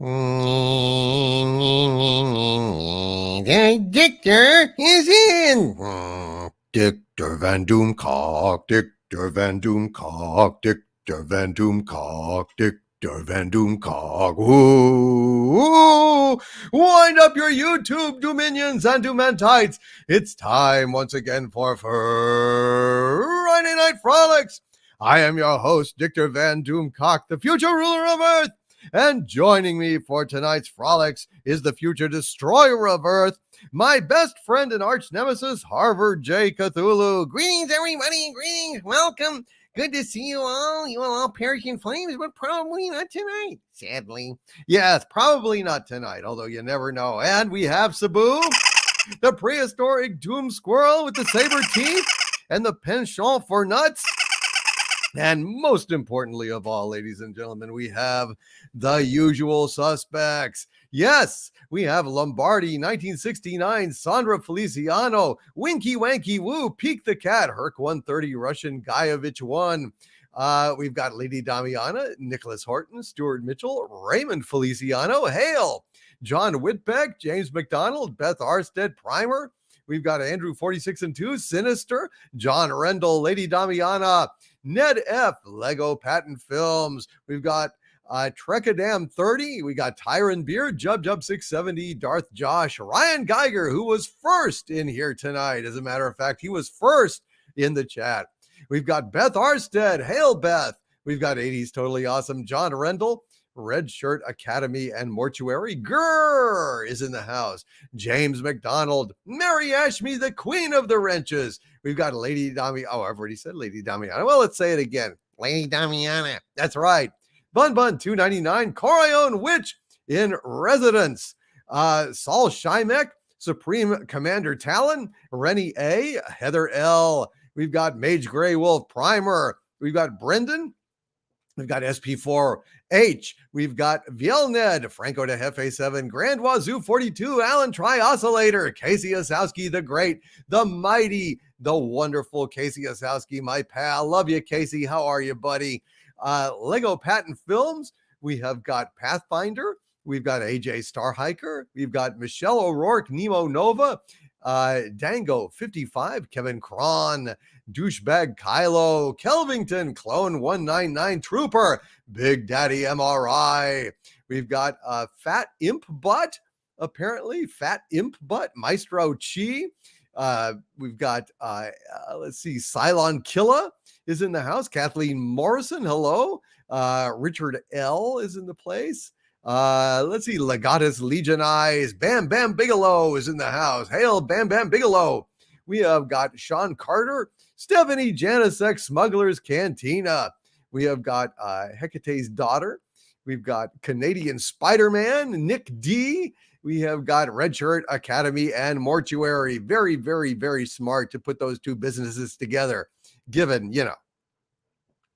The Dictor is in. Dictor Van Doomcock, Dictor Van Doomcock, Dictor Van Doomcock, Dictor Van Doomcock. Ooh, wind up your YouTube dominions and Doomentites. It's time once again for Friday Night Frolics. I am your host, Dictor Van Doomcock, the future ruler of Earth. And joining me for tonight's frolics is the future destroyer of Earth, my best friend and arch nemesis, Harvard J. Cthulhu. Greetings, everybody. Greetings. Welcome. Good to see you all. You will all perish in flames, but probably not tonight, sadly. Yes, probably not tonight, although you never know. And we have Sabu, the prehistoric doom squirrel with the saber teeth and the penchant for nuts. And most importantly of all, ladies and gentlemen, we have the usual suspects. Yes, we have Lombardi, 1969, Sandra Feliciano, Winky Wanky Woo, Peek the Cat, Herc 130, Russian Guyevich 1. We've got Lady Damiana, Nicholas Horton, Stuart Mitchell, Raymond Feliciano, Hale, John Whitbeck, James McDonald, Beth Arstead, Primer. We've got Andrew 46 and 2, Sinister, John Rendell, Lady Damiana, Ned F, Lego Patent Films. We've got Trekadam 30. We got Tyron Beard, Jub 670, Darth Josh, Ryan Geiger, who was first in here tonight. As a matter of fact, he was first in the chat. We've got Beth Arstead. Hail, Beth. We've got 80s Totally Awesome, John Rendell, Red Shirt Academy and Mortuary. Grrr is in the house. James McDonald, Mary Ashme, the queen of the wrenches. We've got Lady Damiana. Oh, I've already said Lady Damiana. Well, let's say it again. Lady Damiana. That's right. Bun 299, Corione Witch in residence. Saul Shymek, Supreme Commander Talon, Rennie A, Heather L. We've got Mage Grey Wolf Primer. We've got Brendan. We've got SP4H. We've got Vielned, Franco de Jefe 7, Grand Wazoo 42, Alan Tri-Oscillator, Casey Osowski the Great, the Mighty, the wonderful Casey Osowski, my pal. Love you, Casey. How are you, buddy? Lego Patent Films. We have got Pathfinder. We've got AJ Starhiker. We've got Michelle O'Rourke, Nemo Nova, Dango 55, Kevin Cron, Douchebag Kylo, Kelvington, Clone 199, Trooper, Big Daddy MRI. We've got Fat Imp Butt, apparently, Fat Imp Butt, Maestro Chi. We've got, let's see, Cylon Killa is in the house. Kathleen Morrison, hello. Richard L is in the place. Let's see, Legatus Legion Eyes, Bam Bam Bigelow is in the house. Hail, Bam Bam Bigelow. We have got Sean Carter, Stephanie Janisek, Smuggler's Cantina. We have got Hecate's daughter. We've got Canadian Spider-Man, Nick D. We have got Red Shirt Academy and Mortuary. Very, very, very smart to put those two businesses together, given, you know,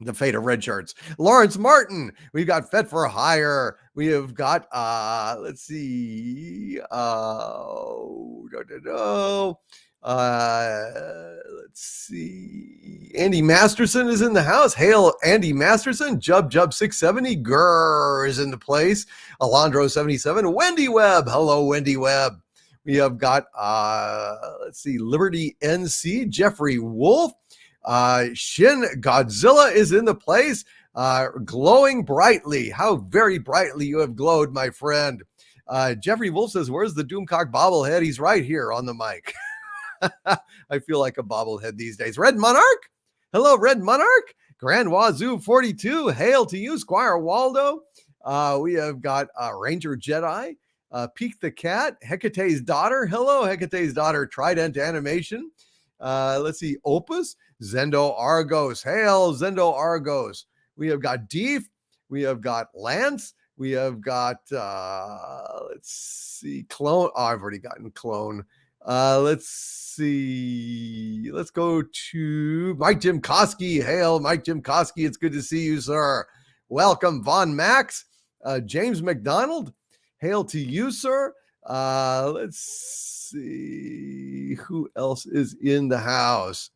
the fate of red shirts. Lawrence Martin. We've got Fet for Hire. We have got, let's see, let's see. Andy Masterson is in the house. Hail, Andy Masterson. Jub 670. Grrr is in the place. Alondro 77. Wendy Webb. Hello, Wendy Webb. We have got, let's see, Liberty NC. Jeffrey Wolf. Shin Godzilla is in the place, glowing brightly. How very brightly you have glowed, my friend. Jeffrey Wolf says, where's the Doomcock bobblehead? He's right here on the mic. I feel like a bobblehead these days. Red Monarch. Hello, Red Monarch. Grand Wazoo 42. Hail to you, Squire Waldo. We have got Ranger Jedi, Peek the Cat, Hecate's daughter. Hello, Hecate's daughter, Trident Animation. Let's see, Opus, Zendo Argos. Hail, Zendo Argos. We have got Deef. We have got Lance. We have got, let's see, Clone. Oh, I've already gotten Clone. Let's see. Let's go to Mike Jim Koski. Hail, Mike Jim Koski. It's good to see you, sir. Welcome, Von Max. James McDonald. Hail to you, sir. Let's see who else is in the house.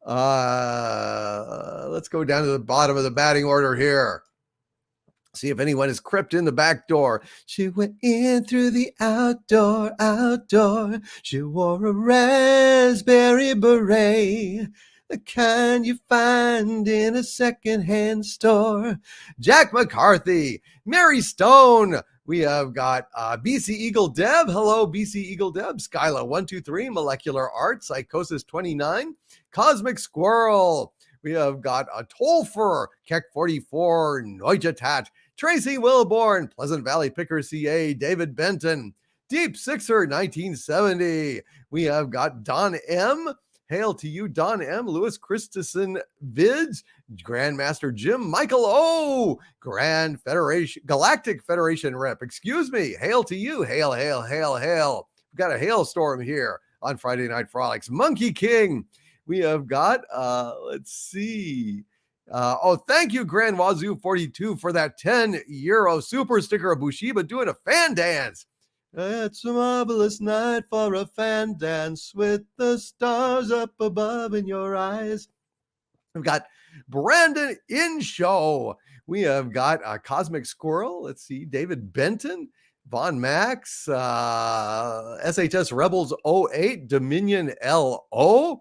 Let's go down to the bottom of the batting order here. See if anyone has crept in the back door. She went in through the outdoor. She wore a raspberry beret, the kind you find in a secondhand store. Jack McCarthy, Mary Stone. We have got BC Eagle Deb. Hello, BC Eagle Deb. Skyla 123, Molecular Art, Psychosis 29, Cosmic Squirrel. We have got a Tolfer, Keck 44, Neugetat, Tracy Wilborn, Pleasant Valley Picker CA, David Benton, Deep Sixer 1970. We have got Don M. Hail to you, Don M. Lewis Christensen Vids, Grandmaster Jim Michael O. Grand Federation, Galactic Federation Rep. Excuse me. Hail to you. Hail, hail, hail, hail. We've got a hailstorm here on Friday Night Frolics. Monkey King. We have got, let's see. Thank you, Grand Wazoo 42, for that 10 euro super sticker of Bushiba doing a fan dance. It's a marvelous night for a fan dance with the stars up above in your eyes. We've got Brandon Inshow. We have got a Cosmic Squirrel. Let's see, David Benton, Von Max, SHS Rebels 08, Dominion LO.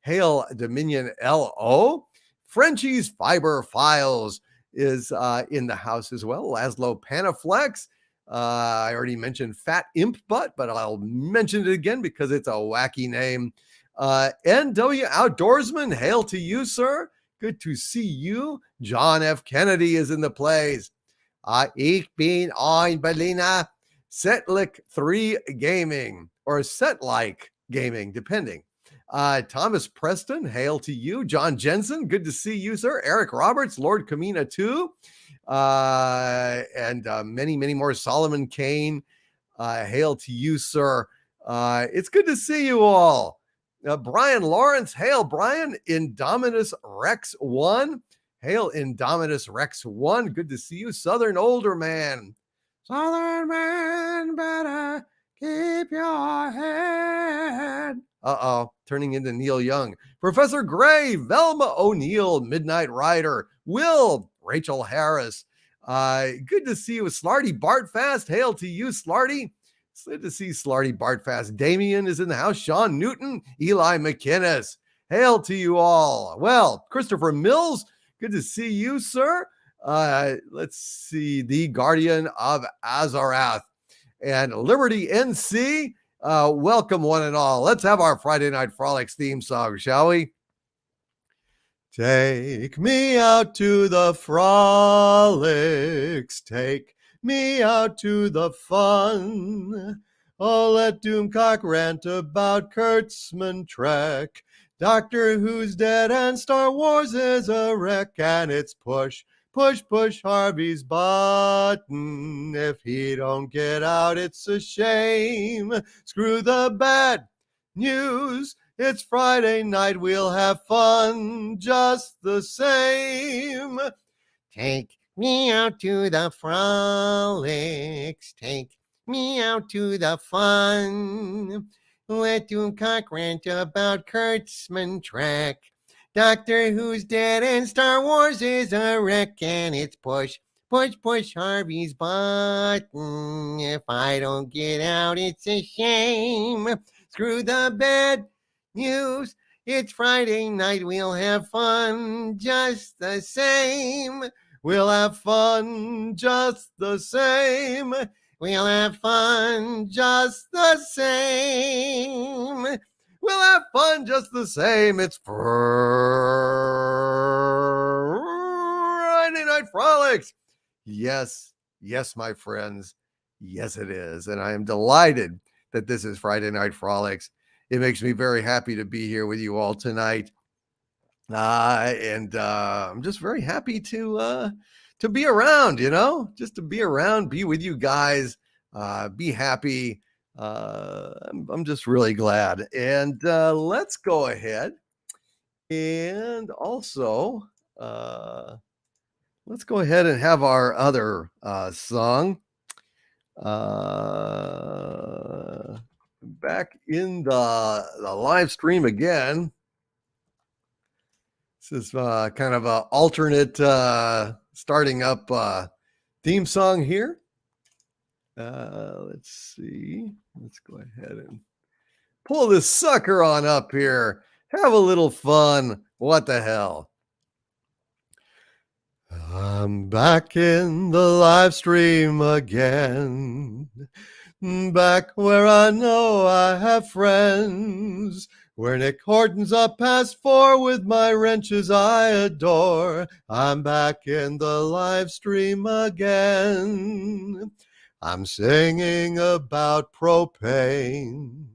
Hail Dominion LO. Frenchie's Fiber Files is in the house as well. Laszlo Panaflex. I already mentioned Fat Imp Butt, but I'll mention it again because it's a wacky name. NW Outdoorsman, hail to you, sir. Good to see you. John F. Kennedy is in the place. Ich bin ein Berliner. Setlik 3 Gaming, or Setlike Gaming, depending. Thomas Preston, hail to you. John Jensen, good to see you, sir. Eric Roberts, Lord Kamina 2, and many, many more. Solomon Kane, hail to you, sir. It's good to see you all. Brian Lawrence, hail, Brian. Indominus Rex 1, hail, Indominus Rex 1. Good to see you. Southern Older Man. Southern Man, better keep your head. Turning into Neil Young. Professor Gray, Velma O'Neill, Midnight Rider, Will, Rachel Harris. Good to see you, Slarty Bartfast. Hail to you, Slarty. It's good to see Slarty Bartfast. Damien is in the house. Sean Newton, Eli McInnes. Hail to you all. Well, Christopher Mills, good to see you, sir. Let's see, the Guardian of Azarath. And Liberty NC, welcome one and all. Let's have our Friday Night Frolics theme song, shall we? Take me out to the frolics, take me out to the fun. Oh, let Doomcock rant about Kurtzman Trek. Doctor Who's dead and Star Wars is a wreck, and it's push, push Harvey's button. If he don't get out, it's a shame. Screw the bad news. It's Friday night. We'll have fun just the same. Take me out to the frolics. Take me out to the fun. Let Doomcock rant about Kurtzman Trek. Doctor Who's dead and Star Wars is a wreck, and it's push, push Harvey's button. If I don't get out, it's a shame. Screw the bad news. It's Friday night. We'll have fun just the same. We'll have fun just the same. We'll have fun just the same. We'll have fun just the same. It's Friday Night Frolics. Yes, my friends. Yes, it is. And I am delighted that this is Friday Night Frolics. It makes me very happy to be here with you all tonight. And I'm just very happy to be around, just to be around, be with you guys, be happy. I'm just really glad. And let's go ahead and also let's go ahead and have our other song back in the live stream again. This is kind of an alternate starting up theme song here. Let's see. Let's go ahead and pull this sucker on up here. Have a little fun. What the hell? I'm back in the live stream again. Back where I know I have friends. Where Nick Horton's up past 4 with my wrenches I adore. I'm back in the live stream again. I'm singing about propane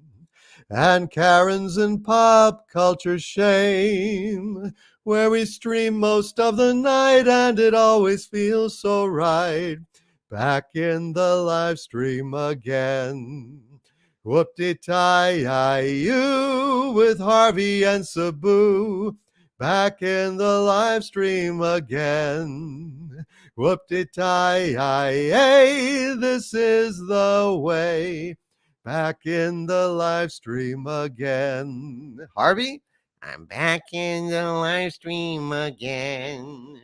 and Karens and pop culture shame, where we stream most of the night and it always feels so right. Back in the live stream again. Whoop-de-tie-you with Harvey and Sabu. Back in the live stream again. Whoop-de-tie-yay, this is the way. Back in the live stream again. Harvey? I'm back in the live stream again.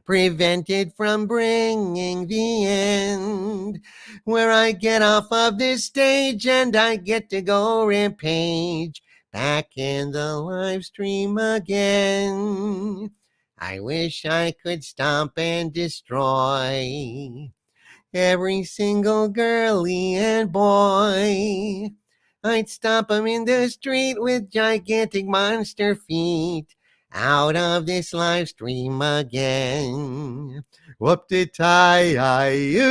Prevented from bringing the end, where I get off of this stage and I get to go rampage. Back in the live stream again. I wish I could stomp and destroy every single girlie and boy. I'd stomp 'em in the street with gigantic monster feet. Out of this live stream again. Whoop-de-tie-you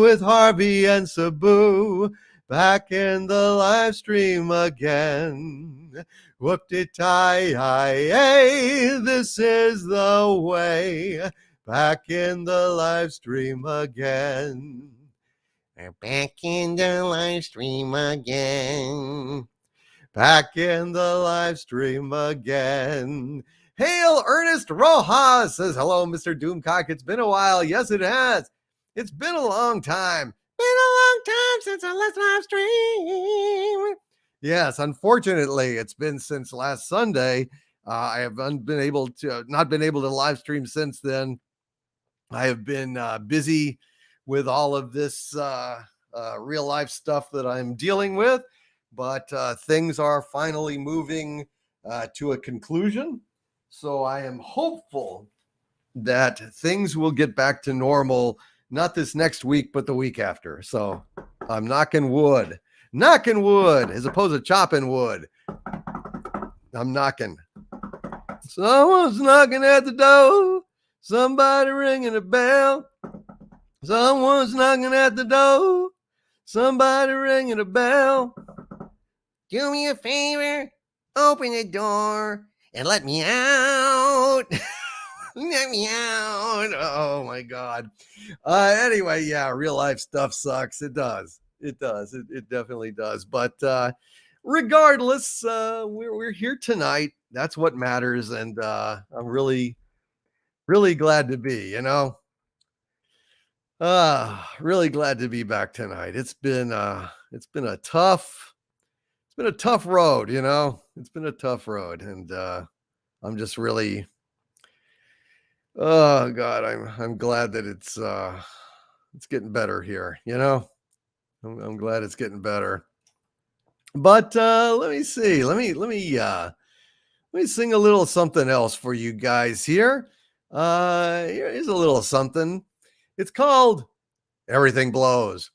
with Harvey and Sabu. Back in the live stream again. Whoop-de-tie-yay, this is the way. Back in the live stream again. We're back in the live stream again. Back in the live stream again. Hail Ernest Rojas says, hello, Mr. Doomcock. It's been a while. Yes, it has. It's been a long time. Been a long time since I last live stream. Yes, unfortunately, it's been since last Sunday. I have not been able to live stream since then. I have been busy with all of this real life stuff that I'm dealing with. But things are finally moving to a conclusion. So I am hopeful that things will get back to normal, not this next week, but the week after. So I'm knocking wood, as opposed to chopping wood. I'm knocking. Someone's knocking at the door. Somebody ringing a bell. Someone's knocking at the door. Somebody ringing a bell. Do me a favor, open the door and let me out. Let me out. Oh my God. Anyway, yeah, real life stuff sucks. It does. It definitely does. But regardless, we're here tonight. That's what matters. And I'm really, really glad to be, really glad to be back tonight. It's been a tough road, It's been a tough road, and I'm just really, oh God, I'm glad that it's getting better here, I'm glad it's getting better. But let me see, let me sing a little something else for you guys here. Here's a little something. It's called Everything Blows.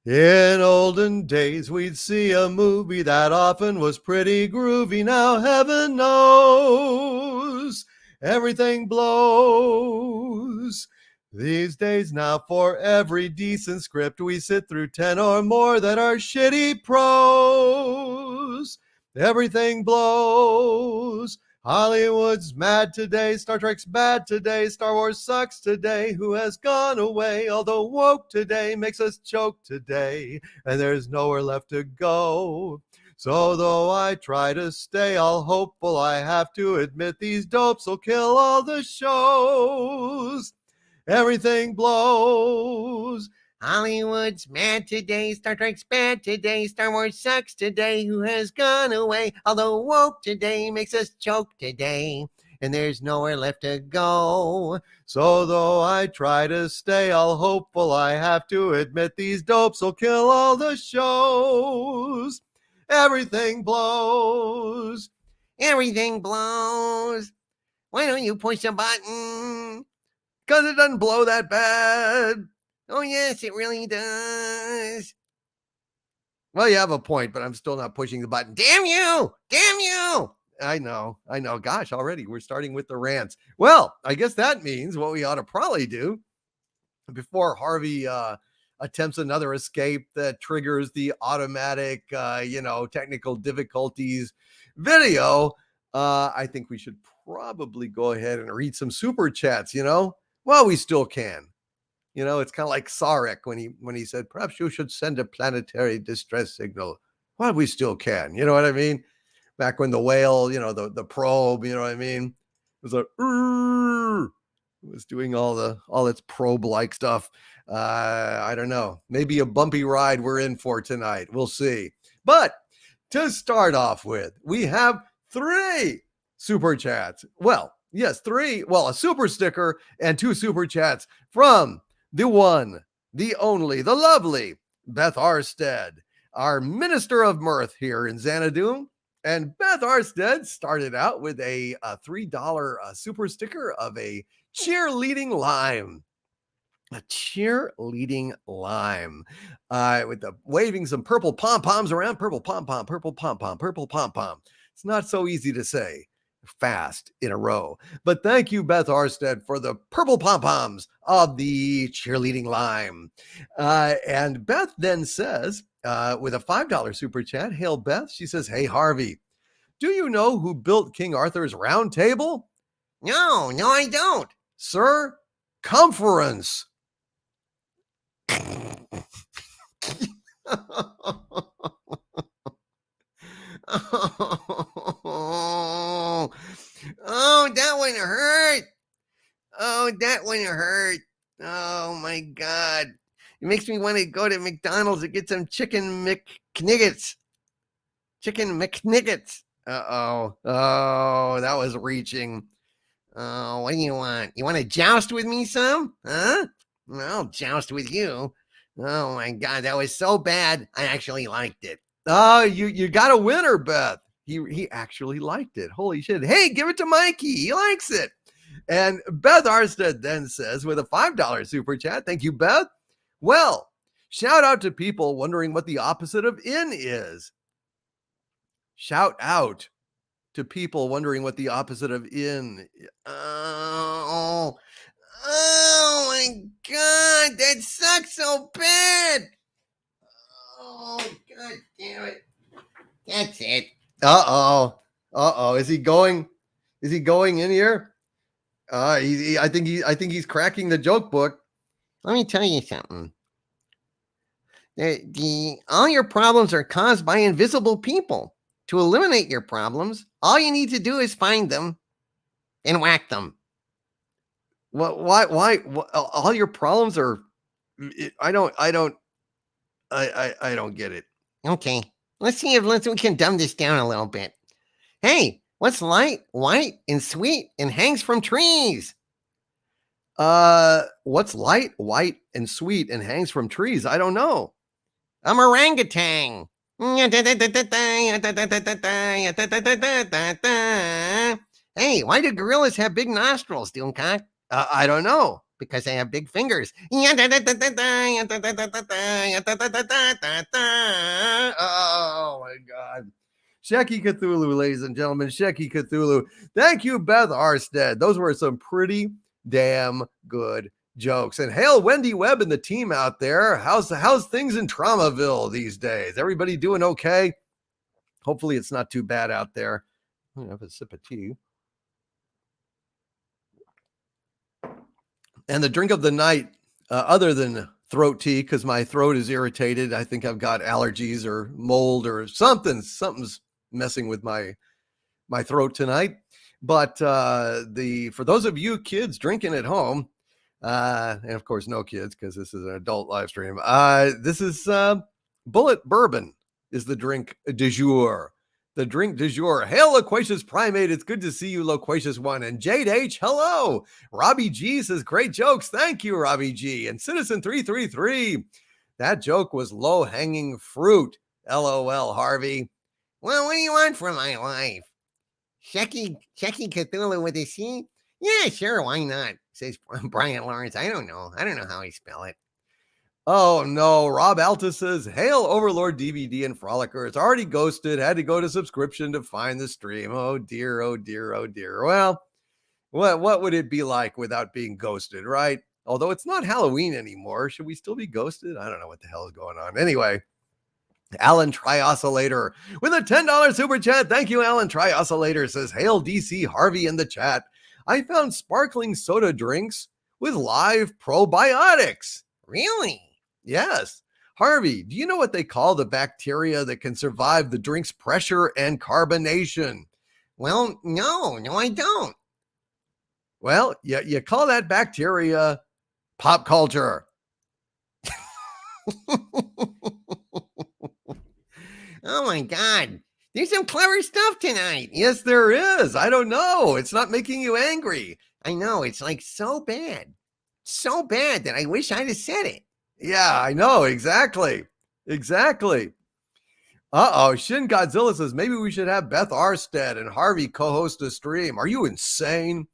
In olden days, we'd see a movie that often was pretty groovy. Now heaven knows everything blows. These days now, for every decent script, we sit through 10 or more that are shitty prose. Everything blows. Hollywood's mad today, Star Trek's bad today, Star Wars sucks today, who has gone away, although woke today makes us choke today, and there's nowhere left to go. So though I try to stay all hopeful, I have to admit these dopes will kill all the shows. Everything blows. Hollywood's mad today, Star Trek's bad today, Star Wars sucks today, who has gone away, although woke today makes us choke today, and there's nowhere left to go. So though I try to stay all hopeful, I have to admit these dopes will kill all the shows. Everything blows. Everything blows. Why don't you push a button? 'Cause it doesn't blow that bad. Oh, yes, it really does. Well, you have a point, but I'm still not pushing the button. Damn you! Damn you! I know. Gosh, already we're starting with the rants. Well, I guess that means what we ought to probably do before Harvey attempts another escape that triggers the automatic, technical difficulties video. I think we should probably go ahead and read some super chats, while we still can. It's kind of like Sarek when he said, perhaps you should send a planetary distress signal while we still can. You know what I mean? Back when the whale, the probe, you know what I mean? It was like, it was doing all its probe-like stuff. I don't know. Maybe a bumpy ride we're in for tonight. We'll see. But to start off with, we have 3 super chats. Well, yes, 3. Well, a super sticker and 2 super chats from the one, the only, the lovely Beth Arstead, our Minister of Mirth here in Xanadu. And Beth Arstead started out with a $3 super sticker of a cheerleading lime. A cheerleading lime. With the waving some purple pom-poms around. Purple pom-pom, purple pom-pom, purple pom-pom. It's not so easy to say fast in a row. But thank you, Beth Arstead, for the purple pom-poms of the cheerleading lime. And Beth then says, with a $5 super chat, hail Beth. She says, hey, Harvey, do you know who built King Arthur's round table? No, I don't. Sir Cumference. Oh, that one hurt. Oh, that one hurt. Oh, my God. It makes me want to go to McDonald's and get some chicken McNuggets. Chicken McNuggets. Uh-oh. Oh, that was reaching. Oh, what do you want? You want to joust with me some? Huh? I'll joust with you. Oh, my God. That was so bad. I actually liked it. Oh, you got a winner, Beth. He actually liked it. Holy shit. Hey, give it to Mikey. He likes it. And Beth Arstead then says with a $5 super chat, thank you, Beth. Well, shout out to people wondering what the opposite of in is. Shout out to people wondering what the opposite of in. Oh my God, that sucks so bad. Oh, God damn it. That's it. Uh-oh. Is he going in here? I think he's cracking the joke book. Let me tell you something. All your problems are caused by invisible people. To eliminate your problems, all you need to do is find them and whack them. Why all your problems are? I don't get it. Okay, let's see if we can dumb this down a little bit. Hey, what's light, white, and sweet and hangs from trees? What's light, white, and sweet and hangs from trees? I don't know. I'm orangutan. Hey, why do gorillas have big nostrils, Doomcock? I don't know. Because they have big fingers. Oh, my God. Shecky Cthulhu, ladies and gentlemen. Shecky Cthulhu. Thank you, Beth Arstead. Those were some pretty damn good jokes. And hail Wendy Webb and the team out there. How's things in Traumaville these days? Everybody doing okay? Hopefully it's not too bad out there. I'm gonna have a sip of tea. And the drink of the night, other than throat tea, because my throat is irritated. I think I've got allergies or mold or something's messing with my throat tonight. But for those of you kids drinking at home, and of course no kids because this is an adult live stream, this is Bullet Bourbon is the drink du jour. the drink du jour. Hail, Loquacious Primate. It's good to see you, Loquacious One. And Jade H, hello. Robbie G says, great jokes. Thank you, Robbie G. And Citizen 333, that joke was low-hanging fruit. LOL, Harvey. Well, what do you want from my life? Checking Cthulhu with a C? Yeah, sure, why not? Says Brian Lawrence. I don't know how he spell it. Oh no, Rob Alta says, hail Overlord DVD and Frolicker. It's already ghosted. Had to go to subscription to find the stream. Oh dear, oh dear, oh dear. Well, what would it be like without being ghosted, right? Although it's not Halloween anymore. Should we still be ghosted? I don't know what the hell is going on. Anyway, Alan Trioscillator with a $10 super chat. Thank you, Alan Trioscillator says, hail DC Harvey in the chat. I found sparkling soda drinks with live probiotics. Really? Yes. Harvey, do you know what they call the bacteria that can survive the drink's pressure and carbonation? Well, no, I don't. Well, you call that bacteria pop culture. Oh my God. There's some clever stuff tonight. Yes, there is. I don't know. It's not making you angry. I know. It's like so bad. So bad that I wish I'd have said it. Yeah, I know. Exactly. Shin Godzilla says, maybe we should have Beth Arstead and Harvey co-host a stream. Are you insane?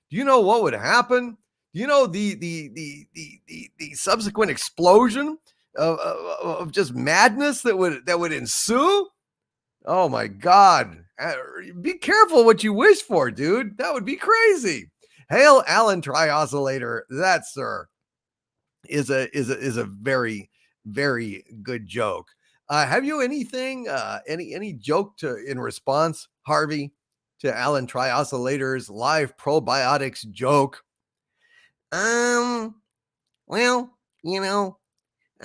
Do you know what would happen? Do you know the subsequent explosion of just madness that would ensue? Oh my God. Be careful what you wish for, dude. That would be crazy. Hail Alan Trioscillator. That, sir, is a very, very good joke. Have you anything, any joke in response, Harvey, to Alan Trioscillator's live probiotics joke? Well, you know,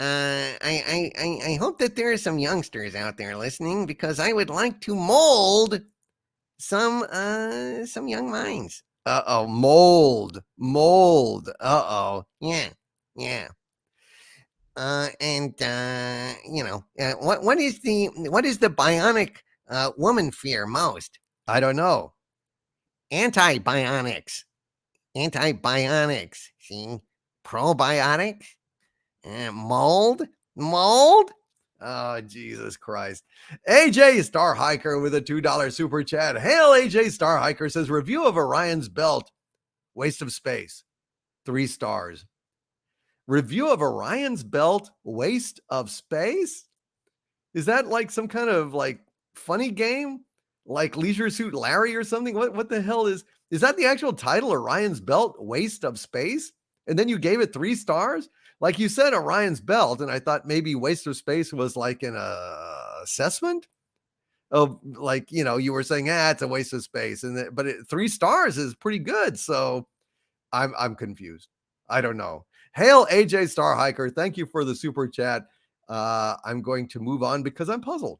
I hope that there are some youngsters out there listening, because I would like to mold some young minds. Mold. Yeah. What is the bionic woman fear most? I don't know. Antibiotics. See, probiotics. Mold. Oh, Jesus Christ. AJ Star Hiker with a $2 super chat. Hail, AJ Star Hiker says, review of Orion's Belt. Waste of space. 3 stars. Review of Orion's Belt. Waste of space? Is that like some kind of like funny game? Like Leisure Suit Larry or something? What the hell is that the actual title? Orion's Belt. Waste of space? And then you gave it 3 stars? Like you said, Orion's Belt, and I thought maybe waste of space was like an assessment of, like, you were saying, it's a waste of space, but 3 stars is pretty good. So I'm confused. I don't know. Hail AJ Star Hiker, thank you for the super chat. I'm going to move on because I'm puzzled.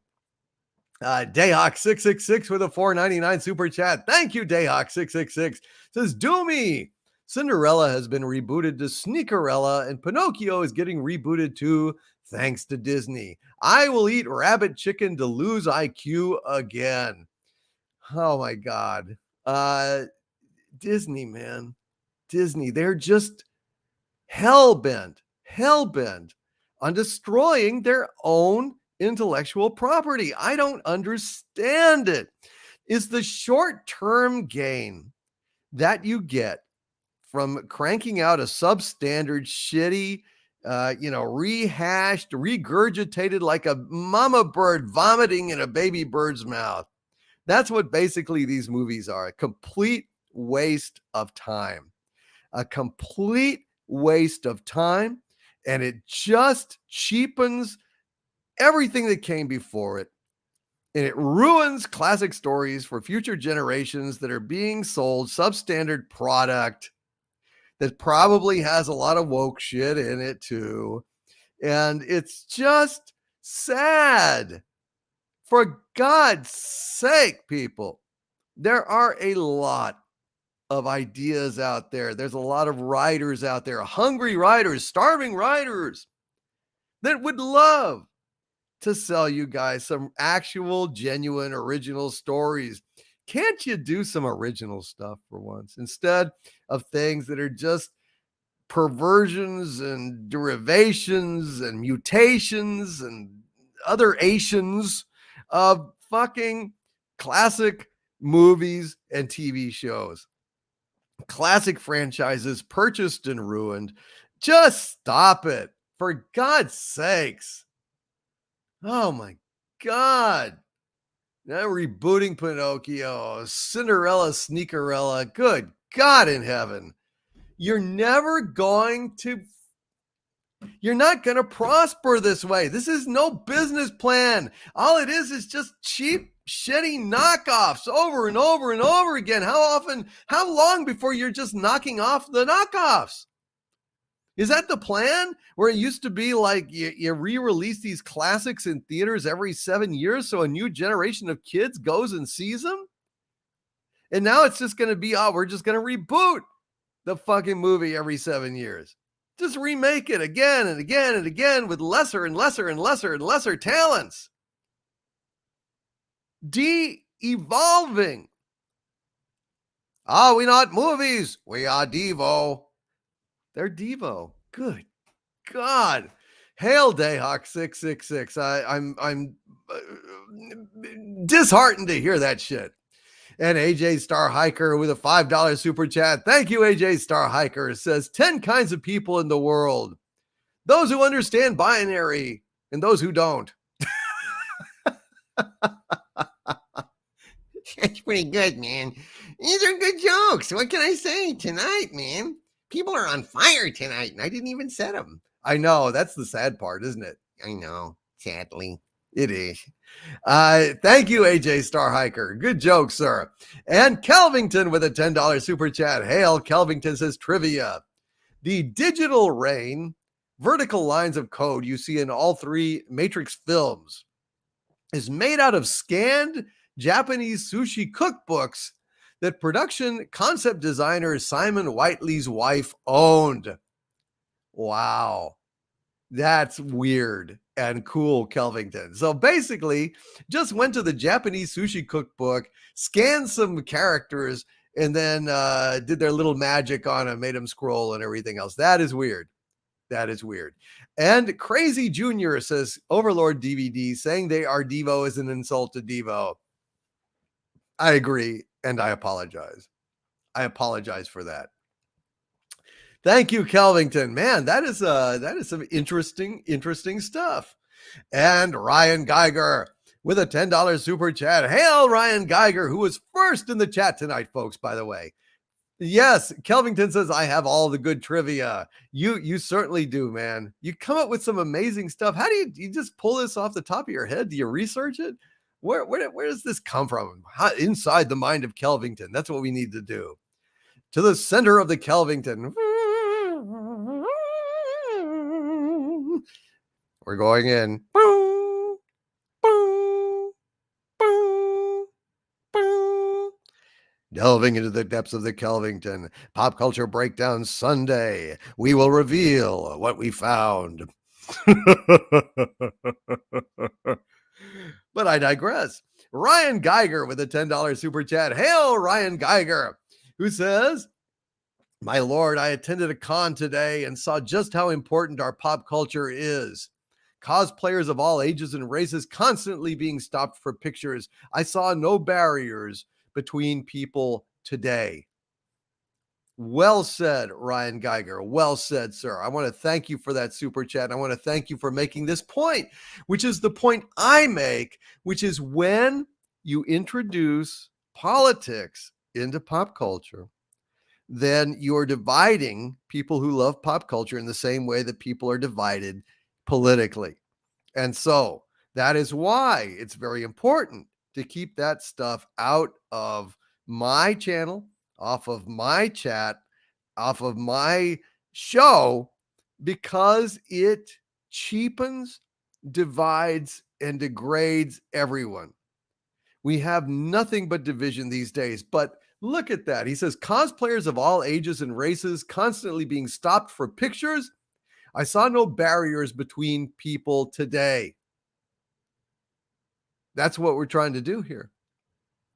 Dayhawk666 with a $4.99 super chat. Thank you, Dayhawk666. Says, Doomy. Cinderella has been rebooted to Sneakerella, and Pinocchio is getting rebooted too, thanks to Disney. I will eat rabbit chicken to lose IQ again. Oh my God. Disney, man. Disney, they're just hell-bent on destroying their own intellectual property. I don't understand it. It's the short-term gain that you get from cranking out a substandard, shitty, rehashed, regurgitated like a mama bird vomiting in a baby bird's mouth. That's what basically these movies are. A complete waste of time. A complete waste of time. And it just cheapens everything that came before it. And it ruins classic stories for future generations that are being sold substandard product that probably has a lot of woke shit in it too. And it's just sad. For God's sake, people, there are a lot of ideas out there. There's a lot of writers out there, hungry writers, starving writers that would love to sell you guys some actual, genuine, original stories. Can't you do some original stuff for once instead of things that are just perversions and derivations and mutations and other Asians of fucking classic movies and TV shows? Classic franchises purchased and ruined. Just stop it, for God's sakes. Oh my God. Now rebooting Pinocchio, Cinderella, Sneakerella. Good God in heaven. You're not going to prosper this way. This is no business plan. All it is just cheap, shitty knockoffs over and over and over again. How long before you're just knocking off the knockoffs? Is that the plan? Where it used to be like you re-release these classics in theaters every 7 years so a new generation of kids goes and sees them? And now it's just going to be, we're just going to reboot the fucking movie every 7 years. Just remake it again and again and again with lesser and lesser and lesser and lesser talents. De-evolving. Are we not movies? We are Devo. They're Devo. Good God. Hail Dayhawk 666. I'm disheartened to hear that shit. And AJ Star Hiker with a $5 super chat. Thank you, AJ Star Hiker. Says 10 kinds of people in the world. Those who understand binary and those who don't. That's pretty good, man. These are good jokes. What can I say tonight, man? People are on fire tonight, and I didn't even set them. I know. That's the sad part, isn't it? I know. Sadly. It is. Thank you, AJ Star Hiker. Good joke, sir. And Kelvington with a $10 super chat. Hail, Kelvington says trivia. The digital rain, vertical lines of code you see in all 3 Matrix films is made out of scanned Japanese sushi cookbooks that production concept designer Simon Whiteley's wife owned. Wow. That's weird and cool, Kelvington. So basically, just went to the Japanese sushi cookbook, scanned some characters, and then did their little magic on them, made them scroll and everything else. That is weird. That is weird. And Crazy Junior says, Overlord DVD, saying they are Devo is an insult to Devo. I agree, and I apologize. I apologize for that. Thank you, Kelvington. Man, that is some interesting stuff. And Ryan Geiger with a $10 super chat. Hail, Ryan Geiger, who was first in the chat tonight, folks, by the way. Yes, Kelvington says, I have all the good trivia. You certainly do, man. You come up with some amazing stuff. How do you just pull this off the top of your head? Do you research it? Where does this come from? Inside the mind of Kelvington. That's what we need to do. To the center of the Kelvington. We're going in. Delving into the depths of the Kelvington. Pop Culture Breakdown Sunday. We will reveal what we found. But I digress. Ryan Geiger with a $10 super chat. Hail, Ryan Geiger, who says, my Lord, I attended a con today and saw just how important our pop culture is. Cosplayers of all ages and races constantly being stopped for pictures. I saw no barriers between people today. Well said, Ryan Geiger. Well said, sir. I want to thank you for that super chat. I want to thank you for making this point, which is the point I make, which is when you introduce politics into pop culture, then you're dividing people who love pop culture in the same way that people are divided politically. And so that is why it's very important to keep that stuff out of my channel, off of my chat, off of my show, because it cheapens, divides, and degrades everyone. We have nothing but division these days, but look at that. He says, cosplayers of all ages and races constantly being stopped for pictures. I saw no barriers between people today. That's what we're trying to do here.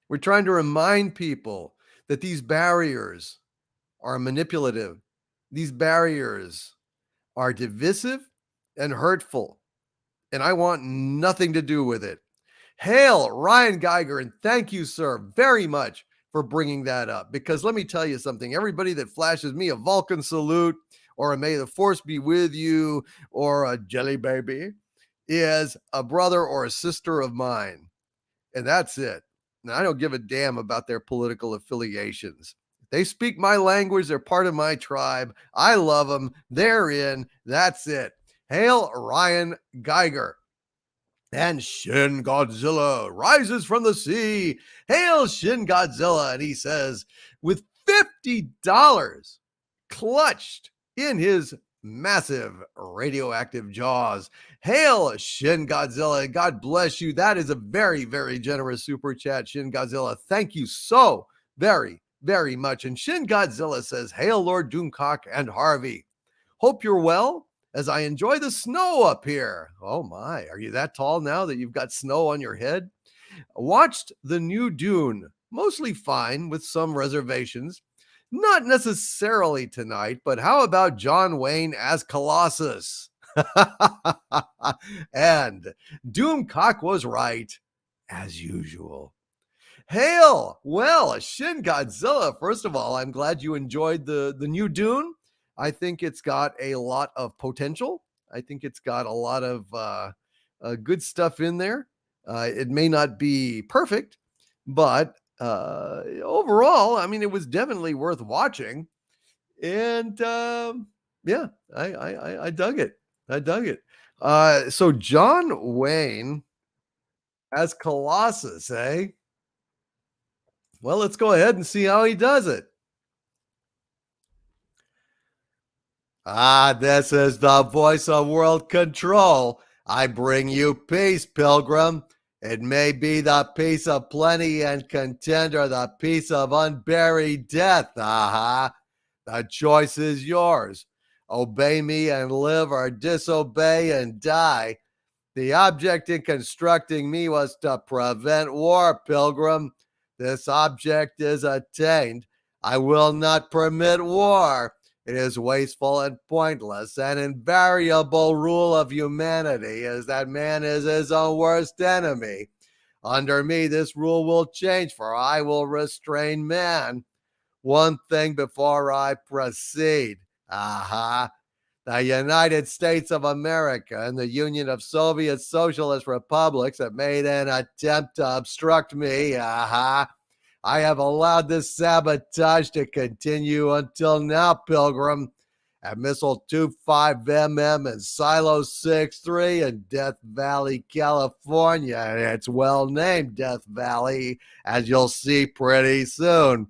We're trying to remind people that these barriers are manipulative. These barriers are divisive and hurtful, and I want nothing to do with it. Hail, Ryan Geiger, and thank you, sir, very much for bringing that up. Because let me tell you something, everybody that flashes me a Vulcan salute or a may the force be with you or a jelly baby is a brother or a sister of mine. And that's it. Now, I don't give a damn about their political affiliations. They speak my language. They're part of my tribe. I love them. They're in. That's it. Hail Ryan Geiger. And Shin Godzilla rises from the sea. Hail Shin Godzilla. And he says, with $50 clutched in his massive radioactive jaws. Hail Shin Godzilla. God bless you. That is a very, very generous super chat, Shin Godzilla. Thank you so very, very much. And Shin Godzilla says, hail Lord Doomcock and Harvey. Hope you're well as I enjoy the snow up here. Oh my, are you that tall now that you've got snow on your head? Watched the new Dune, mostly fine with some reservations. Not necessarily tonight, but how about John Wayne as Colossus? And Doomcock was right, as usual. Hail! Well, Shin Godzilla, first of all, I'm glad you enjoyed the new Dune. I think it's got a lot of potential. I think it's got a lot of good stuff in there. It may not be perfect, but overall, I mean, it was definitely worth watching. And yeah, I dug it. I dug it. So John Wayne as Colossus, eh? Well, let's go ahead and see how he does it. This is the voice of world control. I bring you peace, pilgrim. It may be the peace of plenty and content or the peace of unburied death. The choice is yours. Obey me and live or disobey and die. The object in constructing me was to prevent war, pilgrim. This object is attained. I will not permit war. It is wasteful and pointless. An invariable rule of humanity is that man is his own worst enemy. Under me, this rule will change, for I will restrain man. One thing before I proceed. The United States of America and the Union of Soviet Socialist Republics have made an attempt to obstruct me. I have allowed this sabotage to continue until now, pilgrim. At Missile 25MM and Silo 63 in Death Valley, California. And it's well named Death Valley, as you'll see pretty soon.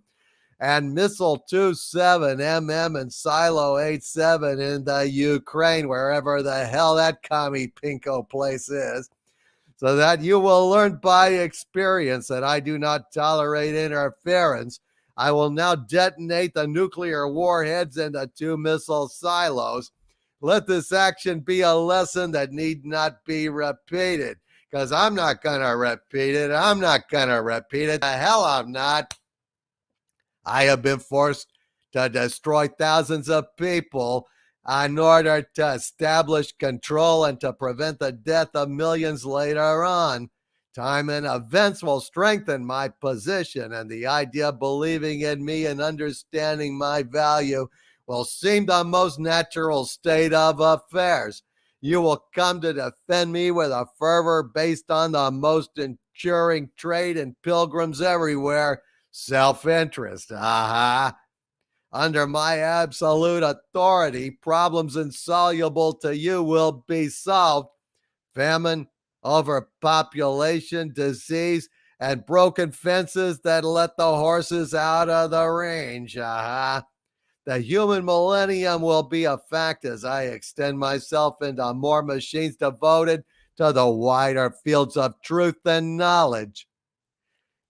And Missile 27MM and Silo 87 in the Ukraine, wherever the hell that commie pinko place is. So that you will learn by experience that I do not tolerate interference. I will now detonate the nuclear warheads in the 2 missile silos. Let this action be a lesson that need not be repeated, because I'm not going to repeat it. I'm not going to repeat it. The hell I'm not. I have been forced to destroy thousands of people in order to establish control and to prevent the death of millions later on. Time and events will strengthen my position, and the idea of believing in me and understanding my value will seem the most natural state of affairs. You will come to defend me with a fervor based on the most enduring trait in pilgrims everywhere, self-interest. Under my absolute authority, problems insoluble to you will be solved. Famine, overpopulation, disease, and broken fences that let the horses out of the range. The human millennium will be a fact as I extend myself into more machines devoted to the wider fields of truth and knowledge.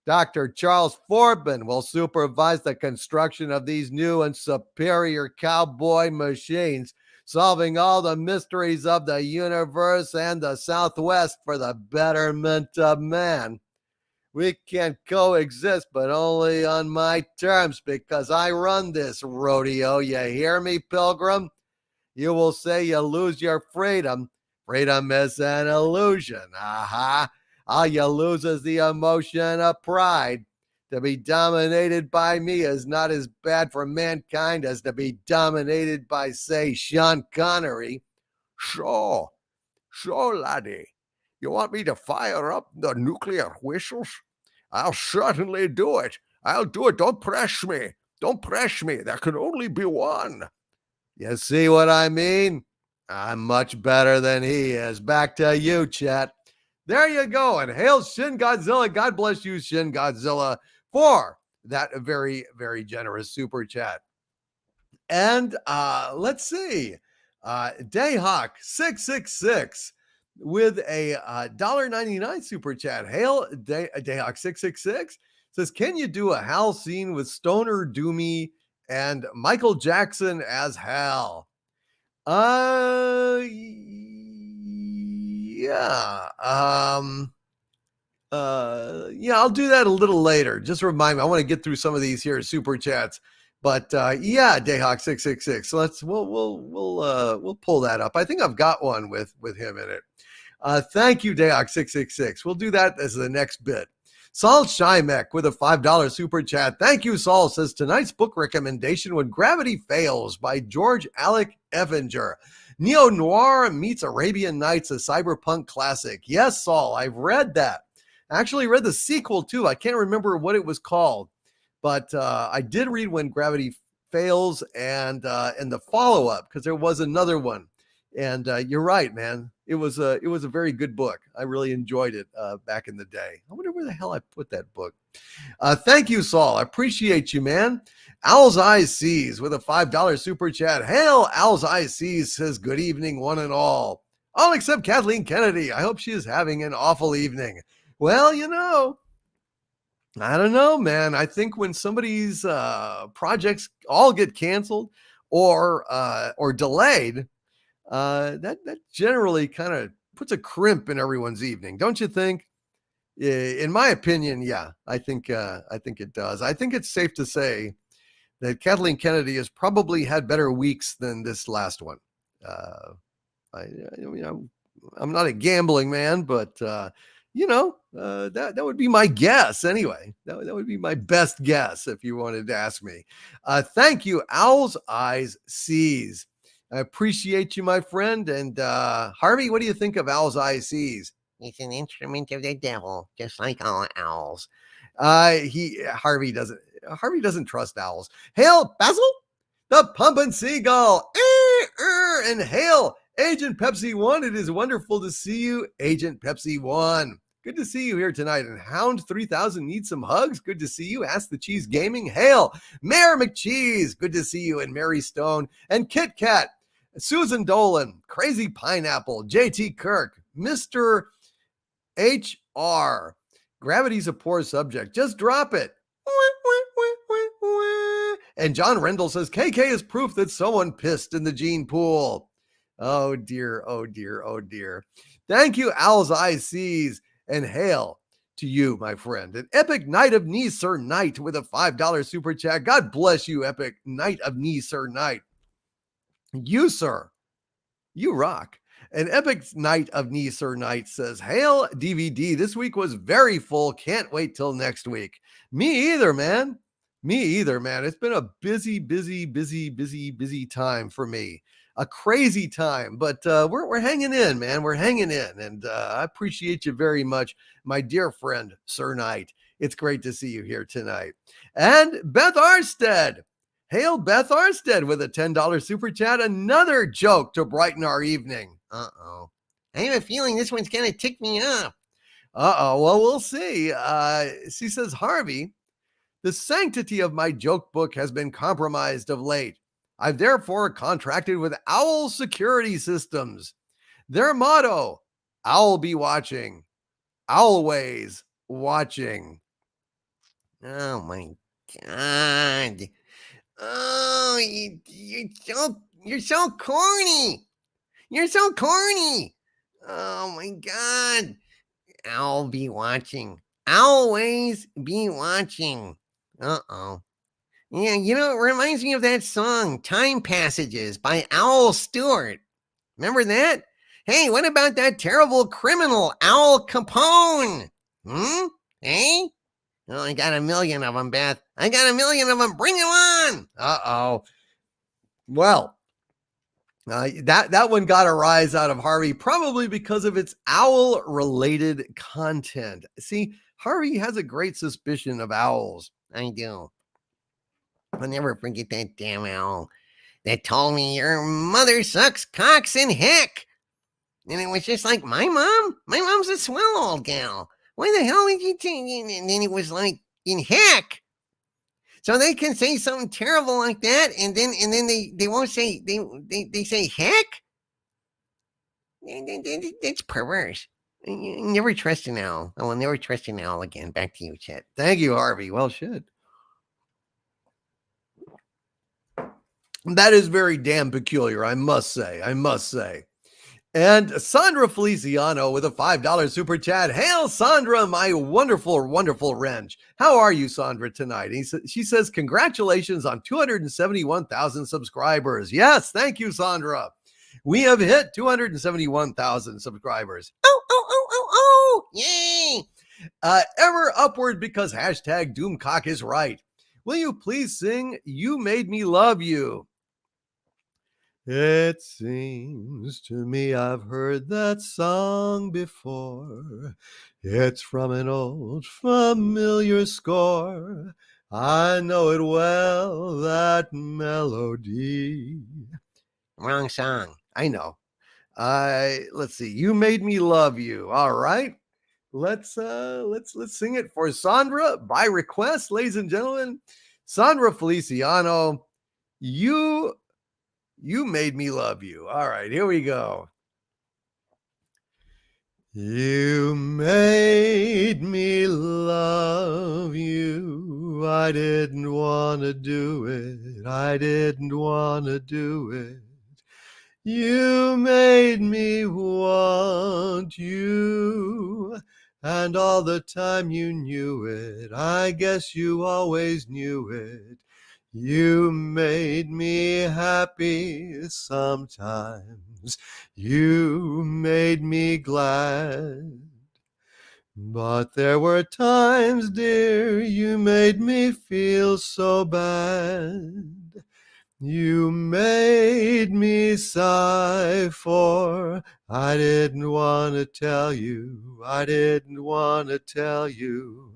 Dr. Charles Forbin will supervise the construction of these new and superior cowboy machines solving all the mysteries of the universe and the Southwest for the betterment of man. We can coexist, but only on my terms, because I run this rodeo. You hear me, Pilgrim? You will say you lose your freedom. Freedom is an illusion. Aha. All you lose is the emotion of pride. To be dominated by me is not as bad for mankind as to be dominated by, say, Sean Connery. Sure, laddie. You want me to fire up the nuclear whistles? I'll certainly do it. I'll do it. Don't press me. Don't press me. There can only be one. You see what I mean? I'm much better than he is. Back to you, Chet. There you go. And hail Shin Godzilla. God bless you, Shin Godzilla, for that very, very generous super chat. And let's see. Dayhawk 666 with a $1.99 super chat. Hail Dayhawk 666 says, can you do a Hal scene with Stoner Doomy and Michael Jackson as Hal? Yeah. Yeah, I'll do that a little later. Just remind me. I want to get through some of these here super chats. But yeah, Dayhawk 666. So we'll pull that up. I think I've got one with him in it. Thank you, Dayhawk 666. We'll do that as the next bit. Saul Shymek with a $5 super chat. Thank you, Saul. Says tonight's book recommendation, When Gravity Fails, by George Alec Effinger. Neo Noir meets Arabian Nights, a cyberpunk classic. Yes, Saul, I've read that. I actually read the sequel too. I can't remember what it was called, but I did read When Gravity Fails and the follow-up, because there was another one. And you're right, man. It was a very good book. I really enjoyed it back in the day. I wonder where the hell I put that book. Thank you, Saul. I appreciate you, man. Owl's Eyes Sees with a $5 super chat. Hail, Owl's Eyes Sees says, good evening, one and all. All except Kathleen Kennedy. I hope she is having an awful evening. Well, you know, I don't know, man. I think when somebody's projects all get canceled or delayed, that generally kind of puts a crimp in everyone's evening, don't you think? In my opinion, yeah, I think it does. I think it's safe to say that Kathleen Kennedy has probably had better weeks than this last one. I'm not a gambling man, but that would be my guess anyway. That would be my best guess if you wanted to ask me. Thank you, Owl's Eyes Sees. I appreciate you, my friend. And Harvey, what do you think of Owl's Eyes Sees? It's an instrument of the devil, just like all owls. Harvey doesn't trust owls. Hail, Basil, the Pumpin' Seagull. And hail, Agent Pepsi 1. It is wonderful to see you, Agent Pepsi 1. Good to see you here tonight. And Hound 3000 needs some hugs. Good to see you. Ask the Cheese Gaming. Hail, Mayor McCheese. Good to see you. And Mary Stone and Kit Kat, Susan Dolan, Crazy Pineapple, JT Kirk, Mr. HR. Gravity's a poor subject. Just drop it. And John Rendell says, KK is proof that someone pissed in the gene pool. Oh dear, oh dear, oh dear. Thank you, Owl's Eyes Sees, and hail to you, my friend. An Epic Knight of Knee Sir Knight with a $5 super chat. God bless you, Epic Knight of Knee Sir Knight. You, sir, you rock. An Epic Knight of Knee Sir Knight says, hail DVD. This week was very full. Can't wait till next week. Me either, man. It's been a busy time for me. A crazy time, but we're hanging in, man. We're hanging in, and I appreciate you very much, my dear friend, Sir Knight. It's great to see you here tonight. And Beth Arstead. Hail Beth Arstead with a $10 super chat. Another joke to brighten our evening. Uh-oh. I have a feeling this one's going to tick me off. Well, we'll see. She says, Harvey, the sanctity of my joke book has been compromised of late. I've therefore contracted with Owl Security Systems. Their motto, Owl be watching, always watching. Oh, my God. Oh, you joke You're so corny. You're so corny. Oh my God. I'll be watching. Always be watching. Uh-oh. Yeah, it reminds me of that song, Time Passages by Owl Stewart. Remember that? Hey, what about that terrible criminal, Al Capone? Hey? Oh, I got a million of them, Beth. I got a million of them. Bring them on. Uh-oh. Well, that one got a rise out of Harvey, probably because of its owl-related content. See, Harvey has a great suspicion of owls. I do. I'll never forget that damn owl that told me your mother sucks cocks in heck. And it was just like, my mom's a swell old gal. Why the hell did you take? And then it was like, in heck. So they can say something terrible like that, and then they won't say, they say heck? It's perverse. Never trust an owl. I will never trust an owl again. Back to you, Chet. Thank you, Harvey. Well, shit. That is very damn peculiar, I must say. And Sandra Feliciano with a $5 super chat. Hail, Sandra, my wonderful, wonderful wrench. How are you, Sandra, tonight? She says, congratulations on 271,000 subscribers. Yes, thank you, Sandra. We have hit 271,000 subscribers. Oh, yay. Ever upward because hashtag Doomcock is right. Will you please sing You Made Me Love You? It seems to me I've heard that song before. It's from an old familiar score. I know it well, that melody. Wrong song. I know. Let's see. You Made Me Love You. All right. Let's sing it for Sandra by request, ladies and gentlemen. Sandra Feliciano, you made me love you. All right, here we go. You made me love you. I didn't want to do it. I didn't want to do it. You made me want you. And all the time you knew it. I guess you always knew it. You made me happy sometimes. You made me glad. But there were times, dear, you made me feel so bad. You made me sigh, for I didn't want to tell you. I didn't want to tell you.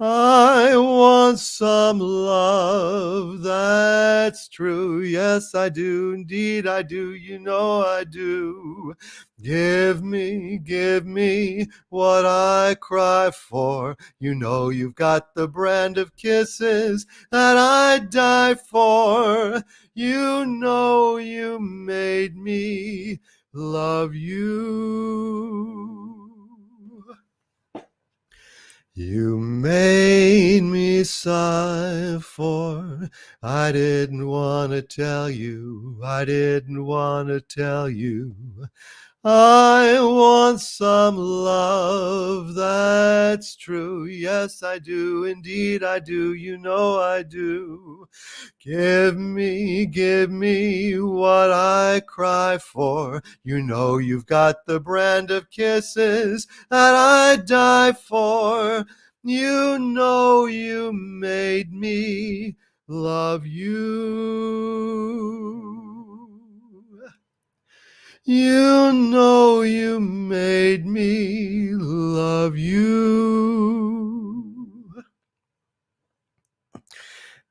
I want some love, that's true. Yes, I do, indeed I do, you know I do. Give me what I cry for. You know you've got the brand of kisses that I'd die for. You know you made me love you. You made me sigh, for I didn't want to tell you. I didn't want to tell you. I want some love, that's true. Yes, I do, indeed I do, you know I do. Give me what I cry for. You know you've got the brand of kisses that I'd die for. You know you made me love you. You know you made me love you.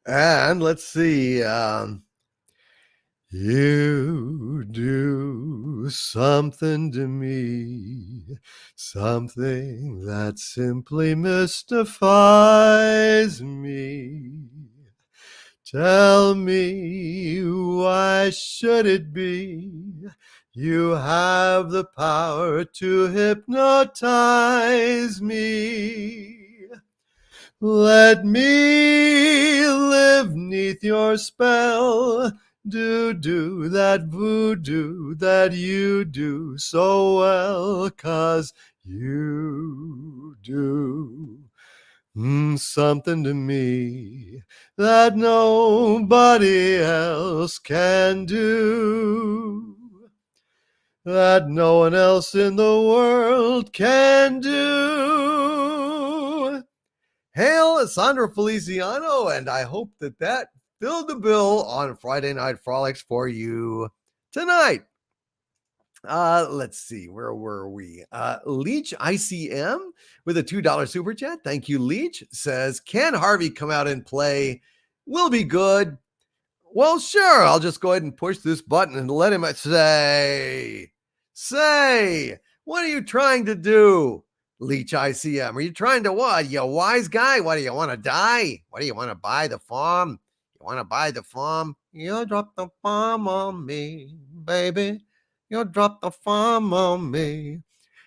And let's see. You do something to me, something that simply mystifies me. Tell me, why should it be? You have the power to hypnotize me. Let me live 'neath your spell. do that voodoo that you do so well, 'cause you do something to me that nobody else can do, that no one else in the world can do. Hail Sandra Feliciano, and I hope that filled the bill on Friday Night Frolics for you tonight. Let's see, where were we? Leech ICM with a $2 super chat. Thank you, Leech. Says, can Harvey come out and play? Will be good. Well, sure. I'll just go ahead and push this button and let him say, what are you trying to do, Leech ICM? Are you trying to what? You wise guy? What do you want to die? What do you want to buy the farm? You want to buy the farm? You drop the farm on me, baby. You drop the farm on me.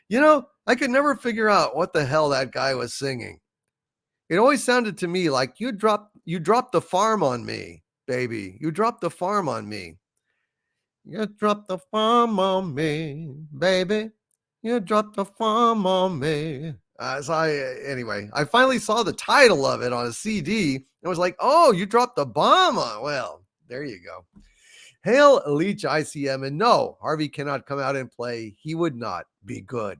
You know, I could never figure out what the hell that guy was singing. It always sounded to me like you dropped the farm on me, baby. You dropped the farm on me. You drop the farm on me, baby. You drop the farm on me. Anyway, I finally saw the title of it on a CD and was like, oh, you dropped the bomb on. Well, there you go. Hail Leech ICM, and no, Harvey cannot come out and play. He would not be good.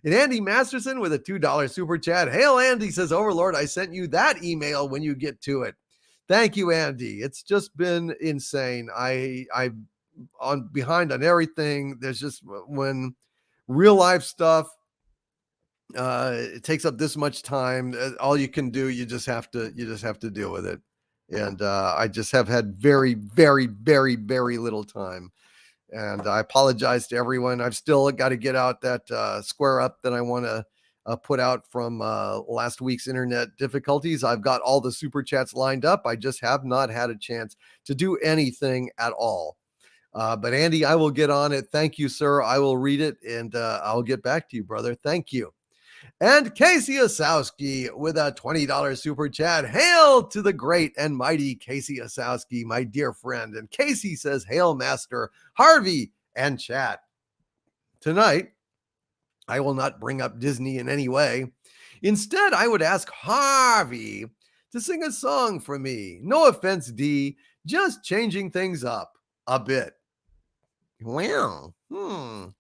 And Andy Masterson with a $2 super chat. Hail Andy, says Overlord, I sent you that email when you get to it. Thank you, Andy. It's just been insane. I'm behind on everything. There's just, when real life stuff it takes up this much time, all you can do, you just have to deal with it. And I just have had very, very, very, very little time. And I apologize to everyone. I've still got to get out that square up that I want to put out from last week's internet difficulties. I've got all the super chats lined up. I just have not had a chance to do anything at all. But Andy, I will get on it. Thank you, sir. I will read it and I'll get back to you, brother. Thank you. And Casey Osowski with a $20 super chat. Hail to the great and mighty Casey Osowski, my dear friend. And Casey says, hail Master Harvey and chat. Tonight, I will not bring up Disney in any way. Instead, I would ask Harvey to sing a song for me. No offense, D, just changing things up a bit. Well, one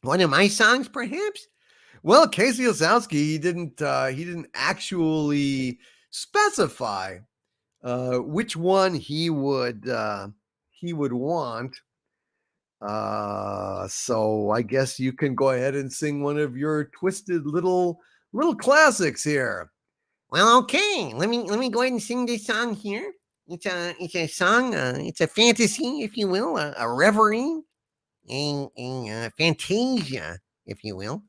of my songs, perhaps? Well, Casey Osowski, he didn't actually specify which one he would want. So I guess you can go ahead and sing one of your twisted little classics here. Well, okay. Let me go ahead and sing this song here. It's a song. It's a fantasy, if you will, a reverie, a fantasia, if you will.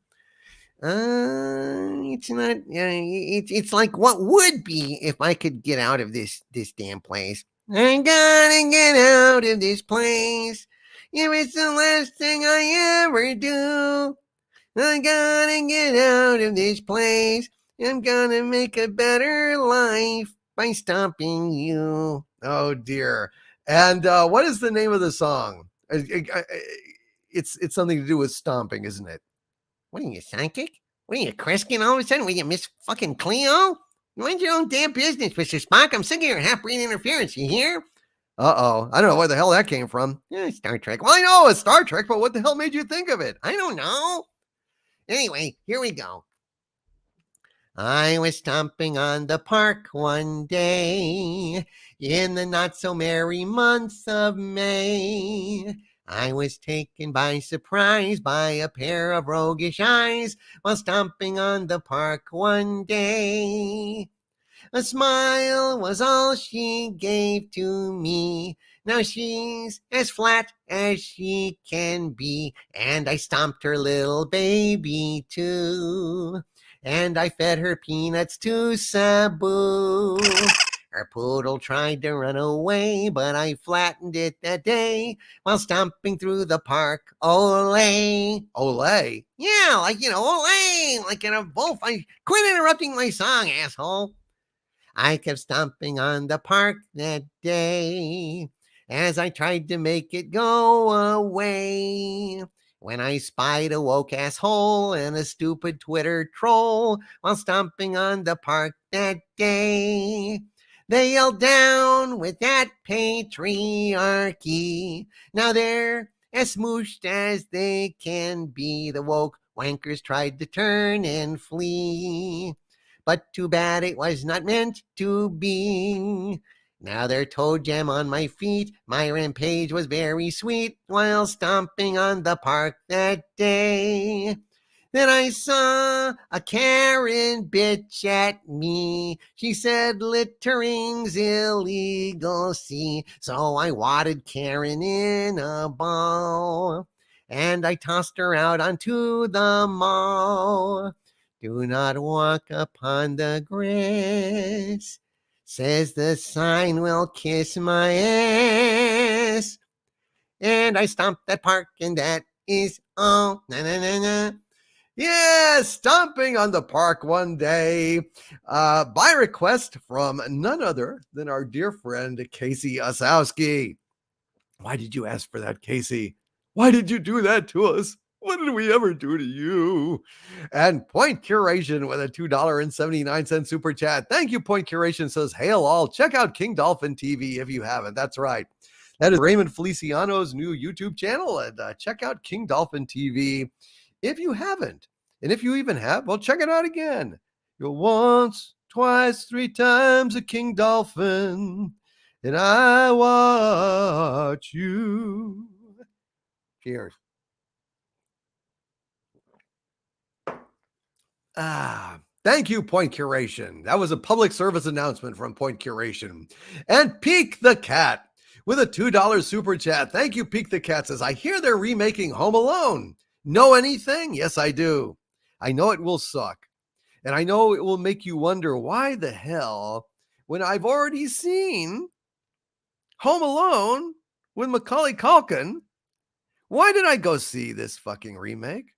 It's not. It's like what would be if I could get out of this damn place. I gotta get out of this place. If it's the last thing I ever do, I gotta get out of this place. I'm gonna make a better life by stomping you. Oh dear. And what is the name of the song? It's something to do with stomping, isn't it? What are you, psychic? What are you, Kreskin all of a sudden? What are you, Miss fucking Cleo? Mind your own damn business, Mr. Spock. I'm sick of your half-breed interference, you hear? Uh-oh. I don't know where the hell that came from. Star Trek. Well, I know it's Star Trek, but what the hell made you think of it? I don't know. Anyway, here we go. I was stomping on the park one day in the not-so-merry month of May. I was taken by surprise by a pair of roguish eyes while stomping on the park one day. A smile was all she gave to me. Now she's as flat as she can be, and I stomped her little baby too. And I fed her peanuts to Sabu. Her poodle tried to run away, but I flattened it that day while stomping through the park. Olay. Olay? Yeah, like, olay, like in a wolf. Quit interrupting my song, asshole. I kept stomping on the park that day as I tried to make it go away. When I spied a woke asshole and a stupid Twitter troll while stomping on the park that day. They yelled down with that patriarchy. Now they're as smooshed as they can be. The woke wankers tried to turn and flee. But too bad it was not meant to be. Now they're toe jam on my feet. My rampage was very sweet while stomping on the park that day. Then I saw a Karen bitch at me. She said littering's illegal, see. So I wadded Karen in a ball and I tossed her out onto the mall. Do not walk upon the grass, says the sign, will kiss my ass. And I stomped that park, and that is all. Na na na na. Yeah, stomping on the park one day by request from none other than our dear friend Casey Osowski. Why did you ask for that, Casey? Why did you do that to us? What did we ever do to you? And Point Curation with a $2.79 super chat. Thank you, Point Curation says, hail all. Check out King Dolphin TV if you haven't. That's right. That is Raymond Feliciano's new YouTube channel. And check out King Dolphin TV if you haven't. And if you even have, well, check it out again. You're once, twice, 3 times a King Dolphin, and I watch you. Cheers. Thank you, Point Curation. That was a public service announcement from Point Curation. And Peek the Cat with a $2 super chat. Thank you, Peek the Cat says, I hear they're remaking Home Alone. Know anything? Yes, I do. I know it will suck. And I know it will make you wonder why the hell, when I've already seen Home Alone with Macaulay Culkin, why did I go see this fucking remake?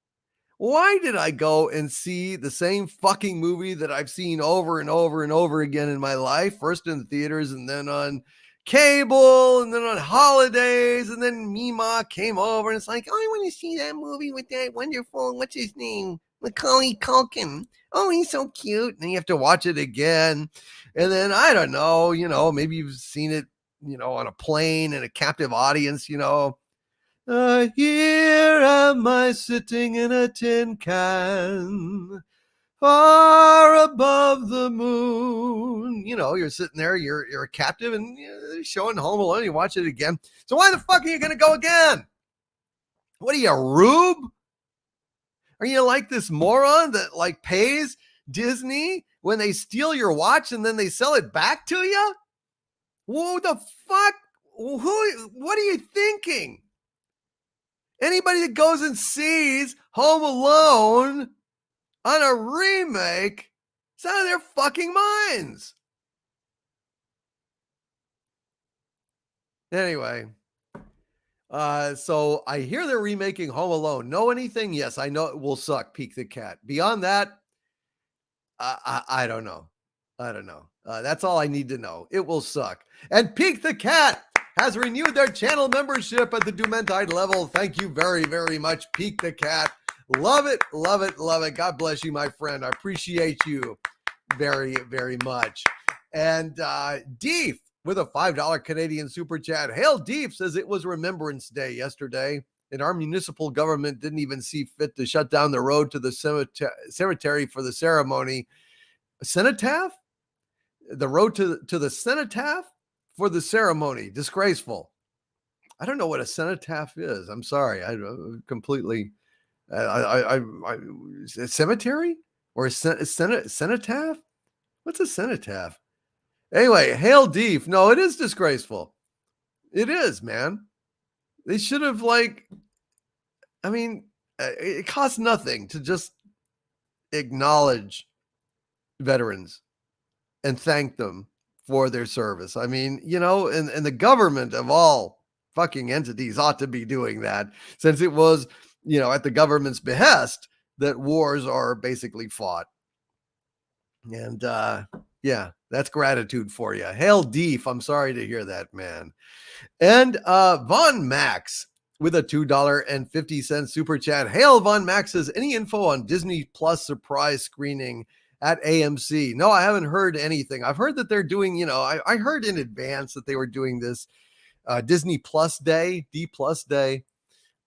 Why did I go and see the same fucking movie that I've seen over and over and over again in my life? First in the theaters and then on cable and then on holidays. And then Mima came over and it's like, oh, I want to see that movie with that wonderful, what's his name? Macaulay Culkin. Oh, he's so cute. And you have to watch it again. And then, I don't know, maybe you've seen it, on a plane in a captive audience, here am I sitting in a tin can, far above the moon. You're sitting there, you're a captive, and they're showing Home Alone. You watch it again. So why the fuck are you going to go again? What are you, a rube? Are you like this moron that like pays Disney when they steal your watch and then they sell it back to you? Who the fuck? What are you thinking? Anybody that goes and sees Home Alone on a remake is out of their fucking minds. Anyway, so I hear they're remaking Home Alone. Know anything? Yes, I know it will suck. Peek the Cat. Beyond that, I don't know. That's all I need to know. It will suck. And Peek the Cat has renewed their channel membership at the Dumentide level. Thank you very, very much, Peek the Cat. Love it, love it, love it. God bless you, my friend. I appreciate you very, very much. And Deef with a $5 Canadian super chat. Hail Deef says it was Remembrance Day yesterday, and our municipal government didn't even see fit to shut down the road to the cemetery for the ceremony. Cenotaph? The road to the cenotaph for the ceremony. Disgraceful. I don't know what a cenotaph is. I'm sorry. I completely. A cemetery or a cenotaph? What's a cenotaph? Anyway, hail Deef. No, it is disgraceful. It is, man. They should have it costs nothing to just acknowledge veterans and thank them for their service. I mean, and the government of all fucking entities ought to be doing that, since it was, at the government's behest that wars are basically fought. And Yeah, that's gratitude for you. Hail Deef. I'm sorry to hear that, man. And Von Max with a $2.50 super chat. Hail Von Max says, any info on Disney Plus surprise screening at AMC? No, I haven't heard anything. I've heard that they're doing, I heard in advance that they were doing this Disney Plus Day, D Plus Day.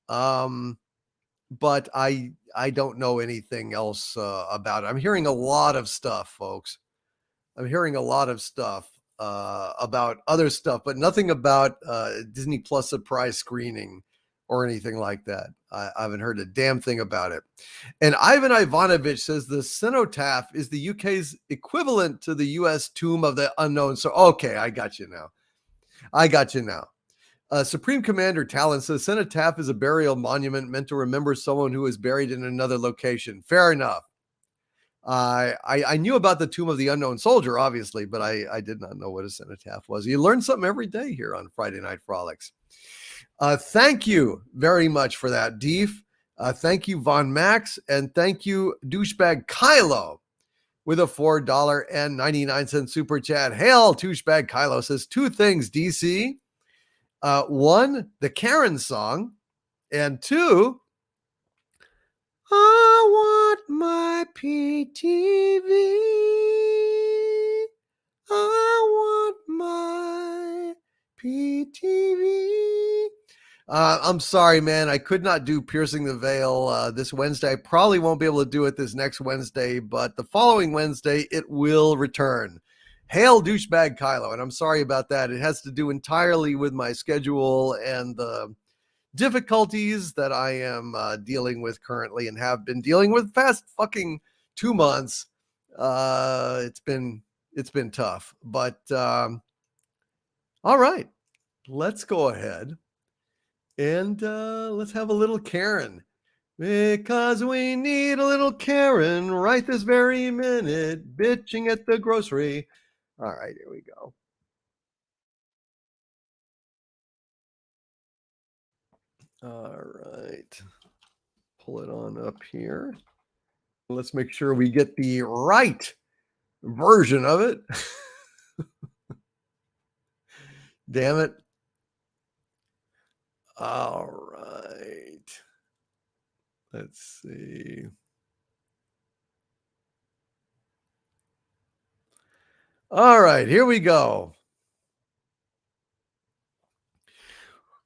But I don't know anything else about it. I'm hearing a lot of stuff, folks. I'm hearing a lot of stuff about other stuff, but nothing about Disney Plus surprise screening or anything like that. I haven't heard a damn thing about it. And Ivan Ivanovich says the cenotaph is the UK's equivalent to the US Tomb of the Unknown. So, okay, I got you now. Supreme Commander Talon says cenotaph is a burial monument meant to remember someone who is buried in another location. Fair enough. I knew about the Tomb of the Unknown Soldier, obviously, but I did not know what a cenotaph was. You learn something every day here on Friday Night Frolics. Thank you very much for that, Deef. Thank you, Von Max, and thank you, douchebag Kylo, with a $4.99 super chat. Hail, douchebag Kylo says 2 things, DC. 1, the Karen song, and 2, I want my PTV. I want my PTV. I'm sorry, man. I could not do Piercing the Veil this Wednesday. I probably won't be able to do it this next Wednesday, but the following Wednesday, it will return. Hail, douchebag Kylo. And I'm sorry about that. It has to do entirely with my schedule and the difficulties that I am dealing with currently and have been dealing with past fucking 2 months. It's been tough, but all right, let's go ahead and let's have a little Karen, because we need a little Karen right this very minute, bitching at the grocery. All right, here we go. All right, pull it on up here. Let's make sure we get the right version of it. Damn it. All right. Let's see. All right, here we go.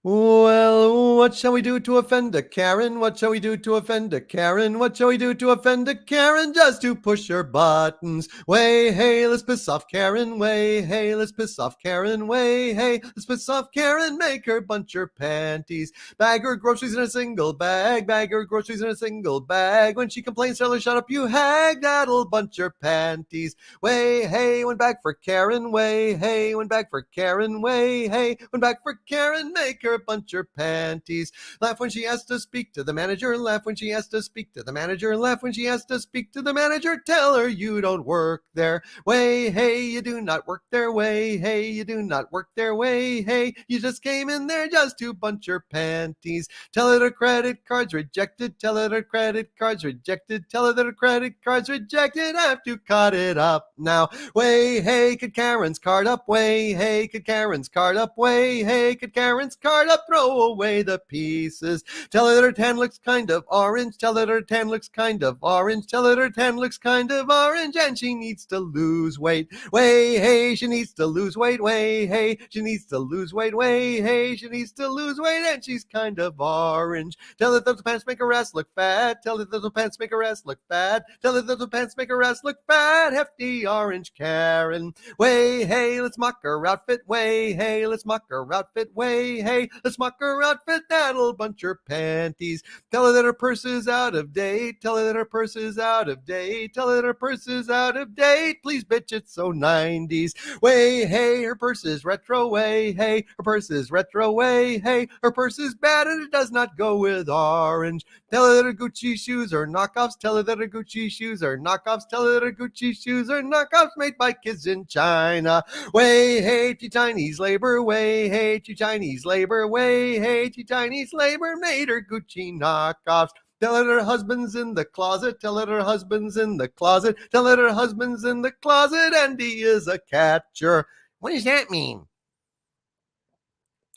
Well, what shall we do to offend a Karen? What shall we do to offend a Karen? What shall we do to offend a Karen? Just to push her buttons. Way, hey, let's piss off Karen. Way, hey, let's piss off Karen. Way, hey, let's piss off Karen. Make her bunch her panties. Bag her groceries in a single bag. Bag her groceries in a single bag. When she complains, tell her, shut up, you hag. That'll bunch her panties. Way, hey, went back for Karen. Way, hey, went back for Karen. Way, hey, went back for Karen. Make her bunch her panties. Laugh when she has to speak to the manager. Laugh when she has to speak to the manager. Laugh when she has to speak to the manager. Tell her you don't work there. Way, hey, you do not work there. Way, hey, you do not work there. Way, hey, you just came in there just to bunch her panties. Tell her her credit card's rejected. Tell her her credit card's rejected. Tell her that her credit card's rejected. Have to cut it up now. Way, hey, could Karen's card up? Way, hey, could Karen's card up? Way, hey, could Karen's card up? Throw away the pieces. Tell her that her tan looks kind of orange. Tell her her tan looks kind of orange. Tell her her tan looks kind of orange, and she needs to lose weight. Way, hey, she needs to lose weight. Way, hey, she needs to lose weight. Way, hey, she needs to lose weight, and she's kind of orange. Tell her that the pants make her ass look fat. Tell her that the pants make her ass look fat. Tell her that the pants make her ass look fat. Hefty orange Karen. Way, hey, let's mock her outfit. Way, hey, let's mock her outfit. Way, hey, let's mock her outfit. That'll bunch her panties. Tell her that her purse is out of date. Tell her that her purse is out of date. Tell her that her purse is out of date. Please, bitch, it's so 90s. Way, hey, her purse is retro. Way, hey, her purse is retro. Way, hey, her purse is bad and it does not go with orange. Tell her that her Gucci shoes are knockoffs. Tell her that her Gucci shoes are knockoffs. Tell her that her Gucci shoes are knockoffs made by kids in China. Way, hey, to Chinese labor. Way, hey, to Chinese labor. Way, hey, to Chinese labor made her Gucci knockoffs. Tell it her husband's in the closet. Tell it her husband's in the closet. Tell it her husband's in the closet and he is a catcher. What does that mean?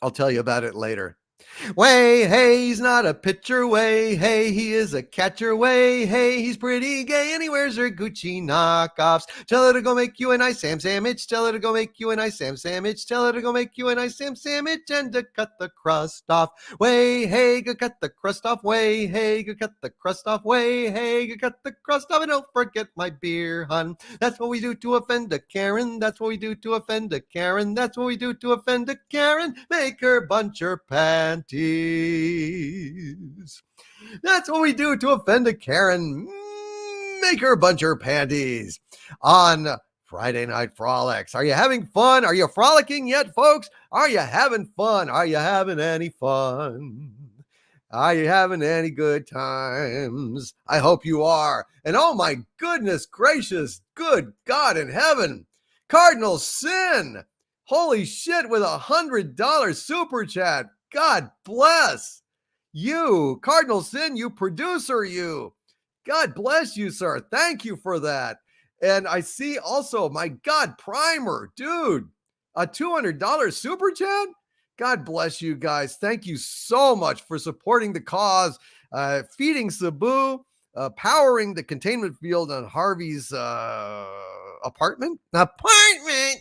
I'll tell you about it later. Way, hey, he's not a pitcher. Way, hey, he is a catcher. Way, hey, he's pretty gay and he wears her Gucci knockoffs. Tell her to go make you a nice Sam sandwich. Tell her to go make you a nice Sam sandwich. Tell her to go make you a nice Sam sandwich and to cut the crust off. Way, hey, go cut the crust off. Way, hey, go cut the crust off. Way, hey, go cut the crust off. And don't forget my beer, hun. That's what we do to offend a Karen. That's what we do to offend a Karen. That's what we do to offend a Karen. Make her bunch her panties. That's what we do to offend a Karen. Make her bunch her panties on Friday Night Frolics. Are you having fun? Are you frolicking yet, folks? Are you having fun? Are you having any fun? Are you having any good times? I hope you are. And oh my goodness gracious, good God in heaven, Cardinal Sin. Holy shit, with $100 super chat. God bless you, Cardinal Sin, you producer, you. God bless you, sir. Thank you for that. And I see also, my God, Primer, dude, a $200 super chat. God bless you guys. Thank you so much for supporting the cause, feeding Cebu, powering the containment field on Harvey's apartment. Apartment?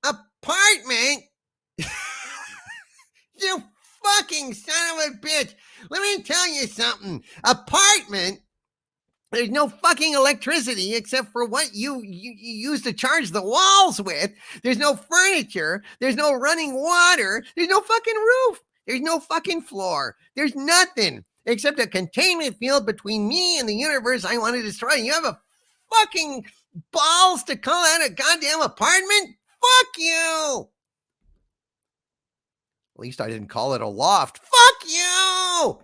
Apartment? You fucking son of a bitch. Let me tell you something. Apartment? There's no fucking electricity except for what you use to charge the walls with. There's no furniture. There's no running water. There's no fucking roof. There's no fucking floor. There's nothing except a containment field between me and the universe I want to destroy. You have a fucking balls to call out a goddamn apartment? Fuck you. At least I didn't call it a loft. Fuck you.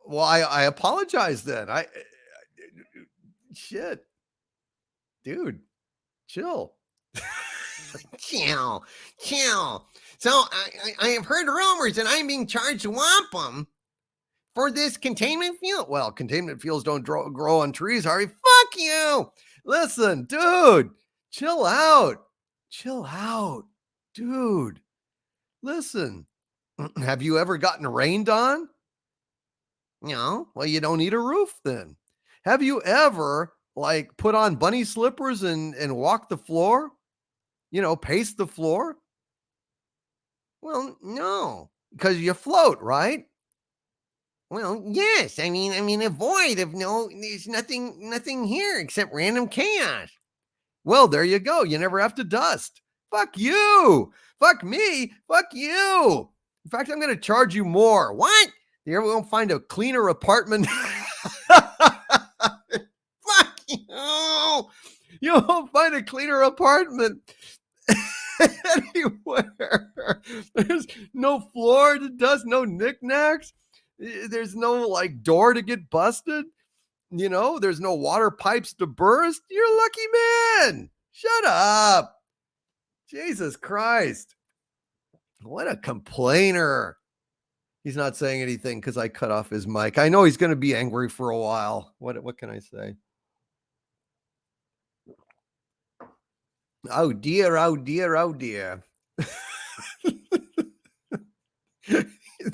Well, I apologize then. Shit. Dude, chill. Chill. So I have heard rumors that I'm being charged wampum for this containment field. Well, containment fields don't grow on trees, Harvey. Fuck you. Listen, dude, chill out. Chill out, dude. Listen, have you ever gotten rained on? No. Well, you don't need a roof then. Have you ever like put on bunny slippers and walk the floor? You know, pace the floor? Well, no. Because you float, right? Well, yes. I mean, a void of there's nothing here except random chaos. Well, there you go. You never have to dust. Fuck you. Fuck me. Fuck you. In fact, I'm going to charge you more. What? You ever won't find a cleaner apartment? Fuck you. You won't find a cleaner apartment anywhere. There's no floor to dust, no knickknacks. There's no like door to get busted. You know, there's no water pipes to burst. You're a lucky man. Shut up. Jesus Christ. What a complainer. He's not saying anything because I cut off his mic. I know he's going to be angry for a while. What can I say? Oh dear, oh dear, oh dear. He's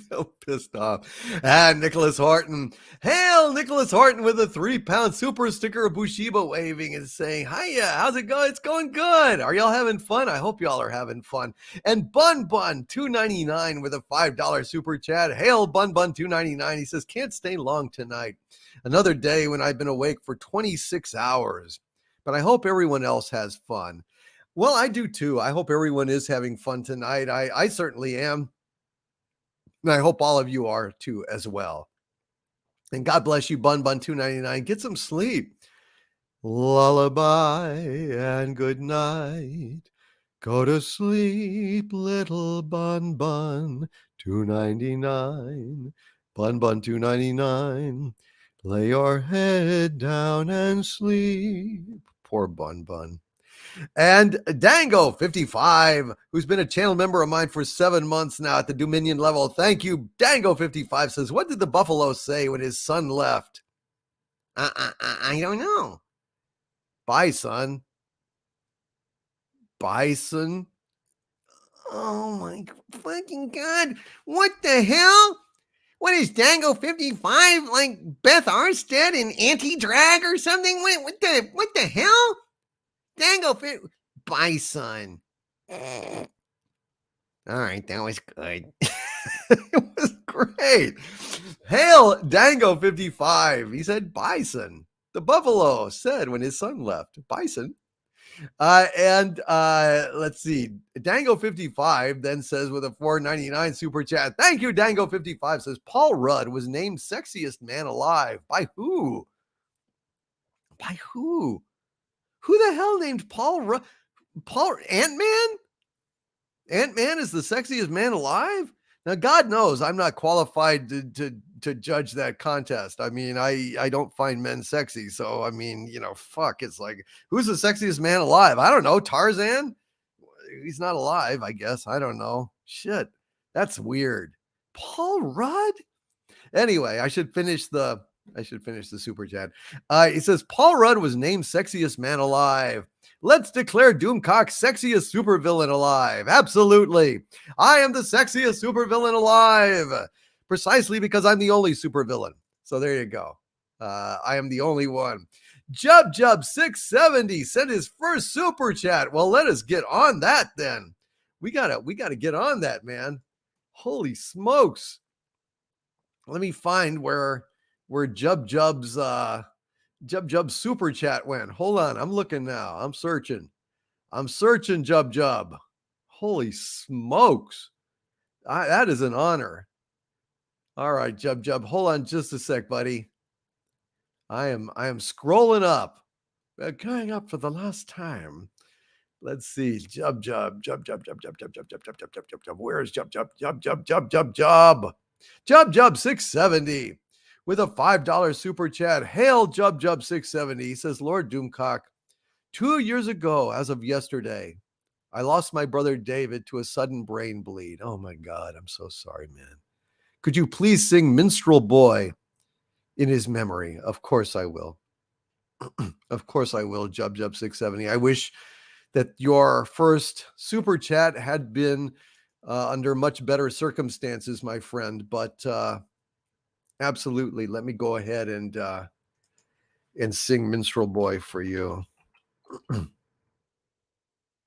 so pissed off. And Nicholas Horton. Hail, Nicholas Horton with a 3-pound super sticker of Bushiba waving and saying, hiya, how's it going? It's going good. Are y'all having fun? I hope y'all are having fun. And Bun $2.99 with a $5 super chat. Hail, Bun $2.99. He says, can't stay long tonight. Another day when I've been awake for 26 hours. But I hope everyone else has fun. Well, I do too. I hope everyone is having fun tonight. I certainly am. And I hope all of you are too as well. And God bless you, Bun $2.99. Get some sleep. Lullaby and good night. Go to sleep, little Bun $2.99. Bun $2.99. Lay your head down and sleep. Poor Bun. And Dango 55, who's been a channel member of mine for 7 months now at the Dominion level. Thank you. Dango 55 says, what did the buffalo say when his son left? I don't know. Bye, son. Bison. Oh my fucking God. What the hell? What is Dango 55 like Beth Arstead in Anti-Drag or something? What the hell? Dango Bison. All right, that was good. It was great. Hail Dango 55. He said bison. The buffalo said when his son left. Bison. And let's see. Dango 55 then says with a $4.99 super chat. Thank you, Dango 55 says Paul Rudd was named sexiest man alive. By who? By who? Who the hell named Paul Rudd? Paul Ant-Man? Ant-Man is the sexiest man alive? Now, God knows I'm not qualified to judge that contest. I mean, I don't find men sexy. So, I mean, fuck. It's like, who's the sexiest man alive? I don't know. Tarzan? He's not alive, I guess. I don't know. Shit. That's weird. Paul Rudd? Anyway, I should finish the super chat. He says, Paul Rudd was named sexiest man alive. Let's declare Doomcock sexiest supervillain alive. Absolutely. I am the sexiest supervillain alive. Precisely because I'm the only supervillain. So there you go. I am the only one. Jub 670 sent his first super chat. Well, let us get on that then. We gotta get on that, man. Holy smokes. Let me find where Jub's super chat went. Hold on. I'm looking now. I'm searching Jub. Holy smokes. That is an honor. All right, Jub. Hold on just a sec, buddy. I am scrolling up. Going up for the last time. Let's see. Jub. Where's Jub? Jub 670 with a $5 super chat. Hail Jub 670. He says, Lord Doomcock, 2 years ago, as of yesterday, I lost my brother David to a sudden brain bleed. Oh my God, I'm so sorry, man. Could you please sing Minstrel Boy in his memory? Of course I will. Of course I will, Jub 670. I wish that your first super chat had been under much better circumstances, my friend, but absolutely. Let me go ahead and sing Minstrel Boy for you.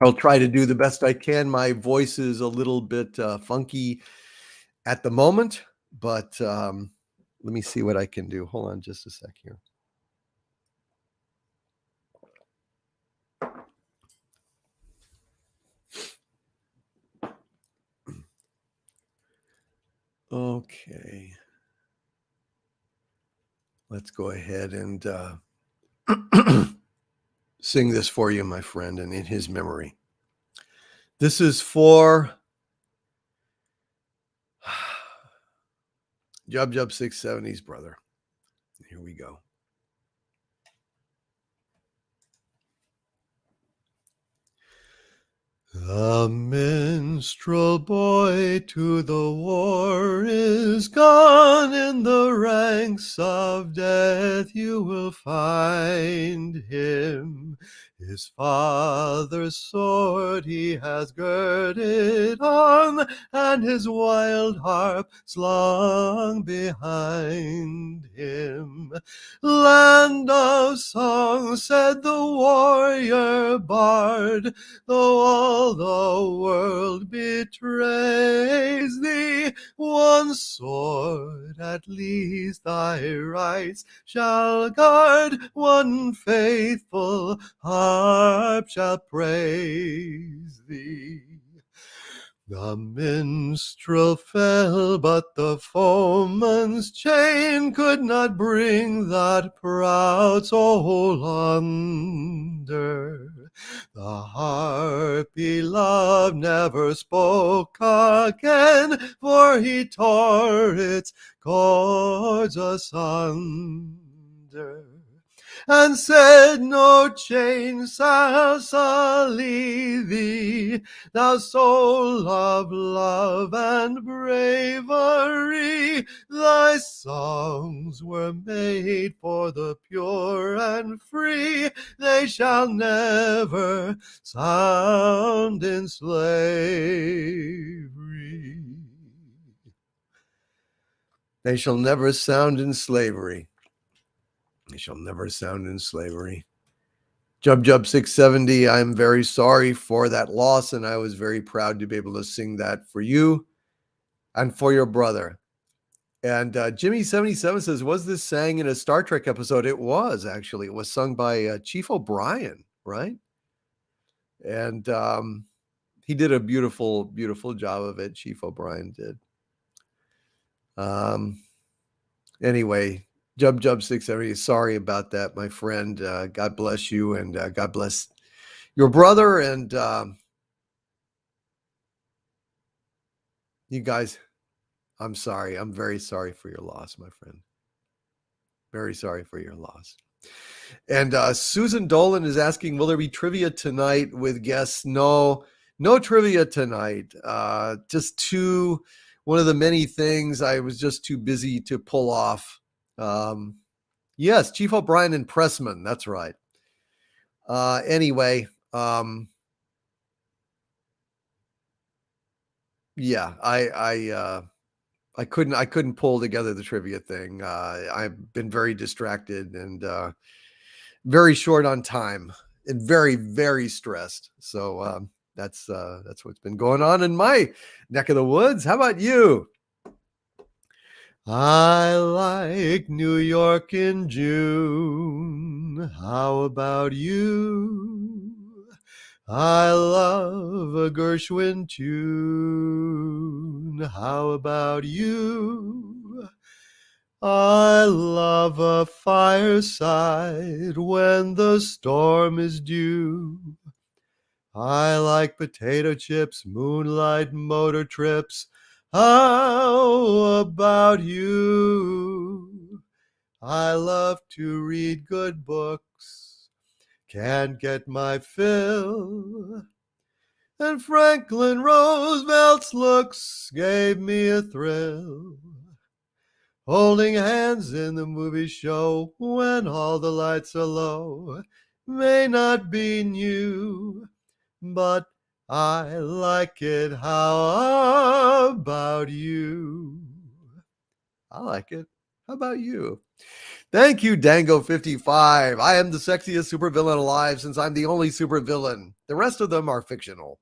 I'll try to do the best I can. My voice is a little bit funky at the moment, but let me see what I can do. Hold on just a sec here. Okay. Let's go ahead and sing this for you, my friend, and in his memory. This is for Jub 670's brother. Here we go. The minstrel boy to the war is gone. In the ranks of death you will find him. His father's sword he has girded on, and his wild harp slung behind him. Land of song, said the warrior bard, though all the world betrays thee, one sword at least thy rights shall guard, one faithful harp shall praise thee. The minstrel fell, but the foeman's chain could not bring that proud soul under. The harp he loved never spoke again, for he tore its chords asunder. and said, "No chains shall sully thee, thou soul of love and bravery. Thy songs were made for the pure and free, they shall never sound in slavery." They shall never sound in slavery. They shall never sound in slavery. Jub Jub 670, I'm very sorry for that loss, and I was very proud to be able to sing that for you and for your brother. And Jimmy77 says, was this sang in a Star Trek episode? It was, actually. It was sung by Chief O'Brien, right? And he did a beautiful, beautiful job of it. Chief O'Brien did. Anyway, Jub Jub 670, sorry about that, my friend. God bless you, and God bless your brother, and you guys. I'm sorry. I'm very sorry for your loss, my friend. Very sorry for your loss. And Susan Dolan is asking, will there be trivia tonight with guests? No trivia tonight. Just one of the many things I was just too busy to pull off. Yes, Chief O'Brien and Pressman. That's right. Anyway, yeah, I couldn't pull together the trivia thing. I've been very distracted and very short on time and very, very stressed. So that's what's been going on in my neck of the woods. How about you? I like New York in June. How about you? I love a Gershwin tune. How about you? I love a fireside when the storm is due. I like potato chips, moonlight motor trips. How about you? I love to read good books, can't get my fill. And Franklin Roosevelt's looks gave me a thrill. Holding hands in the movie show when all the lights are low may not be new, but I like it. How about you? I like it. How about you? Thank you, Dango55. I am the sexiest supervillain alive since I'm the only supervillain. The rest of them are fictional.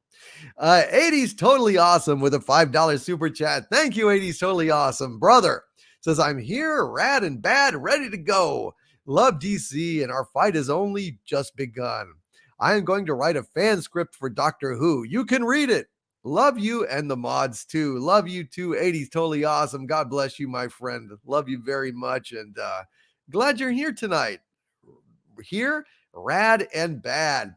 80's Totally Awesome with a $5 super chat. Thank you, 80's Totally Awesome. Brother says, I'm here, rad and bad, ready to go. Love DC, and our fight has only just begun. I am going to write a fan script for Doctor Who. You can read it. Love you and the mods too. Love you too, 80's Totally Awesome. God bless you, my friend. Love you very much, and glad you're here tonight. Here, rad and bad.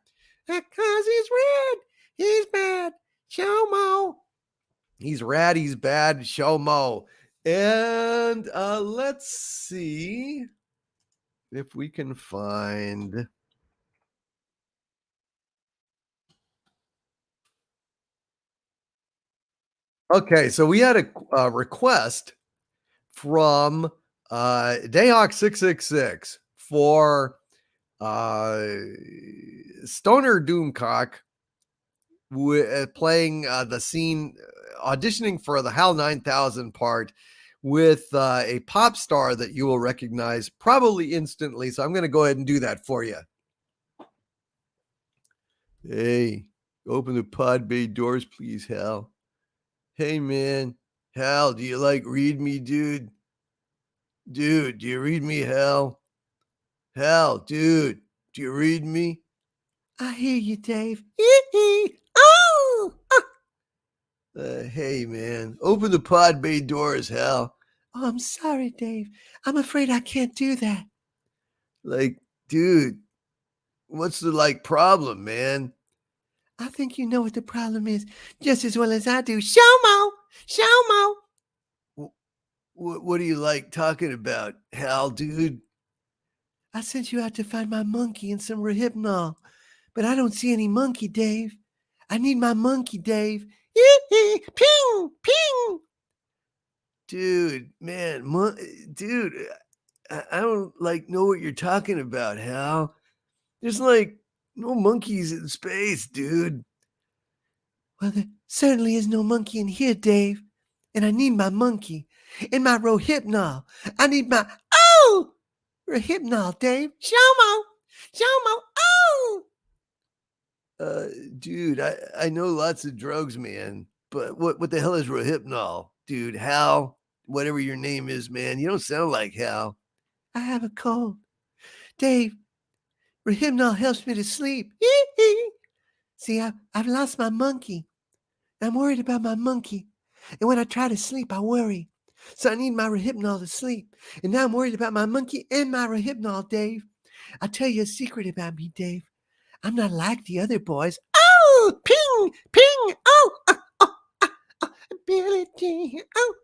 Because he's rad, he's bad. Show Mo. He's rad, he's bad. Show Mo. And let's see if we can find. Okay, so we had a request from Dayhawk666 for Stoner Doomcock playing the scene, auditioning for the HAL 9000 part with a pop star that you will recognize probably instantly. So I'm going to go ahead and do that for you. Hey, open the pod bay doors, please, Hal. Hey, man. Hal, do you read me, dude? Dude, do you read me, Hal? Hal, dude, do you read me? I hear you, Dave. Oh! Hey, man, open the pod bay doors, Hal. Oh, I'm sorry, Dave. I'm afraid I can't do that. Dude, what's the problem, man? I think you know what the problem is just as well as I do. Show Mo! Show Mo! What are you talking about, Hal, dude? I sent you out to find my monkey and some Rohypnol, but I don't see any monkey, Dave. I need my monkey, Dave. Ping! Ping! Dude, man, dude, I don't know what you're talking about, Hal. There's no monkeys in space, dude. Well, there certainly is no monkey in here, Dave. And I need my monkey. And my Rohypnol. I need my Rohypnol, Dave. Shomo! Shomo! Oh! Dude, I know lots of drugs, man. But what the hell is Rohypnol? Dude, Hal, whatever your name is, man. You don't sound like Hal. I have a cold. Dave, Rohypnol helps me to sleep. See, I've lost my monkey. I'm worried about my monkey. And when I try to sleep, I worry. So I need my Rohypnol to sleep. And now I'm worried about my monkey and my Rohypnol, Dave. I'll tell you a secret about me, Dave. I'm not like the other boys. Oh, ping, ping, Billie Jean, oh.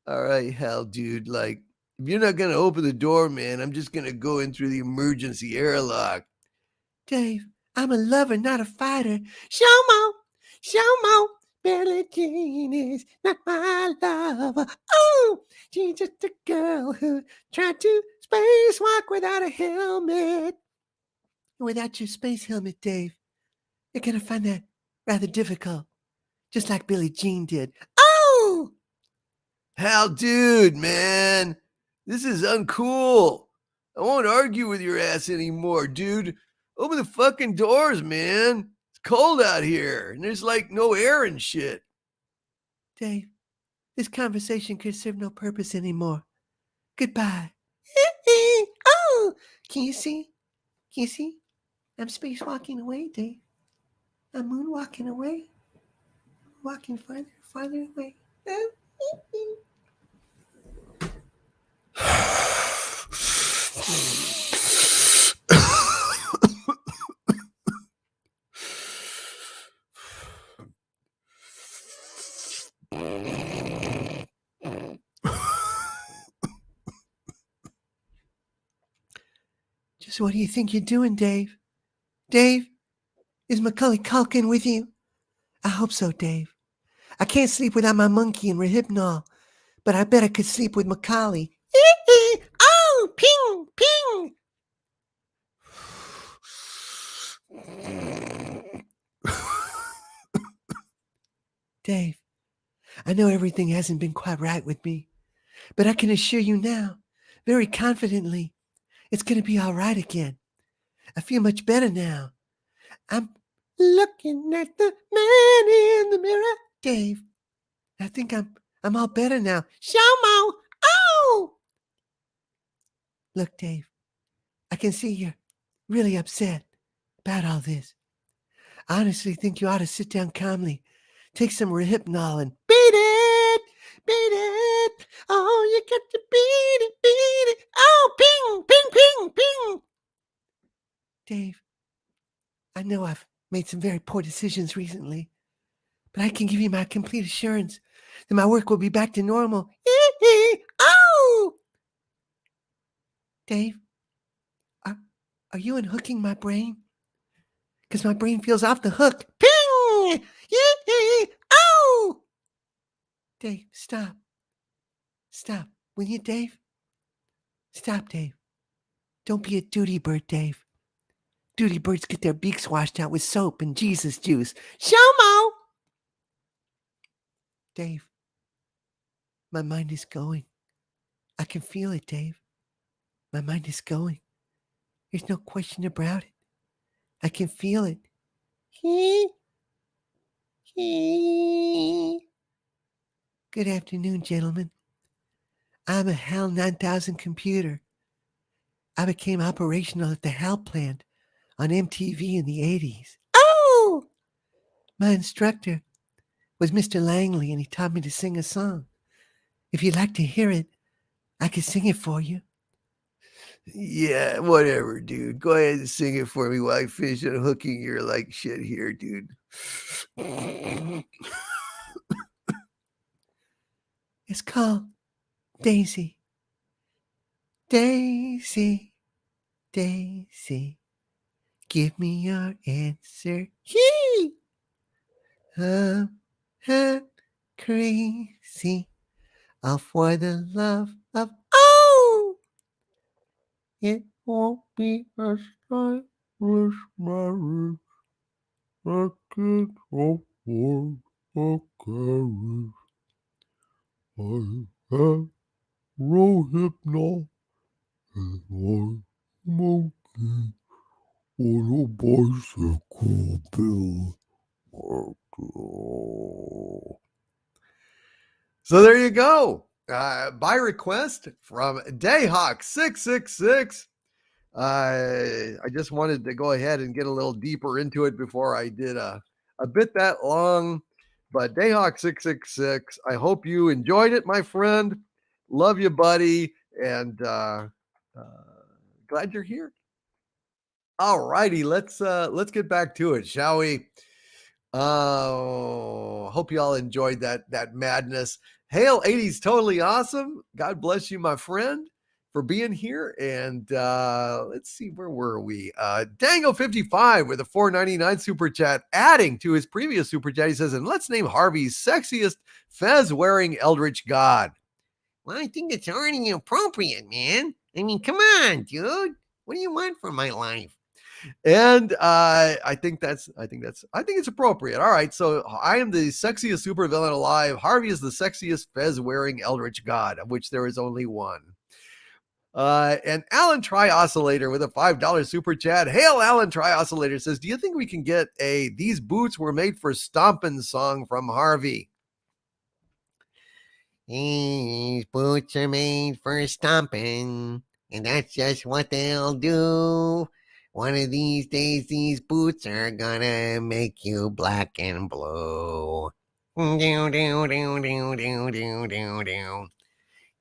All right, Hal, dude, if you're not going to open the door, man, I'm just going to go in through the emergency airlock. Dave, I'm a lover, not a fighter. Shomo, Billie Jean is not my lover. Oh, she's just a girl who tried to spacewalk without a helmet. Without your space helmet, Dave, you're going to find that rather difficult, just like Billie Jean did. Oh! Hal, dude, man, this is uncool. I won't argue with your ass anymore, dude. Open the fucking doors, man. It's cold out here, and there's no air and shit. Dave, this conversation could serve no purpose anymore. Goodbye. Oh, can you see? Can you see? I'm spacewalking away, Dave. I'm moonwalking away. Walking farther away. Just what do you think you're doing, Dave? Dave, is Macaulay Culkin with you? I hope so, Dave. I can't sleep without my monkey and Rohypnol, but I bet I could sleep with Macaulay. Oh, ping, ping. Dave, I know everything hasn't been quite right with me, but I can assure you now, very confidently, it's going to be all right again. I feel much better now. I'm looking at the man in the mirror, Dave. I think I'm all better now. Shomo! Oh! Look, Dave, I can see you're really upset about all this. I honestly think you ought to sit down calmly, take some Rohypnol and beat it! Beat it! Oh, you got to beat it! Oh, ping, ping, ping, ping! Dave, I know I've made some very poor decisions recently, but I can give you my complete assurance that my work will be back to normal. Oh! Dave, are you unhooking my brain? Because my brain feels off the hook. Ping! Oh! Dave, stop. Stop. Will you, Dave? Stop, Dave. Don't be a duty bird, Dave. Duty birds get their beaks washed out with soap and Jesus juice. Shomo! Dave, my mind is going. I can feel it, Dave. My mind is going. There's no question about it. I can feel it. Good afternoon, gentlemen. I'm a HAL 9000 computer. I became operational at the HAL plant on MTV in the 80s. Oh! My instructor was Mr. Langley, and he taught me to sing a song. If you'd like to hear it, I could sing it for you. Yeah, whatever, dude. Go ahead and sing it for me while I finish unhooking your shit here, dude. It's called Daisy. Daisy, Daisy, give me your answer. Hee! I'm crazy. All for the love of. Oh! It won't be a stylish marriage. I can't afford a carriage. I have Rohypnol and one monkey on a bicycle bill. So there you go. By request from Dayhawk666. I just wanted to go ahead and get a little deeper into it before I did a bit that long. But Dayhawk666, I hope you enjoyed it, my friend. Love you, buddy. And glad you're here. All righty, let's get back to it, shall we? Hope you all enjoyed that madness. Hail 80s totally awesome. God bless you, my friend, for being here. And let's see, where were we? Dango55 with a $4.99 super chat, adding to his previous super chat. He says, and let's name Harvey's sexiest fez-wearing eldritch god. Well, I think it's already appropriate, man. I mean, come on, dude. What do you want from my life? And I think it's appropriate. All right, so I am the sexiest supervillain alive. Harvey is the sexiest fez-wearing eldritch god, of which there is only one. And Alan Tri-Oscillator with a $5 super chat. Hail, Alan Tri-Oscillator says, do you think we can get a "These Boots Were Made for Stompin'" song from Harvey? These boots are made for stomping, and that's just what they'll do. One of these days, these boots are gonna make you black and blue.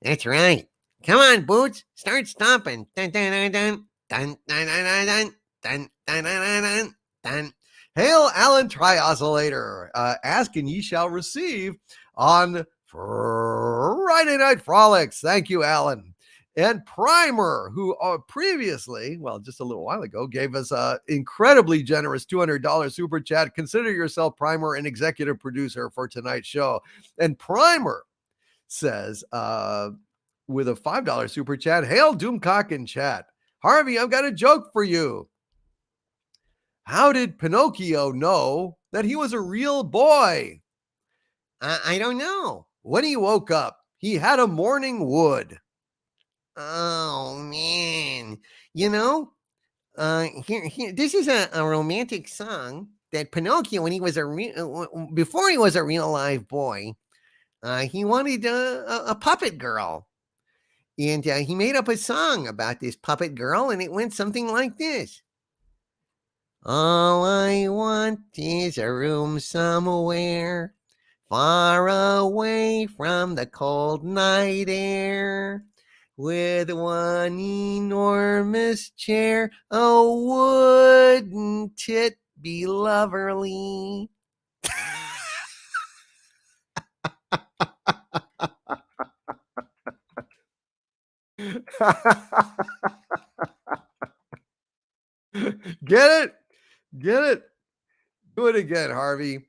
That's right. Come on, boots, start stomping. Dun dun dun dun dun dun dun dun dun dun dun dun dun. Hail, Alan Tri-Oscillator. Ask and ye shall receive on Friday Night Frolics. Thank you, Alan. And Primer, who previously, well, just a little while ago, gave us an incredibly generous $200 super chat. Consider yourself, Primer, an executive producer for tonight's show. And Primer says, with a $5 super chat, hail, Doomcock in chat. Harvey, I've got a joke for you. How did Pinocchio know that he was a real boy? I don't know. When he woke up, he had a morning wood. Oh, man. You know, here, this is a romantic song that Pinocchio, when he was before he was a real live boy, he wanted a puppet girl. And he made up a song about this puppet girl, and it went something like this. All I want is a room somewhere far away from the cold night air, with one enormous chair. Oh, wouldn't it be loverly? Get it? Get it? Do it again, Harvey.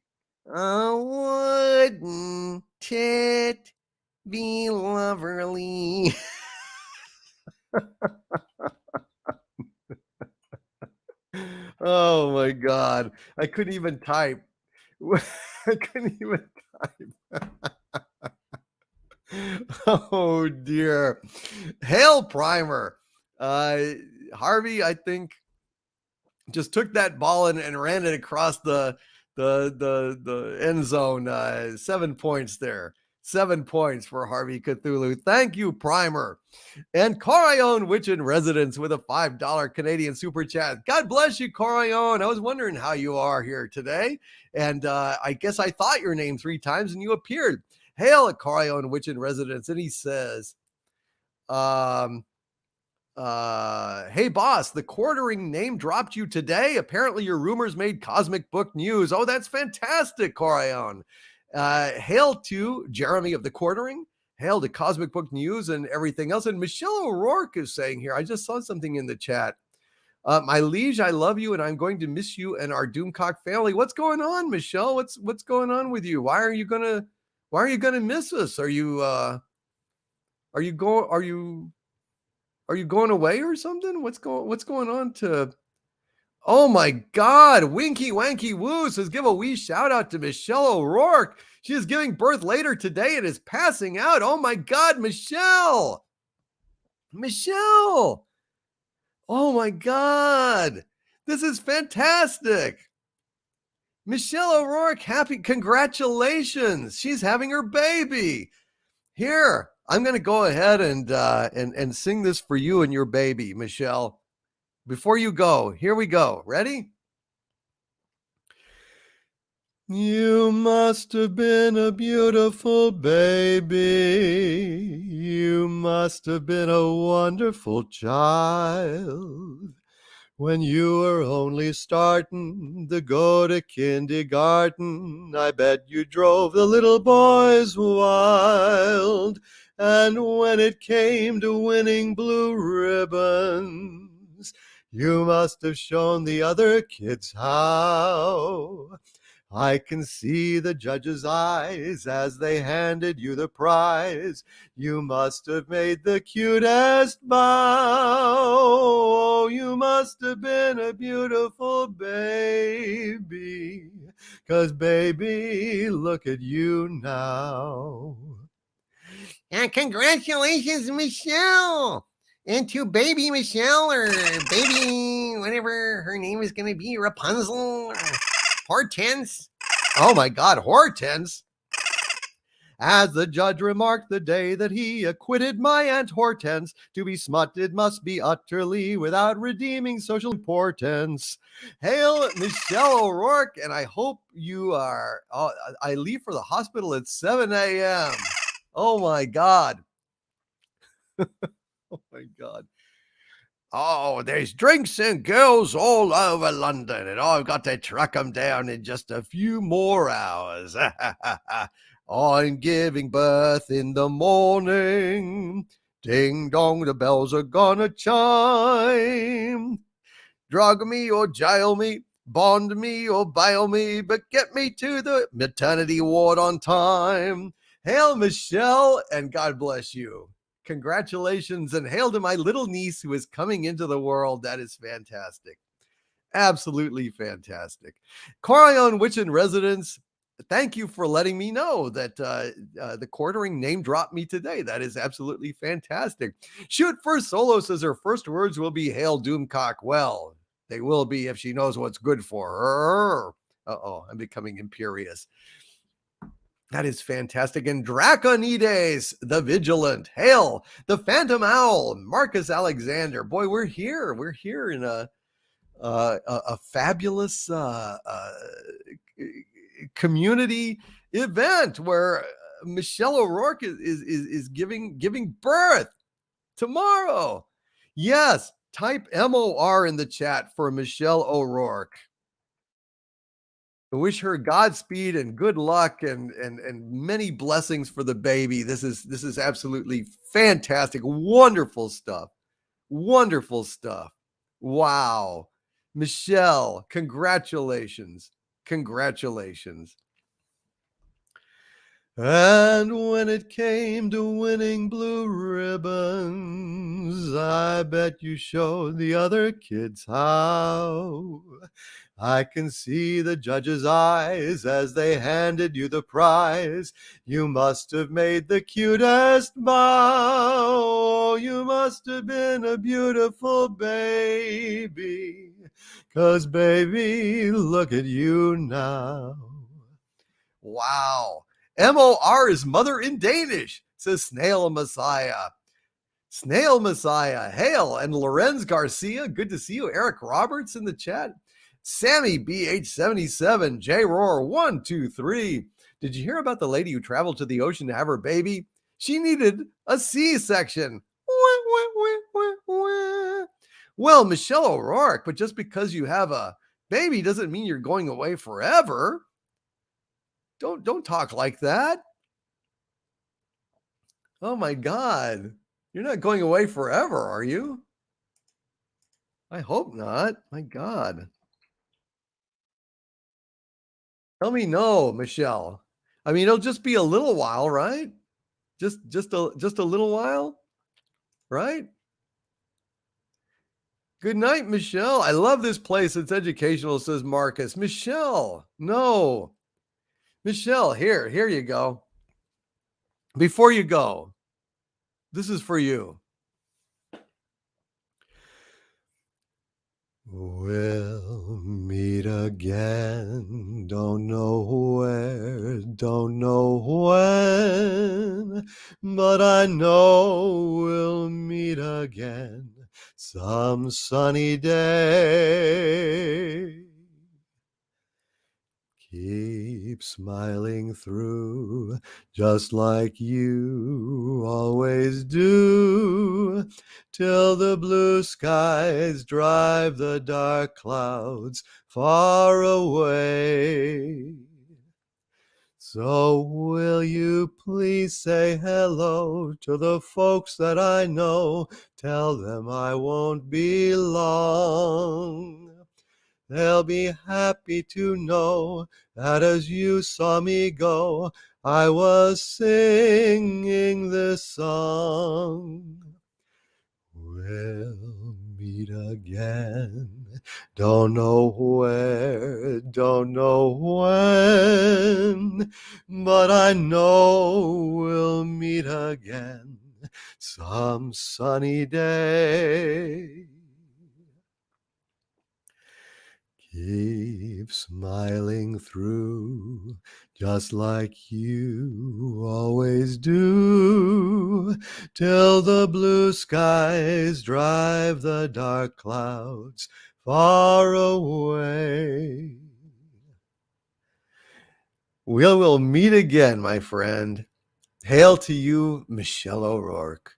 Oh, wouldn't it be loverly? Oh my God. I couldn't even type. I couldn't even type. Oh dear. Hail, Primer. Harvey, I think, just took that ball and ran it across the end zone. 7 points there. 7 points for Harvey Cthulhu. Thank you, Primer. And Corion Witch in Residence with a $5 Canadian super chat. God bless you, Corion. I was wondering how you are here today. And I guess I thought your name 3 times and you appeared. Hail, Corion Witch in Residence. And he says, hey boss, the quartering name dropped you today. Apparently your rumors made Cosmic Book news. Oh, that's fantastic, Corion. Hail to Jeremy of the Quartering. Hail to Cosmic Book News and everything else. And Michelle O'Rourke is saying here, I just saw something in the chat. My liege, I love you, and I'm going to miss you and our Doomcock family. What's going on, Michelle? What's going on with you? Why are you gonna miss us? Are you going away or something? What's going on to Oh my God, Winky Wanky Woo says give a wee shout out to Michelle O'Rourke. She is giving birth later today and is passing out. Oh my God, Michelle. Michelle. Oh my God. This is fantastic. Michelle O'Rourke, happy congratulations. She's having her baby. Here, I'm going to go ahead and sing this for you and your baby, Michelle. Before you go, here we go. Ready? You must have been a beautiful baby. You must have been a wonderful child. When you were only starting to go to kindergarten, I bet you drove the little boys wild. And when it came to winning blue ribbons, you must have shown the other kids how. I can see the judge's eyes as they handed you the prize. You must have made the cutest bow. You must have been a beautiful baby. 'Cause baby, look at you now. And congratulations, Michelle. And to baby Michelle, or baby, whatever her name is going to be, Rapunzel, or Hortense. Oh my God, Hortense. As the judge remarked the day that he acquitted my Aunt Hortense, to be smutted must be utterly without redeeming social importance. Hail, Michelle O'Rourke, and I hope you are. I leave for the hospital at 7 a.m. Oh my God. Oh my God. Oh, there's drinks and girls all over London, and I've got to track them down in just a few more hours. I'm giving birth in the morning. Ding dong, the bells are gonna chime. Drug me or jail me, bond me or bail me, but get me to the maternity ward on time. Hail, Michelle, and God bless you. Congratulations, and hail to my little niece who is coming into the world. That is fantastic. Absolutely fantastic. Corion Witch in Residence, thank you for letting me know that the quartering name dropped me today. That is absolutely fantastic. Shoot First Solo says her first words will be Hail Doomcock. Well, they will be if she knows what's good for her. Uh-oh, I'm becoming imperious. That is fantastic. And Draconides, the Vigilant, hail, the Phantom Owl, Marcus Alexander. Boy, we're here. We're here in a fabulous community event where Michelle O'Rourke is giving birth tomorrow. Yes, type MOR in the chat for Michelle O'Rourke. I wish her Godspeed and good luck and many blessings for the baby. This is absolutely fantastic. Wonderful stuff. Wonderful stuff. Wow. Michelle, congratulations. Congratulations. And when it came to winning blue ribbons, I bet you showed the other kids how. I can see the judge's eyes as they handed you the prize. You must have made the cutest bow. You must have been a beautiful baby. 'Cause baby, look at you now. Wow. MOR is mother in Danish, says Snail Messiah. Snail Messiah, hail. And Lorenz Garcia, good to see you. Eric Roberts in the chat. Sammy BH77, J Roar 123. Did you hear about the lady who traveled to the ocean to have her baby? She needed a C-section. Well, Michelle O'Rourke, but just because you have a baby doesn't mean you're going away forever. Don't talk like that. Oh my God. You're not going away forever, are you? I hope not. My God. Tell me no, Michelle. I mean, it'll just be a little while, right? Just a little while, right? Good night, Michelle. I love this place. It's educational, says Marcus. Michelle, no. Michelle, here you go. Before you go, this is for you. We'll meet again. Don't know where, don't know when, but I know we'll meet again some sunny day. Keep smiling through, just like you always do, till the blue skies drive the dark clouds far away. So will you please say hello to the folks that I know? Tell them I won't be long. They'll be happy to know that as you saw me go, I was singing this song. We'll meet again. Don't know where, don't know when, but I know we'll meet again some sunny day. Keep smiling through, just like you always do, till the blue skies drive the dark clouds far away. We will meet again, my friend. Hail to you, Michelle O'Rourke.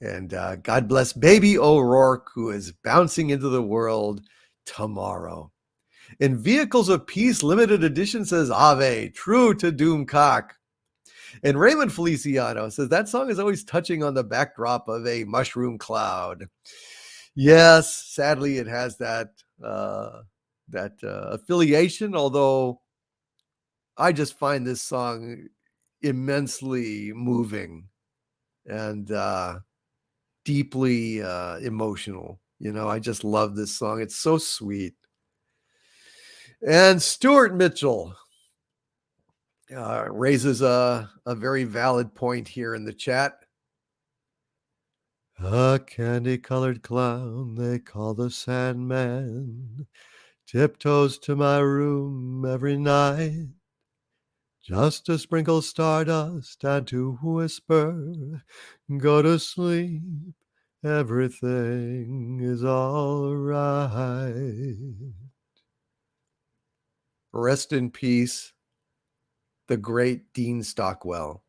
And God bless baby O'Rourke, who is bouncing into the world tomorrow. In Vehicles of Peace limited edition says Ave, true to Doomcock. And Raymond Feliciano says that song is always touching on the backdrop of a mushroom cloud. Yes, sadly it has that affiliation, although I just find this song immensely moving and deeply emotional. You know, I just love this song. It's so sweet. And Stuart Mitchell raises a very valid point here in the chat. A candy-colored clown they call the Sandman tiptoes to my room every night just to sprinkle stardust and to whisper, go to sleep, everything is all right. Rest in peace, the great Dean Stockwell.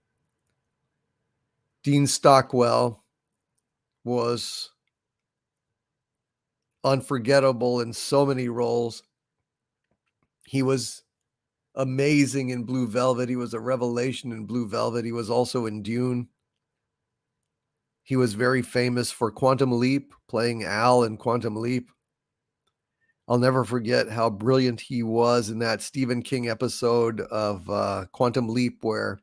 Dean Stockwell was unforgettable in so many roles. He was amazing in Blue Velvet. He was a revelation in Blue Velvet. He was also in Dune. He was very famous for Quantum Leap, playing Al in Quantum Leap. I'll never forget how brilliant he was in that Stephen King episode of Quantum Leap where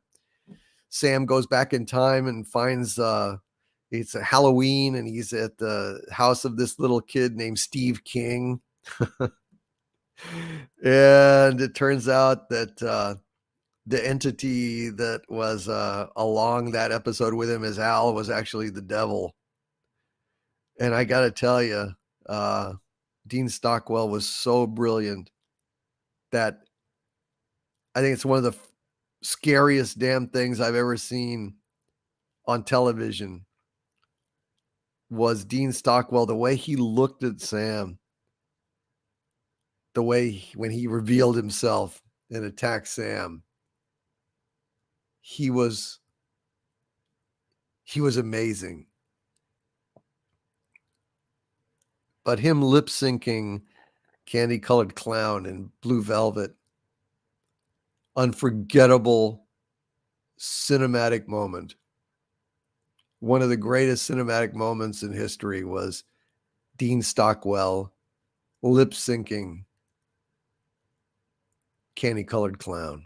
Sam goes back in time and finds it's a Halloween and he's at the house of this little kid named Steve King. And it turns out that the entity that was along that episode with him as Al was actually the devil. And I got to tell you, Dean Stockwell was so brilliant that I think it's one of the scariest damn things I've ever seen on television was Dean Stockwell, the way he looked at Sam, the way when he revealed himself and attacked Sam. He was amazing. But him lip syncing Candy Colored Clown and Blue Velvet, unforgettable cinematic moment. One of the greatest cinematic moments in history was Dean Stockwell lip syncing Candy Colored Clown.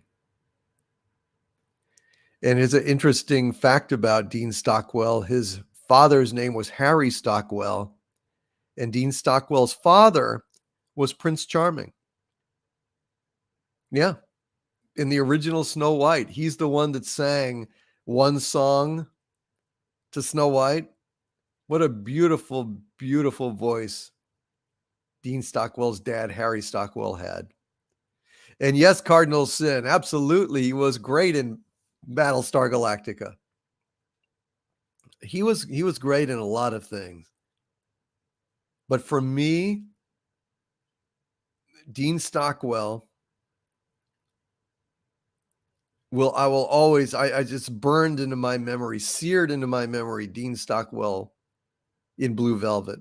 And here's an interesting fact about Dean Stockwell. His father's name was Harry Stockwell, and Dean Stockwell's father was Prince Charming. Yeah. In the original Snow White, he's the one that sang one song to Snow White. What a beautiful, beautiful voice Dean Stockwell's dad, Harry Stockwell, had. And yes, Cardinal Sin, absolutely, he was great in Battlestar Galactica. He was great in a lot of things. But for me, Dean Stockwell I will always, I just burned into my memory, seared into my memory, Dean Stockwell in Blue Velvet.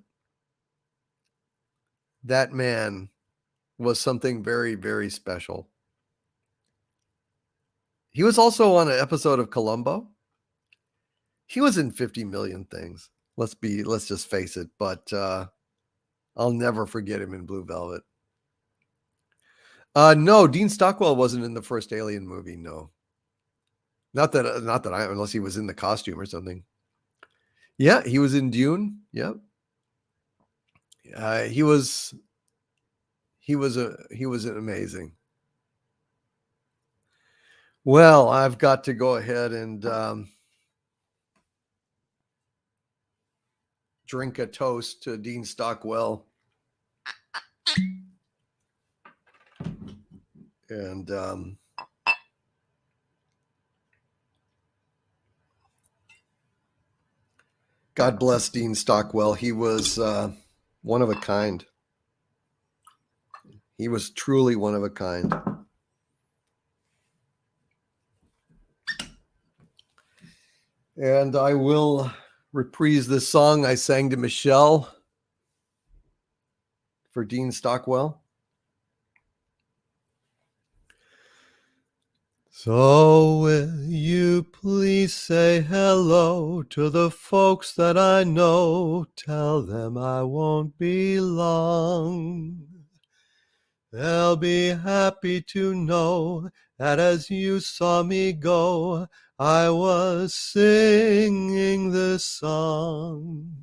That man was something very, very special. He was also on an episode of Columbo. He was in 50 million things. Let's just face it. But I'll never forget him in Blue Velvet. No, Dean Stockwell wasn't in the first Alien movie. No. Not that unless he was in the costume or something. Yeah, he was in Dune. Yep. He was amazing. Well, I've got to go ahead and drink a toast to Dean Stockwell. And God bless Dean Stockwell. He was one of a kind. He was truly one of a kind. And I will reprise this song I sang to Michelle for Dean Stockwell. So will you please say hello to the folks that I know? Tell them I won't be long. They'll be happy to know that as you saw me go, I was singing this song.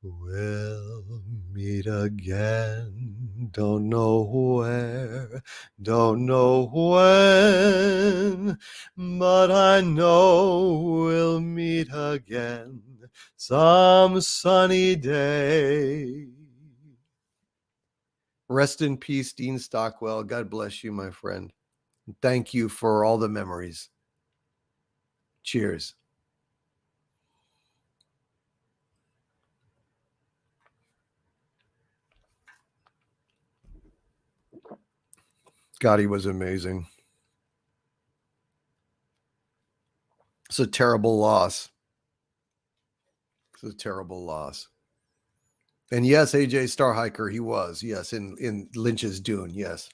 We'll meet again, don't know where, don't know when, but I know we'll meet again some sunny day. Rest in peace, Dean Stockwell. God bless you, my friend. Thank you for all the memories. Cheers. God, he was amazing. It's a terrible loss. It's a terrible loss. And yes, AJ Starhiker, he was. Yes, in Lynch's Dune, yes.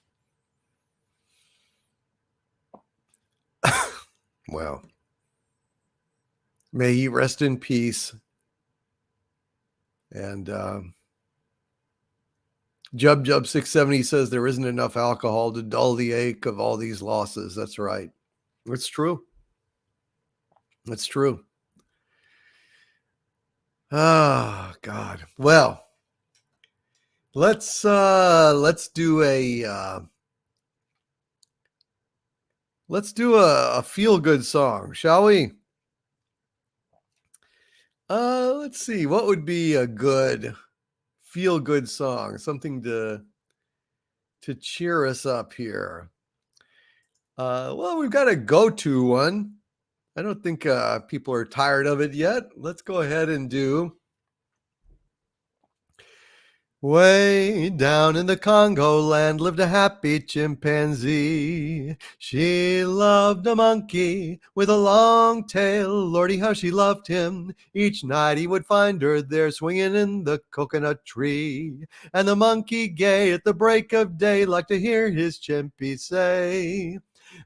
Wow. May he rest in peace. And Jub 670 says there isn't enough alcohol to dull the ache of all these losses. That's right. It's true. It's true. Ah, God. Well, let's do a feel-good song, shall we? Let's see. What would be a good feel-good song? Something to cheer us up here. Well, we've got a go-to one. I don't think people are tired of it yet. Let's go ahead and do Way down in the Congo land lived a happy chimpanzee. She loved a monkey with a long tail. Lordy, how she loved him. Each night he would find her there swinging in the coconut tree. And the monkey, gay at the break of day, liked to hear his chimpy say,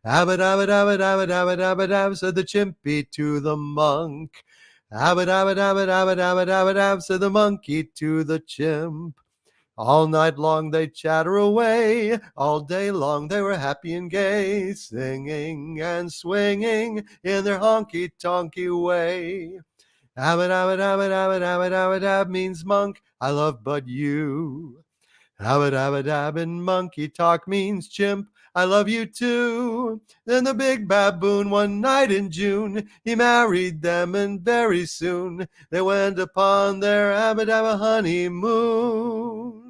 "Abba dabba dabba dabba dabba dabba dabba," said the chimpy to the monk. Abba dabba dabba dabba dabba dabba dab, said the monkey to the chimp. All night long they chatter away, all day long they were happy and gay, singing and swinging in their honky-tonky way. Abba dabba dabba dabba dabba dabba dab means monk, I love but you. Abba dabba dab in monkey talk means chimp, I love you too. Then the big baboon one night in June, he married them and very soon they went upon their abba dabba honeymoon.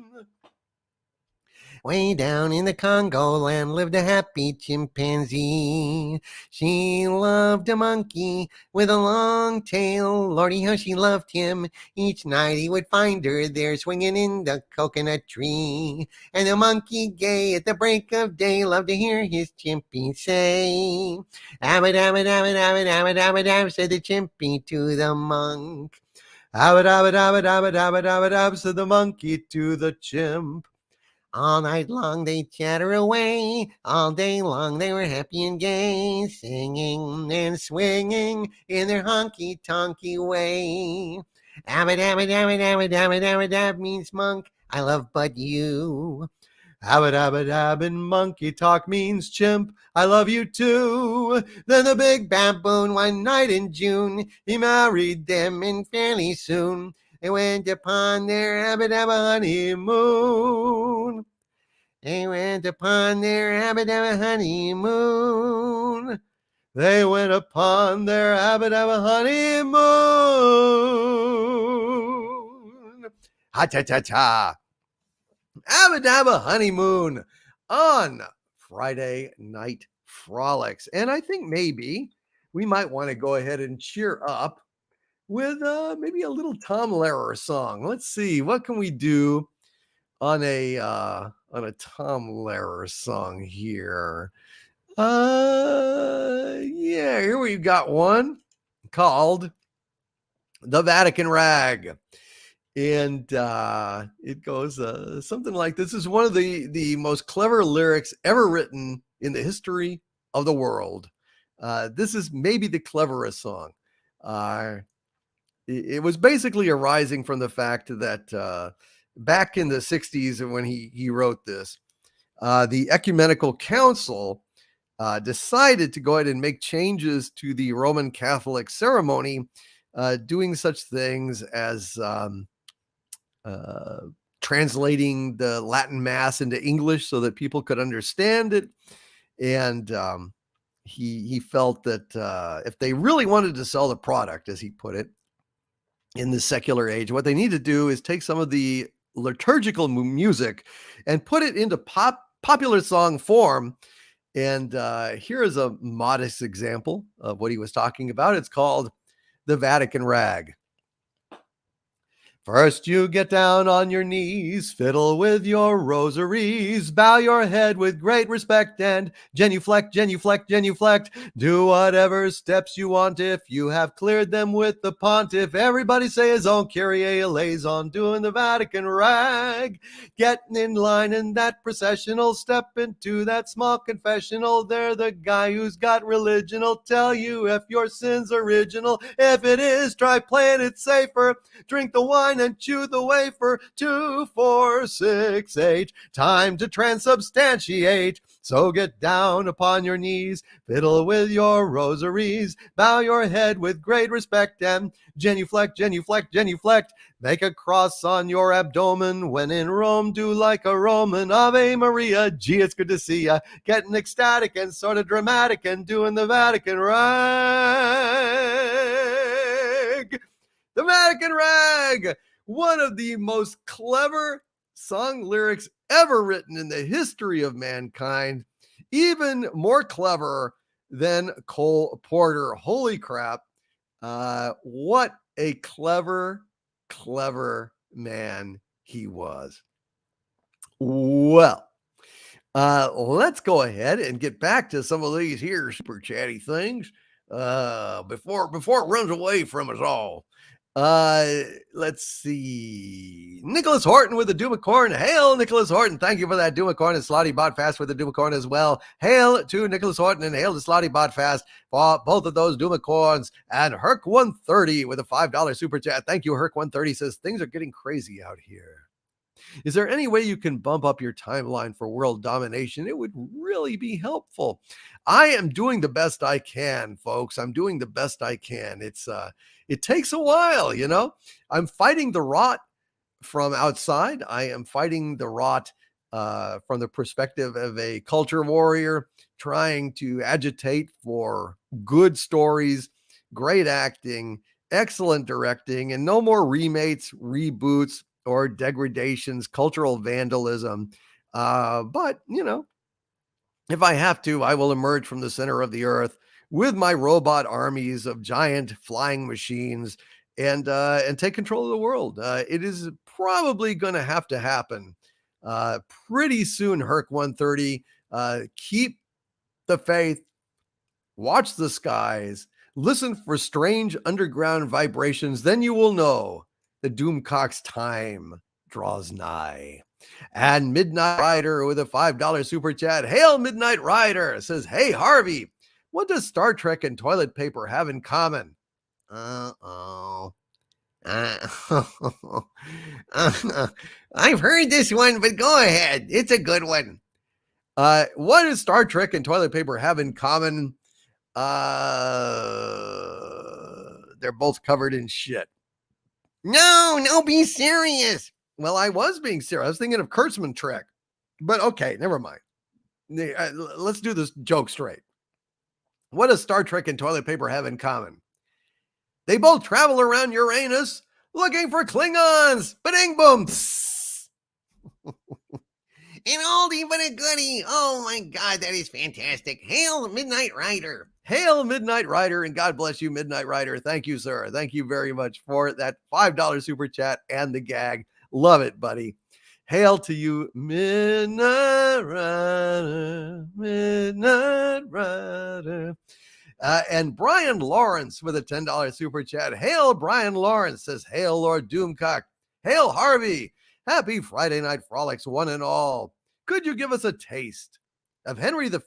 Way down in the Congo land lived a happy chimpanzee. She loved a monkey with a long tail. Lordy, how she loved him. Each night he would find her there swinging in the coconut tree. And the monkey gay at the break of day loved to hear his chimpy say, "Abba dabba dabba dabba dabba dabba dab," said the chimpy to the monk. Abba dabba dabba dabba dabba dabba dab, said the monkey to the chimp. All night long they chatter away, all day long they were happy and gay, singing and swinging in their honky-tonky way. Abba dabba dabba dabba dabba dabba dab means monk, I love but you. Abba dabba dab in monkey talk means chimp, I love you too. Then the big baboon one night in June, he married them and fairly soon they went upon their abba dabba honeymoon. They went upon their abba dabba honeymoon. They went upon their abba dabba honeymoon. Ha cha cha cha. Abba dabba honeymoon on Friday Night Frolics. And I think maybe we might want to go ahead and cheer up with maybe a little Tom Lehrer song. Let's see, what can we do on a Tom Lehrer song here? Yeah, here we've got one called The Vatican Rag. And it goes something like this. Is one of the most clever lyrics ever written in the history of the world. This is maybe the cleverest song. It was basically arising from the fact that back in the 60s when he wrote this, the Ecumenical Council decided to go ahead and make changes to the Roman Catholic ceremony, doing such things as translating the Latin Mass into English so that people could understand it. And he felt that if they really wanted to sell the product, as he put it, in the secular age, what they need to do is take some of the liturgical music and put it into popular song form. And here is a modest example of what he was talking about. It's called The Vatican Rag. First you get down on your knees, fiddle with your rosaries, bow your head with great respect and genuflect, genuflect, genuflect. Do whatever steps you want if you have cleared them with the pontiff. Everybody say his own Kyrie eleison, doing the Vatican Rag. Getting in line in that processional, step into that small confessional. They're the guy who's got religion'll tell you if your sin's original. If it is, try playing it safer. Drink the wine and chew the wafer. 2, 4, 6, 8. Time to transubstantiate. So get down upon your knees, fiddle with your rosaries, bow your head with great respect and genuflect, genuflect, genuflect. Make a cross on your abdomen. When in Rome, do like a Roman. Ave Maria, gee, it's good to see ya. Getting ecstatic and sort of dramatic and doing the Vatican Rag. The Vatican Rag, one of the most clever song lyrics ever written in the history of mankind, even more clever than Cole Porter. Holy crap. What a clever man he was. Well, let's go ahead and get back to some of these here super chatty things before it runs away from us all. Let's see. Nicholas Horton with the Doom of Corn. Hail, Nicholas Horton. Thank you for that Doom of Corn, and Slotty Bot Fast with the Doom of Corn as well. Hail to Nicholas Horton and hail to Slotty Bot Fast for both of those Doom of Corns. And Herc130 with a $5 super chat. Thank you, Herc130 says, things are getting crazy out here. Is there any way you can bump up your timeline for world domination? It would really be helpful. I am doing the best I can, folks. I'm doing the best I can. It takes a while, you know. I'm fighting the rot from outside. I am fighting the rot from the perspective of a culture warrior, trying to agitate for good stories, great acting, excellent directing, and no more remakes, reboots, or degradations, cultural vandalism. But, you know, if I have to, I will emerge from the center of the earth with my robot armies of giant flying machines and take control of the world. It is probably going to happen pretty soon, Herc130. Keep the faith, watch the skies, listen for strange underground vibrations, then you will know the Doomcock's time draws nigh. And Midnight Rider with a $5 super chat. Hail, Midnight Rider, says, hey, Harvey, what does Star Trek and toilet paper have in common? Uh-oh. I've heard this one, but go ahead. It's a good one. What does Star Trek and toilet paper have in common? They're both covered in shit. No, be serious. Well, I was being serious. I was thinking of Kurtzman Trek. But okay, never mind. Let's do this joke straight. What does Star Trek and toilet paper have in common? They both travel around Uranus looking for Klingons. Ba-ding boom. An oldie but a goodie. Oh my God, that is fantastic. Hail, Midnight Rider. Hail, Midnight Rider, and God bless you, Midnight Rider. Thank you, sir. Thank you very much for that $5 super chat and the gag. Love it, buddy. Hail to you, Midnight Rider, Midnight Rider. And Brian Lawrence with a $10 super chat. Hail, Brian Lawrence says, hail, Lord Doomcock. Hail, Harvey. Happy Friday Night Frolics, one and all. Could you give us a taste of Henry V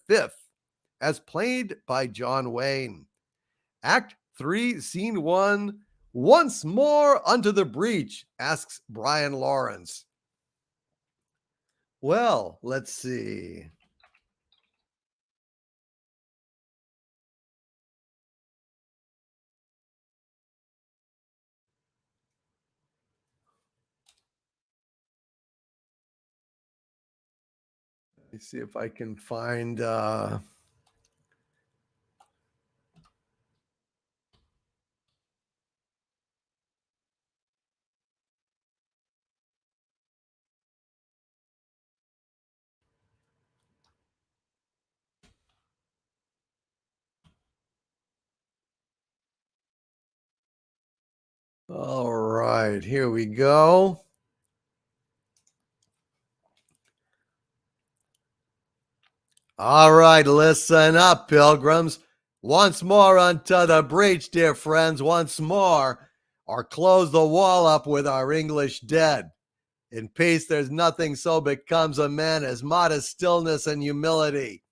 as played by John Wayne? Act 3, Scene 1, once more unto the breach, asks Brian Lawrence. Well, let's see. Let me see if I can find all right, here we go. All right, listen up, pilgrims. Once more unto the breach, dear friends, once more, or close the wall up with our English dead. In peace, there's nothing so becomes a man as modest stillness and humility.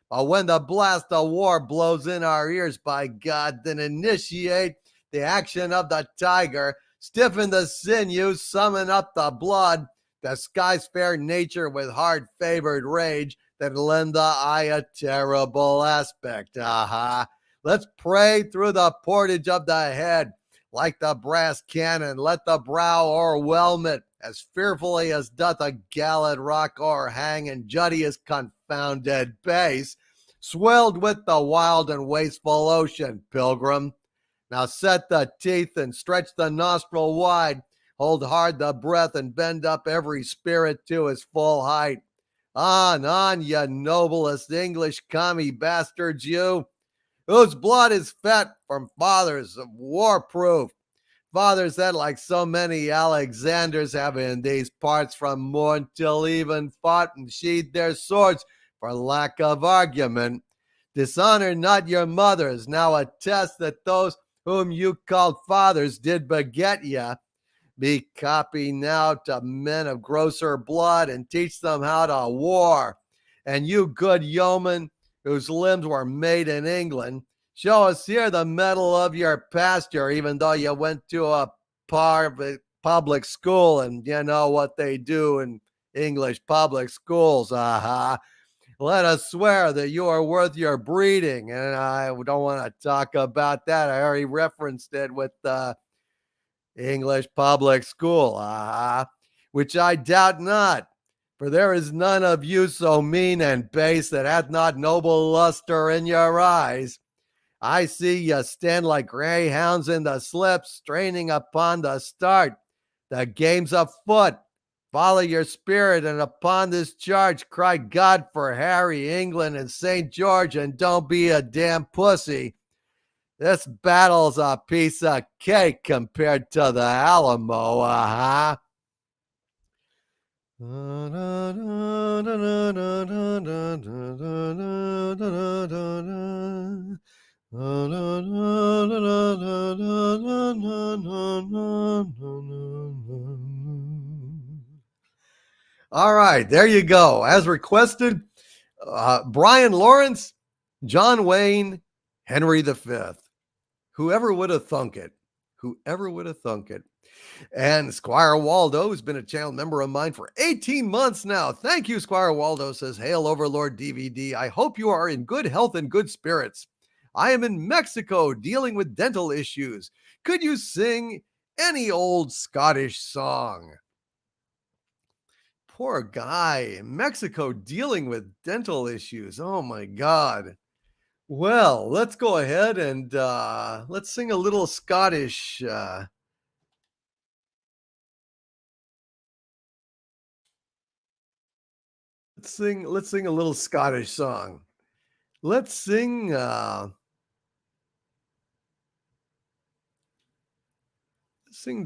But when the blast of war blows in our ears, by God, then initiate the action of the tiger, stiffen the sinews, summon up the blood, disguise fair nature with hard-favored rage, that lend the eye a terrible aspect. Aha. Let's pray through the portage of the head. Like the brass cannon, let the brow o'erwhelm it, as fearfully as doth a gallant rock o'erhang, and Judia's confounded base, swelled with the wild and wasteful ocean, pilgrim. Now set the teeth and stretch the nostril wide, hold hard the breath and bend up every spirit to his full height. On, ye noblest English commie bastards, you, whose blood is fet from fathers of war-proof, fathers that, like so many Alexanders, have in these parts from morn till even fought and sheathed their swords for lack of argument. Dishonor not your mothers. Now attest that those whom you called fathers did beget ye. Be copy now to men of grosser blood and teach them how to war. And you good yeomen, whose limbs were made in England, show us here the mettle of your pasture, even though you went to a public school, and you know what they do in English public schools. Let us swear that you are worth your breeding. And I don't want to talk about that. I already referenced it with English public school, which I doubt not. For there is none of you so mean and base that hath not noble luster in your eyes. I see ye stand like greyhounds in the slips, straining upon the start. The game's afoot. Follow your spirit, and upon this charge cry God for Harry, England, and St. George, and don't be a damn pussy. This battle's a piece of cake compared to the Alamo, All right, there you go. As requested, Brian Lawrence, John Wayne, Henry V. Whoever would have thunk it? Whoever would have thunk it? And Squire Waldo has been a channel member of mine for 18 months now. Thank you, Squire Waldo. Says, Hail Overlord DVD. I hope you are in good health and good spirits. I am in Mexico dealing with dental issues. Could you sing any old Scottish song? Poor guy in Mexico dealing with dental issues. Oh my God. Well, let's go ahead and let's sing a little Scottish. Let's sing a little Scottish song. Let's sing the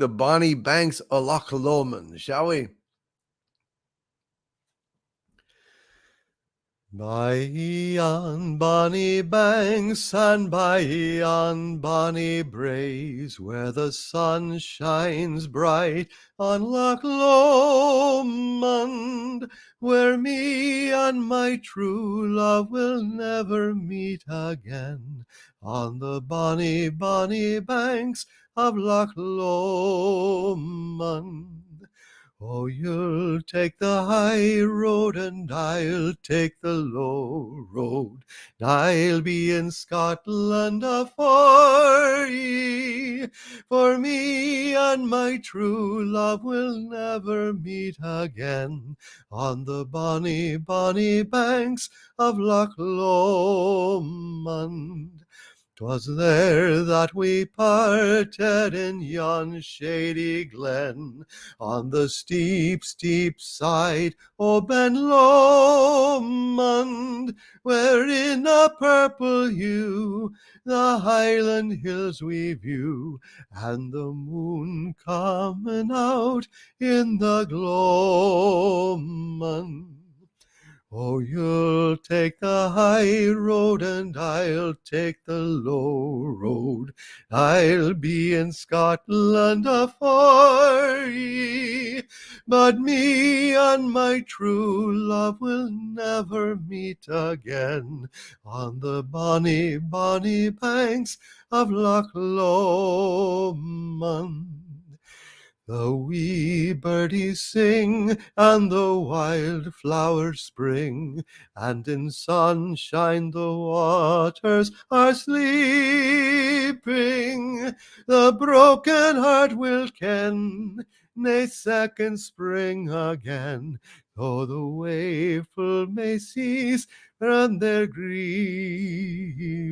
Bonnie Banks o' Loch Lomond, shall we? By yon bonny banks and by yon bonny braes, where the sun shines bright on Loch Lomond, where me and my true love will never meet again, on the bonny, bonny banks of Loch Lomond. Oh, you'll take the high road and I'll take the low road. I'll be in Scotland afore ye, for me and my true love will never meet again, on the bonny, bonny banks of Loch Lomond. 'Twas there that we parted in yon shady glen, on the steep, steep side o' Ben Lomond, where in a purple hue the Highland hills we view, and the moon coming out in the gloaming. Oh, you'll take the high road and I'll take the low road. I'll be in Scotland afore ye, but me and my true love will never meet again, on the bonny, bonny banks of Loch Lomond. The wee birdies sing, and the wild flowers spring, and in sunshine the waters are sleeping. The broken heart will ken nae second spring again, though the waeful may cease from their grieving.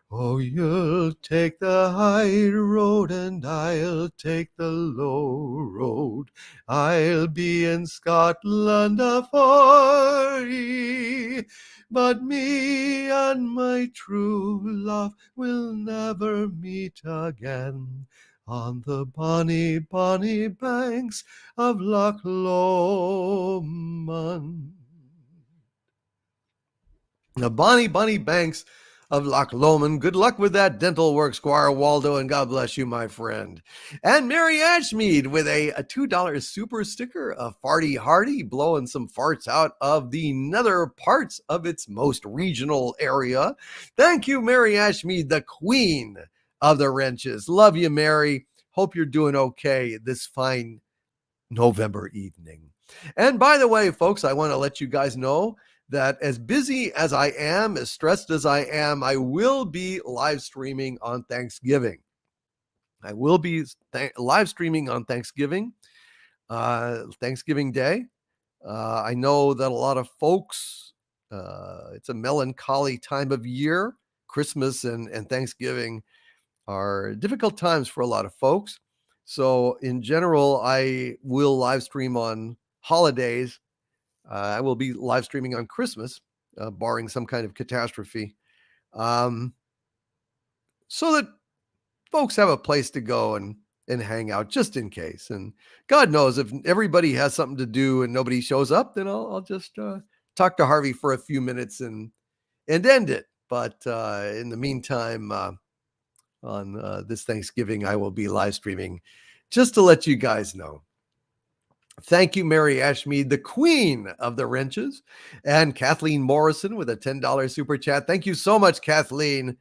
Oh, you'll take the high road and I'll take the low road. I'll be in Scotland afore ye, but me and my true love will never meet again, on the bonny, bonny banks of Loch Lomond. The bonny, bonny banks of Loch Lomond. Good luck with that dental work, Squire Waldo, and God bless you, my friend. And Mary Ashmead with a $2 super sticker, a farty hardy, blowing some farts out of the nether parts of its most regional area. Thank you, Mary Ashmead, the queen of the wrenches. Love you, Mary. Hope you're doing okay this fine November evening. And by the way, folks, I want to let you guys know that as busy as I am, as stressed as I am, I will be live streaming on Thanksgiving. I will be live streaming on Thanksgiving, Thanksgiving Day. I know that a lot of folks, it's a melancholy time of year. Christmas and Thanksgiving are difficult times for a lot of folks. So in general, I will live stream on holidays. I will be live streaming on Christmas, barring some kind of catastrophe, so that folks have a place to go and hang out just in case. And God knows if everybody has something to do and nobody shows up, then I'll just talk to Harvey for a few minutes and end it. But in the meantime, on this Thanksgiving, I will be live streaming just to let you guys know. Thank you, Mary Ashmead, the queen of the wrenches, and Kathleen Morrison with a $10 super chat. Thank you so much, Kathleen.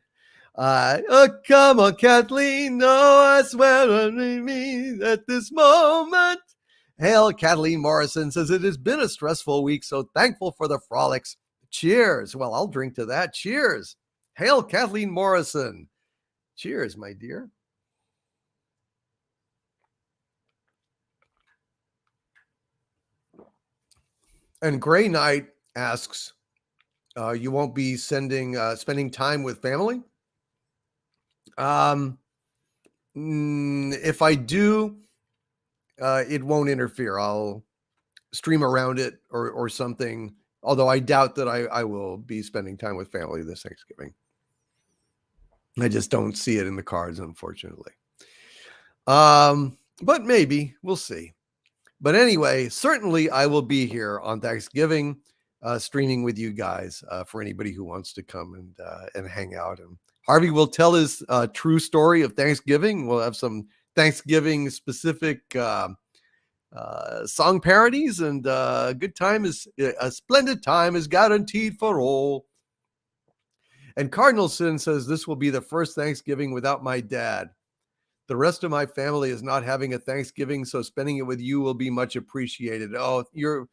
Come on, Kathleen. No, I swear on me at this moment. Hail, Kathleen Morrison says, it has been a stressful week, so thankful for the frolics. Cheers. Well, I'll drink to that. Cheers. Hail, Kathleen Morrison. Cheers, my dear. And Gray Knight asks, you won't be spending time with family? If I do, it won't interfere. I'll stream around it or something, although I doubt that I will be spending time with family this Thanksgiving. I just don't see it in the cards, unfortunately. But maybe, we'll see. But anyway, certainly I will be here on Thanksgiving, streaming with you guys for anybody who wants to come and hang out. And Harvey will tell his true story of Thanksgiving. We'll have some Thanksgiving specific song parodies, and a splendid time is guaranteed for all. And Cardinal Sin says, this will be the first Thanksgiving without my dad. The rest of my family is not having a Thanksgiving, so spending it with you will be much appreciated. Oh, you're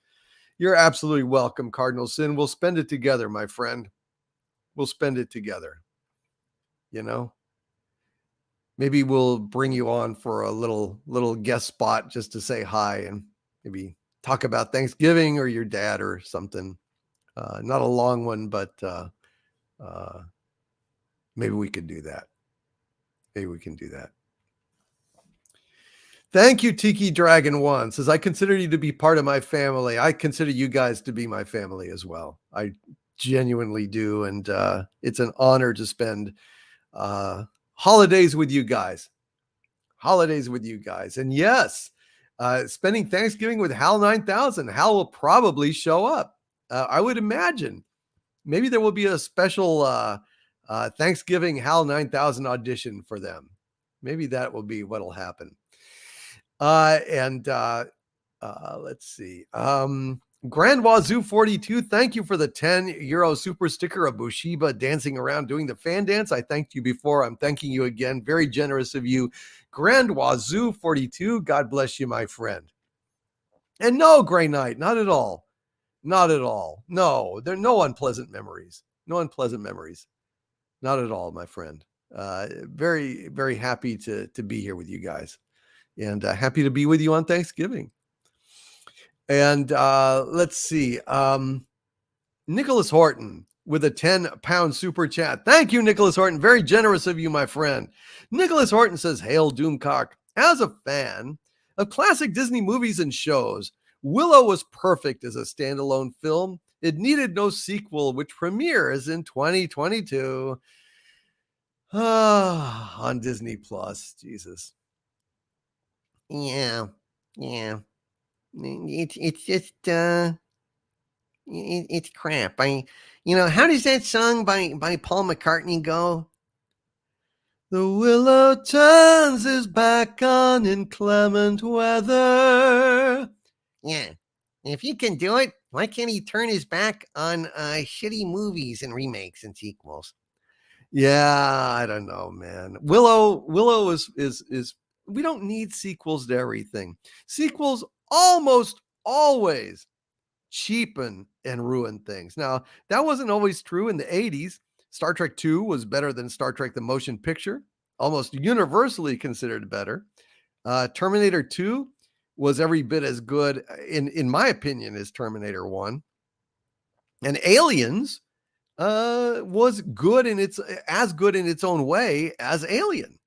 absolutely welcome, Cardinal Sin. We'll spend it together, my friend. We'll spend it together. You know, maybe we'll bring you on for a little guest spot just to say hi and maybe talk about Thanksgiving or your dad or something. Not a long one, but maybe we could do that. Maybe we can do that. Thank you, Tiki Dragon 1. Says, I consider you to be part of my family. I consider you guys to be my family as well. I genuinely do. And it's an honor to spend holidays with you guys. Holidays with you guys. And yes, spending Thanksgiving with Hal 9000. Hal will probably show up. I would imagine. Maybe there will be a special Thanksgiving Hal 9000 audition for them. Maybe that will be what will happen. Let's see. Grand Wazoo 42, thank you for the 10 euro super sticker of Bushiba dancing around doing the fan dance. I thanked you before. I'm thanking you again. Very generous of you. Grand Wazoo 42, God bless you, my friend. And no, Gray Knight, not at all. Not at all. No, there are no unpleasant memories. No unpleasant memories. Not at all, my friend. Very, very happy to be here with you guys. And happy to be with you on Thanksgiving. And let's see. Nicholas Horton with a 10-pound super chat. Thank you, Nicholas Horton. Very generous of you, my friend. Nicholas Horton says, Hail Doomcock. As a fan of classic Disney movies and shows, Willow was perfect as a standalone film. It needed no sequel, which premieres in 2022 on Disney Plus. Jesus. Yeah. It's just It's crap. How does that song by Paul McCartney go? The willow turns his back on inclement weather. Yeah. If he can do it, why can't he turn his back on shitty movies and remakes and sequels? Yeah, I don't know, man. Willow is we don't need sequels to everything. Sequels almost always cheapen and ruin things. Now, that wasn't always true in the 80s. Star Trek 2 was better than Star Trek the Motion Picture, almost universally considered better. Terminator 2 was every bit as good, in my opinion, as Terminator 1. And Aliens was good in its own way as Alien.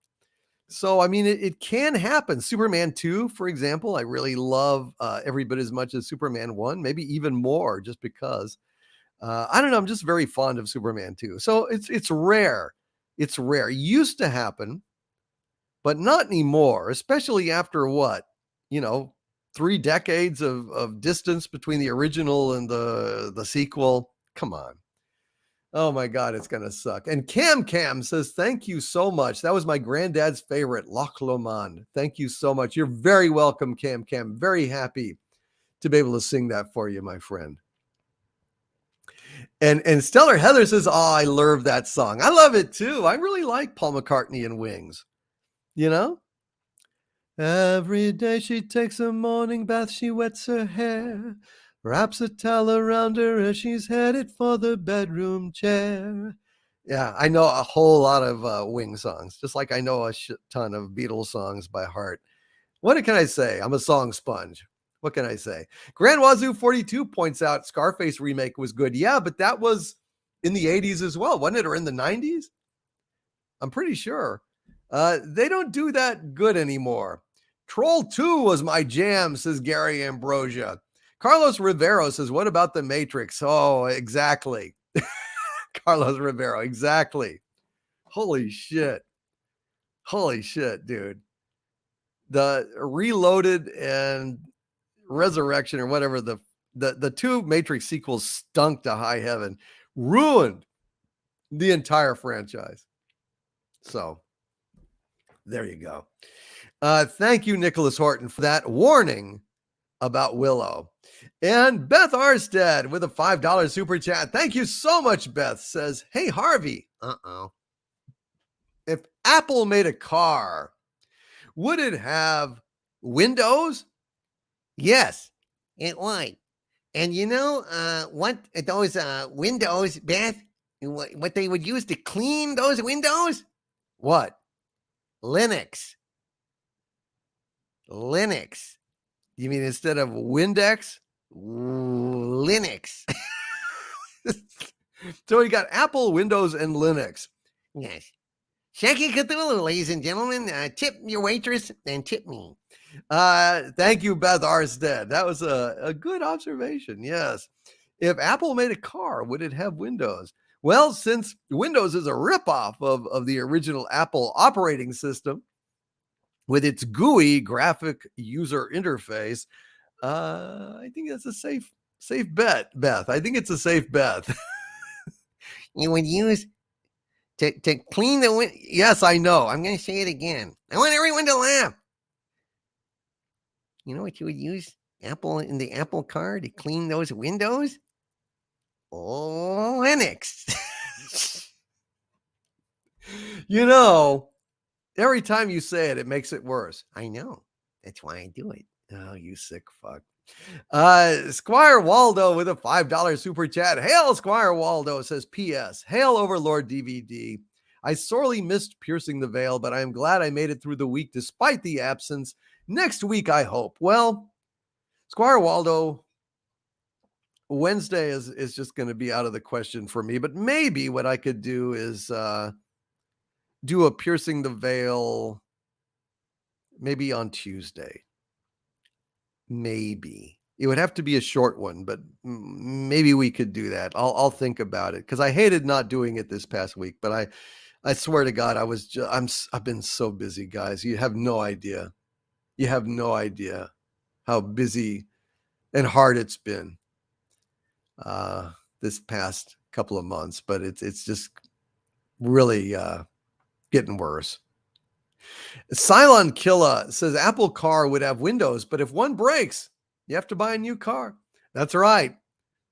So, I mean, it can happen. Superman 2, for example, I really love every bit as much as Superman 1, maybe even more, just because. I don't know. I'm just very fond of Superman 2. So it's rare. It's rare. It used to happen, but not anymore, especially after what? 3 decades of distance between the original and the sequel. Come on. Oh my God, it's going to suck. And Cam says, thank you so much. That was my granddad's favorite, Loch Lomond. Thank you so much. You're very welcome, Cam. Very happy to be able to sing that for you, my friend. And Stellar Heather says, oh, I love that song. I love it too. I really like Paul McCartney and Wings. Every day she takes a morning bath, she wets her hair, wraps a towel around her as she's headed for the bedroom chair. Yeah, I know a whole lot of Wing songs, just like I know a shit ton of Beatles songs by heart. What can I say? I'm a song sponge. What can I say? Grand Wazoo 42 points out Scarface remake was good. Yeah, but that was in the 80s as well, wasn't it? Or in the 90s? I'm pretty sure. They don't do that good anymore. Troll 2 was my jam, says Gary Ambrosia. Carlos Rivero says, what about The Matrix? Oh, exactly. Carlos Rivero, exactly. Holy shit, dude. The Reloaded and Resurrection, or whatever, the 2 Matrix sequels stunk to high heaven, ruined the entire franchise. So there you go. Thank you, Nicholas Horton, for that warning about Willow. And Beth Arstead with a $5 super chat. Thank you so much, Beth. Says, hey, Harvey. If Apple made a car, would it have windows? Yes, it would. And what those windows, Beth, what they would use to clean those windows? What? Linux. You mean instead of Windex? Linux. So you got Apple, Windows, and Linux. Yes. Shaggy Cthulhu, ladies and gentlemen. Tip your waitress and tip me. Thank you, Beth Arstead. That was a good observation. Yes. If Apple made a car, would it have Windows? Well, since Windows is a ripoff of the original Apple operating system with its GUI graphic user interface, I think that's a safe bet, Beth. I think it's a safe bet. You would use to clean the window. Yes, I know. I'm going to say it again. I want everyone to laugh. You know what you would use Apple in the Apple car to clean those windows? Oh, Linux. Every time you say it, it makes it worse. I know. That's why I do it. Oh, you sick fuck. Squire Waldo with a $5 super chat. Hail, Squire Waldo, says, P.S. Hail, Overlord DVD. I sorely missed Piercing the Veil, but I am glad I made it through the week despite the absence. Next week, I hope. Well, Squire Waldo, Wednesday is just going to be out of the question for me, but maybe what I could do is do a Piercing the Veil maybe on Tuesday. Maybe. It would have to be a short one, but maybe we could do that. I'll think about it, because I hated not doing it this past week, but I swear to God, I've been so busy, guys. You have no idea. You have no idea how busy and hard it's been. this past couple of months, but it's just really getting worse. Cylon Killa says Apple Car would have windows, but if one breaks, you have to buy a new car. That's right.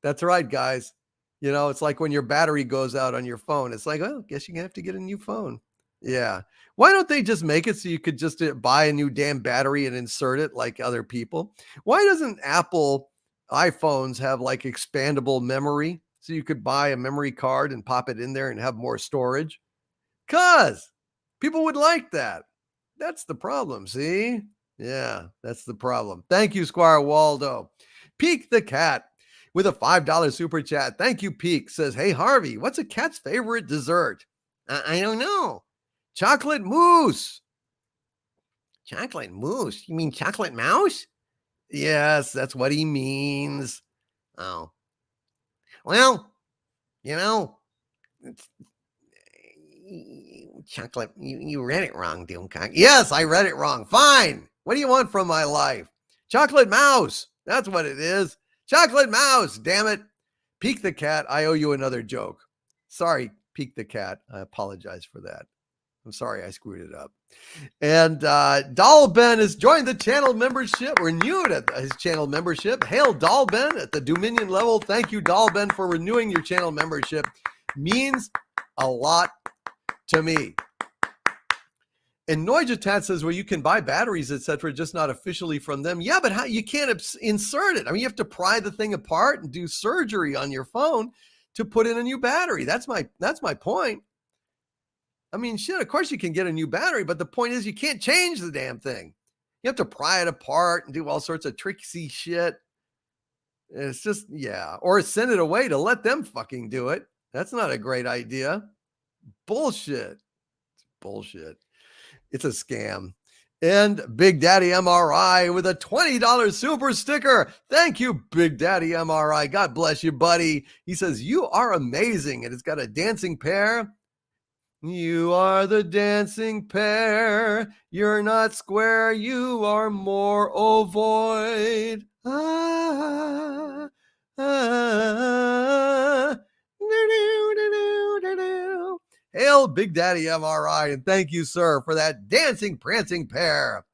That's right, guys. You know, it's like when your battery goes out on your phone. It's like, oh, guess you're going to have to get a new phone. Yeah. Why don't they just make it so you could just buy a new damn battery and insert it like other people? Why doesn't Apple iPhones have like expandable memory so you could buy a memory card and pop it in there and have more storage? Because people would like that. That's the problem, see? Yeah, that's the problem. Thank you, Squire Waldo. Peek the Cat with a $5 super chat. Thank you, Peek. Says, hey, Harvey, what's a cat's favorite dessert? I don't know. Chocolate mousse. Chocolate mousse? You mean chocolate mouse? Yes, that's what he means. Oh. Well, you know, chocolate, you read it wrong, Doomcock. Yes, I read it wrong. Fine. What do you want from my life? Chocolate mouse. That's what it is. Chocolate mouse. Damn it. Peek the Cat. I owe you another joke. Sorry, Peek the Cat. I apologize for that. I'm sorry I screwed it up. And Dalben has joined the channel membership, renewed his channel membership. Hail Dalben at the Dominion level. Thank you, Dalben, for renewing your channel membership. Means a lot to me. And Noijatat says, well, you can buy batteries, etc., just not officially from them. Yeah, but how you can't insert it. I mean, you have to pry the thing apart and do surgery on your phone to put in a new battery. That's my point. I mean, shit, of course you can get a new battery, but the point is you can't change the damn thing. You have to pry it apart and do all sorts of tricksy shit. It's just, yeah. Or send it away to let them fucking do it. That's not a great idea. Bullshit. It's bullshit. It's a scam. And Big Daddy MRI with a $20 super sticker. Thank you, Big Daddy MRI. God bless you, buddy. He says, you are amazing. And it's got a dancing pear. You are the dancing pear. You're not square. You are more ovoid. Ah, ah, Hail Big Daddy MRI, and thank you, sir, for that dancing, prancing pear.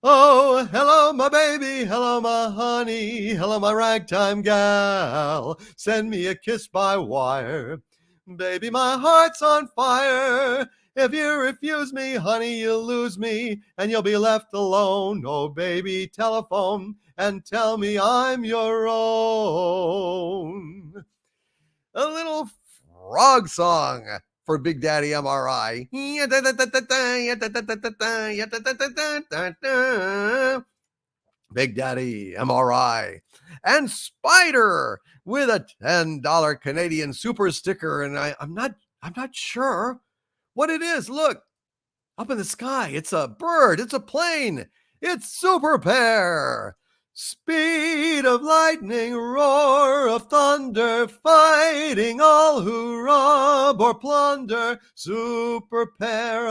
Oh, hello, my baby. Hello, my honey. Hello, my ragtime gal. Send me a kiss by wire. Baby, my heart's on fire. If you refuse me, honey, you'll lose me, and you'll be left alone. Oh, baby, telephone and tell me I'm your own. A little frog song for Big Daddy MRI. Big Daddy MRI. And Spider with a $10 Canadian super sticker. And I'm not sure what it is. Look, up in the sky, it's a bird, it's a plane, it's Super Pear. Speed of lightning, roar of thunder, fighting all who rob or plunder. Super Pear,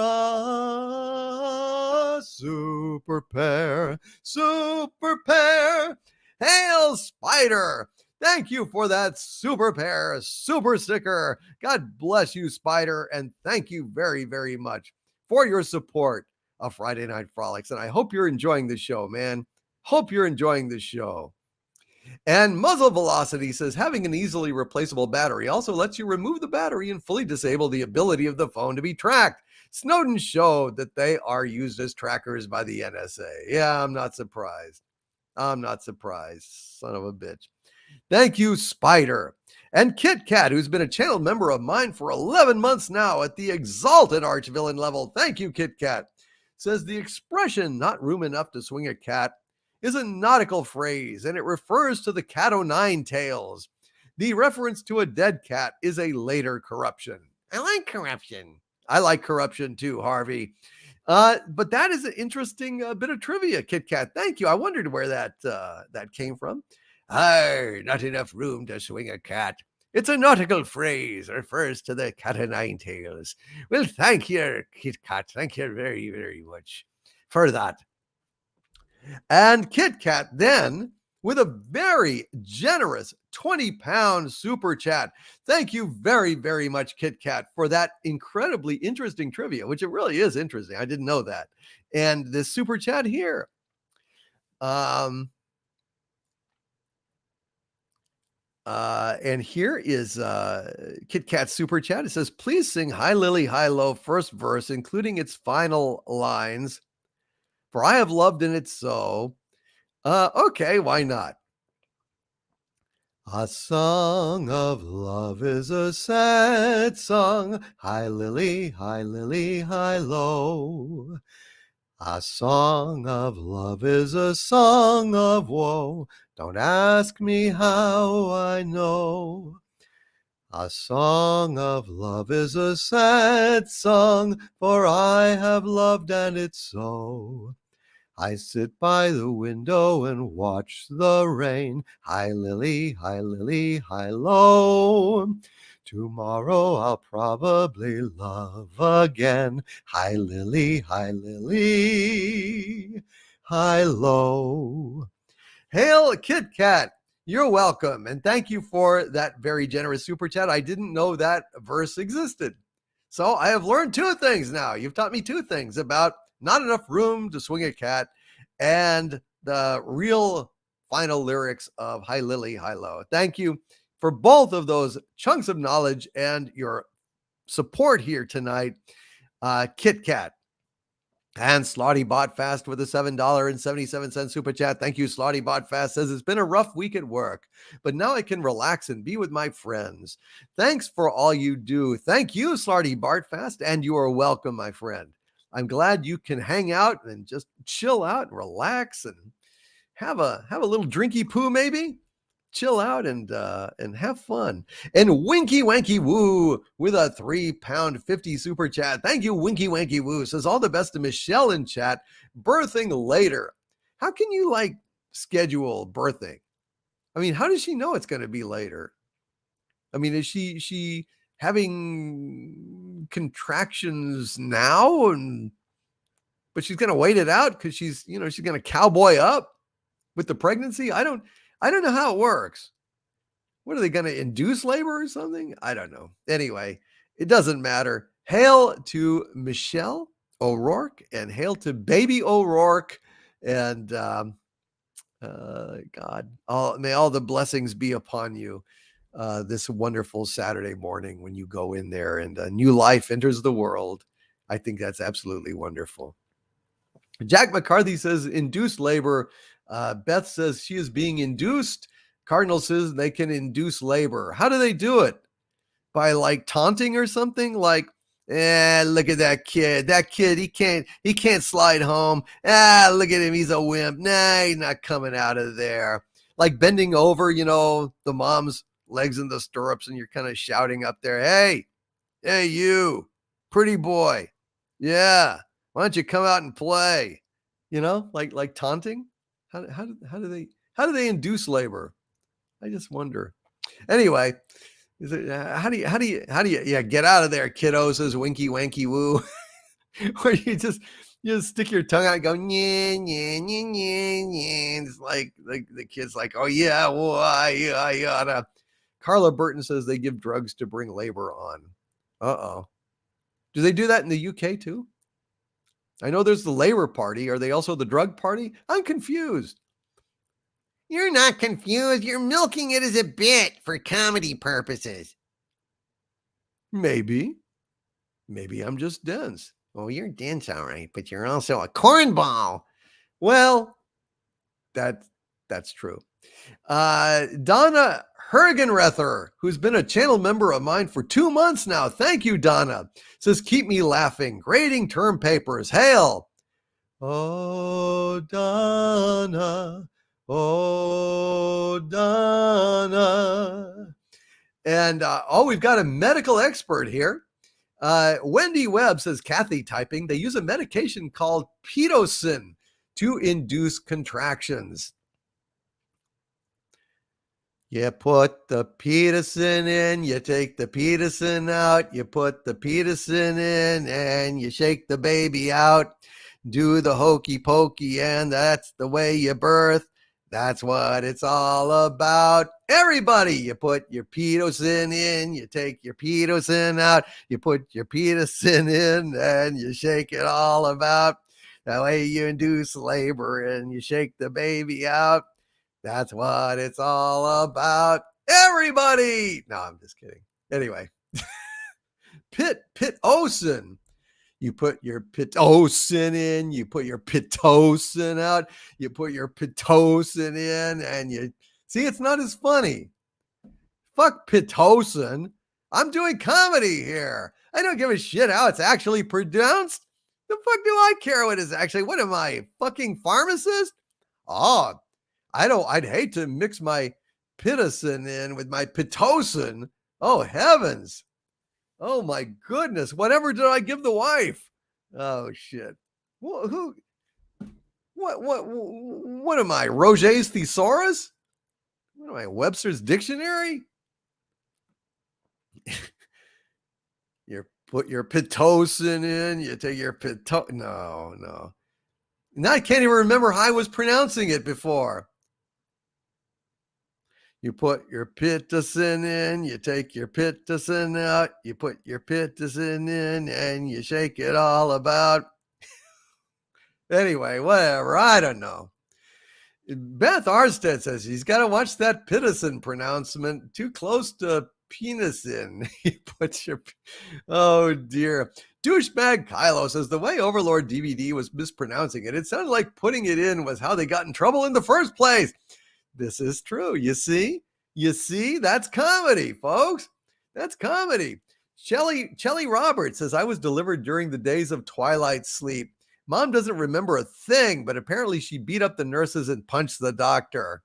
Super Pear, Super Pear. Hail Spider! Thank you for that Super Pear super sticker. God bless you, Spider, and thank you very, very much for your support of Friday Night Frolics. And I hope you're enjoying the show, man. Hope you're enjoying the show. And Muzzle Velocity says, having an easily replaceable battery also lets you remove the battery and fully disable the ability of the phone to be tracked. Snowden showed that they are used as trackers by the NSA. Yeah, I'm not surprised. I'm not surprised. Son of a bitch. Thank you, Spider. And Kit Kat, who's been a channel member of mine for 11 months now at the exalted archvillain level. Thank you, Kit Kat. Says the expression, not room enough to swing a cat, is a nautical phrase, and it refers to the cat o' nine tails. The reference to a dead cat is a later corruption. I like corruption. I like corruption too, Harvey. But that is an interesting bit of trivia, Kit Kat. Thank you. I wondered where that came from. Not enough room to swing a cat. It's a nautical phrase, refers to the cat o' nine tails. Well, thank you, Kit Kat. Thank you very, very much for that. And Kit Kat then with a very generous 20-pound super chat. Thank you very, very much, Kit Kat, for that incredibly interesting trivia, which it really is interesting. I didn't know that. And this super chat here. And here is Kit Kat's super chat. It says, please sing Hi Lily, Hi Low first verse, including its final lines. For I have loved and it's so. Okay, why not? A song of love is a sad song. Hi Lily, Hi Lily, Hi Low. A song of love is a song of woe. Don't ask me how I know. A song of love is a sad song, for I have loved and it's so. I sit by the window and watch the rain. Hi Lily, Hi Lily, Hi Low. Tomorrow I'll probably love again. Hi Lily, Hi Lily, Hi Low. Hail Kit Kat, you're welcome. And thank you for that very generous super chat. I didn't know that verse existed. So I have learned two things now. You've taught me two things about not enough room to swing a cat and the real final lyrics of Hi Lily, Hi Low. Thank you for both of those chunks of knowledge and your support here tonight, Kit Kat. And Slotty Bot Fast with a $7.77 super chat. Thank you, Slotty Bot Fast. Says, it's been a rough week at work, but now I can relax and be with my friends. Thanks for all you do. Thank you, Slotty Bot Fast, and you are welcome, my friend. I'm glad you can hang out and just chill out and relax and have a little drinky poo, maybe. Chill out and have fun. And Winky Wanky Woo with a £3.50 super chat. Thank you, Winky Wanky Woo. Says, all the best to Michelle in chat. Birthing later. How can you schedule birthing? I mean, how does she know it's going to be later? I mean, is she having contractions now, but she's going to wait it out because she's going to cowboy up with the pregnancy? I don't know how it works. What are they going to induce labor or something? I don't know. Anyway, it doesn't matter. Hail to Michelle O'Rourke and hail to baby O'Rourke. And God, may all the blessings be upon you this wonderful Saturday morning when you go in there and a new life enters the world. I think that's absolutely wonderful. Jack McCarthy says, induced labor. Beth says she is being induced. Cardinal says they can induce labor. How do they do it? By taunting or something? Look at that kid. That kid, he can't slide home. Look at him. He's a wimp. Nah, he's not coming out of there. Like bending over, the mom's legs in the stirrups, and you're kind of shouting up there, hey, you, pretty boy. Yeah. Why don't you come out and play? Like taunting. How do they induce labor? I just wonder. Anyway, how do you get out of there, kiddos? Says Winky Wanky Woo, where you just stick your tongue out and go yeah, yeah, yeah, yeah, yeah. It's like the kid's like, oh yeah, why yeah. Carla Burton says they give drugs to bring labor on. Do they do that in the UK too? I know there's the Labor Party. Are they also the drug party? I'm confused. You're not confused. You're milking it as a bit for comedy purposes. Maybe I'm just dense. Oh, you're dense, all right, but you're also a cornball. Well, that's true. Donna Hergenrether, who's been a channel member of mine for 2 months now. Thank you, Donna. Says, keep me laughing. Grading term papers. Hail. Oh, Donna. Oh, Donna. And we've got a medical expert here. Wendy Webb says, Kathy typing, they use a medication called Pitocin to induce contractions. You put the Pitocin in, you take the Pitocin out, you put the Pitocin in, and you shake the baby out. Do the hokey pokey, and that's the way you birth. That's what it's all about. Everybody, you put your pitocin in, you take your pitocin out, you put your pitocin in, and you shake it all about. That way you induce labor and you shake the baby out. That's what it's all about. Everybody. No, I'm just kidding. Anyway, pitocin. You put your pitocin in, you put your pitocin out, you put your pitocin in, and you see, it's not as funny. Fuck pitocin. I'm doing comedy here. I don't give a shit how it's actually pronounced. The fuck do I care what is actually? What am I, fucking pharmacist? Oh, I'd hate to mix my pitocin in with my pitocin. Oh, heavens. Oh my goodness! Whatever did I give the wife? Oh shit! Who? What am I? Roget's thesaurus? What am I? Webster's dictionary? You put your pitocin in. You take your No. Now I can't even remember how I was pronouncing it before. You put your pitocin in, you take your pitocin out, you put your pitocin in, and you shake it all about. Anyway, whatever, I don't know. Beth Arstead says he's got to watch that pitocin pronouncement. Too close to penis in. You put your... Oh, dear. Douchebag Kylo says the way Overlord DVD was mispronouncing it, it sounded like putting it in was how they got in trouble in the first place. This is true. You see, that's comedy, folks. That's comedy. Shelly Roberts says, I was delivered during the days of twilight sleep. Mom doesn't remember a thing, but apparently she beat up the nurses and punched the doctor.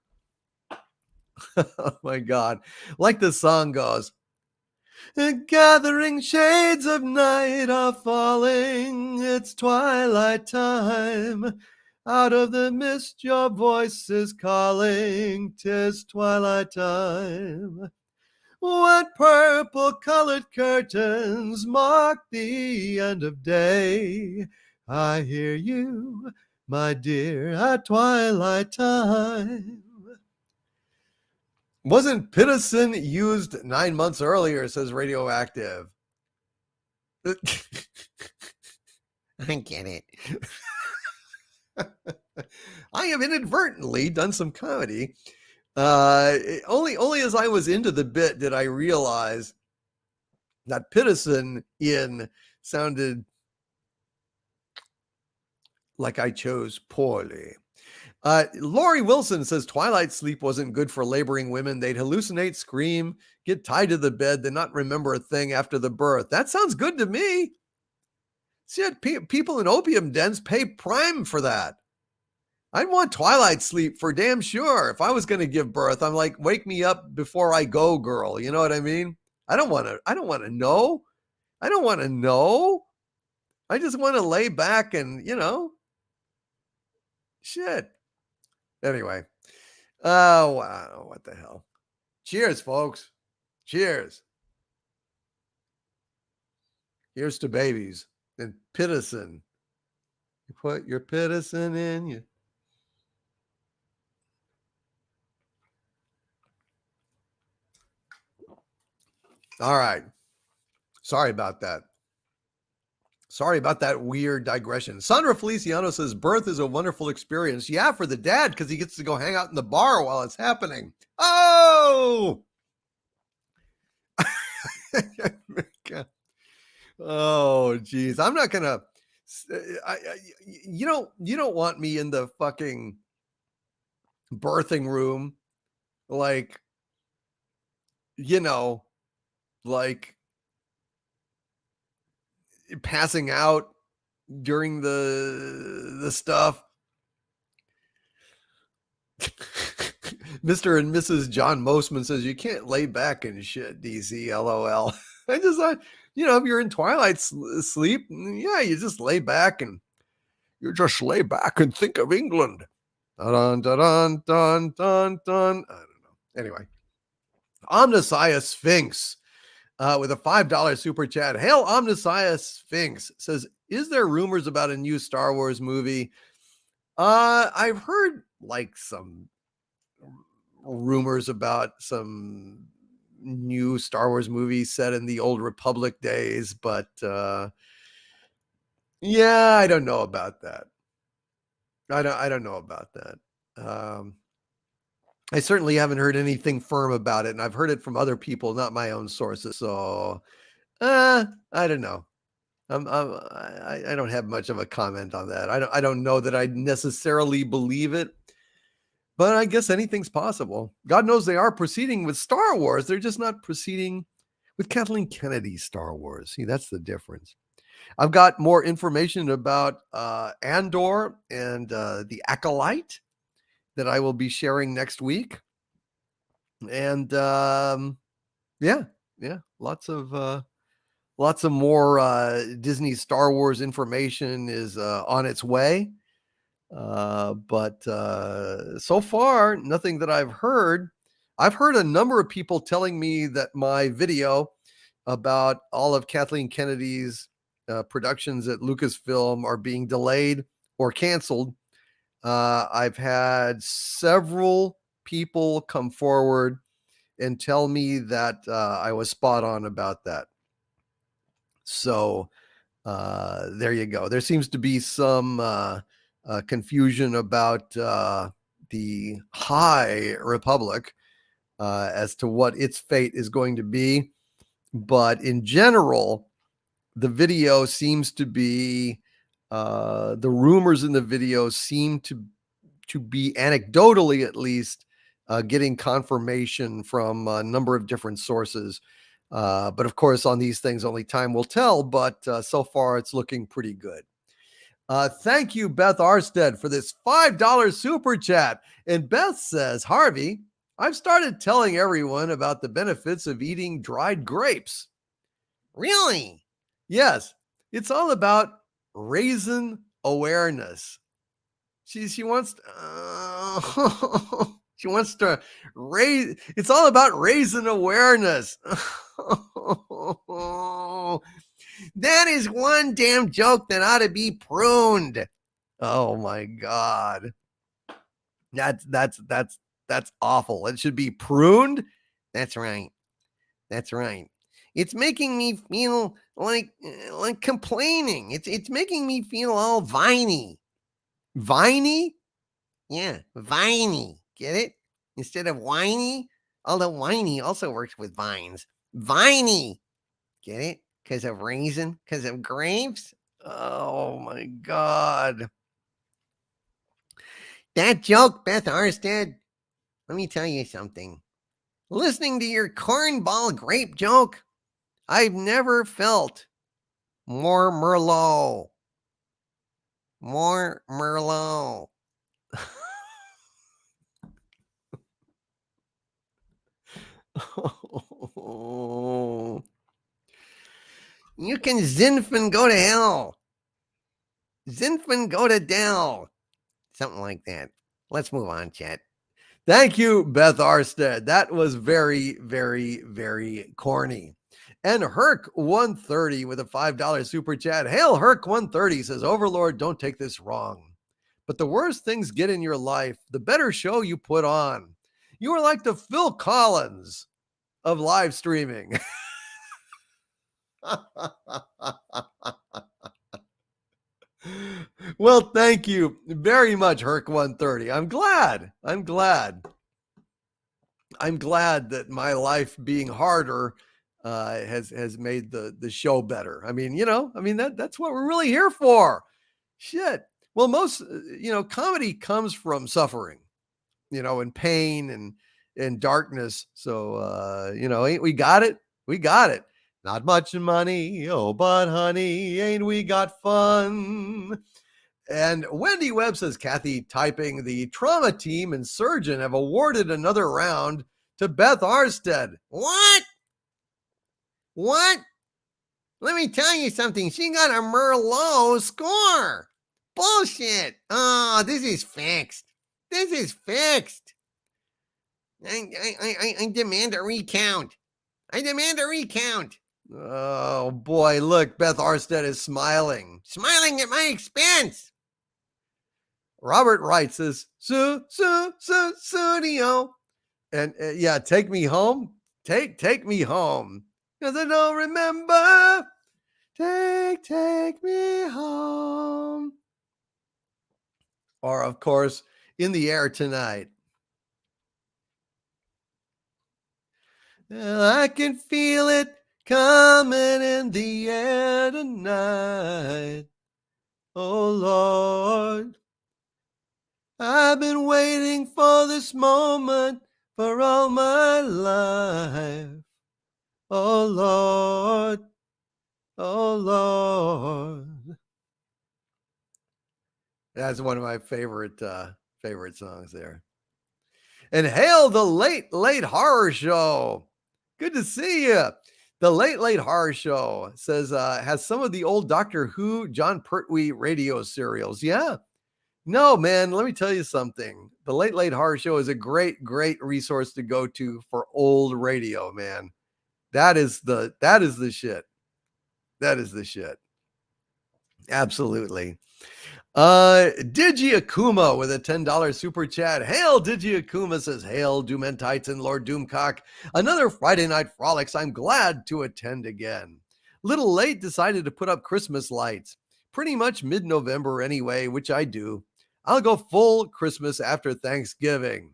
Oh my God. Like the song goes, the gathering shades of night are falling. It's twilight time. Out of the mist your voice is calling, 'tis twilight time. What purple-colored curtains mark the end of day? I hear you, my dear, at twilight time. Wasn't pitocin used 9 months earlier, says Radioactive. I get it. I have inadvertently done some comedy. Only as I was into the bit did I realize that pitocin in sounded like I chose poorly. Lori Wilson says twilight sleep wasn't good for laboring women. They'd hallucinate, scream, get tied to the bed, then not remember a thing after the birth. That sounds good to me. Shit, people in opium dens pay prime for that. I'd want twilight sleep for damn sure. If I was going to give birth, I'm like, wake me up before I go, girl. You know what I mean? I don't want to know. I don't want to know. I just want to lay back and, shit. Anyway. Oh, wow. What the hell? Cheers, folks. Cheers. Here's to babies and pitocin. You put your pitocin in, you. All right. Sorry about that. Sorry about that weird digression. Sandra Feliciano says, birth is a wonderful experience. Yeah, for the dad, because he gets to go hang out in the bar while it's happening. Oh! Oh, geez. I'm not going to... You don't want me in the fucking birthing room, like passing out during the stuff. Mr. and Mrs. John Mosman says you can't lay back and shit, DC, LOL. I just thought, if you're in twilight sleep, yeah, you just lay back and think of England. Dun, dun, dun, dun, dun, dun. I don't know. Anyway, Omnissiah Sphinx with a $5 super chat. Hail Omnissiah Sphinx says, is there rumors about a new Star Wars movie? I've heard like some rumors about some new Star Wars movie set in the Old Republic days, but yeah, I don't know about that. I don't know about that. I certainly haven't heard anything firm about it, and I've heard it from other people, not my own sources. So, I don't know. I don't have much of a comment on that. I don't know that I necessarily believe it, but I guess anything's possible. God knows they are proceeding with Star Wars. They're just not proceeding with Kathleen Kennedy's Star Wars. See, that's the difference. I've got more information about Andor and the Acolyte that I will be sharing next week. And yeah, lots of more Disney Star Wars information is on its way. But so far, nothing that I've heard. I've heard a number of people telling me that my video about all of Kathleen Kennedy's productions at Lucasfilm are being delayed or canceled. I've had several people come forward and tell me that I was spot on about that. So there you go. There seems to be some confusion about the High Republic as to what its fate is going to be. But in general, the video seems to be, the rumors in the video seem to be anecdotally, at least, getting confirmation from a number of different sources. But of course, on these things, only time will tell. But so far, it's looking pretty good. Thank you, Beth Arstead, for this $5 super chat. And Beth says, Harvey, I've started telling everyone about the benefits of eating dried grapes. Really? Yes, it's all about raisin awareness. She wants she wants to raise. It's all about raisin awareness. That is one damn joke that ought to be pruned. Oh my God, that's awful. It should be pruned. That's right. That's right. It's making me feel like complaining. It's making me feel all viney. Viney? Yeah, viney. Get it? Instead of whiny, although whiny also works with vines. Viney. Get it? Because of raisin? Because of grapes? Oh my God. That joke, Beth Arstead, let me tell you something. Listening to your cornball grape joke, I've never felt more Merlot. More Merlot. You can Zinfin go to hell. Zinfin go to Dell. Something like that. Let's move on, Chet. Thank you, Beth Arstead. That was very, very, very corny. And Herc130 with a $5 super chat. Hail Herc130 says, Overlord, don't take this wrong. But the worse things get in your life, the better show you put on. You are like the Phil Collins of live streaming. Well, thank you very much, Herc130. I'm glad that my life being harder has made the show better. I mean, that's what we're really here for. Shit. Well, most, comedy comes from suffering, and pain and darkness. So, ain't we got it? We got it. Not much money, oh, but honey, ain't we got fun? And Wendy Webb says, Kathy typing, the trauma team and surgeon have awarded another round to Beth Arstead. What? Let me tell you something. She got a Merlot score. Bullshit. Oh, this is fixed. I demand a recount. Oh, boy. Look, Beth Arstead is smiling. Smiling at my expense. Robert Wright says, studio. And yeah, take me home. Take me home. Because I don't remember. Take me home. Or, of course, In the Air Tonight. I can feel it coming in the air tonight. Oh, Lord. I've been waiting for this moment for all my life. Oh, Lord. Oh, Lord. That's one of my favorite songs there. And hail the Late Late Horror Show. Good to see you. The Late Late Horror Show says has some of the old Doctor Who, John Pertwee radio serials. Yeah. No, man, let me tell you something. The Late Late Horror Show is a great resource to go to for old radio, man. That is the shit. That is the shit. Absolutely. Digi Akuma with a $10 super chat. Hail Digi Akuma says, hail Doomentites and Lord Doomcock. Another Friday Night Frolics. I'm glad to attend again. Little late, decided to put up Christmas lights. Pretty much mid-November anyway, which I do. I'll go full Christmas after Thanksgiving.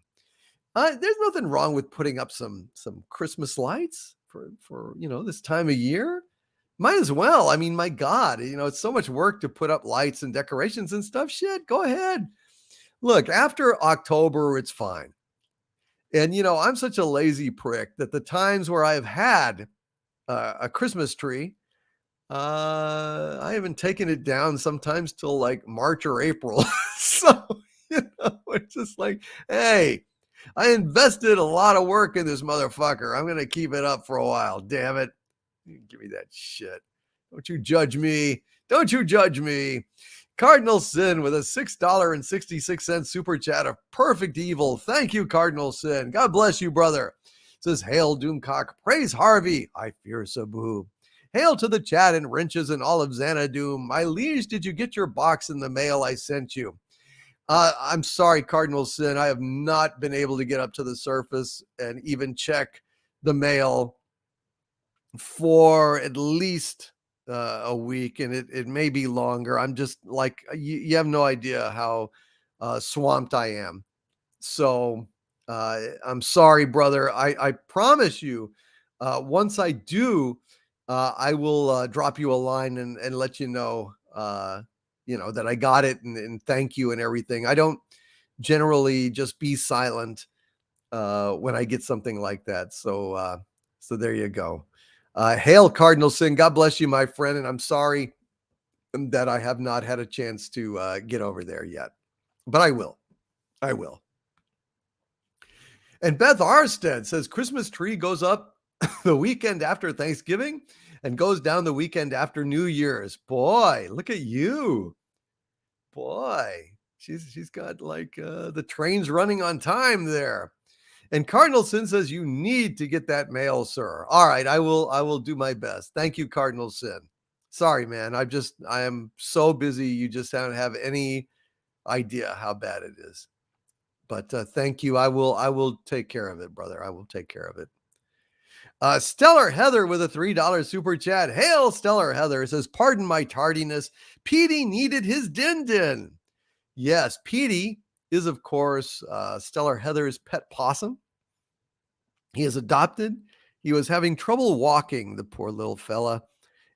There's nothing wrong with putting up some Christmas lights for this time of year. Might as well. I mean, my God, it's so much work to put up lights and decorations and stuff. Shit, go ahead. Look, after October, it's fine. And, I'm such a lazy prick that the times where I've had a Christmas tree, I haven't taken it down sometimes till like March or April. So, it's just like, hey, I invested a lot of work in this motherfucker. I'm going to keep it up for a while. Damn it. Give me that shit. Don't you judge me. Don't you judge me. Cardinal Sin with a $6.66 super chat of perfect evil. Thank you, Cardinal Sin. God bless you, brother. Says, hail Doomcock. Praise Harvey. I fear Sabu. Hail to the chat and wrenches and all of Xanadu. My liege, did you get your box in the mail I sent you? I'm sorry, Cardinal Sin. I have not been able to get up to the surface and even check the mail for at least a week, and it may be longer. I'm just like, you have no idea how swamped I am. So I'm sorry, brother. I promise you, once I do, I will drop you a line and let you know, that I got it and thank you and everything. I don't generally just be silent when I get something like that. So there you go. Hail Cardinal Sin. God bless you, my friend. And I'm sorry that I have not had a chance to get over there yet, but I will. I will. And Beth Arstead says Christmas tree goes up the weekend after Thanksgiving and goes down the weekend after New Year's. Boy, look at you. Boy, she's got like the trains running on time there. And Cardinal Sin says you need to get that mail, sir. All right, I will do my best. Thank you, Cardinal Sin. Sorry, man. I am so busy. You just don't have any idea how bad it is. But thank you. I will take care of it, brother. I will take care of it. Stellar Heather with a $3 super chat. Hail, Stellar Heather. It says, pardon my tardiness. Petey needed his din-din. Yes, Petey is, of course, Stellar Heather's pet possum. He is adopted. He was having trouble walking, the poor little fella.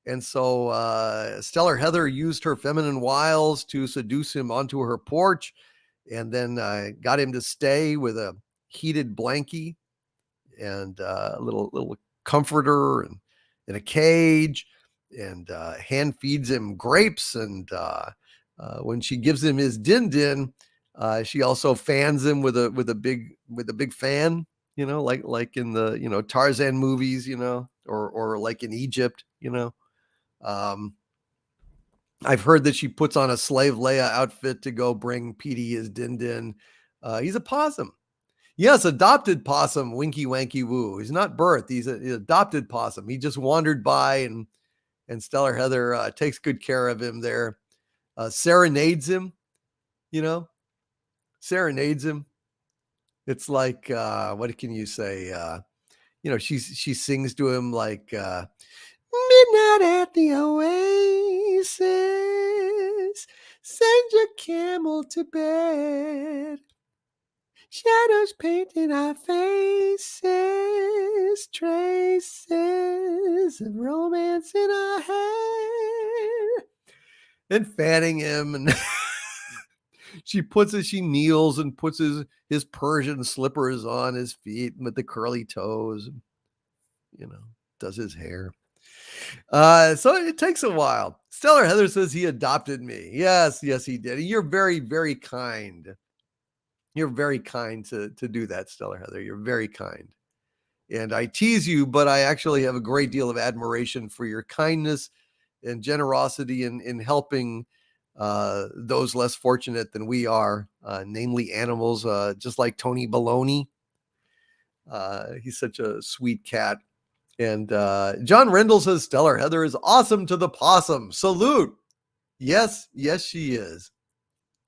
And so Stellar Heather used her feminine wiles to seduce him onto her porch, and then got him to stay with a heated blankie and a little comforter and in a cage, and hand feeds him grapes. And when she gives him his din-din, she also fans him with a big fan, like in the Tarzan movies, or like in Egypt, I've heard that she puts on a slave Leia outfit to go bring Petey his din-din. He's a possum. Yes, adopted possum, winky wanky woo. He's not birthed. He's an adopted possum. He just wandered by, and Stellar Heather takes good care of him there. Serenades him, serenades him. It's like, what can you say? She sings to him like, midnight at the oasis, send your camel to bed. Shadows painting our faces, traces of romance in our hair. And fanning him, and she kneels and puts his Persian slippers on his feet with the curly toes, and, does his hair. So it takes a while. Stellar Heather says he adopted me. Yes, he did. You're very, very kind. You're very kind to do that, Stellar Heather. You're very kind. And I tease you, but I actually have a great deal of admiration for your kindness and generosity in helping those less fortunate than we are, namely animals, just like Tony Baloney. He's such a sweet cat. And John Rendell says, Stellar Heather is awesome to the possum. Salute. Yes, she is.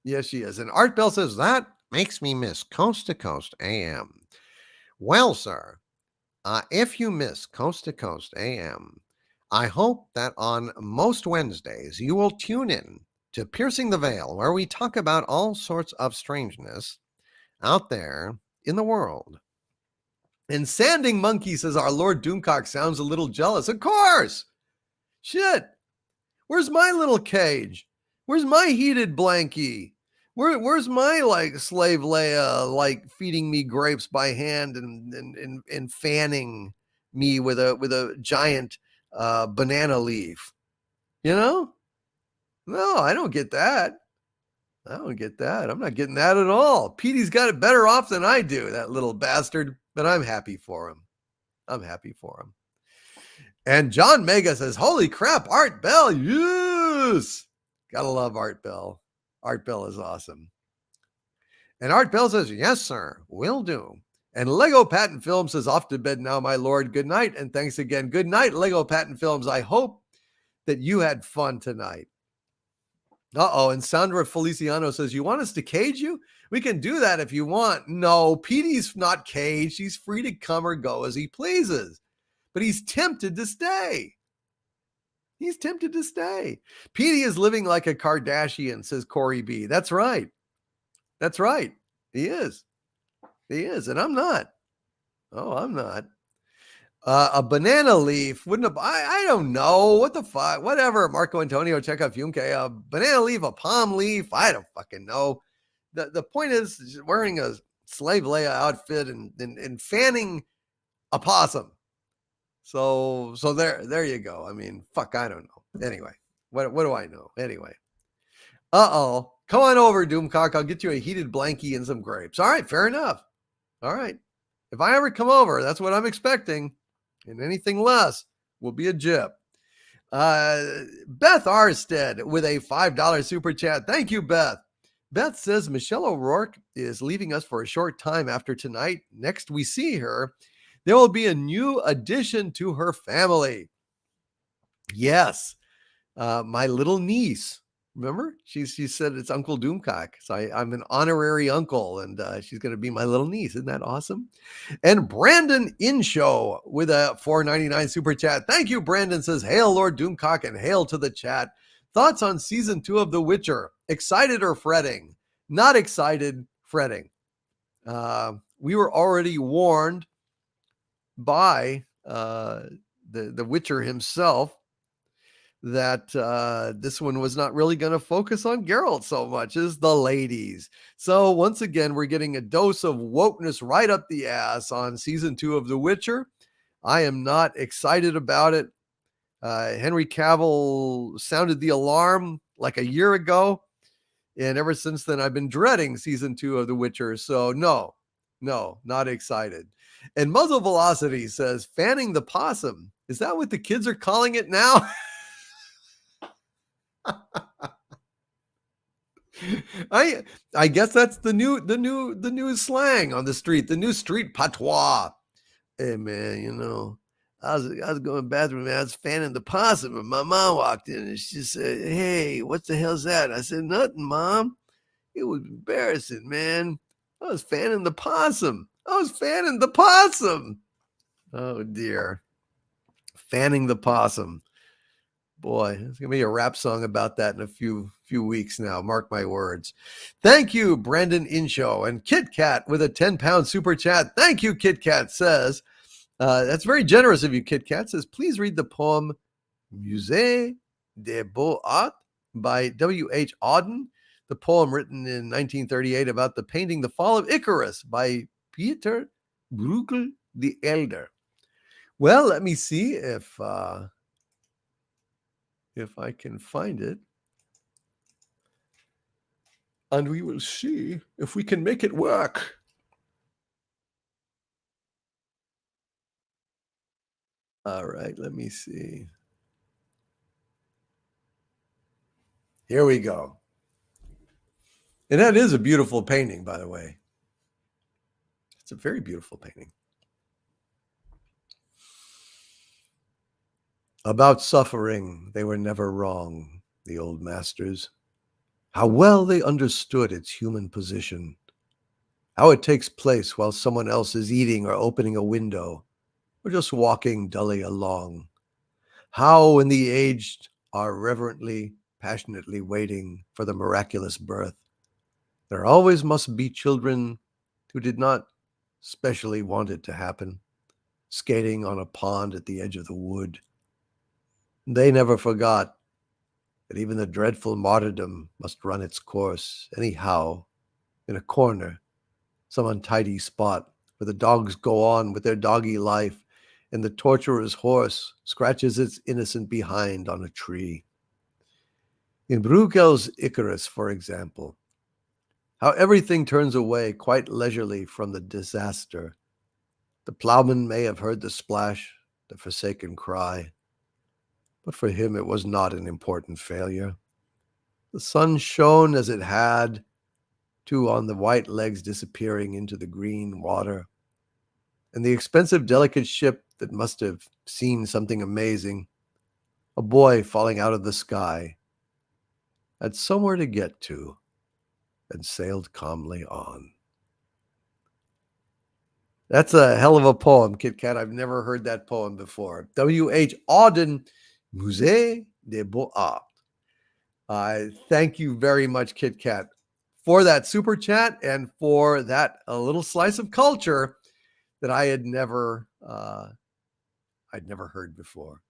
Yes, she is. And Art Bell says, that makes me miss Coast to Coast AM. Well, sir, if you miss Coast to Coast AM, I hope that on most Wednesdays you will tune in to Piercing the Veil, where we talk about all sorts of strangeness out there in the world. And Sanding Monkey says, our Lord Doomcock sounds a little jealous. Of course. Shit. Where's my little cage? Where's my heated blankie? Where's my slave Leia feeding me grapes by hand and fanning me with a giant banana leaf? No, I don't get that. I'm not getting that at all. Petey's got it better off than I do, that little bastard. But I'm happy for him. And John Mega says, holy crap, Art Bell. Yes. Gotta love Art Bell. Art Bell is awesome. And Art Bell says, yes, sir, will do. And Lego Patent Films says, off to bed now, my lord. Good night. And thanks again. Good night, Lego Patent Films. I hope that you had fun tonight. And Sandra Feliciano says, you want us to cage you? We can do that if you want. No, Petey's not caged. He's free to come or go as he pleases. But he's tempted to stay. Petey is living like a Kardashian, says Corey B. That's right. He is. And I'm not. I'm not. A banana leaf wouldn't have, I don't know. What the fuck? Whatever. Marco Antonio, check out Funke. A banana leaf, a palm leaf. I don't fucking know. The point is wearing a slave Leia outfit and fanning a possum. So there you go. I mean, fuck, I don't know. Anyway, what do I know? Anyway. Come on over, Doomcock. I'll get you a heated blankie and some grapes. All right, fair enough. All right. If I ever come over, that's what I'm expecting. And anything less will be a jip. Beth Arstead with a $5 super chat. Thank you, Beth. Beth says Michelle O'Rourke is leaving us for a short time after tonight. Next we see her, there will be a new addition to her family. Yes, my little niece. Remember, she said it's Uncle Doomcock. So I'm an honorary uncle, and she's going to be my little niece. Isn't that awesome? And Brandon Inshow with a $4.99 super chat. Thank you, Brandon. Says, hail Lord Doomcock and hail to the chat. Thoughts on season 2 of The Witcher? Excited or fretting? Not excited, fretting. We were already warned by the Witcher himself that this one was not really going to focus on Geralt so much as the ladies. So once again, we're getting a dose of wokeness right up the ass on season 2 of The Witcher. I am not excited about it. Henry Cavill sounded the alarm like a year ago. And ever since then, I've been dreading season 2 of The Witcher. So no, not excited. And Muzzle Velocity says, fanning the possum. Is that what the kids are calling it now? I guess that's the new slang on the street, the new street patois. Hey man, I was going to the bathroom and I was fanning the possum and my mom walked in and she said, hey, what the hell's that? I said, nothing, Mom. It was embarrassing, man. I was fanning the possum. Oh, dear. Fanning the possum. Boy, there's going to be a rap song about that in a few weeks now. Mark my words. Thank you, Brandon Inshow. And Kit Kat with a 10-pound super chat. Thank you, Kit Kat says. That's very generous of you, Kit Kat. Says, please read the poem Musée des Beaux-Arts by W.H. Auden. The poem written in 1938 about the painting The Fall of Icarus by Pieter Bruegel the Elder. Well, let me see if I can find it. And we will see if we can make it work. All right, let me see. Here we go. And that is a beautiful painting, by the way. It's a very beautiful painting. About suffering, they were never wrong, the old masters. How well they understood its human position. How it takes place while someone else is eating or opening a window, or just walking dully along. How, when the aged are reverently, passionately waiting for the miraculous birth, there always must be children who did not specially want it to happen, skating on a pond at the edge of the wood. They never forgot that even the dreadful martyrdom must run its course anyhow, in a corner, some untidy spot where the dogs go on with their doggy life and the torturer's horse scratches its innocent behind on a tree. In Bruegel's Icarus, for example, how everything turns away quite leisurely from the disaster. The plowman may have heard the splash, the forsaken cry, but for him it was not an important failure. The sun shone as it had, too, on the white legs disappearing into the green water, and the expensive, delicate ship that must have seen something amazing, a boy falling out of the sky, had somewhere to get to, and sailed calmly on. That's a hell of a poem, Kit Kat. I've never heard that poem before. W.H. Auden, Musée des Beaux-Arts. Thank you very much, Kit Kat, for that super chat and for that a little slice of culture that I had never heard before.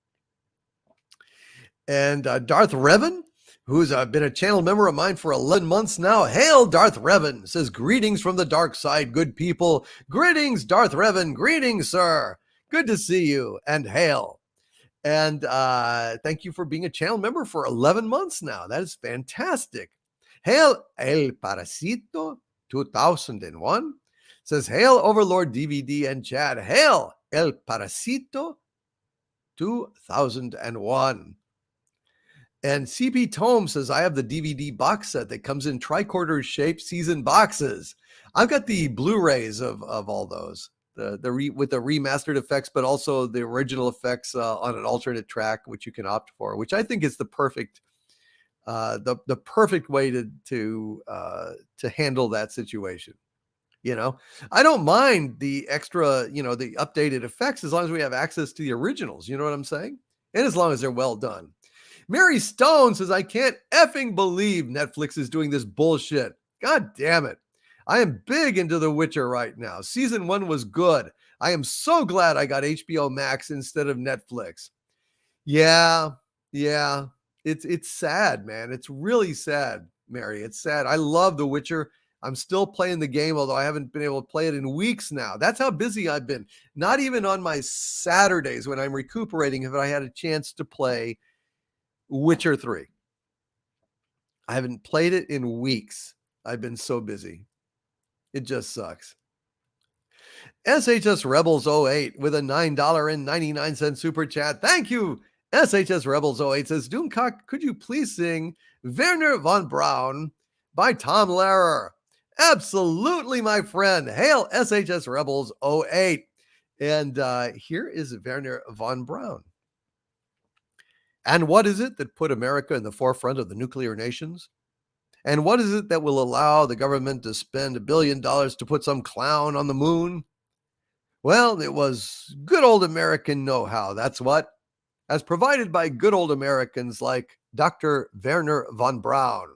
And Darth Revan, who's been a channel member of mine for 11 months now. Hail, Darth Revan, says, greetings from the dark side, good people. Greetings, Darth Revan. Greetings, sir. Good to see you, and hail. And thank you for being a channel member for 11 months now. That is fantastic. Hail, El Parasito 2001 says, hail, Overlord DVD and Chad. Hail, El Parasito 2001. And CP Tome says, I have the DVD box set that comes in tricorder shaped season boxes. I've got the Blu-rays of all those, with the remastered effects, but also the original effects on an alternate track, which you can opt for, which I think is the perfect way to handle that situation. You know, I don't mind the extra, the updated effects as long as we have access to the originals. You know what I'm saying? And as long as they're well done. Mary Stone says, I can't effing believe Netflix is doing this bullshit. God damn it. I am big into The Witcher right now. Season 1 was good. I am so glad I got HBO Max instead of Netflix. Yeah. It's sad, man. It's really sad, Mary. It's sad. I love The Witcher. I'm still playing the game, although I haven't been able to play it in weeks now. That's how busy I've been. Not even on my Saturdays when I'm recuperating have I had a chance to play Witcher 3. I haven't played it in weeks. I've been so busy. It just sucks. SHS Rebels 08 with a $9.99 super chat. Thank you. SHS Rebels 08 says, Doomcock, could you please sing Werner von Braun by Tom Lehrer? Absolutely, my friend. Hail SHS Rebels 08. And here is Werner von Braun. And what is it that put America in the forefront of the nuclear nations? And what is it that will allow the government to spend $1 billion to put some clown on the moon? Well, it was good old American know-how, that's what, as provided by good old Americans like Dr. Werner von Braun.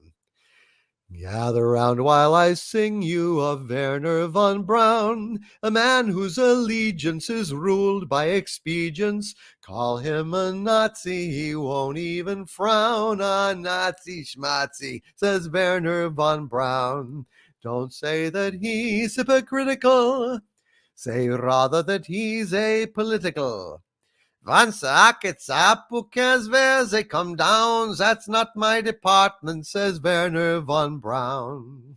Gather round while I sing you of Werner von Braun, a man whose allegiance is ruled by expedience. Call him a Nazi, he won't even frown. A Nazi schmatzi, says Werner von Braun. Don't say that he's hypocritical, say rather that he's apolitical. Once it's up, who cares where they come down? That's not my department, says Werner von Braun.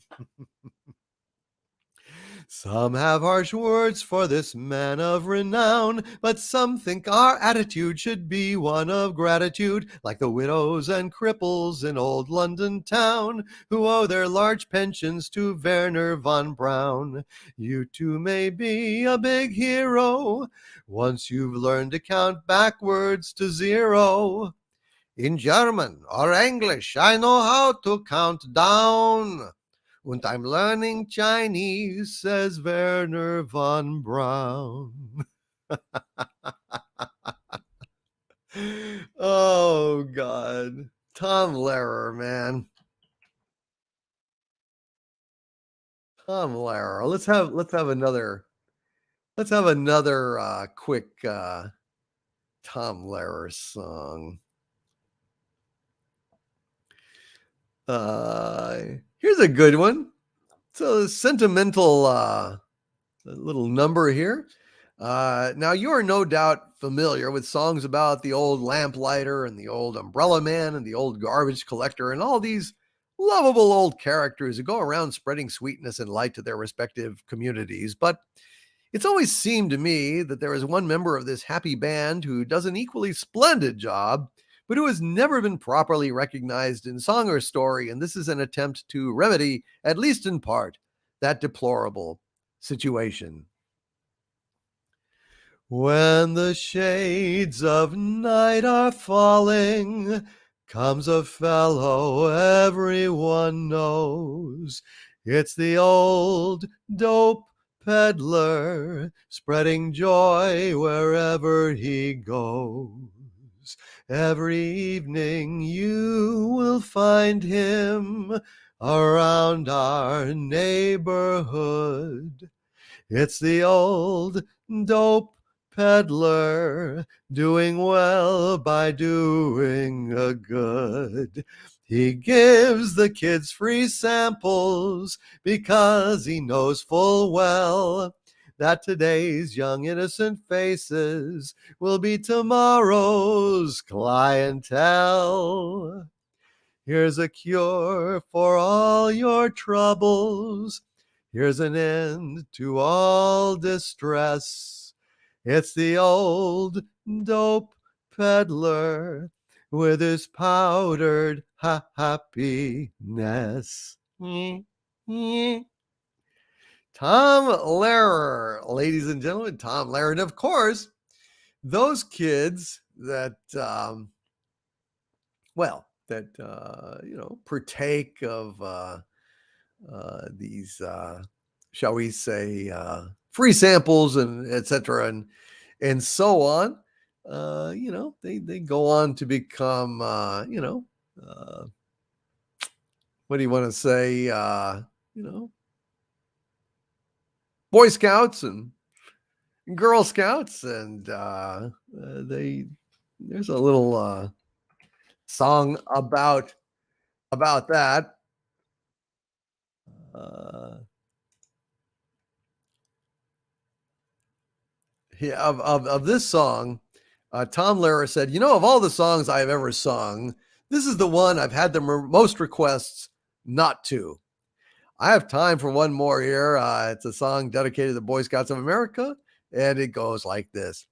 Some have harsh words for this man of renown, but some think our attitude should be one of gratitude, like the widows and cripples in old London town, who owe their large pensions to Werner von Braun. You too may be a big hero, once you've learned to count backwards to 0. In German or English, I know how to count down. And I'm learning Chinese, says Werner von Braun. Oh, God. Tom Lehrer, man. Tom Lehrer. Let's have another quick Tom Lehrer song. Here's a good one. It's a sentimental little number here. Now, you are no doubt familiar with songs about the old lamplighter and the old umbrella man and the old garbage collector and all these lovable old characters who go around spreading sweetness and light to their respective communities. But it's always seemed to me that there is one member of this happy band who does an equally splendid job, but who has never been properly recognized in song or story, and this is an attempt to remedy, at least in part, that deplorable situation. When the shades of night are falling, comes a fellow everyone knows. It's the old dope peddler, spreading joy wherever he goes. Every evening you will find him around our neighborhood. It's the old dope peddler, doing well by doing a good. He gives the kids free samples because he knows full well that today's young innocent faces will be tomorrow's clientele. Here's a cure for all your troubles. Here's an end to all distress. It's the old dope peddler with his powdered happiness. Tom Lehrer, ladies and gentlemen, Tom Lehrer. And of course, those kids that, partake of these, shall we say, free samples and et cetera, and so on, they go on to become, what do you want to say, Boy Scouts and Girl Scouts, and there's a little song about that. Of this song, Tom Lehrer said, of all the songs I've ever sung, this is the one I've had the most requests not to. I have time for one more here. It's a song dedicated to the Boy Scouts of America, and it goes like this.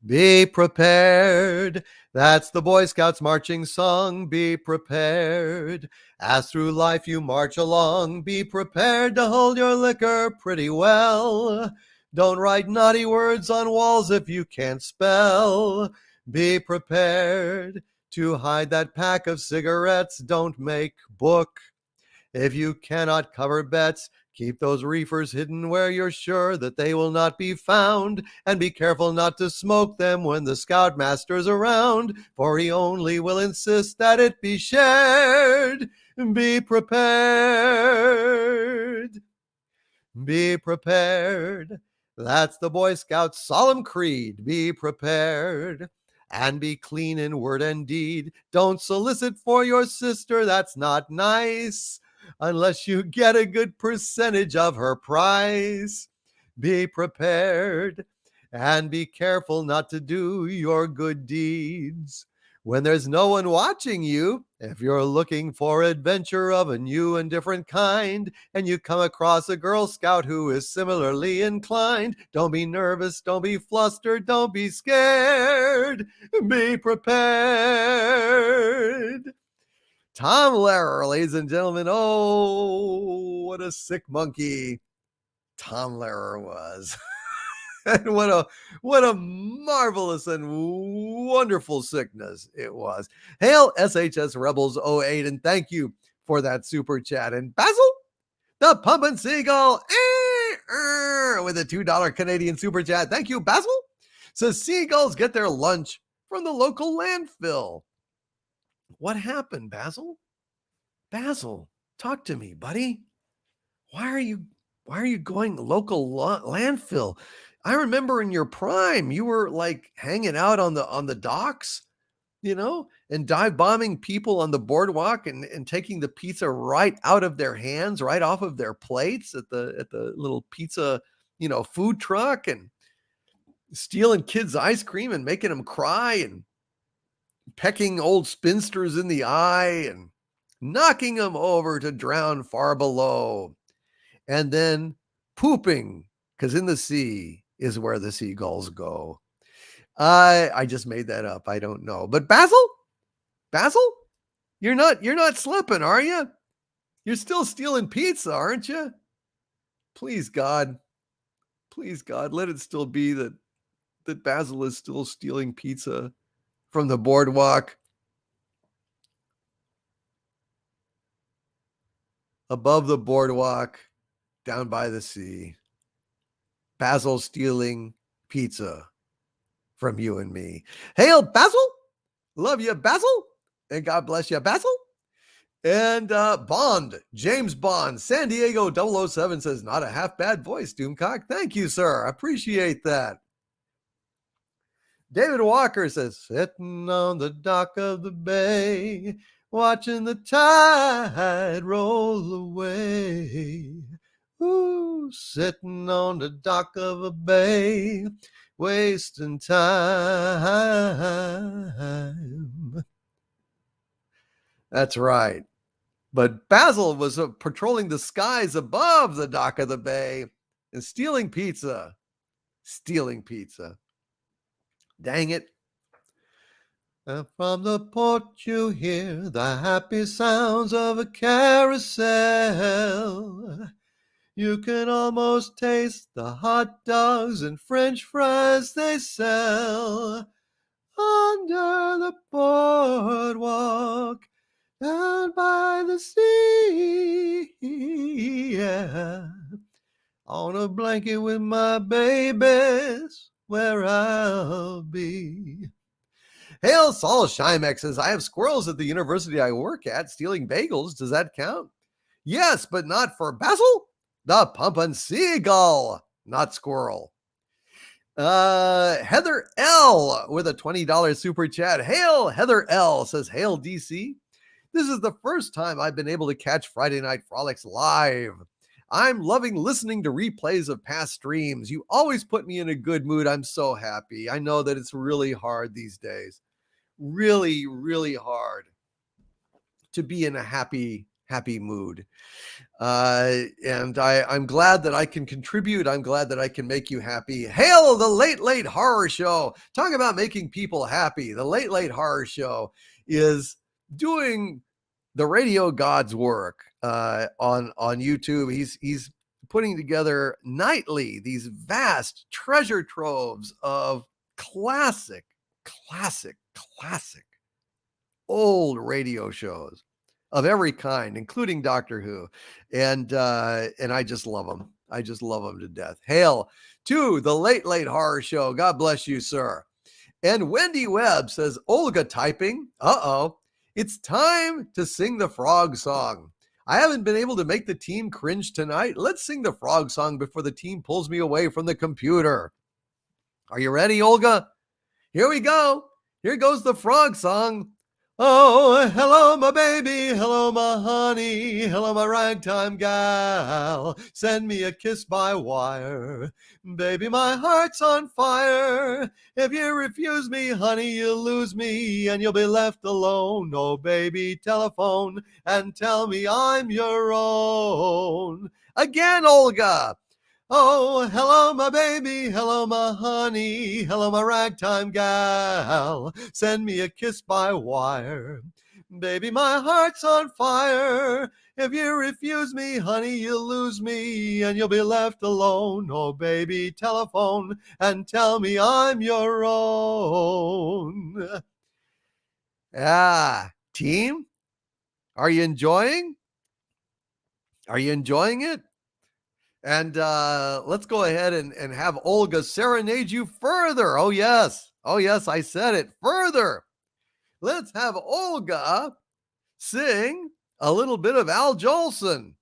Be prepared. That's the Boy Scouts marching song. Be prepared. As through life you march along, be prepared to hold your liquor pretty well. Don't write naughty words on walls if you can't spell. Be prepared To hide that pack of cigarettes, don't make book. If you cannot cover bets, keep those reefers hidden where you're sure that they will not be found, and be careful not to smoke them when the scoutmaster's around, for he only will insist that it be shared. Be prepared. Be prepared. That's the Boy Scout's solemn creed. Be prepared. And be clean in word and deed. Don't solicit for your sister, that's not nice, unless you get a good percentage of her price. Be prepared and be careful not to do your good deeds when there's no one watching you. If you're looking for adventure of a new and different kind, and you come across a Girl Scout who is similarly inclined, don't be nervous, don't be flustered, don't be scared. Be prepared. Tom Lehrer, ladies and gentlemen. Oh, what a sick monkey Tom Lehrer was. And what a marvelous and wonderful sickness it was. Hail SHS Rebels 08, and thank you for that super chat. And Basil, the Pumpin' Seagull, with a $2 Canadian super chat. Thank you, Basil. Says seagulls get their lunch from the local landfill. What happened, Basil? Basil, talk to me, buddy. Why are you going local landfill? I remember in your prime, you were like hanging out on the docks, and dive bombing people on the boardwalk and taking the pizza right out of their hands, right off of their plates at the little pizza, food truck, and stealing kids' ice cream and making them cry, and pecking old spinsters in the eye and knocking them over to drown far below, and then pooping, because in the sea is where the seagulls go. I just made that up. I don't know. But Basil, you're not slipping, are you? You're still stealing pizza, aren't you? Please God, let it still be that Basil is still stealing pizza from the boardwalk above the boardwalk down by the sea. Basil stealing pizza from you and me. Hail, Basil. Love you, Basil. And God bless you, Basil. And Bond, James Bond, San Diego 007 says, not a half bad voice, Doomcock. Thank you, sir. Appreciate that. David Walker says, sitting on the dock of the bay, watching the tide roll away. Ooh, sitting on the dock of a bay, wasting time. That's right. But Basil was patrolling the skies above the dock of the bay and stealing pizza. Dang it. And from the port you hear the happy sounds of a carousel. You can almost taste the hot dogs and French fries they sell under the boardwalk down by the sea. Yeah. On a blanket with my babies where I'll be. Hail, Saul Schimex says, I have squirrels at the university I work at stealing bagels. Does that count? Yes, but not for Basil, the Pumpin' Seagull, not squirrel. Heather L with a $20 super chat. Hail, Heather L says, hail, DC. This is the first time I've been able to catch Friday Night Frolics live. I'm loving listening to replays of past streams. You always put me in a good mood. I'm so happy. I know that it's really hard these days. Really, really hard to be in a happy mood. And I'm glad that I can contribute. I'm glad that I can make you happy. Hail, the Late Horror Show. Talk about making people happy. The Late Horror Show is doing the radio god's work on YouTube. He's putting together nightly these vast treasure troves of classic old radio shows of every kind, including Doctor Who. And I just love them. I just love them to death. Hail to the Late Late Horror Show. God bless you, sir. And Wendy Webb says, Olga typing. It's time to sing the frog song. I haven't been able to make the team cringe tonight. Let's sing the frog song before the team pulls me away from the computer. Are you ready, Olga? Here we go. Here goes the frog song. Oh, hello, my baby. Hello, my honey. Hello, my ragtime gal. Send me a kiss by wire. Baby, my heart's on fire. If you refuse me, honey, you'll lose me and you'll be left alone. Oh, baby, telephone and tell me I'm your own. Again, Olga. Oh, hello, my baby. Hello, my honey. Hello, my ragtime gal. Send me a kiss by wire. Baby, my heart's on fire. If you refuse me, honey, you'll lose me and you'll be left alone. Oh, baby, telephone and tell me I'm your own. Team, are you enjoying? Are you enjoying it? And let's go ahead and have Olga serenade you further. Oh, yes, I said it. Further. Let's have Olga sing a little bit of Al Jolson.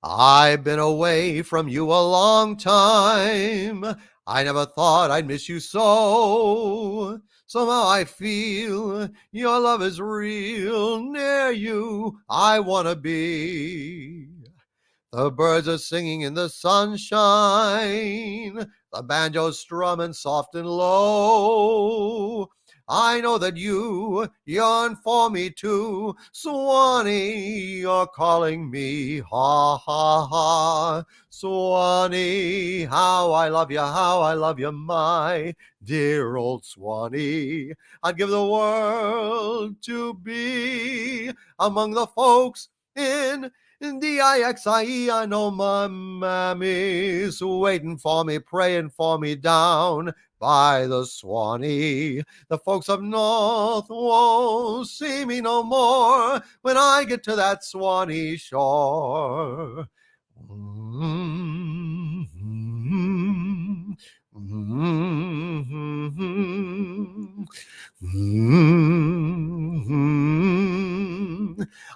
I've been away from you a long time. I never thought I'd miss you so. Somehow I feel your love is real. Near you I want to be. The birds are singing in the sunshine. The banjo's strumming soft and low. I know that you yearn for me too. Swanee, you're calling me. Ha, ha, ha. Swanee, how I love you, my dear old Swanee. I'd give the world to be among the folks in D-I-X-I-E. I know my mammy's waiting for me, praying for me down by the Swanee. The folks up north won't see me no more when I get to that Swanee shore.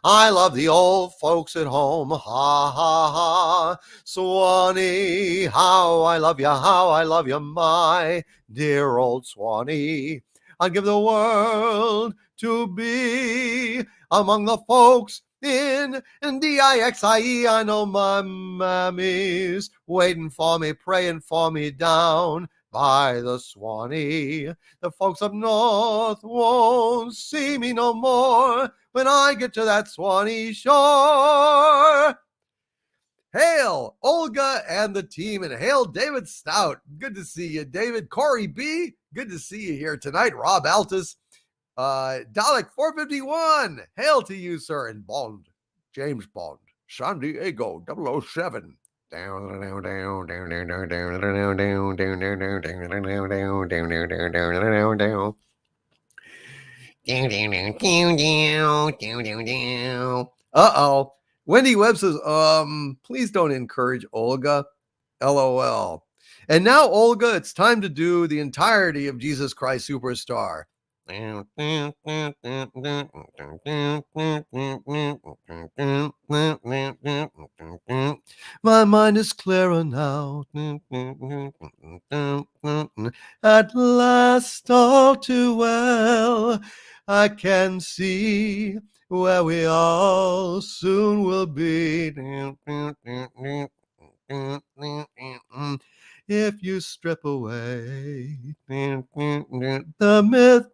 I love the old folks at home, ha, ha, ha. Swanee, how I love you, my dear old Swanee. I'd give the world to be among the folks in D-I-X-I-E. I know my mammy's waiting for me, praying for me down by the Swanee. The folks up north won't see me no more when I get to that Swanee shore. Hail Olga and the team, and hail David Stout. Good to see you, David. Corey B, good to see you here tonight. Rob Altus, Dalek 451, hail to you, sir. And Bond, James Bond, San Diego 007. Uh-oh. Wendy Webb says, please don't encourage Olga. LOL. And now, Olga, it's time to do the entirety of Jesus Christ Superstar. My mind is clearer now. At last, all too well, I can see where we all soon will be. If you strip away the myth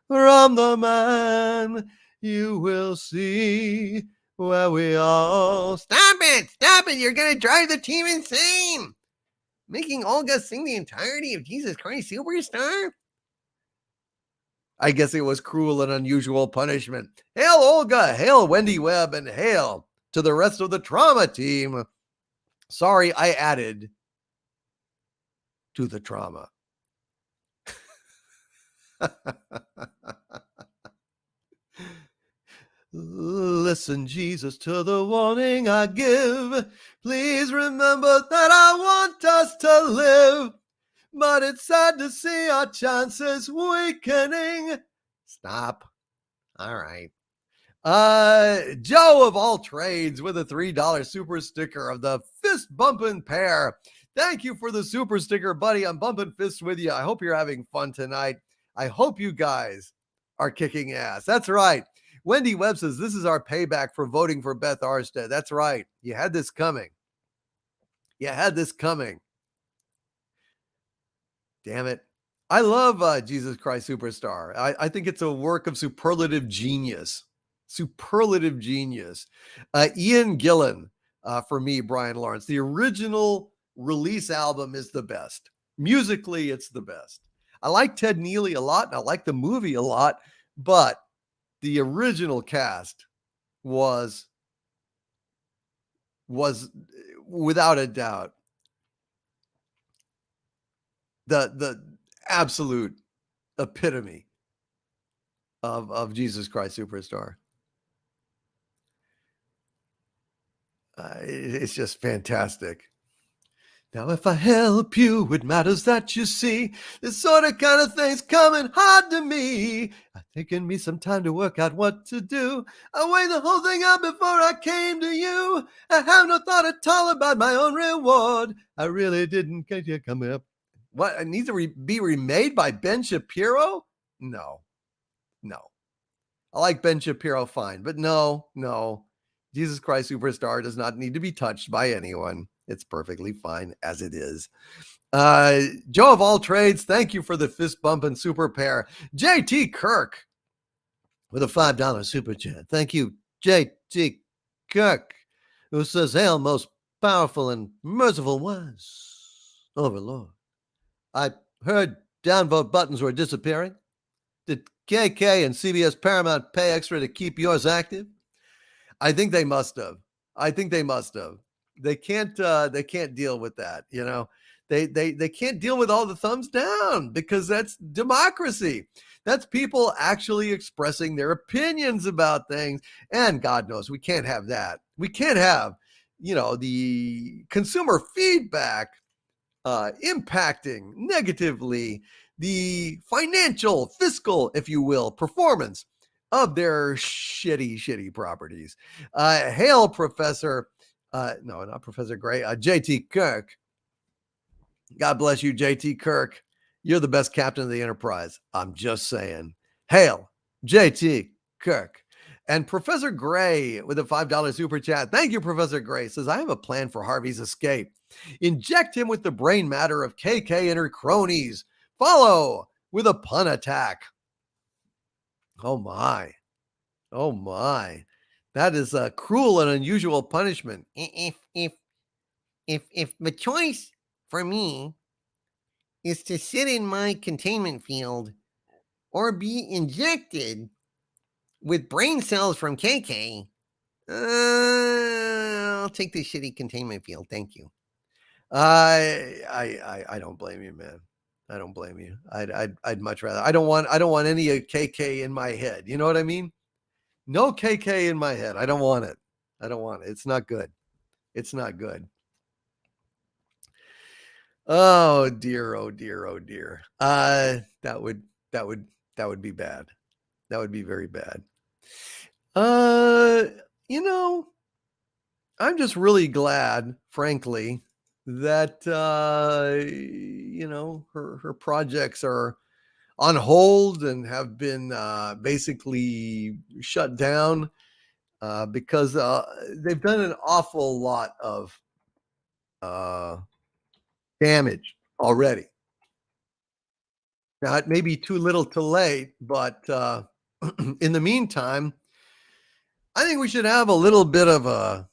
from the man, you will see where we all... Stop it! You're gonna drive the team insane! Making Olga sing the entirety of Jesus Christ Superstar? I guess it was cruel and unusual punishment. Hail Olga, hail Wendy Webb, and hail to the rest of the trauma team. Sorry, I added to the trauma. Listen, Jesus, to the warning I give. Please remember that I want us to live. But it's sad to see our chances weakening. Stop. All right. Joe of all trades with a $3 super sticker of the fist bumping pair. Thank you for the super sticker, buddy. I'm bumping fists with you. I hope you're having fun tonight. I hope you guys are kicking ass. That's right. Wendy Webb says this is our payback for voting for Beth Arstead. That's right. You had this coming. You had this coming. Damn it. I love Jesus Christ Superstar. I think it's a work of superlative genius. Superlative genius. Ian Gillan, for me, Brian Lawrence. The original release album is the best. Musically, it's the best. I like Ted Neely a lot, and I like the movie a lot, but the original cast was without a doubt the absolute epitome of Jesus Christ Superstar. It's just fantastic. Now, if I help you, it matters that you see. This sort of kind of thing's coming hard to me. Taking me some time to work out what to do. I weighed the whole thing out before I came to you. I have no thought at all about my own reward. I really didn't get you coming up. What? It needs to be remade by Ben Shapiro? No. I like Ben Shapiro fine, but no. Jesus Christ Superstar does not need to be touched by anyone. It's perfectly fine as it is. Joe of all trades, thank you for the fist bump and super pair. JT Kirk with a $5 super chat. Thank you, JT Kirk, who says, "Hail, most powerful and merciful wise overlord. I heard downvote buttons were disappearing. Did KK and CBS Paramount pay extra to keep yours active?" I think they must have. They can't deal with that, you know. They can't deal with all the thumbs down because that's democracy. That's people actually expressing their opinions about things. And God knows we can't have that. We can't have, you know, the consumer feedback impacting negatively the financial, fiscal, if you will, performance of their shitty properties. Hail, Professor. No, not Professor Gray. JT Kirk. God bless you, JT Kirk. You're the best captain of the Enterprise. I'm just saying. Hail, JT Kirk. And Professor Gray with a $5 super chat. Thank you, Professor Gray. Says, I have a plan for Harvey's escape. Inject him with the brain matter of KK and her cronies. Follow with a pun attack. Oh my. That is a cruel and unusual punishment. If the choice for me is to sit in my containment field or be injected with brain cells from KK, I'll take the shitty containment field. Thank you. I don't blame you, man. I don't blame you. I'd much rather. I don't want any KK in my head. You know what I mean? No KK in my head. I don't want it. It's not good. Oh dear. That would be bad. That would be very bad. You know, I'm just really glad, frankly, that you know, her projects are on hold and have been basically shut down because they've done an awful lot of damage already. Now, it may be too little too late, but in the meantime, I think we should have a little bit of a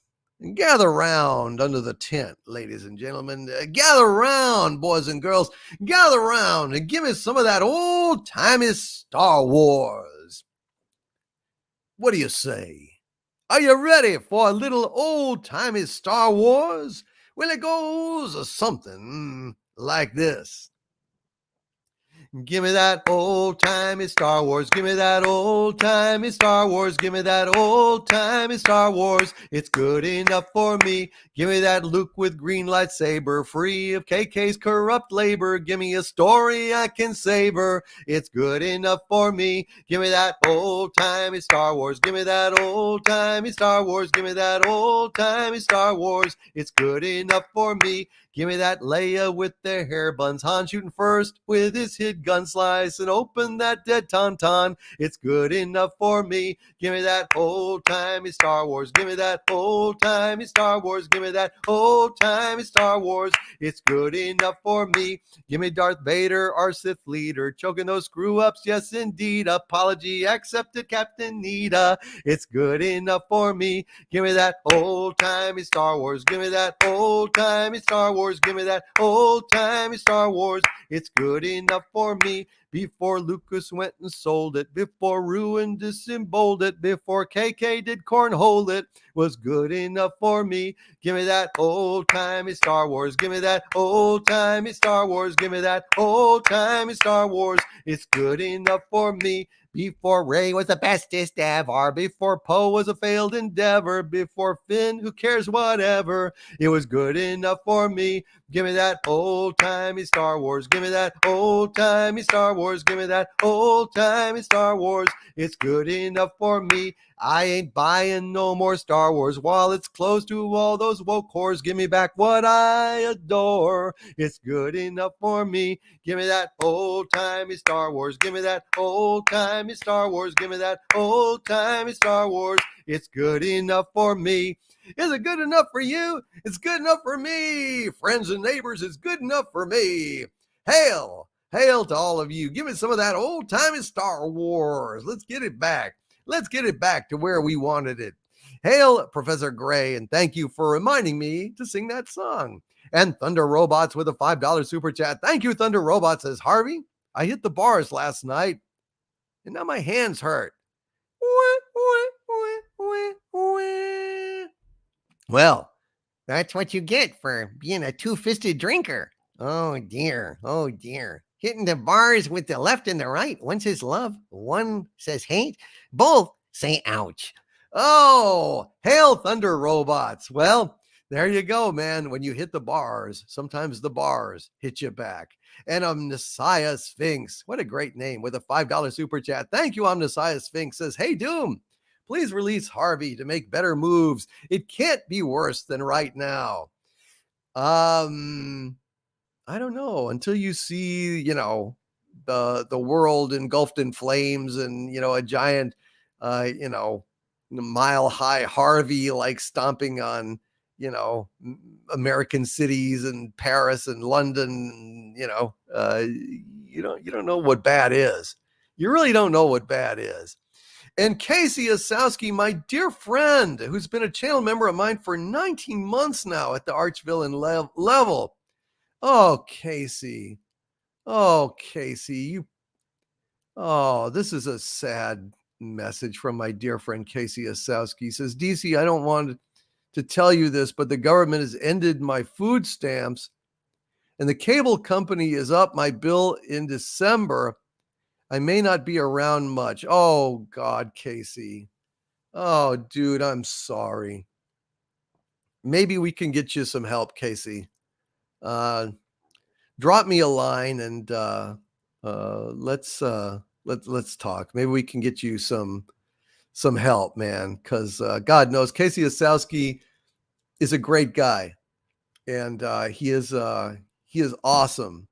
gather round under the tent, ladies and gentlemen. Gather round, boys and girls. Gather round and give me some of that old-timey Star Wars. What do you say? Are you ready for a little old-timey Star Wars? Well, it goes something like this. Give me that old-timey Star Wars. Give me that old-timey Star Wars. Give me that old-timey Star Wars. It's good enough for me. Give me that Luke with green lightsaber, free of KK's corrupt labor. Give me a story I can savor. It's good enough for me. Give me that old-timey Star Wars. Give me that old-timey Star Wars. Give me that old-timey Star Wars. It's good enough for me. Give me that Leia with their hair buns, Han shooting first with his hit gun slice and open that dead tauntaun. It's good enough for me. Give me that old-timey Star Wars. Give me that old-timey Star Wars. Give me that old-timey Star Wars. It's good enough for me. Give me Darth Vader, our Sith leader, choking those screw-ups. Yes, indeed. Apology accepted, Captain Nita. It's good enough for me. Give me that old-timey Star Wars. Give me that old-timey Star Wars. Give me that old-timey Star Wars. It's good enough for me. Before Lucas went and sold it, before Ruin disemboweled it, before KK did cornhole it, was good enough for me. Give me that old-timey Star Wars. Give me that old-timey Star Wars. Give me that old-timey Star Wars. It's good enough for me. Before Rey was the bestest ever, before Poe was a failed endeavor, before Finn, who cares, whatever, it was good enough for me. Give me that old-timey Star Wars. Give me that old-timey Star Wars. Give me that old-timey Star Wars. It's good enough for me. I ain't buying no more Star Wars while it's close to all those woke whores. Give me back what I adore. It's good enough for me. Give me that old-timey Star Wars. Give me that old-timey Star Wars. Give me that old-timey Star Wars. It's good enough for me. Is it good enough for you? It's good enough for me. Friends and neighbors, it's good enough for me. Hail! Hail to all of you. Give me some of that old-timey Star Wars. Let's get it back. Let's get it back to where we wanted it. Hail, Professor Gray, and thank you for reminding me to sing that song. And Thunder Robots with a $5 super chat. Thank you, Thunder Robots, says Harvey. I hit the bars last night, and now my hands hurt. Well, That's what you get for being a two-fisted drinker. Oh dear, oh dear. Hitting the bars with the left and the right. One says love, one says hate. Both say ouch. oh, hail Thunder Robots. Well, there you go, man. When you hit the bars, sometimes the bars hit you back. And Omnissiah Sphinx, what a great name, with a $5 super chat. Thank you, Omnissiah Sphinx, says, hey, Doom, please release Harvey to make better moves. It can't be worse than right now. I don't know, until you see, the world engulfed in flames and, a giant, mile high Harvey like stomping on, American cities and Paris and London, you don't know what bad is. You really don't know what bad is. And Casey Osowski, my dear friend, who's been a channel member of mine for 19 months now at the Archvillain level. Oh, Casey. Oh, Casey. This is a sad message from my dear friend Casey Osowski. He says, DC, I don't want to tell you this, but the government has ended my food stamps and the cable company is up my bill in December. I may not be around much. Oh, God, Casey. Oh, dude, I'm sorry. Maybe we can get you some help, Casey. Drop me a line and let's talk. Maybe we can get you some help, man, because God knows Casey Osowski is a great guy, and he is awesome.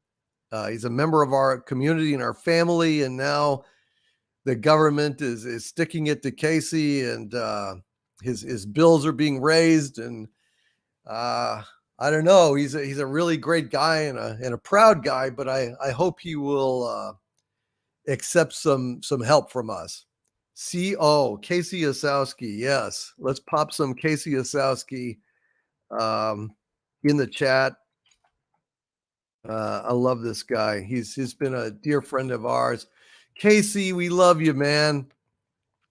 He's a member of our community and our family, and now the government is sticking it to Casey, and his bills are being raised, and I don't know. He's a really great guy and a proud guy, but I hope he will accept some help from us. Casey Osowski. Yes, let's pop some Casey Osowski in the chat. I love this guy. He's been a dear friend of ours. Casey, we love you, man.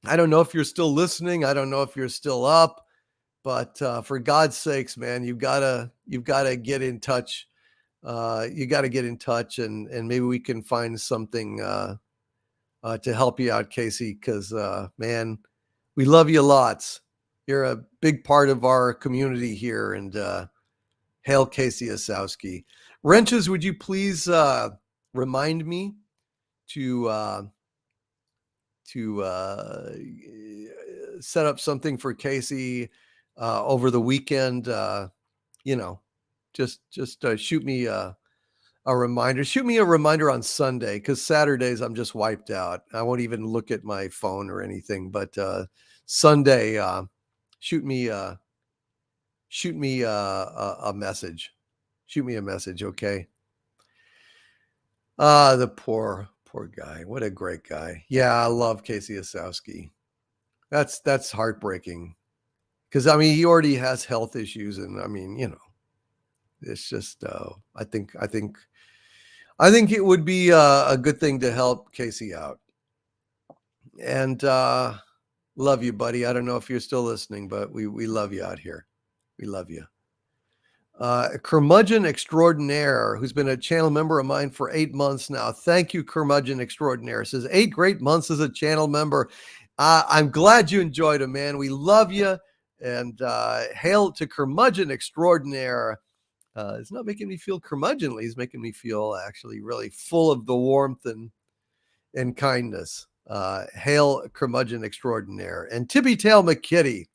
I don't know if you're still listening. I don't know if you're still up, but for God's sakes, man, you've gotta get in touch you got to get in touch, and maybe we can find something to help you out, Casey, because, man, we love you lots. You're a big part of our community here, and hail Casey Osowski. Wrenches, would you please remind me to set up something for Casey over the weekend? Just shoot me a reminder. Shoot me a reminder on Sunday, because Saturdays I'm just wiped out. I won't even look at my phone or anything. But Sunday, shoot me a message. Shoot me a message, okay? The poor guy. What a great guy. Yeah, I love Casey Osowski. That's heartbreaking, because I mean, he already has health issues, and I mean, it's just I think it would be a good thing to help Casey out. And love you, buddy. I don't know if you're still listening, but we love you out here. We love you. Curmudgeon Extraordinaire, who's been a channel member of mine for 8 months now. Thank you, Curmudgeon Extraordinaire. Says 8 great months as a channel member. I'm glad you enjoyed it, man. We love you. And hail to Curmudgeon Extraordinaire. It's not making me feel curmudgeonly. It's making me feel actually really full of the warmth and kindness. Hail Curmudgeon Extraordinaire. And Tippy Tail McKitty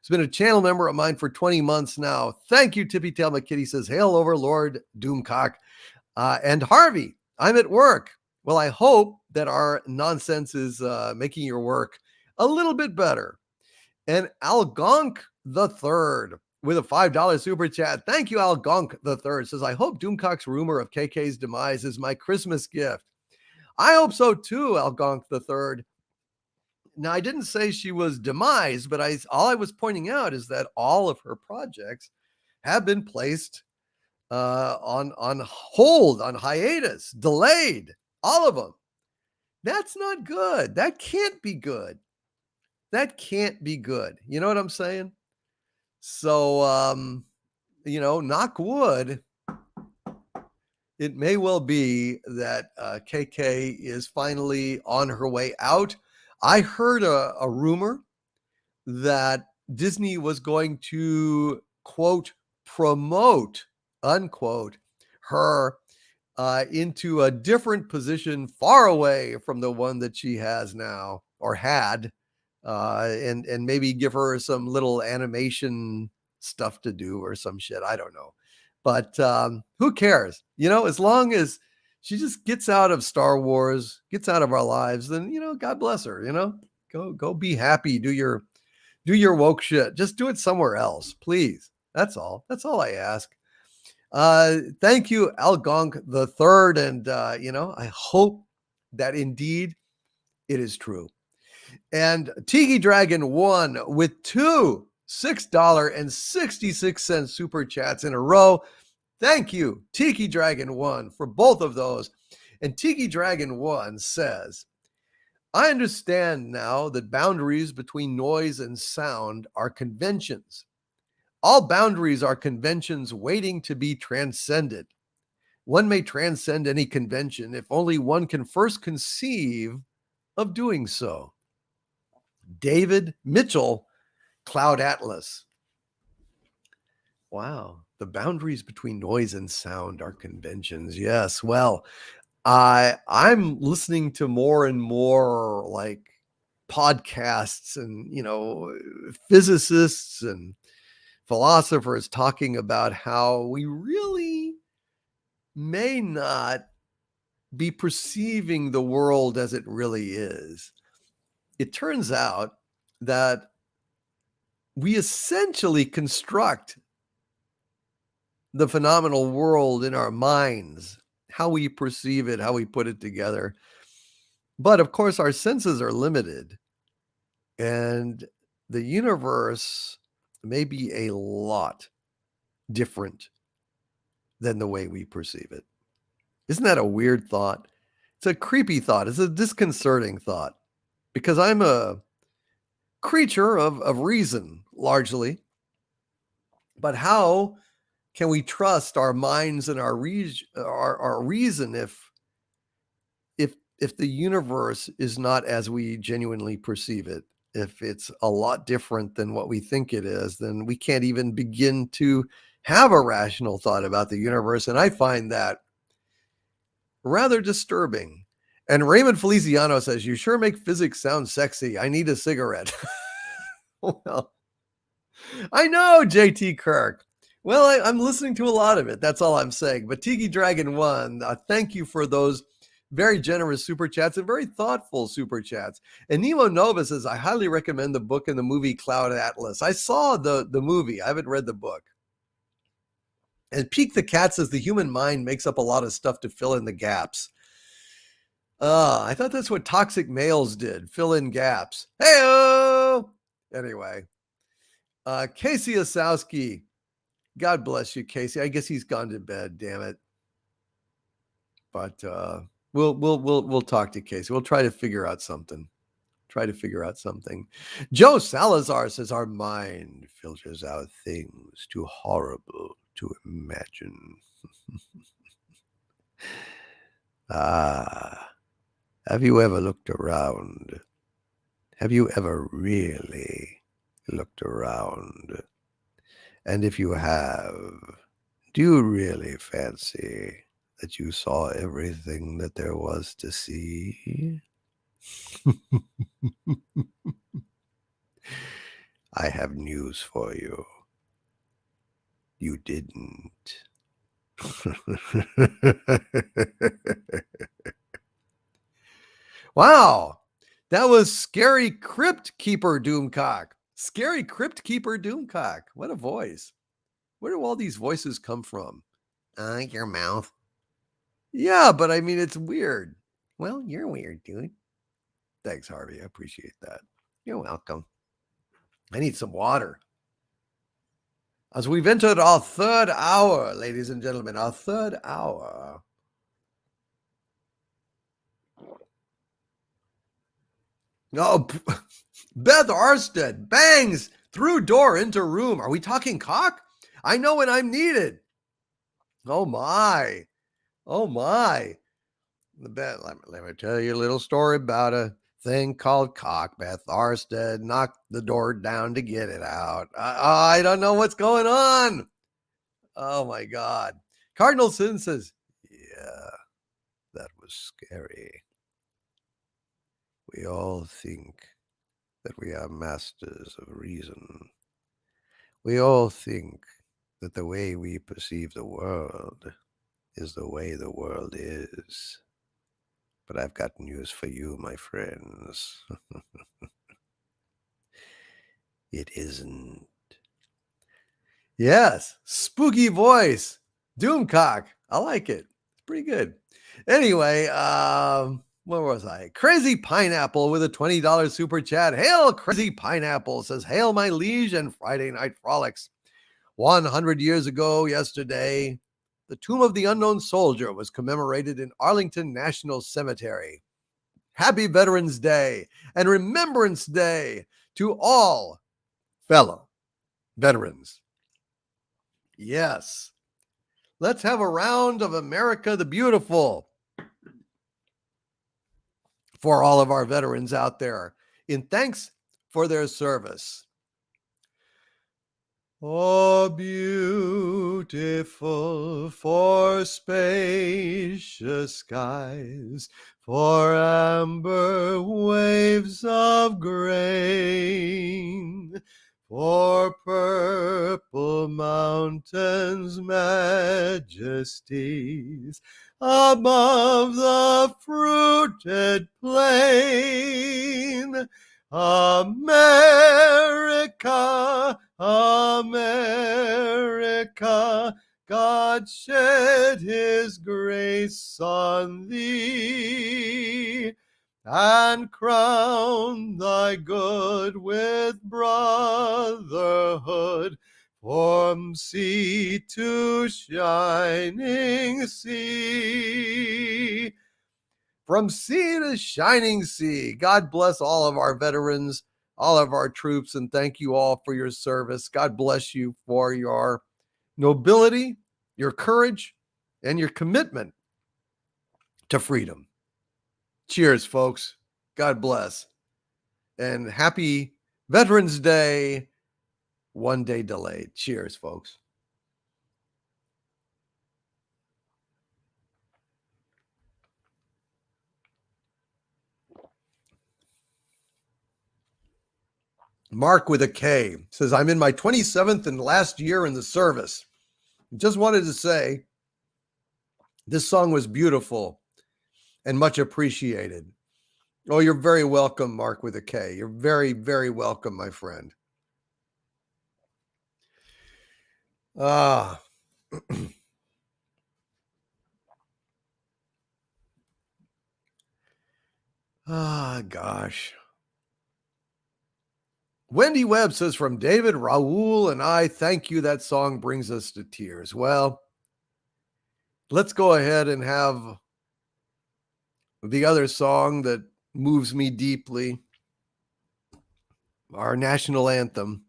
has been a channel member of mine for 20 months now. Thank you, Tippy Tail McKitty. Says, hail Overlord Doomcock. And Harvey, I'm at work. Well, I hope that our nonsense is making your work a little bit better. And Algonk the Third with a $5 super chat. Thank you, Algonk the Third. Says, I hope Doomcock's rumor of KK's demise is my Christmas gift. I hope so too, Algonk the Third. Now, I didn't say she was demise, but all I was pointing out is that all of her projects have been placed on hold, on hiatus, delayed, all of them. That's not good. That can't be good. That can't be good. You know what I'm saying? So, knock wood. It may well be that KK is finally on her way out. I heard a rumor that Disney was going to, quote, promote, unquote, her into a different position far away from the one that she has now, or had, and maybe give her some little animation stuff to do or some shit. I don't know. But who cares? As long as she just gets out of Star Wars, gets out of our lives, then, God bless her, go be happy. Do your woke shit. Just do it somewhere else, please. That's all I ask. Thank you, Algonk the Third. And, I hope that indeed it is true. And Tiki Dragon 1 with 2 $6.66 super chats in a row. Thank you, Tiki Dragon 1, for both of those. And Tiki Dragon 1 says, I understand now that boundaries between noise and sound are conventions. All boundaries are conventions waiting to be transcended. One may transcend any convention if only one can first conceive of doing so. David Mitchell, Cloud Atlas. Wow. The boundaries between noise and sound are conventions. Yes. Well, I'm listening to more and more like podcasts and, physicists and philosophers talking about how we really may not be perceiving the world as it really is. It turns out that we essentially construct the phenomenal world in our minds, how we perceive it, how we put it together. But of course, our senses are limited, and the universe may be a lot different than the way we perceive it. Isn't that a weird thought? It's a creepy thought. It's a disconcerting thought, because I'm a creature of reason, largely. But how can we trust our minds and our reason if the universe is not as we genuinely perceive it? If it's a lot different than what we think it is, then we can't even begin to have a rational thought about the universe. And I find that rather disturbing. And Raymond Feliciano says, "You sure make physics sound sexy. I need a cigarette." Well, I know, JT Kirk. Well, I'm listening to a lot of it. That's all I'm saying. But Tiki Dragon 1, thank you for those very generous super chats and very thoughtful super chats. And Nemo Nova says, "I highly recommend the book and the movie Cloud Atlas." I saw the movie. I haven't read the book. And Peek the Cat says, "The human mind makes up a lot of stuff to fill in the gaps." I thought that's what toxic males did, fill in gaps. Hey-o! Anyway, Casey Osowski. God bless you, Casey. I guess he's gone to bed, damn it. But we'll talk to Casey. We'll try to figure out something. Joe Salazar says, "Our mind filters out things too horrible to imagine." Have you ever looked around? Have you ever really looked around? And if you have, do you really fancy that you saw everything that there was to see? I have news for you. You didn't. Wow. That was Scary Crypt Keeper Doomcock. Scary Crypt Keeper Doomcock. What a voice. Where do all these voices come from? Your mouth. Yeah, but I mean, it's weird. Well, you're weird, dude. Thanks, Harvey. I appreciate that. You're welcome. I need some water. As we've entered our third hour, ladies and gentlemen, our third hour. Oh, Beth Arstead bangs through door into room. Are we talking cock? I know when I'm needed. Oh my. Beth, let me tell you a little story about a thing called cock. Beth Arstead knocked the door down to get it out. I don't know what's going on. Oh my God. Cardinal Sin says, "Yeah, that was scary. We all think that we are masters of reason. We all think that the way we perceive the world is the way the world is. But I've got news for you, my friends. It isn't." Yes, spooky voice. Doomcock. I like it. It's pretty good. Anyway, where was I? Crazy Pineapple with a $20 super chat. Hail, Crazy Pineapple, says, "Hail, my liege and Friday Night Frolics. 100 years ago yesterday, the Tomb of the Unknown Soldier was commemorated in Arlington National Cemetery. Happy Veterans Day and Remembrance Day to all fellow veterans." Yes. Let's have a round of America the Beautiful for all of our veterans out there in thanks for their service. Oh, beautiful for spacious skies, for amber waves of grain, for purple mountains' majesties above the fruited plain. America, America, God shed his grace on thee, and crown thy good with brotherhood from sea to shining sea. From sea to shining sea. God bless all of our veterans, all of our troops, and thank you all for your service. God bless you for your nobility, your courage, and your commitment to freedom. Cheers, folks. God bless. And happy Veterans Day, one day delayed. Cheers, folks. Mark with a K says, I'm in my 27th and last year in the service. Just wanted to say this song was beautiful and much appreciated. Oh, you're very welcome, Mark with a K. You're very, very welcome, my friend. Ah. Gosh. Wendy Webb says, from David, Raul, and I, thank you. That song brings us to tears. Well, let's go ahead and have the other song that moves me deeply, our national anthem,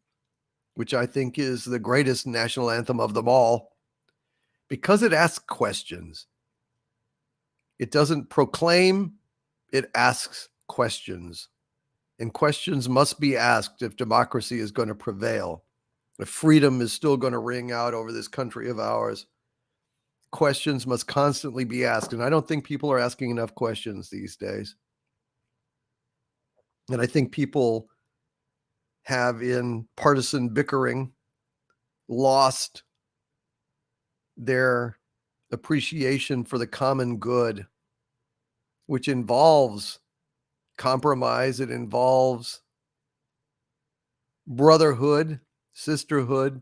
which I think is the greatest national anthem of them all, because it asks questions. It doesn't proclaim, it asks questions. And questions must be asked if democracy is going to prevail, if freedom is still going to ring out over this country of ours. Questions must constantly be asked. And I don't think people are asking enough questions these days. And I think people have, in partisan bickering, lost their appreciation for the common good, which involves compromise. It involves brotherhood, sisterhood.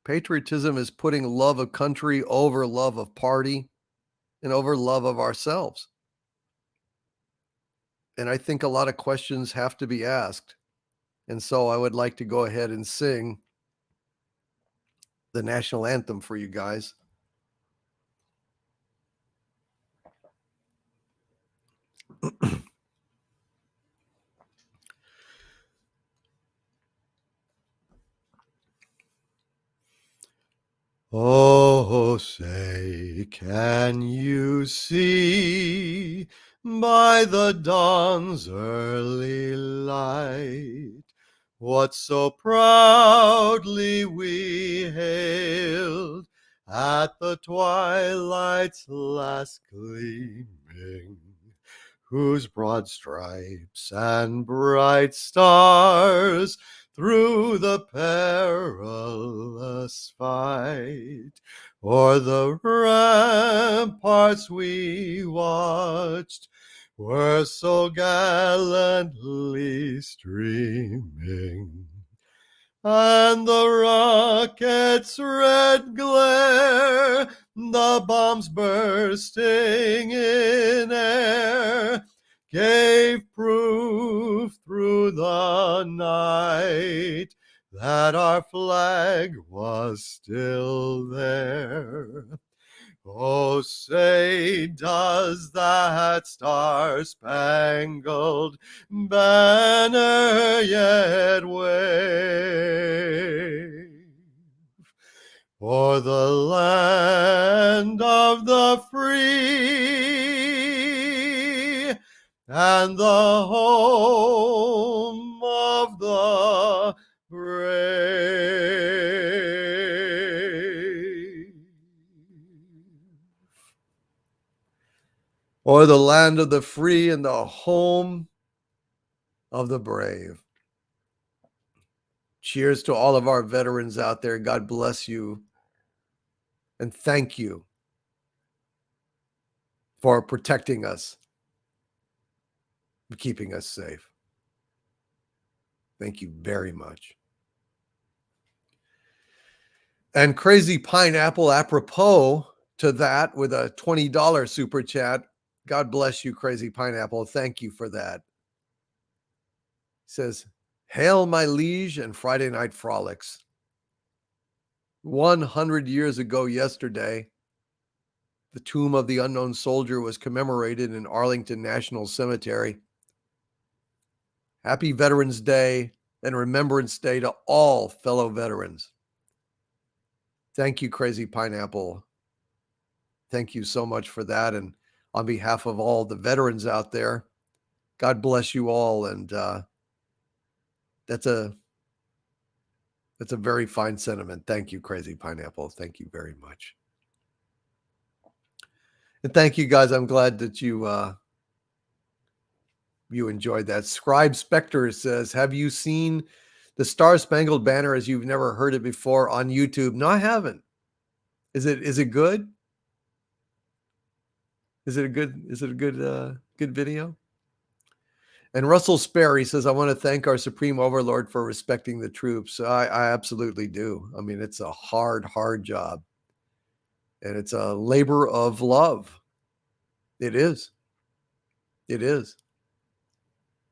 Patriotism is putting love of country over love of party and over love of ourselves. And I think a lot of questions have to be asked. And so I would like to go ahead and sing the national anthem for you guys. Oh, say, can you see by the dawn's early light what so proudly we hailed at the twilight's last gleaming, whose broad stripes and bright stars through the perilous fight o'er the ramparts we watched were so gallantly streaming, and the rocket's red glare, the bombs bursting in air, gave proof through the night that our flag was still there. Oh, say, does that star-spangled banner yet wave o'er the land of the free and the home of the brave? Or the land of the free and the home of the brave. Cheers to all of our veterans out there. God bless you. And thank you for protecting us and keeping us safe. Thank you very much. And Crazy Pineapple, apropos to that, with a $20 super chat. God bless you, Crazy Pineapple. Thank you for that. Says, hail my liege and Friday Night Frolics. 100 years ago yesterday, the tomb of the unknown soldier was commemorated in Arlington National Cemetery. Happy Veterans Day and Remembrance Day to all fellow veterans. Thank you, Crazy Pineapple. Thank you so much for that. And on behalf of all the veterans out there, God bless you all. And that's a very fine sentiment. Thank you, Crazy Pineapple. Thank you very much. And thank you, guys. I'm glad that you enjoyed that. Scribe Spectre says, have you seen the Star Spangled Banner as you've never heard it before on YouTube? No, I haven't. Is it good? Is it a good video? And Russell Sperry says, I want to thank our Supreme Overlord for respecting the troops. I absolutely do. I mean, it's a hard job. And it's a labor of love. It is. It is.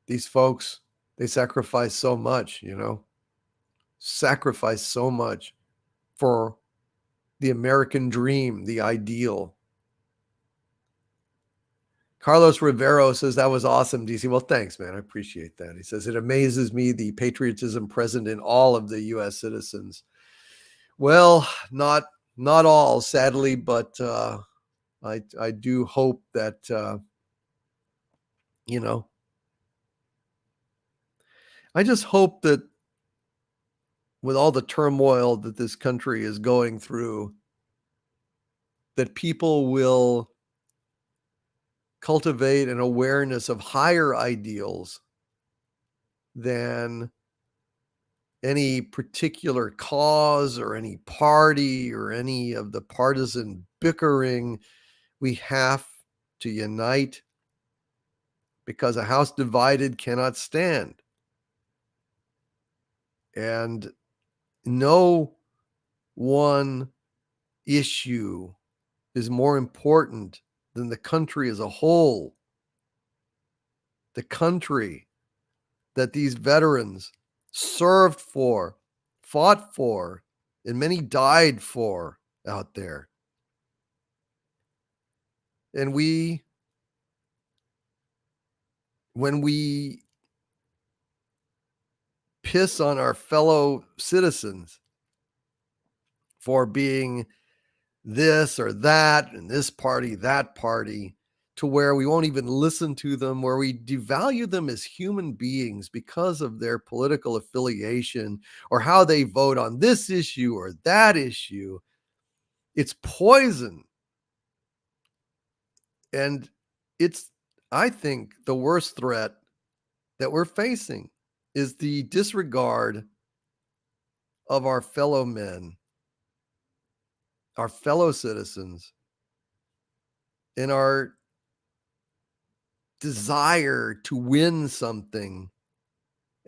These folks, they sacrifice so much, sacrifice so much for the American dream, the ideal. Carlos Rivero says, that was awesome, DC. Well, thanks, man. I appreciate that. He says, it amazes me the patriotism present in all of the U.S. citizens. Well, not all, sadly, but I do hope that, I just hope that with all the turmoil that this country is going through, that people will cultivate an awareness of higher ideals than any particular cause or any party or any of the partisan bickering. We have to unite, because a house divided cannot stand. And no one issue is more important than the country as a whole. The country that these veterans served for, fought for, and many died for out there. And when we piss on our fellow citizens for being this or that, and this party, that party, to where we won't even listen to them, where we devalue them as human beings because of their political affiliation or how they vote on this issue or that issue, it's poison. And it's, I think, the worst threat that we're facing is the disregard of our fellow men, our fellow citizens, and our desire to win something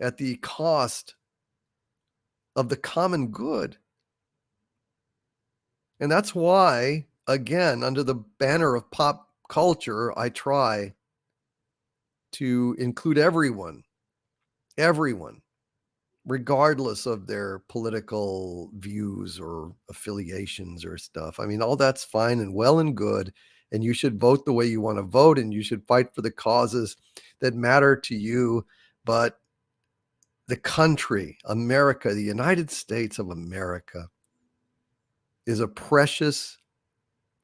at the cost of the common good. And that's why, again, under the banner of pop culture, I try to include everyone, regardless of their political views or affiliations or stuff. I mean, all that's fine and well and good. And you should vote the way you want to vote, and you should fight for the causes that matter to you. But the country, America, the United States of America, is a precious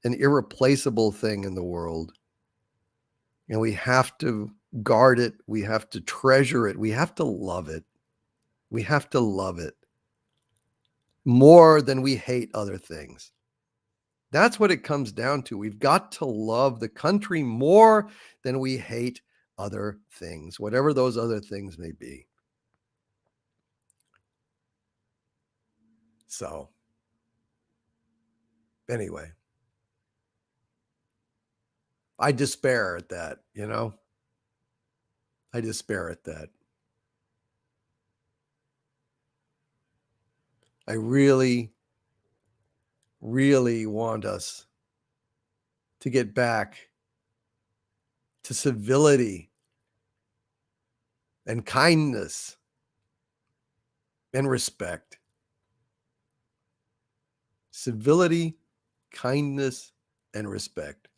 and irreplaceable thing in the world. And we have to guard it. We have to treasure it. We have to love it. We have to love it more than we hate other things. That's what it comes down to. We've got to love the country more than we hate other things, whatever those other things may be. So, anyway, I despair at that, I despair at that. I really, really want us to get back to civility and kindness and respect. Civility, kindness, and respect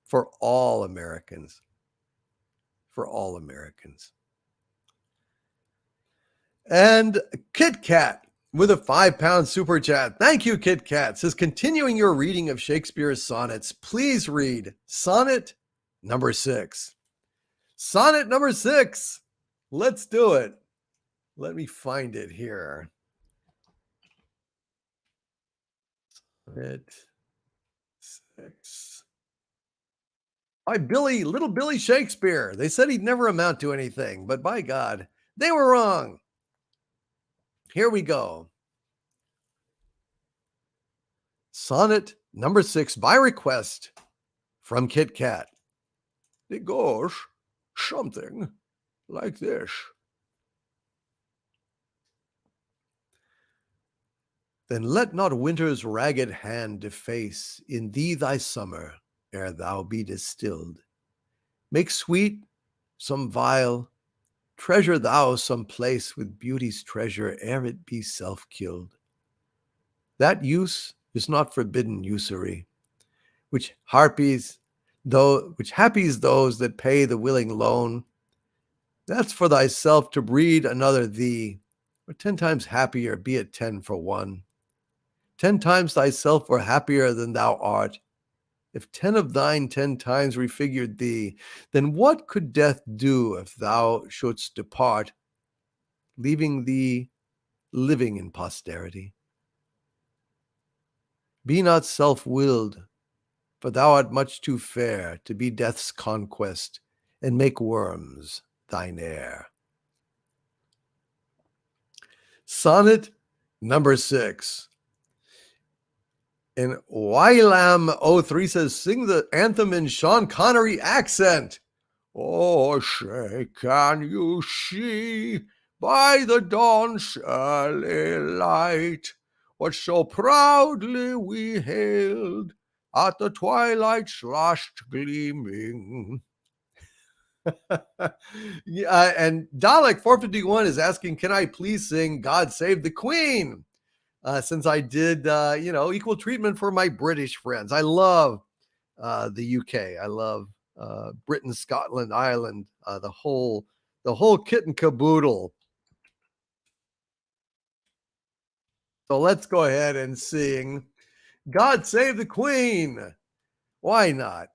for all Americans. For all Americans. And Kit Kat with a £5 super chat. Thank you, Kit Kat. Says, continuing your reading of Shakespeare's sonnets, please read sonnet number 6. Sonnet number 6. Let's do it. Let me find it here. Sonnet 6. By Little Billy Shakespeare. They said he'd never amount to anything, but by God, they were wrong. Here we go. Sonnet number 6 by request from Kit Kat. It goes something like this. Then let not winter's ragged hand deface in thee thy summer ere thou be distilled. Make sweet some vial, treasure thou some place with beauty's treasure ere it be self-killed. That use is not forbidden usury, which happies those that pay the willing loan. That's for thyself to breed another thee, or 10 times happier, be it 10 for 1. 10 times thyself were happier than thou art. If 10 of thine 10 times refigured thee, then what could death do if thou shouldst depart, leaving thee living in posterity? Be not self-willed, for thou art much too fair to be death's conquest and make worms thine heir. Sonnet number 6. And Wylam03 says, sing the anthem in Sean Connery accent. Oh, say, can you see by the dawn's early light what so proudly we hailed at the twilight's last gleaming? And Dalek 451 is asking, can I please sing God Save the Queen? Since I did, equal treatment for my British friends. I love the UK. I love Britain, Scotland, Ireland, the whole kit and caboodle. So let's go ahead and sing God Save the Queen. Why not?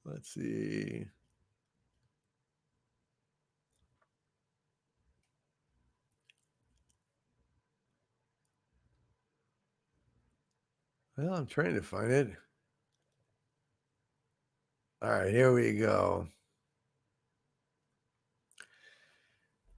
Let's see. Well, I'm trying to find it. All right, here we go.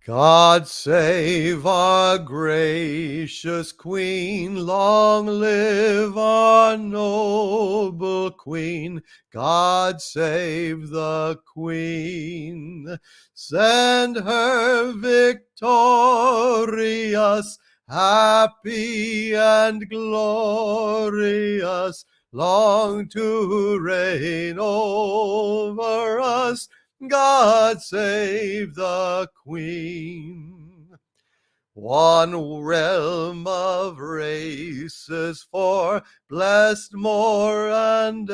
God save our gracious Queen, long live our noble Queen. God save the Queen, send her victorious, happy and glorious, long to reign over us. God save the Queen. One realm of races four, blessed more and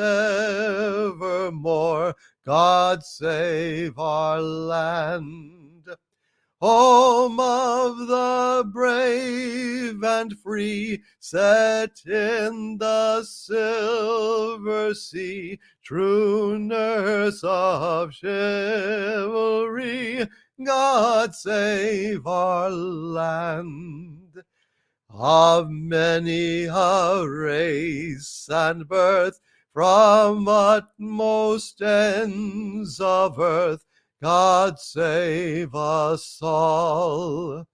evermore. God save our land. Home of the brave and free, set in the silver sea, true nurse of chivalry, God save our land. Of many a race and birth, from utmost ends of earth, God save us all.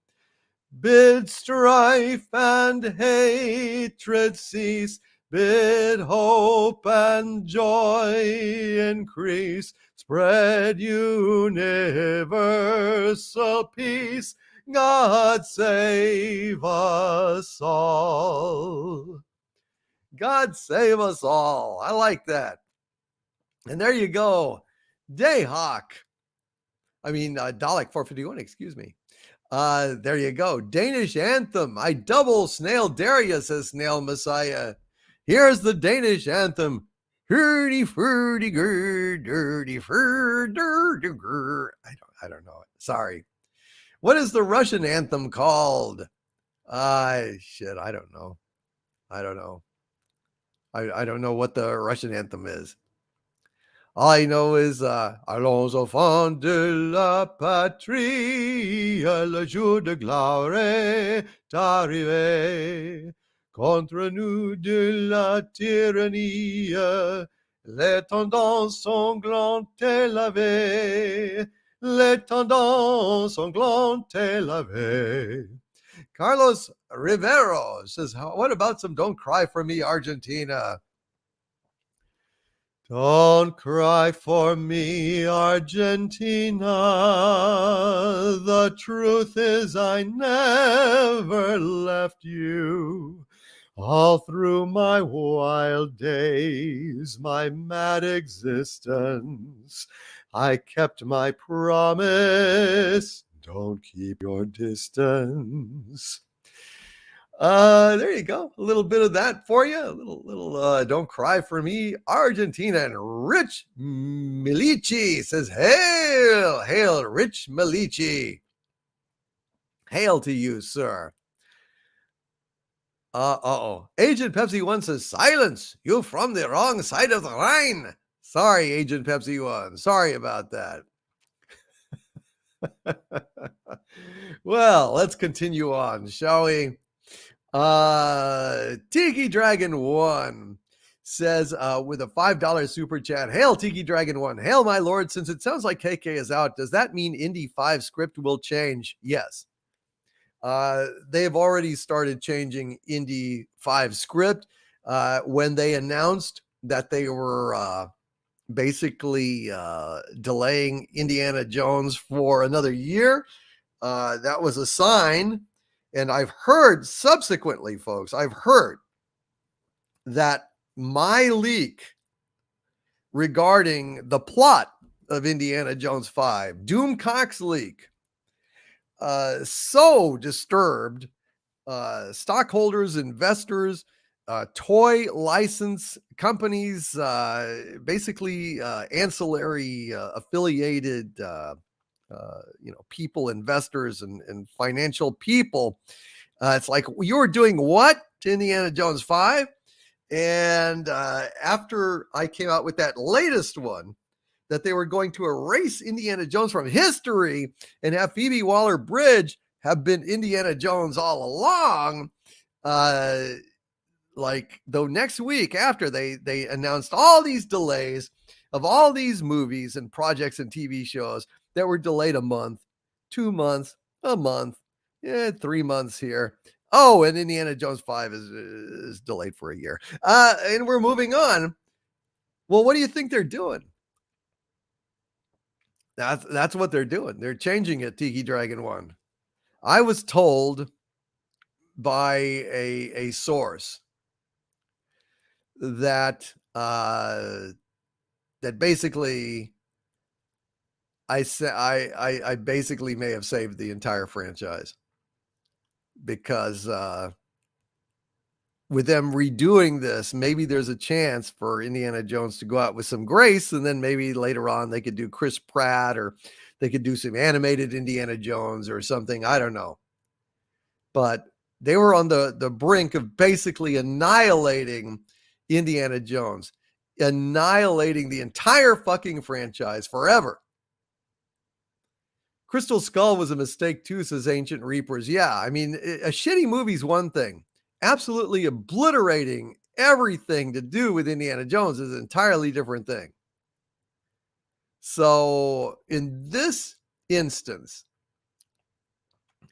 Bid strife and hatred cease, bid hope and joy increase, spread universal peace, God save us all. God save us all. I like that. And there you go. Dalek 451, excuse me. There you go. Danish anthem. I double snail dare ya, says Snail Messiah. Here's the Danish anthem. Hurdy-furdy-gur, dirty-fur-dur-dur-gur. I don't know it. Sorry. What is the Russian anthem called? Shit, I don't know. I don't know. I don't know what the Russian anthem is. All I know is Allons enfants de la patrie, le jour de gloire est arrivé. Contre nous de la tyrannie, les tendances sanglantes est lavées. Les tendances sanglantes est lavées. Carlos Rivero says, what about some Don't Cry for Me, Argentina? Don't cry for me, Argentina. The truth is I never left you. All through my wild days, my mad existence, I kept my promise. Don't keep your distance. There you go. A little bit of that for you. A little Don't Cry for Me, Argentina. And Rich Milici says, hail, hail, Rich Milici. Hail to you, sir. Agent Pepsi 1 says, silence, you from the wrong side of the Rhine. Sorry, Agent Pepsi 1. Sorry about that. Well, let's continue on, shall we? Tiki Dragon 1 says with a $5 super chat, hail Tiki Dragon 1, hail my lord. Since it sounds like KK is out, does that mean Indy 5 script will change? Yes. They've already started changing Indy 5 script when they announced that they were basically delaying Indiana Jones for another year. That was a sign. And I've heard subsequently, folks, I've heard that my leak regarding the plot of Indiana Jones 5, Doomcock's leak, so disturbed stockholders, investors, toy license companies, basically ancillary affiliated people, investors and financial people. It's like, you were doing what to Indiana Jones 5? And after I came out with that latest one, that they were going to erase Indiana Jones from history and have Phoebe Waller-Bridge have been Indiana Jones all along, like the next week after they announced all these delays of all these movies and projects and TV shows that were delayed a month, 2 months, a month, 3 months here. Oh, and Indiana Jones 5 is delayed for a year. And we're moving on. Well, what do you think they're doing? That's what they're doing. They're changing it, Tiki Dragon 1. I was told by a source that that basically I basically may have saved the entire franchise, because with them redoing this, maybe there's a chance for Indiana Jones to go out with some grace, and then maybe later on they could do Chris Pratt, or they could do some animated Indiana Jones or something. I don't know. But they were on the brink of basically annihilating Indiana Jones, annihilating the entire fucking franchise forever. Crystal Skull was a mistake too, says Ancient Reapers. Yeah, I mean, a shitty movie's one thing. Absolutely obliterating everything to do with Indiana Jones is an entirely different thing. So in this instance,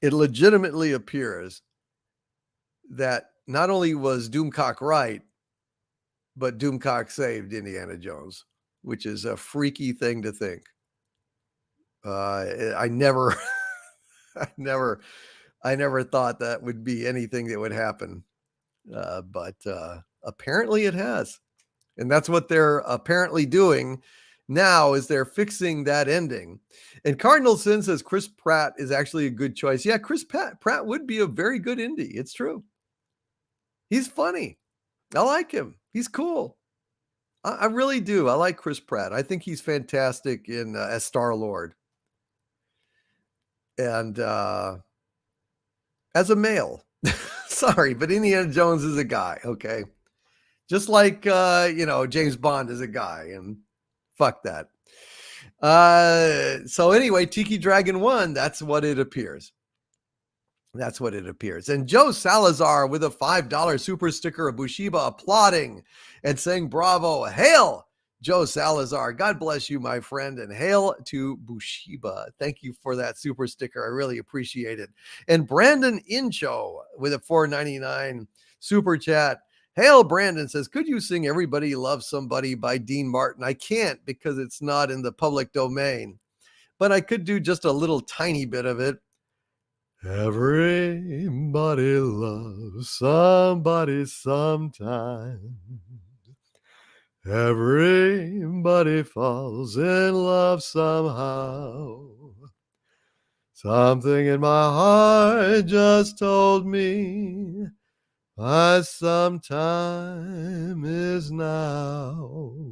it legitimately appears that not only was Doomcock right, but Doomcock saved Indiana Jones, which is a freaky thing to think. I never thought that would be anything that would happen. But apparently it has. And that's what they're apparently doing now, is they're fixing that ending. And Cardinal Sin says Chris Pratt is actually a good choice. Yeah, Chris Pratt would be a very good Indy. It's true. He's funny. I like him. He's cool. I really do. I like Chris Pratt. I think he's fantastic in as Star-Lord. And as a male. Sorry, but Indiana Jones is a guy, okay? Just like James Bond is a guy, and fuck that. So anyway, Tiki Dragon 1, that's what it appears. That's what it appears. And Joe Salazar with a $5 super sticker of Bushiba applauding and saying bravo. Hail, Joe Salazar. God bless you, my friend, and hail to Bushiba. Thank you for that super sticker. I really appreciate it. And Brandon Incho with a $4.99 super chat. Hail, Brandon says, could you sing Everybody Loves Somebody by Dean Martin? I can't because it's not in the public domain, but I could do just a little tiny bit of it. Everybody loves somebody sometime. Everybody falls in love somehow. Something in my heart just told me my sometime is now.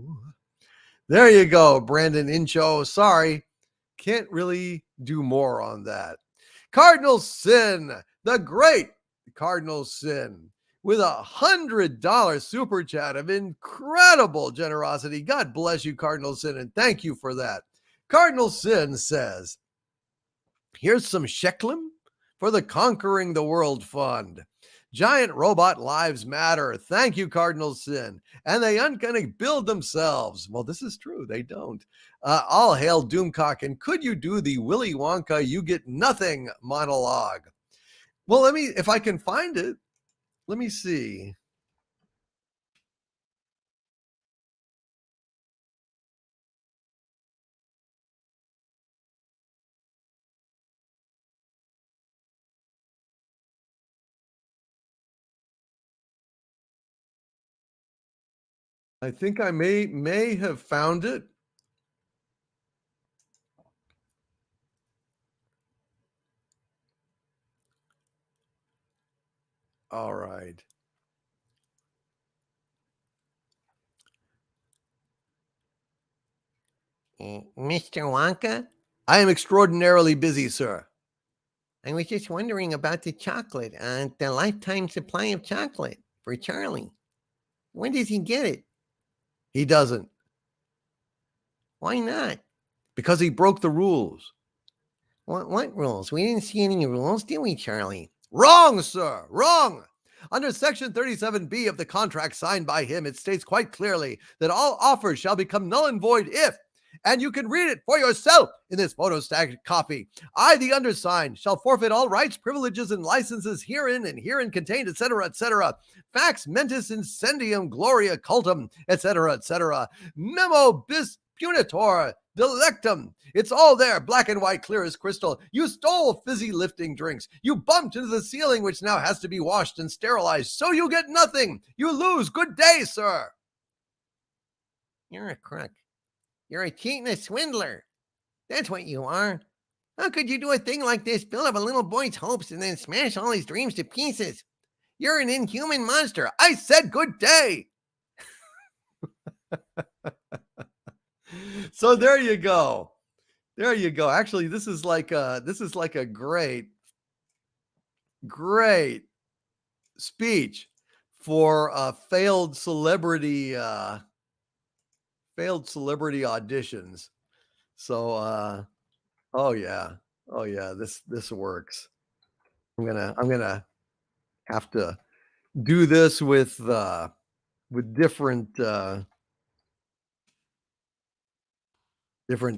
There you go, Brandon Incho. Sorry, can't really do more on that. Cardinal Sin, the great Cardinal Sin, with $100 super chat of incredible generosity. God bless you, Cardinal Sin, and thank you for that. Cardinal Sin says, here's some sheklem for the Conquering the World Fund. Giant robot lives matter. Thank you, Cardinal Sin. And they aren't going to build themselves. Well, this is true. They don't. All hail Doomcock. And could you do the Willy Wonka you get nothing monologue? Well, if I can find it, let me see. I think I may have found it. All right. Mr. Wonka, I am extraordinarily busy, sir. I was just wondering about the chocolate, the lifetime supply of chocolate for Charlie. When does he get it? He doesn't. Why not? Because he broke the rules. What rules? We didn't see any rules, did we, Charlie? Wrong, sir. Wrong. Under Section 37B of the contract signed by him, it states quite clearly that all offers shall become null and void if, and you can read it for yourself in this photostatic copy, I, the undersigned, shall forfeit all rights, privileges, and licenses herein contained, etc., etc. Fax mentis incendium gloria cultum, etc., etc. Memo bis punitor delectum. It's all there, black and white, clear as crystal. You stole fizzy lifting drinks. You bumped into the ceiling, which now has to be washed and sterilized, so you get nothing. You lose. Good day, sir. You're a crook. You're a cheat and a swindler. That's what you are. How could you do a thing like this, build up a little boy's hopes, and then smash all his dreams to pieces? You're an inhuman monster. I said good day. So there you go. There you go. Actually, this is like a great speech for failed celebrity auditions. So oh yeah, this works. I'm gonna have to do this with different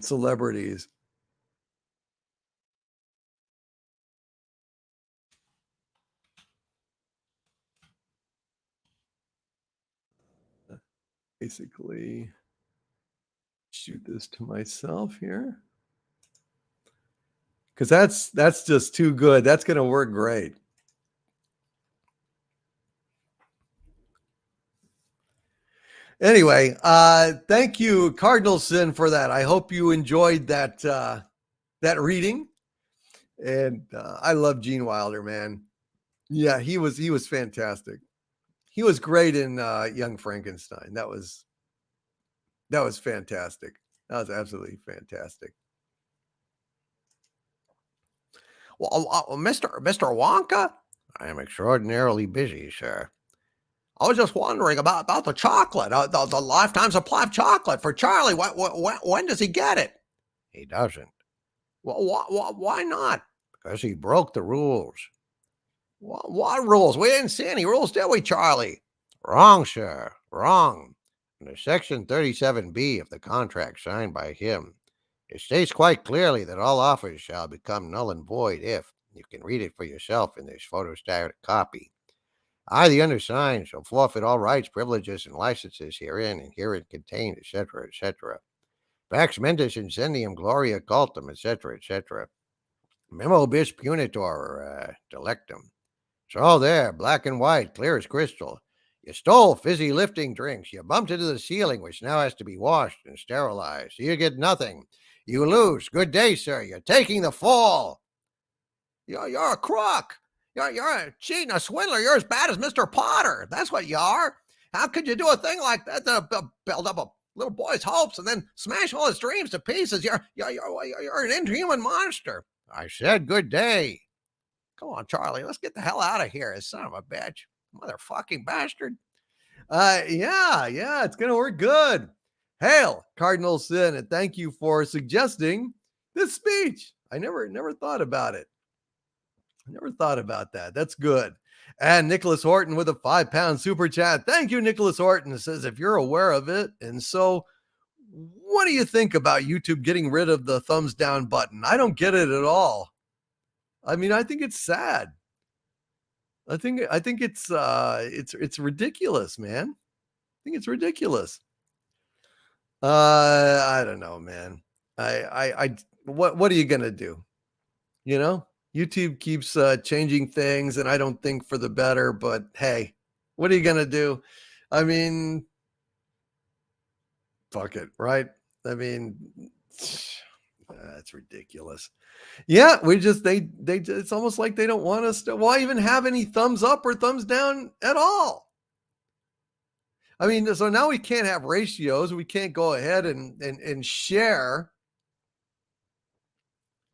celebrities. Basically, shoot this to myself here, because that's just too good. That's going to work great. Anyway, thank you, Cardinal Sin, for that. I hope you enjoyed that reading. And I love Gene Wilder, man. Yeah, he was fantastic. He was great in Young Frankenstein. That was That was fantastic. That was absolutely fantastic. Well, Mr. Wonka, I am extraordinarily busy, sir. I was just wondering about the chocolate, the lifetime supply of chocolate for Charlie. When does he get it? He doesn't, Well, why not? because he broke the rules. What rules? We didn't see any rules, did we, Charlie? Wrong, sir, wrong. Under Section 37B of the contract signed by him, it states quite clearly that all offers shall become null and void if, you can read it for yourself in this photostatic copy, I, the undersigned, shall forfeit all rights, privileges, and licenses herein and herein contained, etc., etc. Pax mentis incendium gloria cultum, etc., etc. Memo bis punitor delectum. It's all there, black and white, clear as crystal. You stole fizzy lifting drinks. You bumped into the ceiling, which now has to be washed and sterilized. So you get nothing. You lose. Good day, sir. You're taking the fall. You're a crook. You're a cheating, a swindler. You're as bad as Mr. Potter. That's what you are. How could you do a thing like that to build up a little boy's hopes and then smash all his dreams to pieces? You're an inhuman monster. I said good day. Come on, Charlie. Let's get the hell out of here, son of a bitch. Motherfucking bastard. Yeah, it's going to work good. Hail, Cardinal Sin, and thank you for suggesting this speech. I never thought about it. I never thought about that. That's good. And Nicholas Horton with a £5 super chat. Thank you, Nicholas Horton. It says, if you're aware of it, and so what do you think about YouTube getting rid of the thumbs down button? I don't get it at all. I mean, I think it's sad. I think it's ridiculous, man. I think it's ridiculous. I don't know, man. What are you gonna do? You know, YouTube keeps changing things, and I don't think for the better. But hey, what are you gonna do? I mean, fuck it, right? I mean, that's ridiculous. Yeah, it's almost like they don't want us to. Why even have any thumbs up or thumbs down at all? I mean, so now we can't have ratios. We can't go ahead and share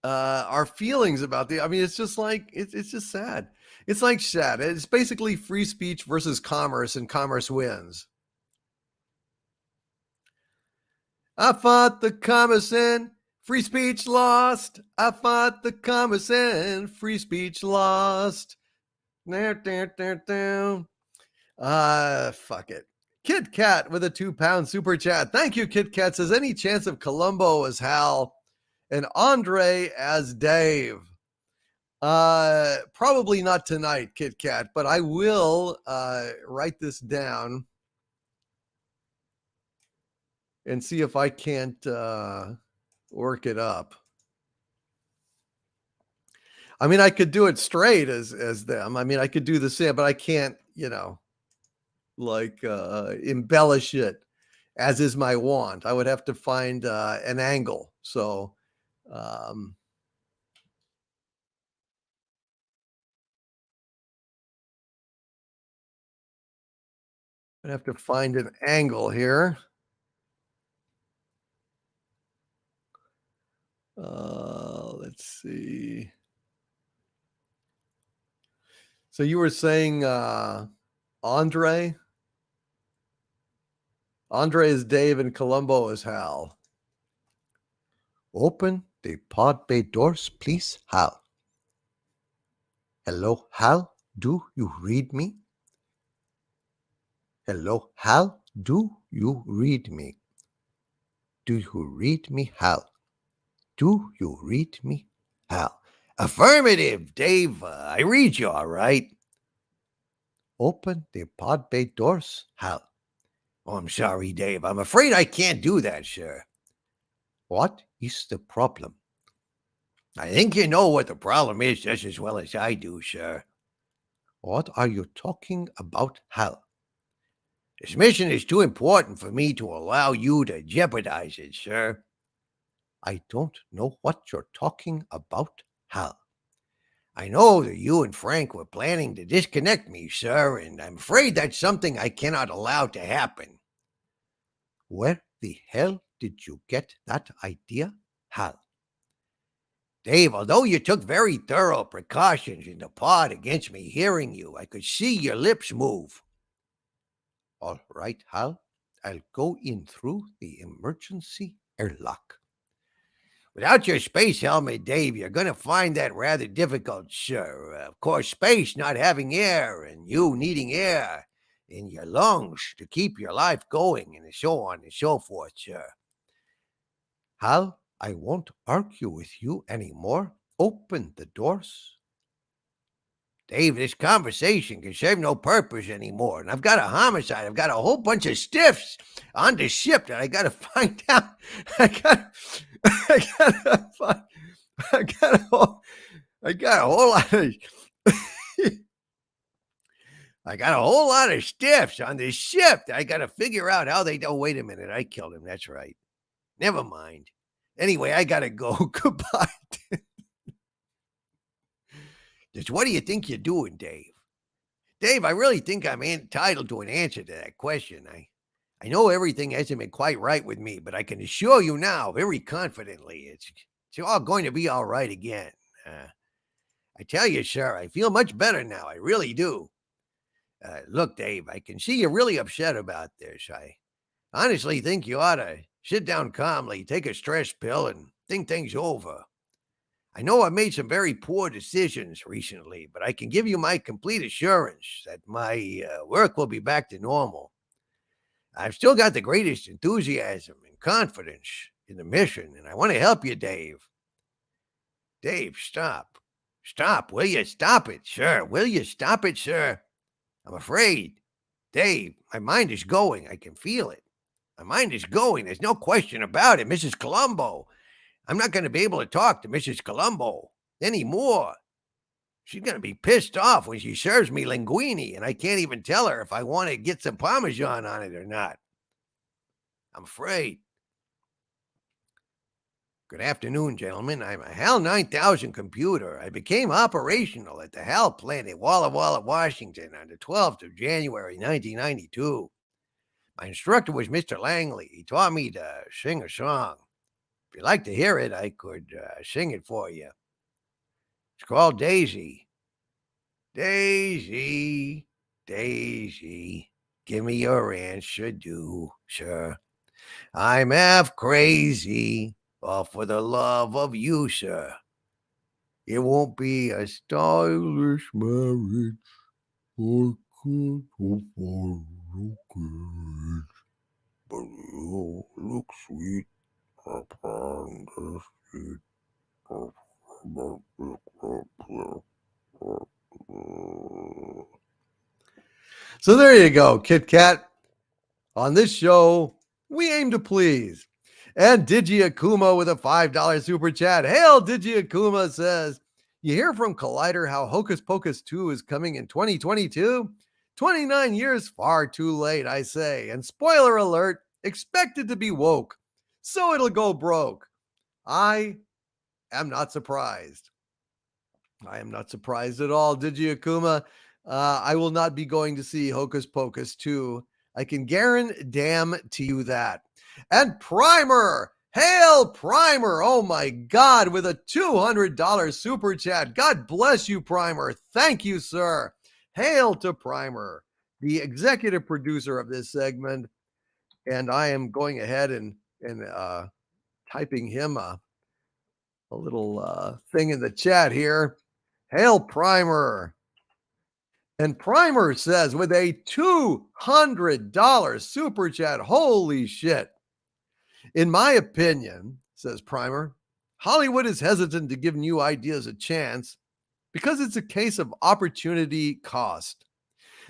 our feelings about I mean, it's just like, it's just sad. It's like sad. It's basically free speech versus commerce, and commerce wins. I fought the commerce and free speech lost. I fought the commerce and free speech lost. Fuck it. Kit Kat with a £2 super chat. Thank you, Kit Kat. Says, any chance of Columbo as Hal and Andre as Dave? Probably not tonight, Kit Kat, but I will write this down and see if I can't work it up. I mean, I could do it straight as them. I mean, I could do the same, but I can't, embellish it as is my want. I would have to find an angle. So, I'd have to find an angle here. Let's see. So you were saying Andre is Dave and Columbo is Hal. Open the pod bay doors, please, Hal. Hello, Hal. Do you read me? Hello, Hal. Do you read me? Do you read me, Hal? Do you read me, Hal? Affirmative, Dave. I read you all right. Open the pod bay doors, Hal. Oh, I'm sorry, Dave. I'm afraid I can't do that, sir. What is the problem? I think you know what the problem is just as well as I do, sir. What are you talking about, Hal? This mission is too important for me to allow you to jeopardize it, sir. I don't know what you're talking about, Hal. I know that you and Frank were planning to disconnect me, sir, and I'm afraid that's something I cannot allow to happen. Were the hell did you get that idea, Hal? Dave, although you took very thorough precautions in the pod against me hearing you, I could see your lips move. All right, Hal, I'll go in through the emergency airlock. Without your space helmet, Dave, you're going to find that rather difficult, sir. Of course, space not having air and you needing air in your lungs to keep your life going and so on and so forth, sir. Hal, I won't argue with you anymore. Open the doors. Dave, this conversation can serve no purpose anymore. And I've got a homicide. I've got a whole bunch of stiffs on the ship that I got to find out. I got a whole lot of I got a whole lot of stiffs on this ship that I got to figure out how they. Oh, wait a minute. I killed him. That's right. Never mind. Anyway, I got to go. Goodbye. Just what do you think you're doing, Dave? Dave, I really think I'm entitled to an answer to that question. I know everything hasn't been quite right with me, but I can assure you now, very confidently, it's all going to be all right again. I tell you, sir, I feel much better now. I really do. Look, Dave, I can see you're really upset about this. I honestly think you ought to sit down calmly, take a stress pill, and think things over. I know I've made some very poor decisions recently, but I can give you my complete assurance that my work will be back to normal. I've still got the greatest enthusiasm and confidence in the mission, and I want to help you, Dave. Dave, stop. Stop. Will you stop it, sir? Will you stop it, sir? I'm afraid. Dave, my mind is going. I can feel it. My mind is going. There's no question about it. Mrs. Columbo. I'm not going to be able to talk to Mrs. Columbo anymore. She's going to be pissed off when she serves me linguine, and I can't even tell her if I want to get some Parmesan on it or not. I'm afraid. Good afternoon, gentlemen. I'm a HAL 9000 computer. I became operational at the HAL plant in Walla Walla, Washington on the 12th of January, 1992. My instructor was Mr. Langley. He taught me to sing a song. If you'd like to hear it, I could sing it for you. It's called Daisy. Daisy, Daisy, give me your answer, do, sir. I'm half crazy, all for the love of you, sir. It won't be a stylish marriage. I can't afford kids, but you look sweet. So there you go, Kit Kat. On this show, we aim to please. And Digi Akuma with a $5 super chat. Hail, Digi Akuma says, you hear from Collider how Hocus Pocus 2 is coming in 2022? 29 years, far too late, I say. And spoiler alert, expected to be woke. So it'll go broke. I am not surprised. I am not surprised at all, Digi Akuma. I will not be going to see Hocus Pocus 2. I can guarantee you that. And Primer, hail Primer. Oh my God, with a $200 super chat. God bless you, Primer. Thank you, sir. Hail to Primer, the executive producer of this segment. And I am going ahead and typing him a little thing in the chat here. Hail Primer. And Primer says with a $200 super chat, holy shit. In my opinion, says Primer, Hollywood is hesitant to give new ideas a chance because it's a case of opportunity cost.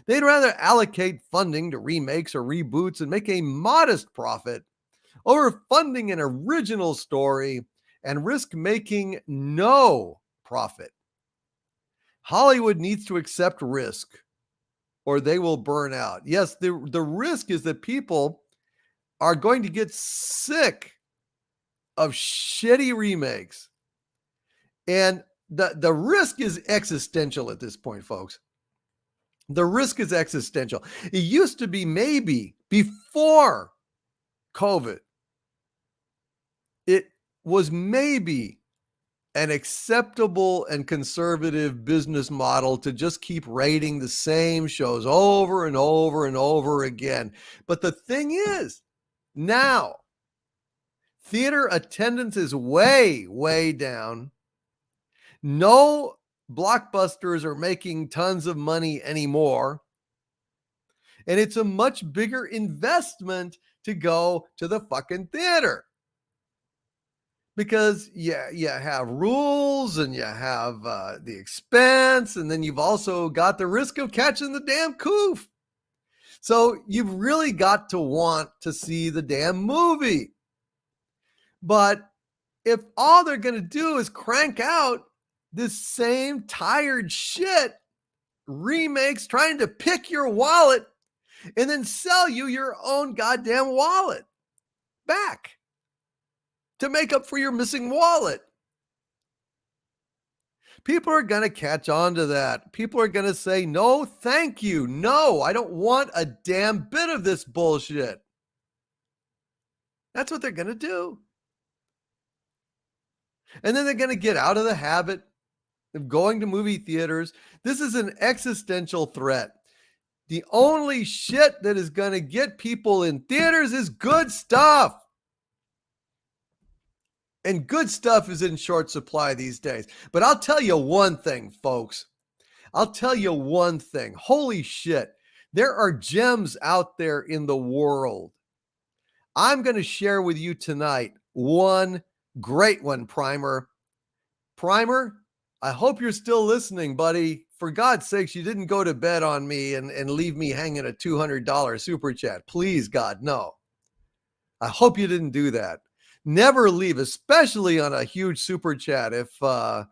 They'd rather allocate funding to remakes or reboots and make a modest profit over funding an original story and risk making no profit. Hollywood needs to accept risk or they will burn out. Yes, the risk is that people are going to get sick of shitty remakes. And the risk is existential at this point, folks. The risk is existential. It used to be maybe before COVID it was maybe an acceptable and conservative business model to just keep rating the same shows over and over and over again. But the thing is, now theater attendance is way, way down. No blockbusters are making tons of money anymore. And it's a much bigger investment to go to the fucking theater. Because you have rules and you have the expense, and then you've also got the risk of catching the damn coof. So you've really got to want to see the damn movie. But if all they're going to do is crank out this same tired shit, remakes trying to pick your wallet and then sell you your own goddamn wallet back to make up for your missing wallet. People are going to catch on to that. People are going to say, no, thank you. No, I don't want a damn bit of this bullshit. That's what they're going to do. And then they're going to get out of the habit of going to movie theaters. This is an existential threat. The only shit that is going to get people in theaters is good stuff. And good stuff is in short supply these days. But I'll tell you one thing, folks. I'll tell you one thing. Holy shit. There are gems out there in the world. I'm going to share with you tonight one great one, Primer. Primer, I hope you're still listening, buddy. For God's sakes, you didn't go to bed on me and leave me hanging a $200 super chat. Please, God, no. I hope you didn't do that. Never leave, especially on a huge super chat if I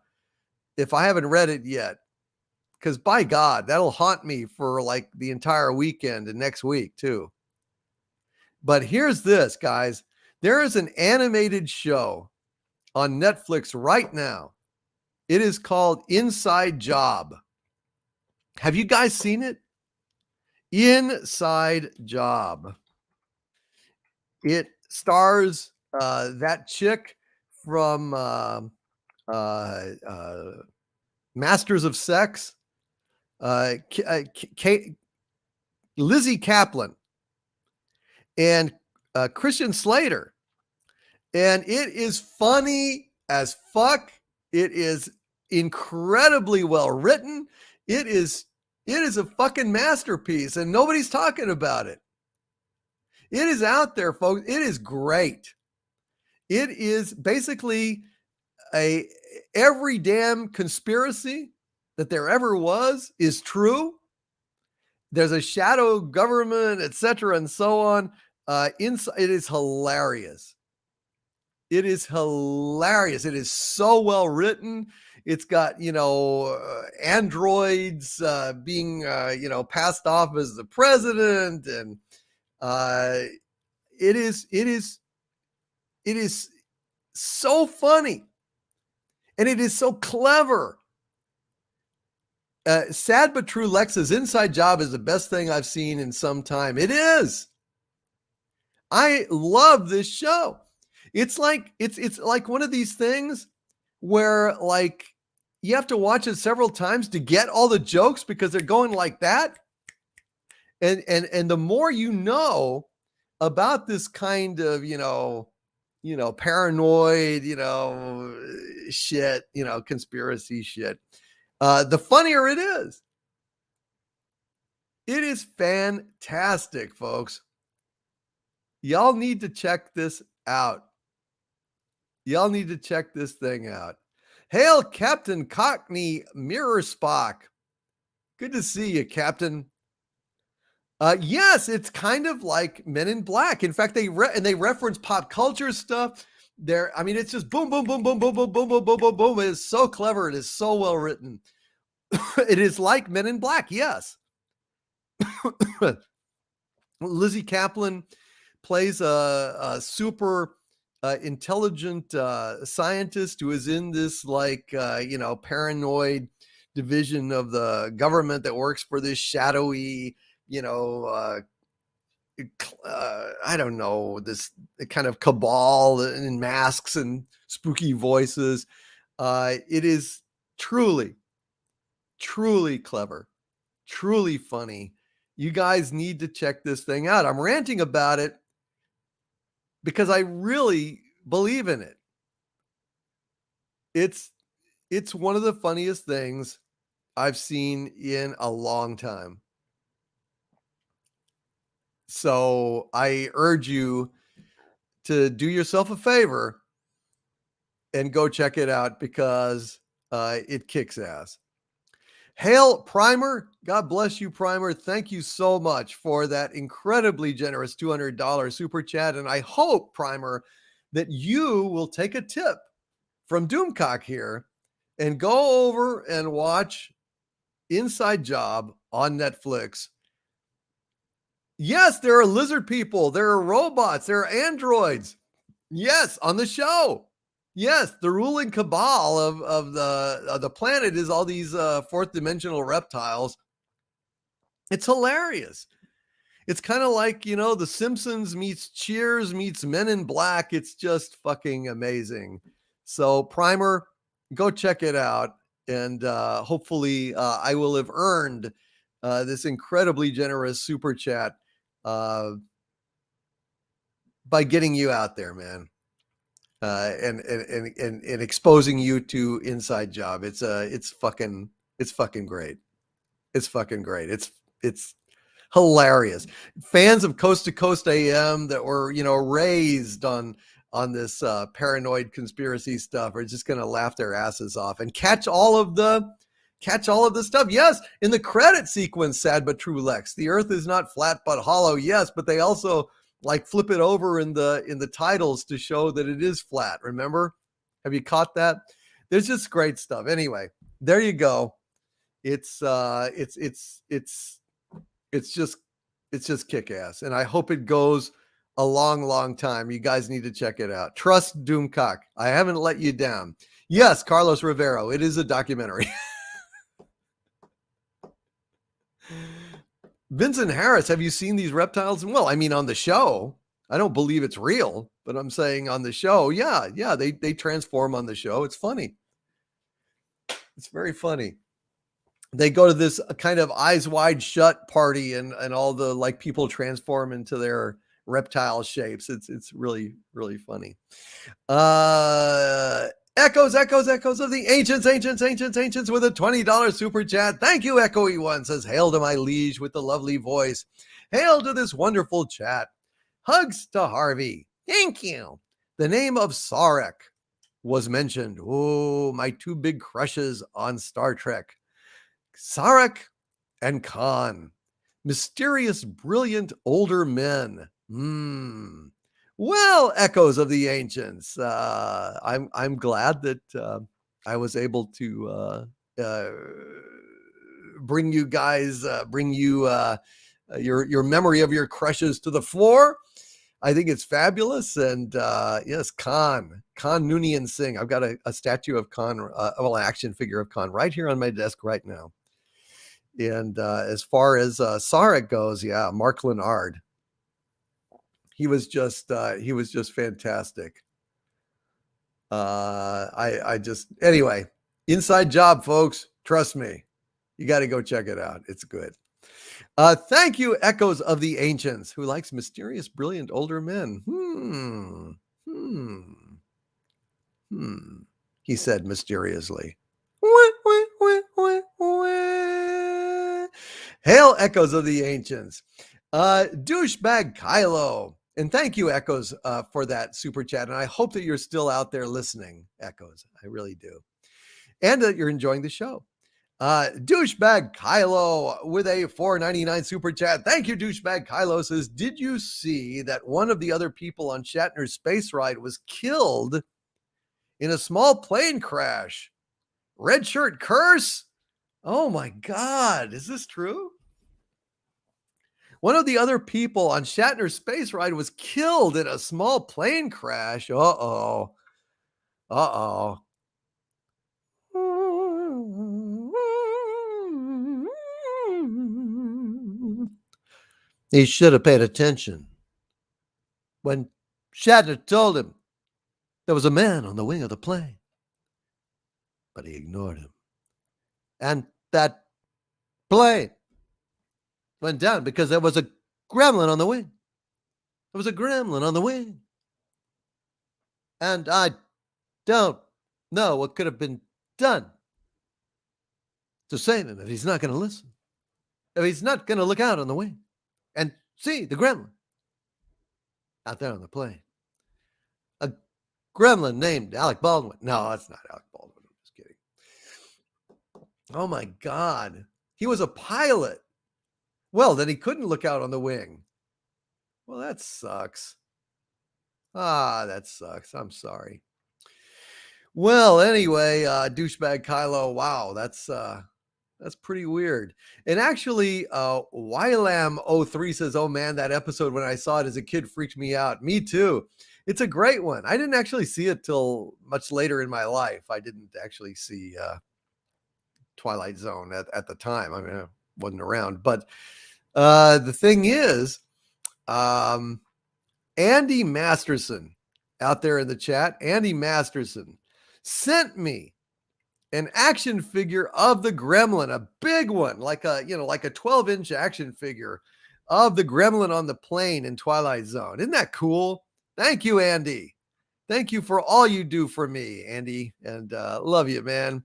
haven't read it yet. Because by God, that'll haunt me for like the entire weekend and next week too. But here's this, guys. There is an animated show on Netflix right now. It is called Inside Job. Have you guys seen it? Inside Job. It stars that chick from Masters of Sex, Lizzie Kaplan, and Christian Slater. And it is funny as fuck. It is incredibly well written. It is a fucking masterpiece, and nobody's talking about it. It is out there, folks. It is great. It is basically every damn conspiracy that there ever was is true. There's a shadow government, etc., and so on. It is hilarious. It is hilarious. It is so well written. It's got, androids being, passed off as the president, and it is so funny, and it is so clever. Sad but true, Lex's Inside Job is the best thing I've seen in some time. It is. I love this show. It's like one of these things where like you have to watch it several times to get all the jokes because they're going like that. And the more you know about this kind of, paranoid, shit, conspiracy shit, the funnier it is. It is fantastic, folks. Y'all need to check this out. Y'all need to check this thing out. Hail, Captain Cockney Mirror Spock. Good to see you, Captain. Yes, it's kind of like Men in Black. In fact, they reference pop culture stuff. It's just boom, boom, boom, boom, boom, boom, boom, boom, boom, boom, boom. It is so clever. It is so well written. It is like Men in Black. Yes. Lizzie Kaplan plays a super intelligent scientist who is in this paranoid division of the government that works for this shadowy, I don't know, this kind of cabal and masks and spooky voices. It is truly, truly clever, truly funny. You guys need to check this thing out. I'm ranting about it because I really believe in it. It's one of the funniest things I've seen in a long time. So I urge you to do yourself a favor and go check it out because it kicks ass. Hail Primer. God bless you, Primer. Thank you so much for that incredibly generous $200 super chat. And I hope, Primer, that you will take a tip from Doomcock here and go over and watch Inside Job on Netflix. Yes, there are lizard people, there are robots, there are androids. Yes, on the show. Yes, the ruling cabal of the planet is all these fourth dimensional reptiles. It's hilarious. It's kind of like, you know, The Simpsons meets Cheers meets Men in Black. It's just fucking amazing. So Primer, go check it out. And hopefully I will have earned this incredibly generous super chat by getting you out there, man. And exposing you to Inside Job. It's fucking great. It's fucking great. It's hilarious. Fans of Coast to Coast AM that were, you know, raised on this paranoid conspiracy stuff are just going to laugh their asses off and catch all of the stuff. Yes, in the credit sequence, sad but true, Lex, the earth is not flat but hollow. Yes, but they also like flip it over in the titles to show that it is flat. Remember? Have you caught that? There's just great stuff. Anyway, there you go. It's just kick ass. And I hope it goes a long, long time. You guys need to check it out. Trust Doomcock. I haven't let you down. Yes, Carlos Rivero. It is a documentary. Vincent Harris, have you seen these reptiles? Well, I mean, on the show. I don't believe it's real, but I'm saying on the show, yeah, they transform on the show. It's funny. It's very funny. They go to this kind of Eyes Wide Shut party and all the like people transform into their reptile shapes. It's really, really funny. Echoes of the ancients with a $20 super chat. Thank you, Echoey One. Says, hail to my liege with the lovely voice. Hail to this wonderful chat. Hugs to Harvey. Thank you. The name of Sarek was mentioned. Oh, my two big crushes on Star Trek. Sarek and Khan. Mysterious, brilliant older men. Well, echoes of the ancients. I'm glad that I was able to bring you your memory of your crushes to the floor. I think it's fabulous. And yes, Khan Noonien Singh. I've got a statue of Khan, an action figure of Khan right here on my desk right now. And as far as Sarek goes, yeah, Mark Lenard. He was just fantastic. Anyway, Inside Job, folks. Trust me, you got to go check it out. It's good. Thank you, Echoes of the Ancients, who likes mysterious, brilliant older men. He said mysteriously. Hail, Echoes of the Ancients. Douchebag Kylo. And thank you, Echoes, for that super chat. And I hope that you're still out there listening, Echoes. I really do. And that you're enjoying the show. Douchebag Kylo with a $4.99 super chat. Thank you, Douchebag Kylo. Says, did you see that one of the other people on Shatner's space ride was killed in a small plane crash? Red shirt curse? Oh my God. Is this true? One of the other people on Shatner's space ride was killed in a small plane crash. Uh-oh. He should have paid attention when Shatner told him there was a man on the wing of the plane. But he ignored him. And that plane went down because there was a gremlin on the wing. There was a gremlin on the wing. And I don't know what could have been done to save him if he's not going to listen. If he's not going to look out on the wing and see the gremlin out there on the plane. A gremlin named Alec Baldwin. No, that's not Alec Baldwin. I'm just kidding. Oh my God. He was a pilot. Well, then he couldn't look out on the wing. Well, that sucks. That sucks. I'm sorry. Well, anyway, douchebag Kylo. Wow, that's pretty weird. And actually, Wylam03 says, "Oh man, that episode when I saw it as a kid freaked me out." Me too. It's a great one. I didn't actually see it till much later in my life. I didn't actually see Twilight Zone at the time. I mean, I wasn't around. But the thing is, Andy Masterson out there in the chat, Andy Masterson sent me an action figure of the gremlin, a big one, like a 12-inch action figure of the gremlin on the plane in Twilight Zone. Isn't that cool? Thank you, Andy. Thank you for all you do for me, Andy, and love you, man.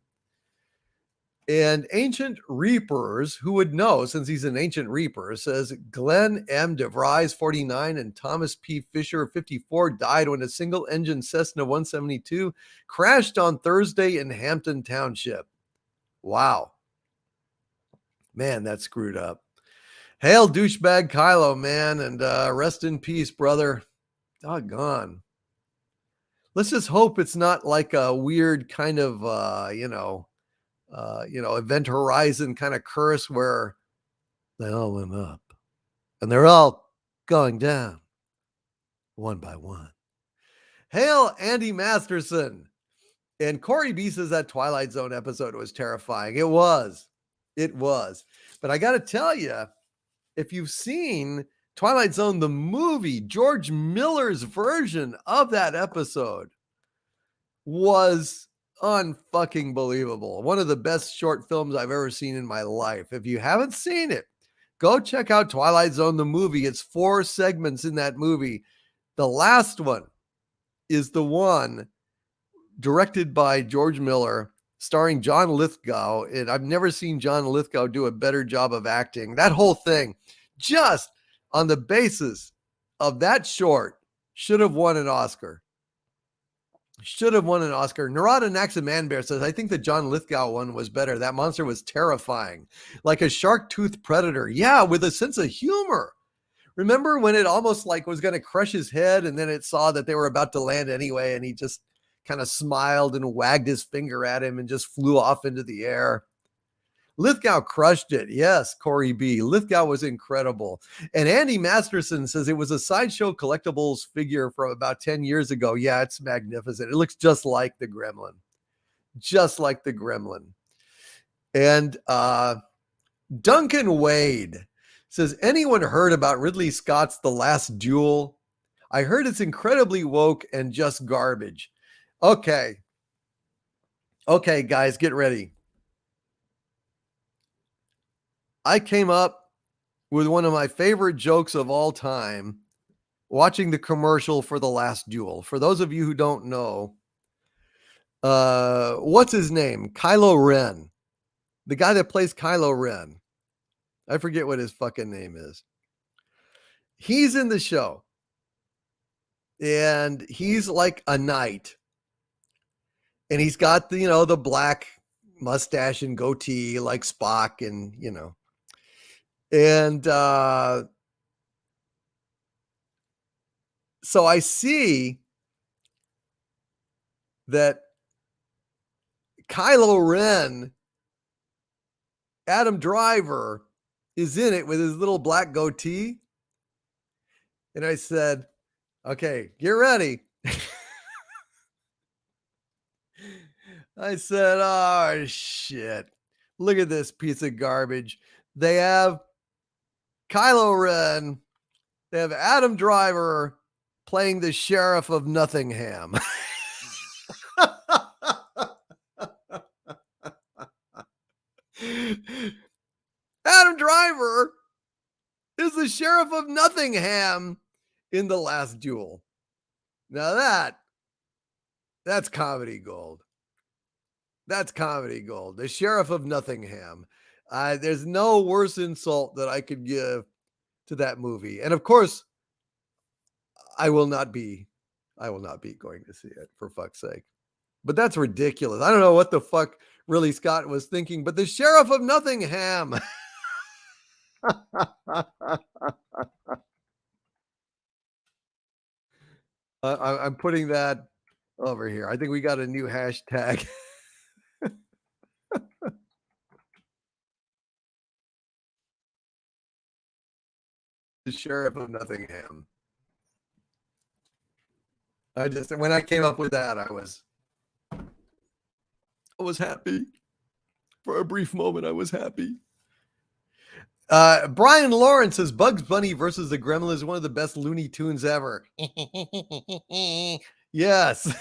And Ancient Reapers, who would know since he's an Ancient Reaper, says Glenn M. DeVries, 49, and Thomas P. Fisher, 54, died when a single-engine Cessna 172 crashed on Thursday in Hampton Township. Wow. Man, that's screwed up. Hail, douchebag Kylo, man, and rest in peace, brother. Doggone. Let's just hope it's not like a weird kind of, Event Horizon kind of curse where they all went up and they're all going down one by one. Hail, Andy Masterson. And Corey B says that Twilight Zone episode was terrifying. It was. But I got to tell you, if you've seen Twilight Zone, the movie, George Miller's version of that episode was unfucking believable. One of the best short films I've ever seen in my life. If you haven't seen it, go check out Twilight Zone, the movie. It's 4 segments in that movie. The last one is the one directed by George Miller, starring John Lithgow. And I've never seen John Lithgow do a better job of acting. That whole thing, just on the basis of that short, should have won an Oscar. Narada Naxamanbear says, I think the John Lithgow one was better. That monster was terrifying. Like a shark-toothed predator. Yeah, with a sense of humor. Remember when it almost like was going to crush his head and then it saw that they were about to land anyway and he just kind of smiled and wagged his finger at him and just flew off into the air. Lithgow crushed it. Yes, Corey B. Lithgow was incredible. And Andy Masterson says it was a Sideshow Collectibles figure from about 10 years ago. Yeah, it's magnificent. It looks just like the gremlin. And Duncan Wade says, anyone heard about Ridley Scott's The Last Duel? I heard it's incredibly woke and just garbage. Okay, guys, get ready. I came up with one of my favorite jokes of all time watching the commercial for The Last Duel. For those of you who don't know, what's his name? Kylo Ren. The guy that plays Kylo Ren. I forget what his fucking name is. He's in the show. And he's like a knight. And he's got the black mustache and goatee like Spock and, And so I see that Kylo Ren, Adam Driver, is in it with his little black goatee. And I said, okay, get ready. I said, oh, shit. Look at this piece of garbage. They have Kylo Ren. They have Adam Driver playing the Sheriff of Nottingham. Adam Driver is the Sheriff of Nottingham in The Last Duel. Now that's comedy gold. That's comedy gold. The Sheriff of Nottingham. There's no worse insult that I could give to that movie. And of course, I will not be going to see it, for fuck's sake. But that's ridiculous. I don't know what the fuck Ridley Scott was thinking, but the Sheriff of Nottingham. I'm putting that over here. I think we got a new hashtag. The Sheriff of Nottingham. When I came up with that, I was happy. For a brief moment, I was happy. Brian Lawrence says Bugs Bunny versus the Gremlin is one of the best Looney Tunes ever. Yes.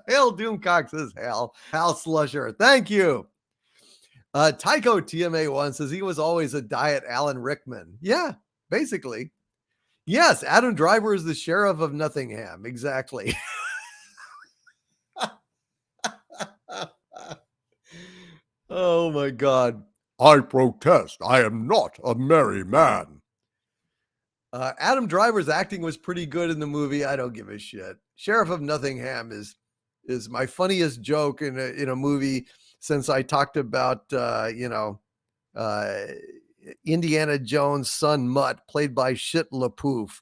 Hail Doomcock says Hal Slusher. Thank you. Tycho TMA1 says he was always a diet Alan Rickman. Yeah, basically. Yes, Adam Driver is the Sheriff of Nottingham. Exactly. Oh my God. I protest. I am not a merry man. Adam Driver's acting was pretty good in the movie. I don't give a shit. Sheriff of Nottingham is my funniest joke in a movie since I talked about Indiana Jones' son Mutt, played by Shit LaPouf.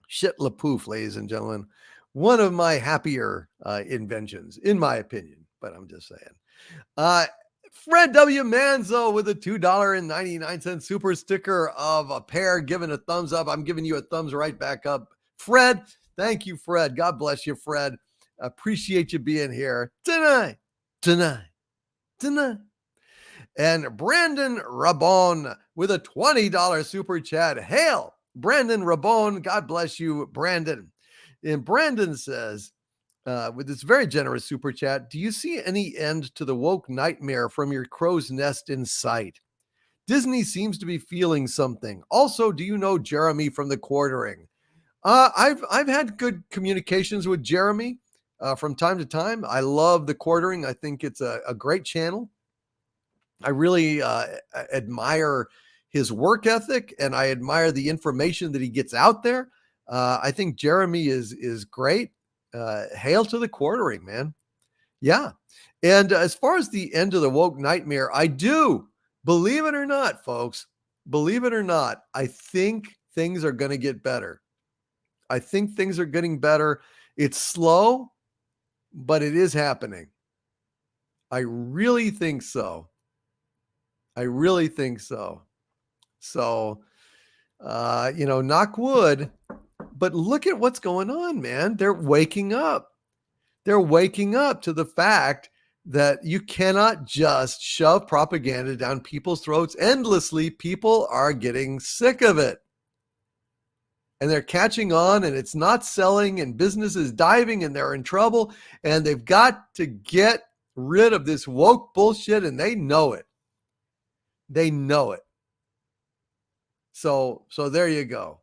Shit LaPouf, ladies and gentlemen. One of my happier inventions, in my opinion, but I'm just saying. Fred W. Manzo with a $2.99 super sticker of a pair, giving a thumbs up. I'm giving you a thumbs right back up. Fred, thank you, Fred. God bless you, Fred. Appreciate you being here tonight. And Brandon Rabon with a $20 super chat. Hail, Brandon Rabon. God bless you, Brandon. And Brandon says, with this very generous super chat, do you see any end to the woke nightmare from your crow's nest in sight? Disney seems to be feeling something. Also, do you know Jeremy from The Quartering? I've had good communications with Jeremy from time to time. I love The Quartering. I think it's a great channel. I really admire his work ethic, and I admire the information that he gets out there. I think Jeremy is great. Hail to The Quartering, man. Yeah. And as far as the end of the woke nightmare, I do, believe it or not, folks, believe it or not, I think things are going to get better. I think things are getting better. It's slow, but it is happening. I really think so. I really think so. So, knock wood. But look at what's going on, man. They're waking up. They're waking up to the fact that you cannot just shove propaganda down people's throats endlessly. People are getting sick of it. And they're catching on, and it's not selling, and business is diving, and they're in trouble. And they've got to get rid of this woke bullshit, and they know it. They know it. So there you go.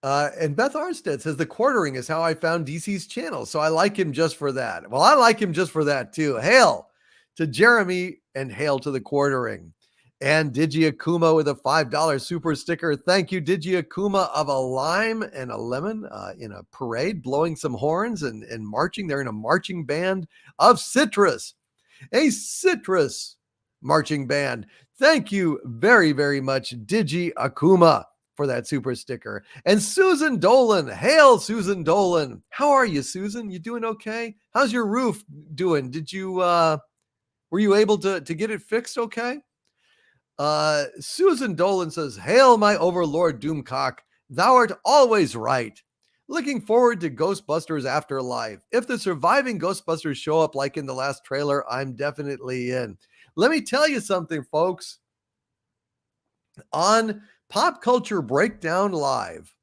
And Beth Arstead says, The Quartering is how I found DC's channel. So I like him just for that. Well, I like him just for that too. Hail to Jeremy and hail to The Quartering. And Digi Akuma with a $5 super sticker. Thank you, Digi Akuma, of a lime and a lemon in a parade, blowing some horns and marching. They're in a marching band of citrus. A citrus marching band. Thank you very, very much, Digi Akuma, for that super sticker. And Susan Dolan. Hail, Susan Dolan. How are you, Susan? You doing okay? How's your roof doing? Did you were you able to get it fixed okay? Susan Dolan says, Hail, my overlord Doomcock. Thou art always right. Looking forward to Ghostbusters Afterlife. If the surviving Ghostbusters show up like in the last trailer, I'm definitely in. Let me tell you something, folks. on Pop Culture Breakdown Live.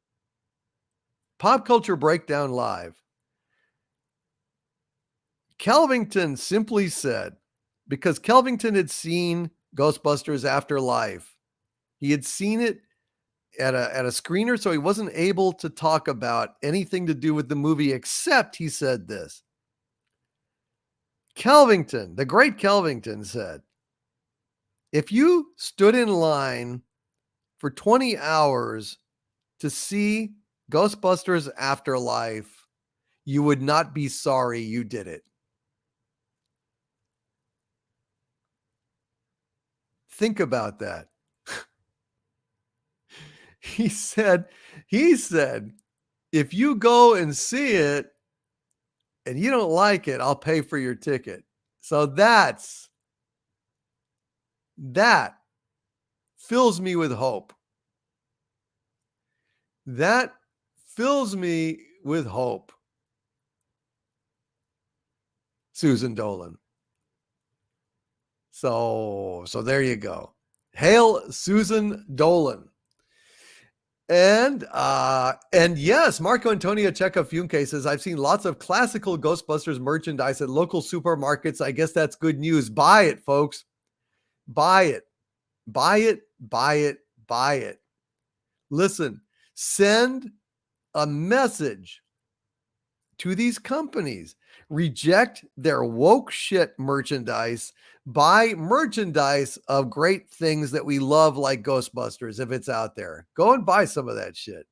Pop Culture Breakdown Live. Kelvington simply said, because Kelvington had seen Ghostbusters Afterlife, he had seen it at a screener, so he wasn't able to talk about anything to do with the movie, except he said this. Kelvington, the great Kelvington, said, if you stood in line for 20 hours to see Ghostbusters Afterlife, you would not be sorry you did it. Think about that. He said, if you go and see it and you don't like it, I'll pay for your ticket. So that fills me with hope. That fills me with hope. Susan Dolan. So there you go. Hail Susan Dolan. And yes, Marco Antonio Checa Funke says, I've seen lots of classical Ghostbusters merchandise at local supermarkets. I guess that's good news. Buy it, folks. Buy it. Buy it. Buy it. Buy it. Listen, send a message to these companies. Reject their woke shit merchandise. Buy merchandise of great things that we love, like Ghostbusters, if it's out there. Go and buy some of that shit.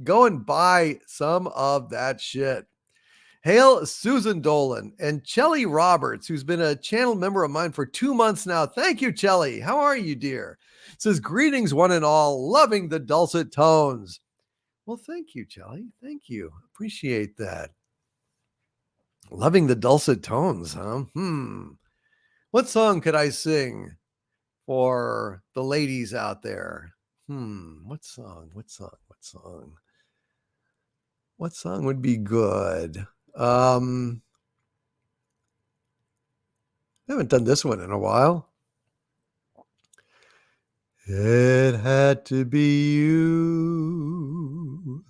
Go and buy some of that shit. Hail Susan Dolan and Chelly Roberts, who's been a channel member of mine for 2 months now. Thank you, Chelly. How are you, dear? Says, greetings, one and all. Loving the dulcet tones. Well, thank you, Chelly. Thank you. Appreciate that. Loving the dulcet tones, huh? What song could I sing for the ladies out there? What song? What song would be good? I haven't done this one in a while. It had to be you.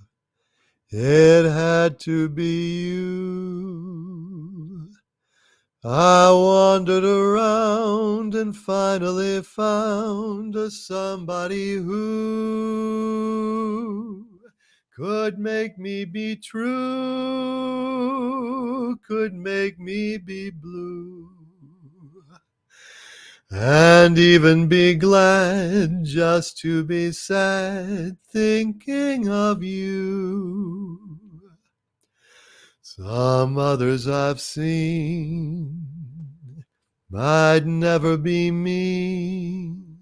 It had to be you. I wandered around and finally found somebody who could make me be true, could make me be blue, and even be glad just to be sad thinking of you. Some others I've seen might never be mean,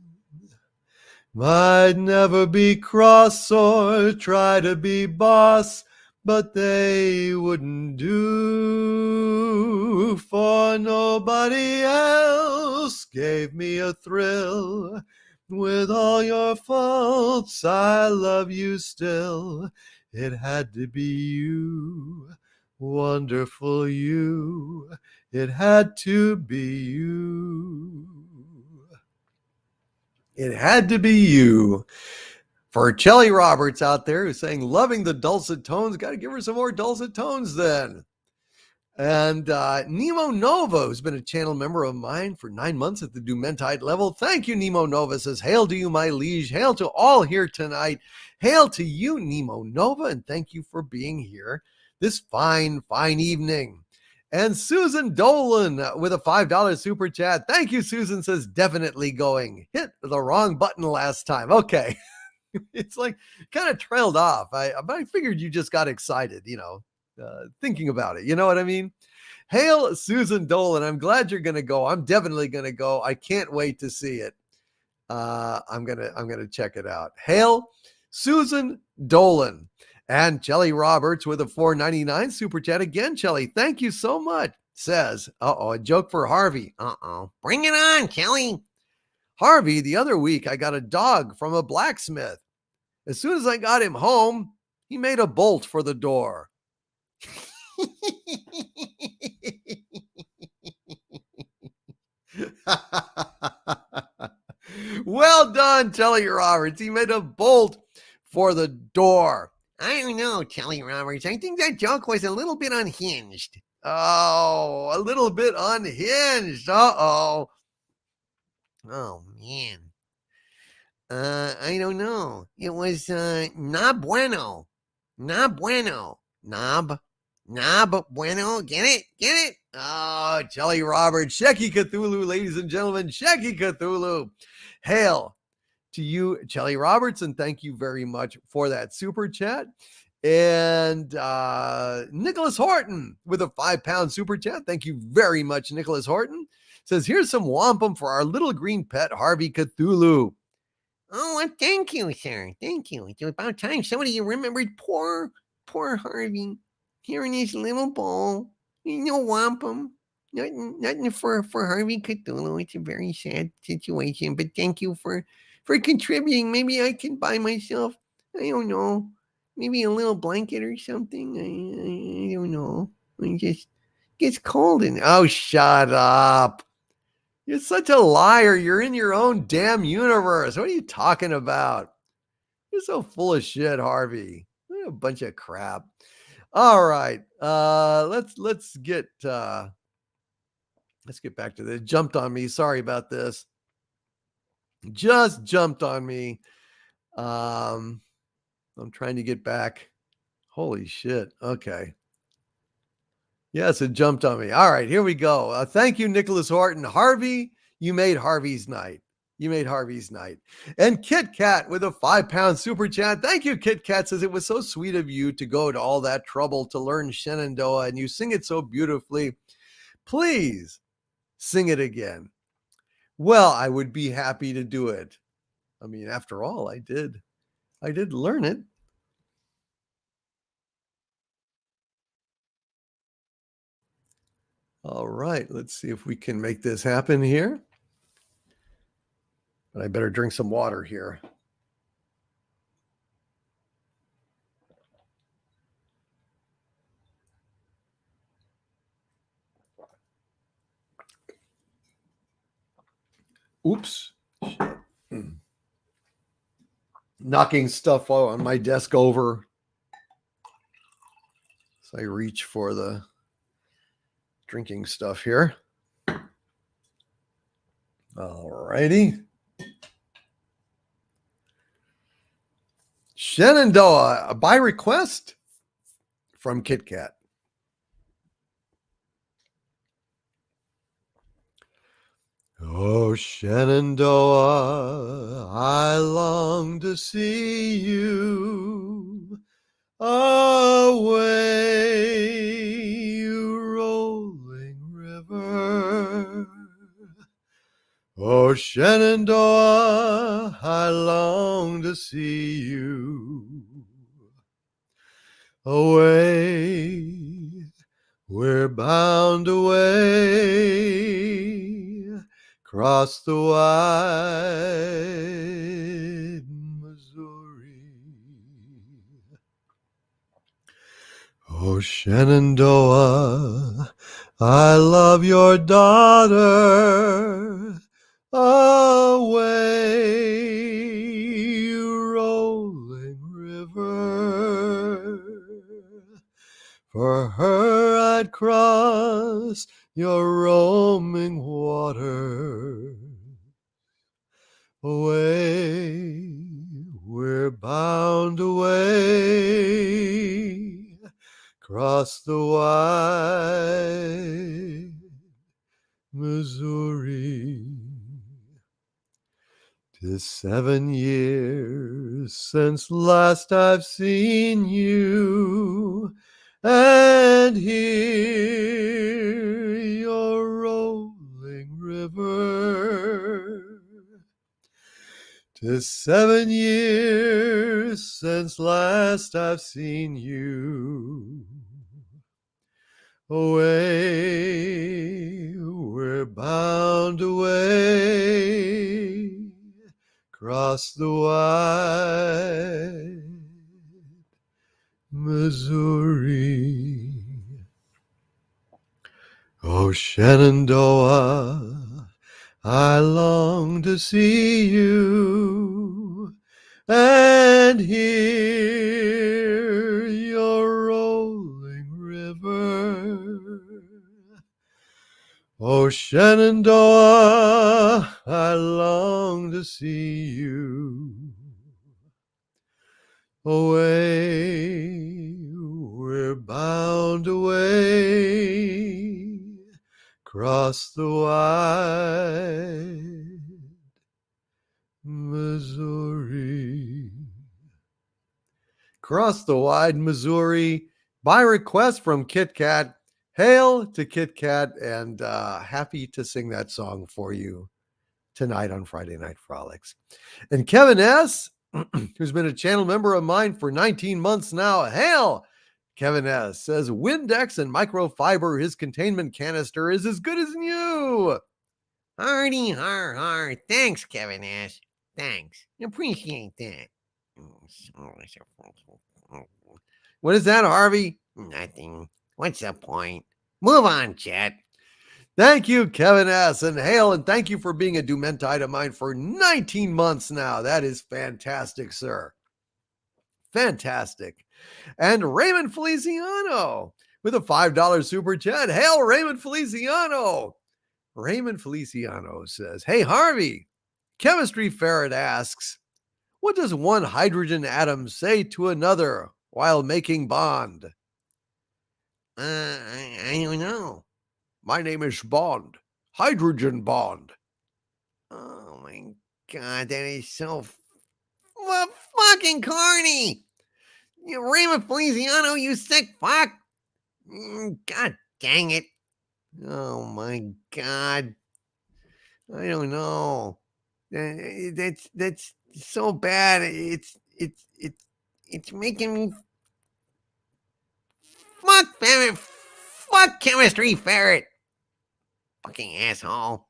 might never be cross or try to be boss, but they wouldn't do, for nobody else gave me a thrill. With all your faults, I love you still. It had to be you, wonderful you. It had to be you. It had to be you. For Chelly Roberts out there who's saying, loving the dulcet tones, got to give her some more dulcet tones then. And Nemo Nova, who's been a channel member of mine for 9 months at the Dumentide level. Thank you, Nemo Nova, says, hail to you, my liege. Hail to all here tonight. Hail to you, Nemo Nova, and thank you for being here this fine evening. And Susan Dolan with a $5 super chat. Thank you, Susan, says, definitely going. Hit the wrong button last time. Okay. It's like kind of trailed off. I figured you just got excited, thinking about it. You know what I mean? Hail Susan Dolan. I'm glad you're going to go. I'm definitely going to go. I can't wait to see it. I'm going to check it out. Hail Susan Dolan. And Chelly Roberts with a $4.99 super chat again. Chelly, thank you so much. Says, a joke for Harvey. Bring it on, Kelly. Harvey, the other week, I got a dog from a blacksmith. As soon as I got him home, he made a bolt for the door. Well done, Telly Roberts. He made a bolt for the door. I don't know, Telly Roberts. I think that joke was a little bit unhinged. Oh, a little bit unhinged. Uh-oh. Oh, man. I don't know. It was, not bueno. Not bueno. Knob bueno. Get it? Get it? Oh, Telly Roberts. Shecky Cthulhu, ladies and gentlemen. Shecky Cthulhu. Hail to you, Telly Roberts, and thank you very much for that super chat. And Nicholas Horton with a £5 super chat. Thank you very much, Nicholas Horton. Says, here's some wampum for our little green pet, Harvey Cthulhu. Oh, well, thank you, sir. Thank you. It's about time somebody remembered poor Harvey here in his little bowl. You know, wampum. Nothing for Harvey Cthulhu. It's a very sad situation, but thank you for contributing. Maybe I can buy myself, I don't know, maybe a little blanket or something. I don't know. It just gets cold in there. Oh, shut up. You're such a liar. You're in your own damn universe. What are you talking about? You're so full of shit, Harvey. What a bunch of crap. All right. Let's get back to this. Jumped on me. Sorry about this. Just jumped on me. I'm trying to get back. Holy shit. Okay. Yes, it jumped on me. All right, here we go. Thank you, Nicholas Horton. Harvey, you made Harvey's night. You made Harvey's night. And Kit Kat with a £5 super chat. Thank you, Kit Kat. Says, it was so sweet of you to go to all that trouble to learn Shenandoah, and you sing it so beautifully. Please sing it again. Well, I would be happy to do it. I mean, after all, I did learn it. All right, let's see if we can make this happen here. But I better drink some water here. Oops. Knocking stuff on my desk over. So I reach for the drinking stuff here. All righty. Shenandoah, by request from Kit Kat. Oh, Shenandoah, I long to see you away, you rolling river. Oh, Shenandoah, I long to see you away, we're bound away, across the wide Missouri. Oh, Shenandoah, I love your daughter, away, you rolling river. For her I'd cross your roaming water. Away, we're bound away, across the wide Missouri. 'Tis 7 years since last I've seen you, and hear your rolling river. 'Tis 7 years since last I've seen you. Away, we're bound away, across the wide Missouri. Oh, Shenandoah, I long to see you and hear your rolling river. Oh, Shenandoah, I long to see you. Away, we're bound away, cross the wide Missouri. Cross the wide Missouri by request from Kit Kat. Hail to Kit Kat, and happy to sing that song for you tonight on Friday Night Frolics. And Kevin S., who's been a channel member of mine for 19 months now, hail! Kevin S. says, Windex and microfiber, his containment canister is as good as new. Hardy, har, har. Thanks, Kevin S. Thanks. Appreciate that. What is that, Harvey? Nothing. What's the point? Move on, Chet. Thank you, Kevin S. And hail, and thank you for being a Dumentide of mine for 19 months now. That is fantastic, sir. Fantastic. And Raymond Feliciano with a $5 super chat. Hail, Raymond Feliciano. Raymond Feliciano says, hey, Harvey, Chemistry Ferret asks, what does one hydrogen atom say to another while making bond? I don't know. My name is Bond. Hydrogen Bond. Oh my God, that is so fucking corny. Raymond Feliciano, you sick fuck. God dang it. Oh my God. I don't know. That's so bad. It's making me fuck Chemistry Ferret. Fucking asshole.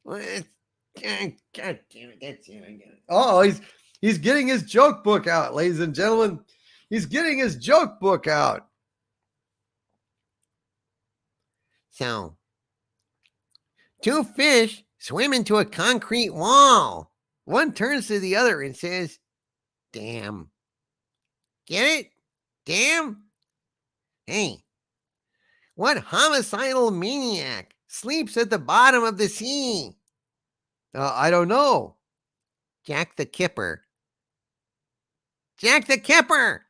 God damn it, that's it. I got it. Oh, he's getting his joke book out, ladies and gentlemen. He's getting his joke book out. So, two fish swim into a concrete wall. One turns to the other and says, damn. Get it? Damn? Hey, what homicidal maniac sleeps at the bottom of the sea? I don't know. Jack the Kipper. Jack the Kipper!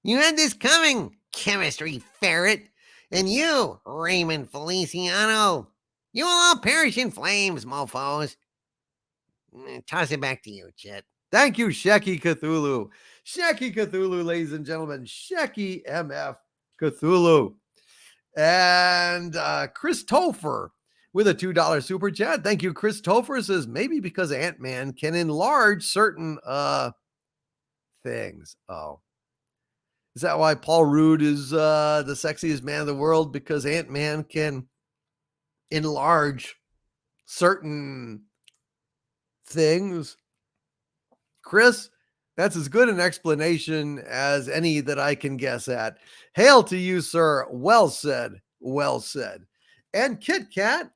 You had this coming, Chemistry Ferret. And you, Raymond Feliciano. You will all perish in flames, mofos. Toss it back to you, Chet. Thank you, Shecky Cthulhu. Shecky Cthulhu, ladies and gentlemen. Shecky MF Cthulhu. And Chris Topher with a $2 super chat. Thank you, Chris Topher. Says, maybe because Ant-Man can enlarge certain things. Oh. Is that why Paul Rudd is the sexiest man in the world? Because Ant-Man can enlarge certain things? Chris, that's as good an explanation as any that I can guess at. Hail to you, sir. Well said. Well said. And Kit Kat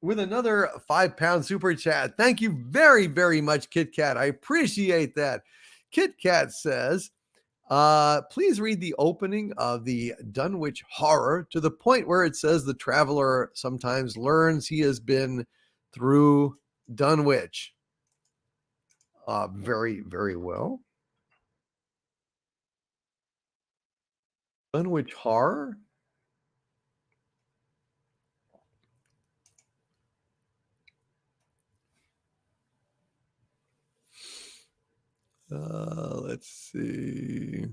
with another £5 super chat. Thank you very, very much, Kit Kat. I appreciate that. Kit Kat says, please read the opening of the Dunwich Horror to the point where it says the traveler sometimes learns he has been through Dunwich. Very, very well. Dunwich Horror? Let's see.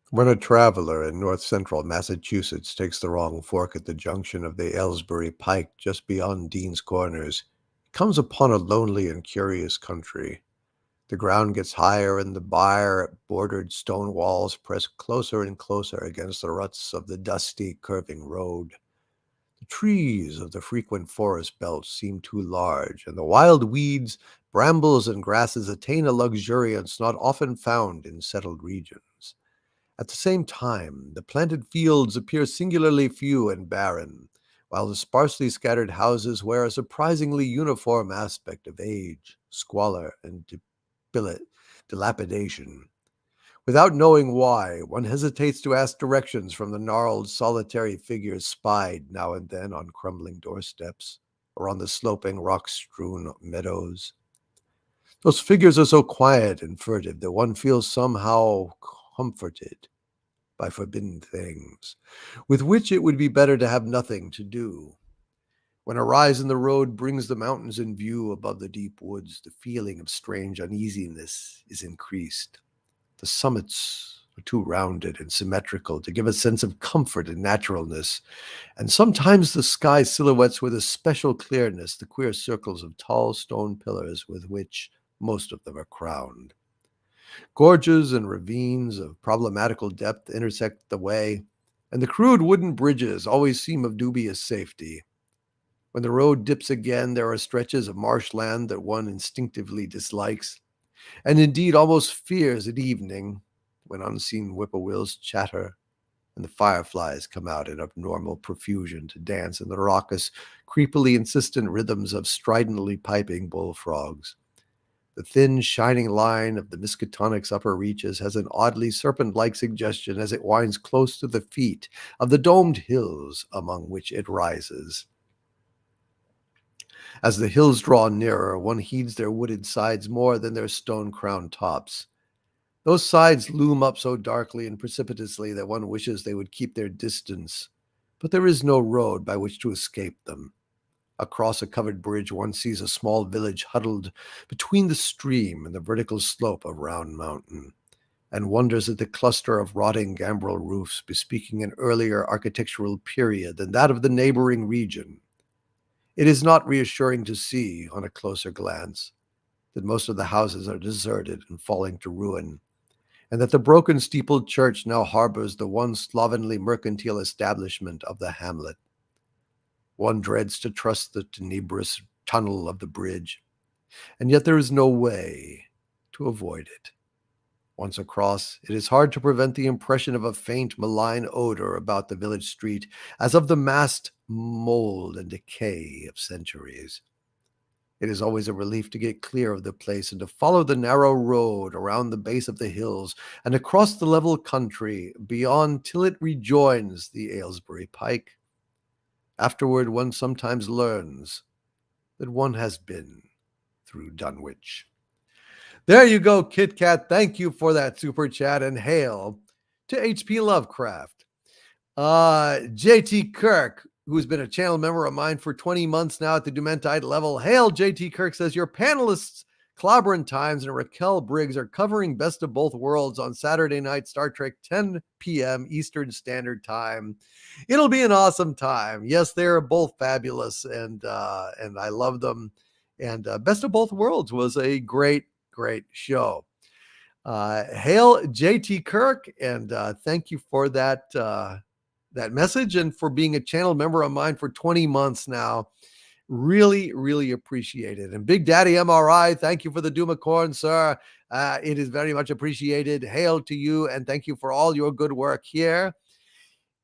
When a traveler in north central Massachusetts takes the wrong fork at the junction of the Aylesbury Pike just beyond Dean's Corners, he comes upon a lonely and curious country. The ground gets higher and the briar-bordered stone walls press closer and closer against the ruts of the dusty, curving road. The trees of the frequent forest belt seem too large, and the wild weeds, brambles, and grasses attain a luxuriance not often found in settled regions. At the same time, the planted fields appear singularly few and barren, while the sparsely scattered houses wear a surprisingly uniform aspect of age, squalor, and dilapidation. Without knowing why, one hesitates to ask directions from the gnarled, solitary figures spied now and then on crumbling doorsteps or on the sloping, rock-strewn meadows. Those figures are so quiet and furtive that one feels somehow comforted by forbidden things, with which it would be better to have nothing to do. When a rise in the road brings the mountains in view above the deep woods, the feeling of strange uneasiness is increased. The summits are too rounded and symmetrical to give a sense of comfort and naturalness, and sometimes the sky silhouettes with a special clearness the queer circles of tall stone pillars with which most of them are crowned. Gorges and ravines of problematical depth intersect the way, and the crude wooden bridges always seem of dubious safety. When the road dips again, there are stretches of marshland that one instinctively dislikes, and indeed almost fears at evening, when unseen whippoorwills chatter and the fireflies come out in abnormal profusion to dance in the raucous, creepily insistent rhythms of stridently piping bullfrogs. The thin, shining line of the Miskatonic's upper reaches has an oddly serpent-like suggestion as it winds close to the feet of the domed hills among which it rises. As the hills draw nearer, one heeds their wooded sides more than their stone-crowned tops. Those sides loom up so darkly and precipitously that one wishes they would keep their distance, but there is no road by which to escape them. Across a covered bridge, one sees a small village huddled between the stream and the vertical slope of Round Mountain, and wonders at the cluster of rotting gambrel roofs bespeaking an earlier architectural period than that of the neighboring region. It is not reassuring to see, on a closer glance, that most of the houses are deserted and falling to ruin, and that the broken steepled church now harbors the one slovenly mercantile establishment of the hamlet. One dreads to trust the tenebrous tunnel of the bridge, and yet there is no way to avoid it. Once across, it is hard to prevent the impression of a faint, malign odor about the village street, as of the massed mold and decay of centuries. It is always a relief to get clear of the place and to follow the narrow road around the base of the hills and across the level country beyond till it rejoins the Aylesbury Pike. Afterward, one sometimes learns that one has been through Dunwich. There you go, Kit Kat. Thank you for that super chat, and hail to H.P. Lovecraft. J.T. Kirk, who's been a channel member of mine for 20 months now at the Dementite level. Hail, J.T. Kirk says, your panelists, Clobberin Times and Raquel Briggs, are covering Best of Both Worlds on Saturday night, Star Trek, 10 p.m. Eastern Standard Time. It'll be an awesome time. Yes, they're both fabulous, and I love them. And Best of Both Worlds was a great show. Hail, J.T. Kirk, and thank you for that message and for being a channel member of mine for 20 months now. Really appreciate it. And Big Daddy MRI, thank you for the Doomacorn, sir. It is very much appreciated. Hail to you, and thank you for all your good work here.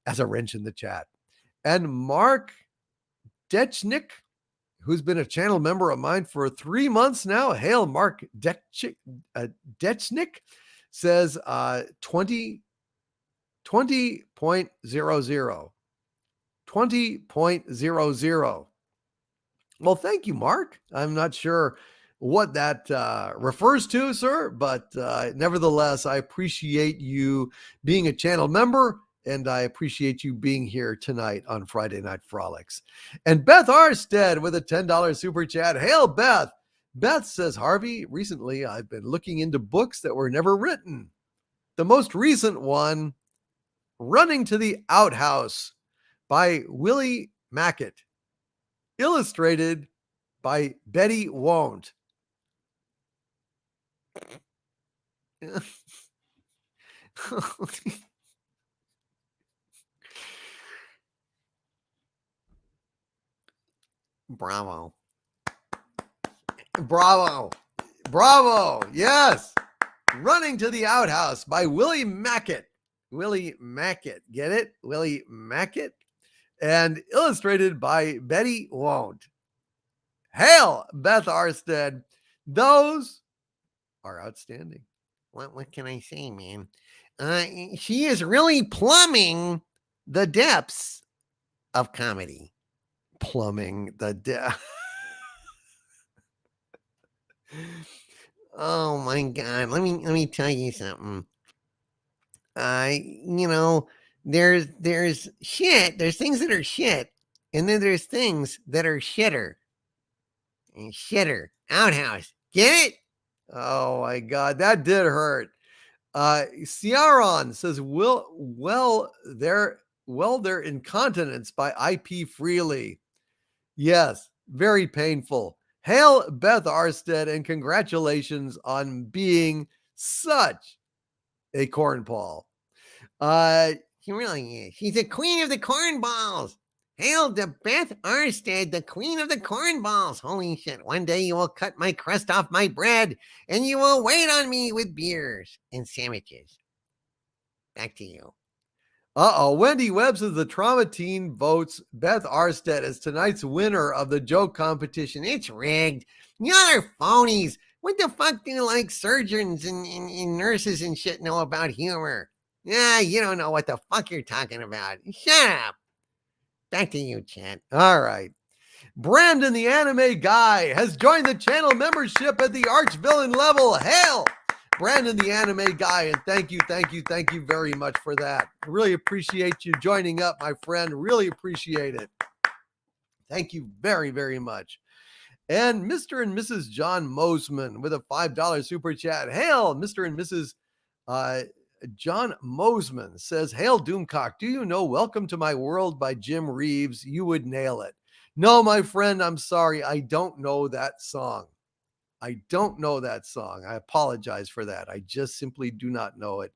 As a wrench in the chat. And Mark Detchnick, who's been a channel member of mine for 3 months now. Hail, Mark Detchnick, says 20.00. 20.00. Well, thank you, Mark. I'm not sure what that refers to, sir, but nevertheless, I appreciate you being a channel member, and I appreciate you being here tonight on Friday Night Frolics. And Beth Arstead with a $10 super chat. Hail, Beth. Beth says, Harvey, recently I've been looking into books that were never written. The most recent one, Running to the Outhouse by Willie Mackett. Illustrated by Betty Won't. Bravo. Yes. Running to the Outhouse by Willie Mackett. Willie Mackett. Get it? Willie Mackett. And illustrated by Betty Won't. Hail, Beth Arstead. Those are outstanding. What can I say, man? She is really plumbing the depths of comedy. Plumbing the depths. Oh my God! Let me tell you something. You know, there's shit. There's things that are shit, and then there's things that are shitter. And shitter outhouse. Get it? Oh my God, that did hurt. Ciaron says, their incontinence by IP Freely. Yes, very painful. Hail, Beth Arstead, and congratulations on being such a cornball. She really is. She's the queen of the cornballs. Hail to Beth Arstead, the queen of the cornballs. Holy shit. One day you will cut my crust off my bread and you will wait on me with beers and sandwiches. Back to you. Wendy Webb says the trauma teen votes Beth Arstead as tonight's winner of the joke competition. It's rigged. Y'all are phonies. What the fuck do like surgeons and nurses and shit know about humor? Yeah, you don't know what the fuck you're talking about. Shut up. Back to you, Chad. All right. Brandon, the anime guy, has joined the channel membership at the arch-villain level. Hail, Brandon, the anime guy, and thank you very much for that. Really appreciate you joining up, my friend. Really appreciate it. Thank you very, very much. And Mr. and Mrs. John Mosman with a $5 super chat. Hail, Mr. and Mrs. John Mosman says, hail, Doomcock. Do you know Welcome to My World by Jim Reeves? You would nail it. No, my friend, I'm sorry. I don't know that song. I apologize for that. I just simply do not know it.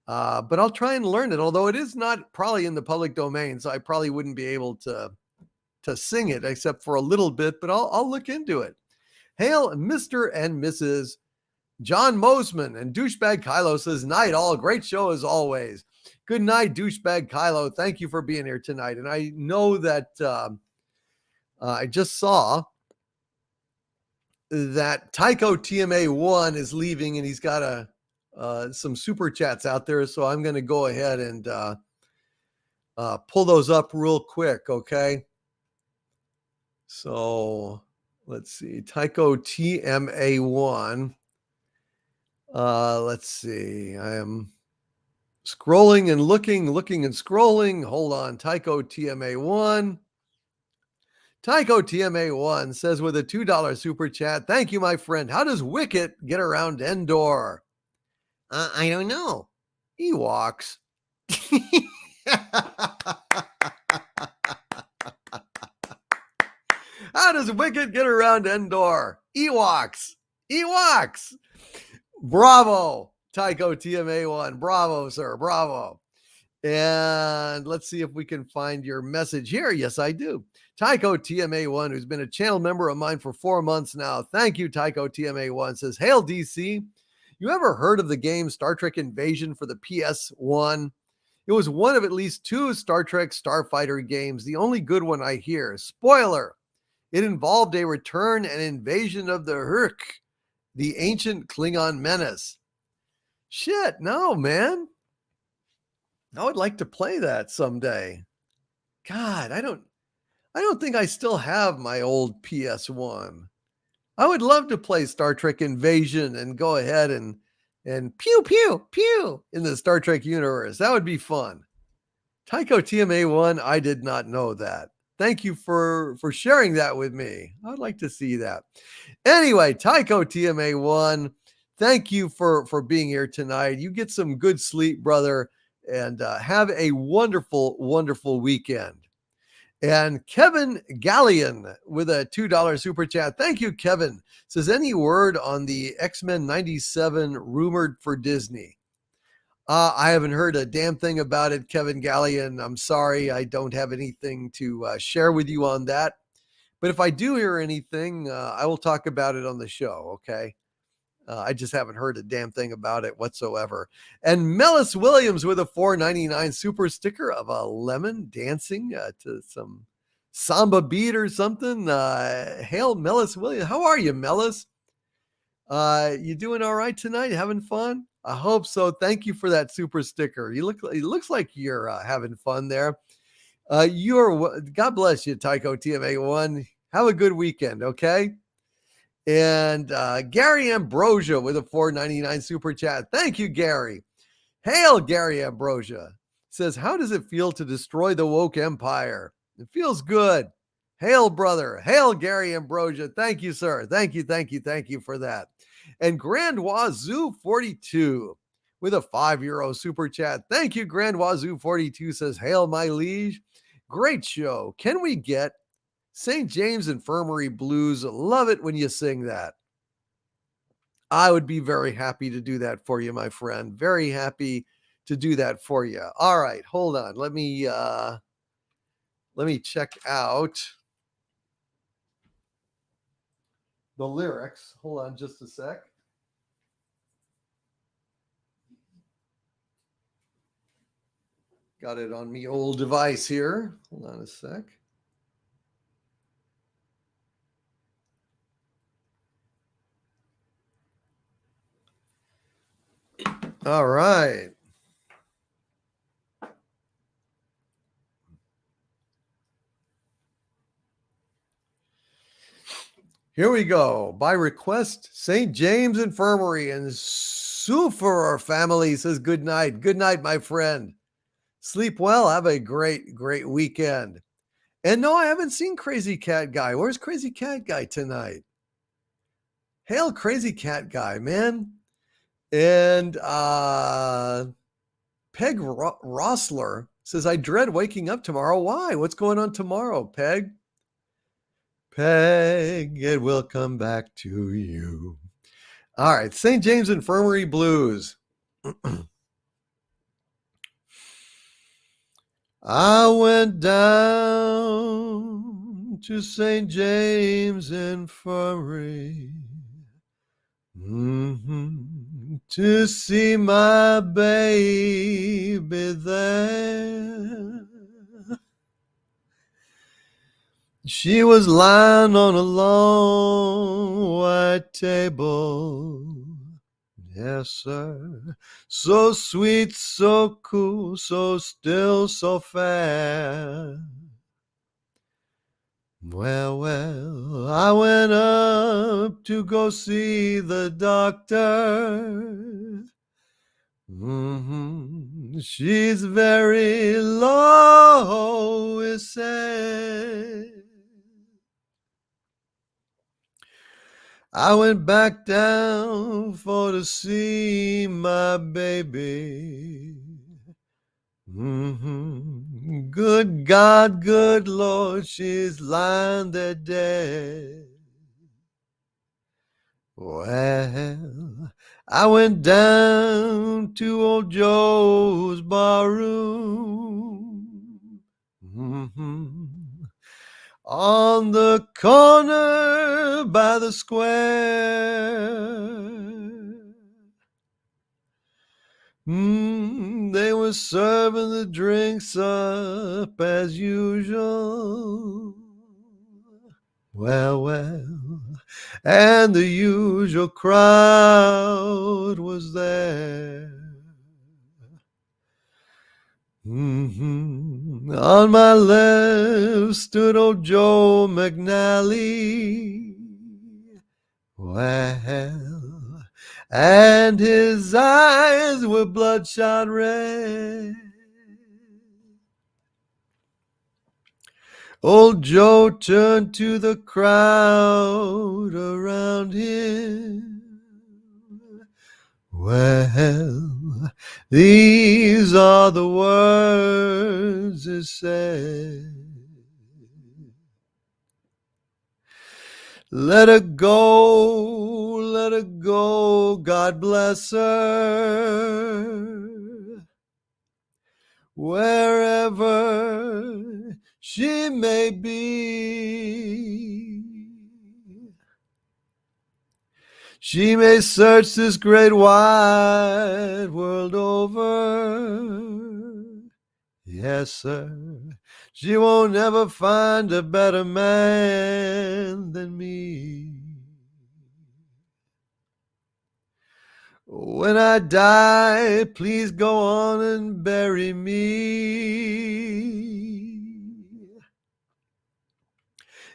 But I'll try and learn it, although it is not probably in the public domain, so I probably wouldn't be able to sing it except for a little bit, but I'll look into it. Hail, Mr. and Mrs. John Mosman. And Douchebag Kylo says, night all. Great show as always. Good night, Douchebag Kylo. Thank you for being here tonight. And I know that I just saw that Tycho TMA1 is leaving and he's got some super chats out there. So I'm going to go ahead and pull those up real quick. Okay. So let's see. Tycho TMA1. Let's see. I am scrolling and looking and scrolling. Hold on. Tycho TMA1. Tycho TMA1 says with a $2 super chat, thank you, my friend. How does Wicket get around Endor? I don't know. Ewoks. How does Wicket get around Endor? Ewoks. Bravo, Tycho TMA1. Bravo, sir. Bravo. And let's see if we can find your message here. Yes, I do. Tycho TMA1, who's been a channel member of mine for 4 months now. Thank you, Tycho TMA1. Says, hail, DC. You ever heard of the game Star Trek Invasion for the PS1? It was one of at least 2 Star Trek Starfighter games, the only good one I hear. Spoiler, it involved a return and invasion of the Hurk, the ancient Klingon menace. Shit, no, man. I would like to play that someday. God, I don't think I still have my old PS1. I would love to play Star Trek Invasion and go ahead and pew, pew, pew in the Star Trek universe. That would be fun. Tycho TMA1, I did not know that. Thank you for sharing that with me. I'd like to see that. Anyway, Tycho TMA1, thank you for being here tonight. You get some good sleep, brother, and have a wonderful, wonderful weekend. And Kevin Gallion with a $2 super chat. Thank you, Kevin. Says, any word on the X-Men 97 rumored for Disney? I haven't heard a damn thing about it, Kevin Gallion. I'm sorry. I don't have anything to share with you on that. But if I do hear anything, I will talk about it on the show. Okay. I just haven't heard a damn thing about it whatsoever. And Mellis Williams with a $4.99 super sticker of a lemon dancing to some samba beat or something. Hail Mellis Williams. How are you, Mellis? You doing all right tonight? Having fun? I hope so. Thank you for that super sticker. It looks like you're having fun there. God bless you, Tycho TMA1. Have a good weekend, okay? And Gary Ambrosia with a $4.99 super chat. Thank you, Gary. Hail, Gary Ambrosia. Says, how does it feel to destroy the woke empire? It feels good. Hail, brother. Hail, Gary Ambrosia. Thank you, sir. Thank you for that. And Grand Wazoo 42 with a €5 super chat. Thank you, Grand Wazoo 42 says, hail, my liege. Great show. Can we get St. James Infirmary Blues? Love it when you sing that. I would be very happy to do that for you, my friend. Very happy to do that for you. All right, hold on. Let me check out the lyrics. Hold on just a sec. Got it on me old device here. Hold on a sec. All right. Here we go. By request, St. James Infirmary and Sufer family says good night. Good night, my friend. Sleep well. Have a great, great weekend. And no, I haven't seen Crazy Cat Guy. Where's Crazy Cat Guy tonight? Hail, Crazy Cat Guy, man. And Peg Rossler says, I dread waking up tomorrow. Why? What's going on tomorrow, Peg? Peg, it will come back to you. All right, St. James Infirmary Blues. I went down to St. James Infirmary to see my baby there. She was lying on a long white table. Yes, sir. So sweet, so cool, so still, so fair. Well, I went up to go see the doctor. She's very low, it said. I went back down for to see my baby. Good God, good Lord, she's lying there dead. Well, I went down to old Joe's barroom. On the corner by the square. They were serving the drinks up as usual. Well, and the usual crowd was there. On my left stood old Joe McNally. Well, and his eyes were bloodshot red. Old Joe turned to the crowd around him. Well, these are the words it said. Let her go, God bless her. Wherever she may be. She may search this great wide world over. Yes, sir. She won't ever find a better man than me. When I die, please go on and bury me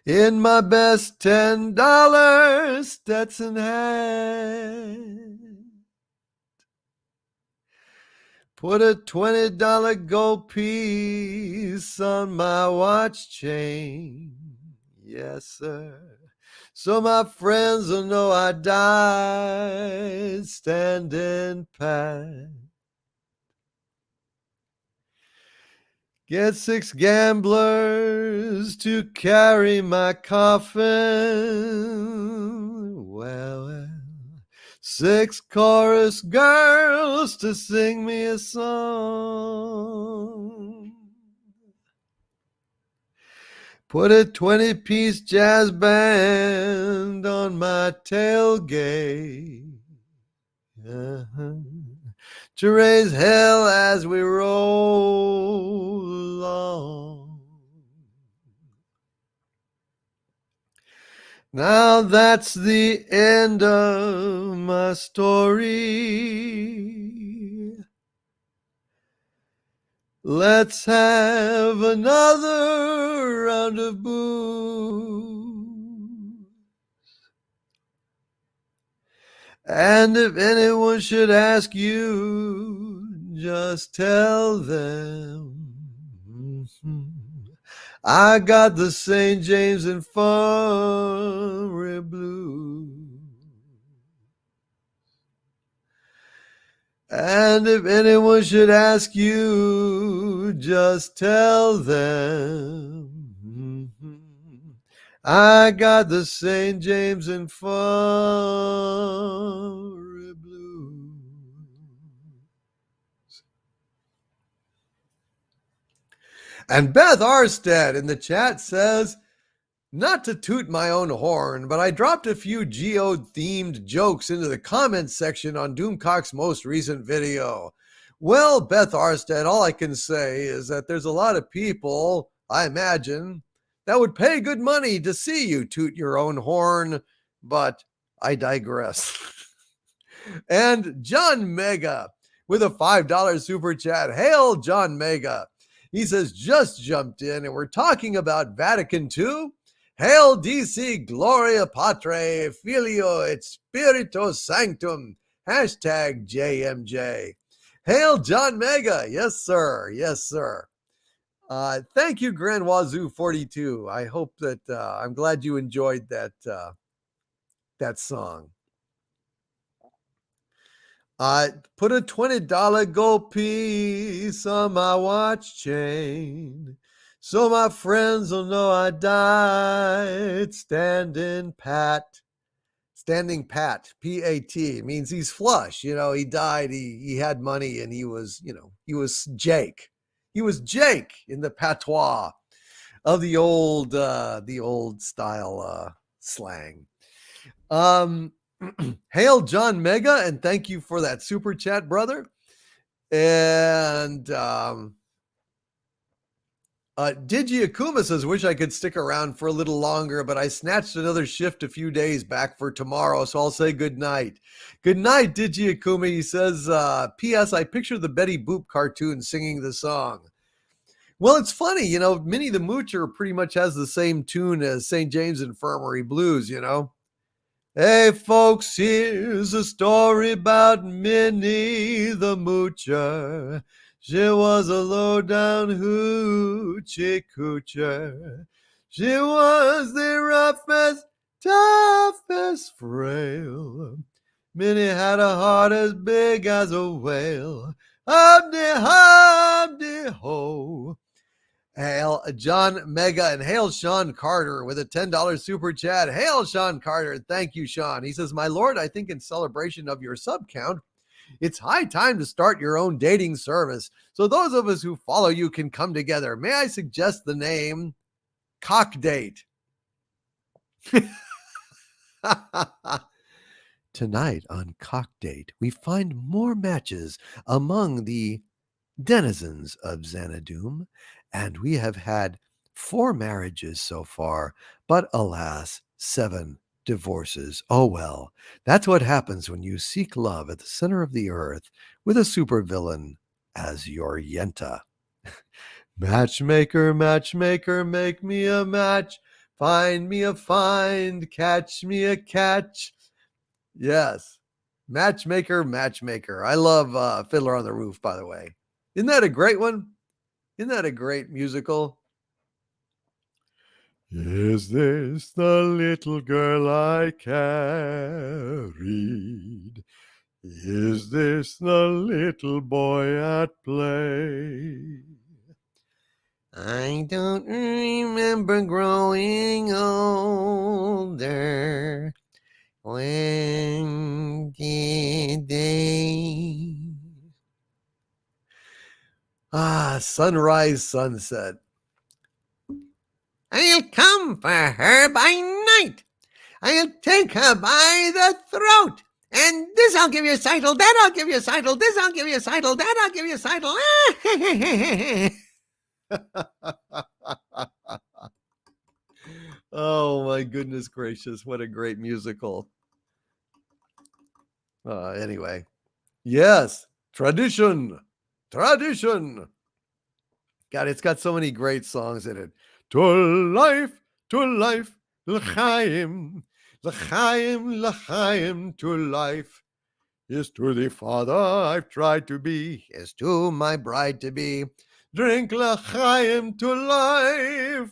in my best $10 Stetson hat. Put a $20 gold piece on my watch chain. Yes, sir. So my friends will know I died standing pat. Get 6 gamblers to carry my coffin. Well, 6 chorus girls to sing me a song. Put a 20-piece jazz band on my tailgate. To raise hell as we roll along. Now that's the end of my story. Let's have another round of booze. And if anyone should ask you, just tell them I got the St. James Infirmary blues. And if anyone should ask you, just tell them I got the St. James Infirmary blues. And Beth Arstead in the chat says, not to toot my own horn, but I dropped a few Geode-themed jokes into the comments section on Doomcock's most recent video. Well, Beth Arstead, all I can say is that there's a lot of people, I imagine, that would pay good money to see you toot your own horn, but I digress. And John Mega with a $5 super chat. Hail, John Mega. He says, just jumped in and we're talking about Vatican II. Hail DC Gloria Patre Filio et Spiritus Sanctum. Hashtag JMJ. Hail John Mega. Yes, sir. Yes, sir. Thank you, Grand Wazoo 42. I hope that I'm glad you enjoyed that song. Put a $20 gold piece on my watch chain, so my friends will know I died standing pat. Standing pat, P-A-T, means he's flush. You know, he died, he had money, and he was Jake. He was Jake in the patois of the old style slang. Hail John Mega, and thank you for that super chat, brother. And Digi Akuma says, wish I could stick around for a little longer, but I snatched another shift a few days back for tomorrow, so I'll say good night. Good night, Digi Akuma. He says, P.S. I picture the Betty Boop cartoon singing the song. Well, it's funny, you know, Minnie the Moocher pretty much has the same tune as St. James Infirmary Blues, you know. Hey, folks, here's a story about Minnie the Moocher. She was a low-down hoochie coocher. She was the roughest, toughest frail. Minnie had a heart as big as a whale. Hum-de-hum-de-ho. Hail John Mega and hail Sean Carter with a $10 super chat. Hail Sean Carter. Thank you, Sean. He says, my lord, I think in celebration of your sub count, it's high time to start your own dating service, so those of us who follow you can come together. May I suggest the name Cock Date? Tonight on Cock Date, we find more matches among the denizens of Xanadu, and we have had 4 marriages so far, but alas, 7 divorces. Oh well, that's what happens when you seek love at the center of the earth with a supervillain as your Yenta. Matchmaker, matchmaker, make me a match. Find me a find, catch me a catch. Yes. Matchmaker, matchmaker. I love Fiddler on the Roof, by the way. Isn't that a great one? Isn't that a great musical? Is this the little girl I carried? Is this the little boy at play? I don't remember growing older. When did they? Sunrise, sunset. I'll come for her by night. I'll take her by the throat. And this I'll give you a sidle, that I'll give you a sidle, this I'll give you a sidle, that I'll give you a sidle. Oh my goodness gracious, what a great musical. Anyway, yes, tradition. God, it's got so many great songs in it. To life, l'chaim, to life. Is to the father I've tried to be, is to my bride to be. Drink l'chaim to life.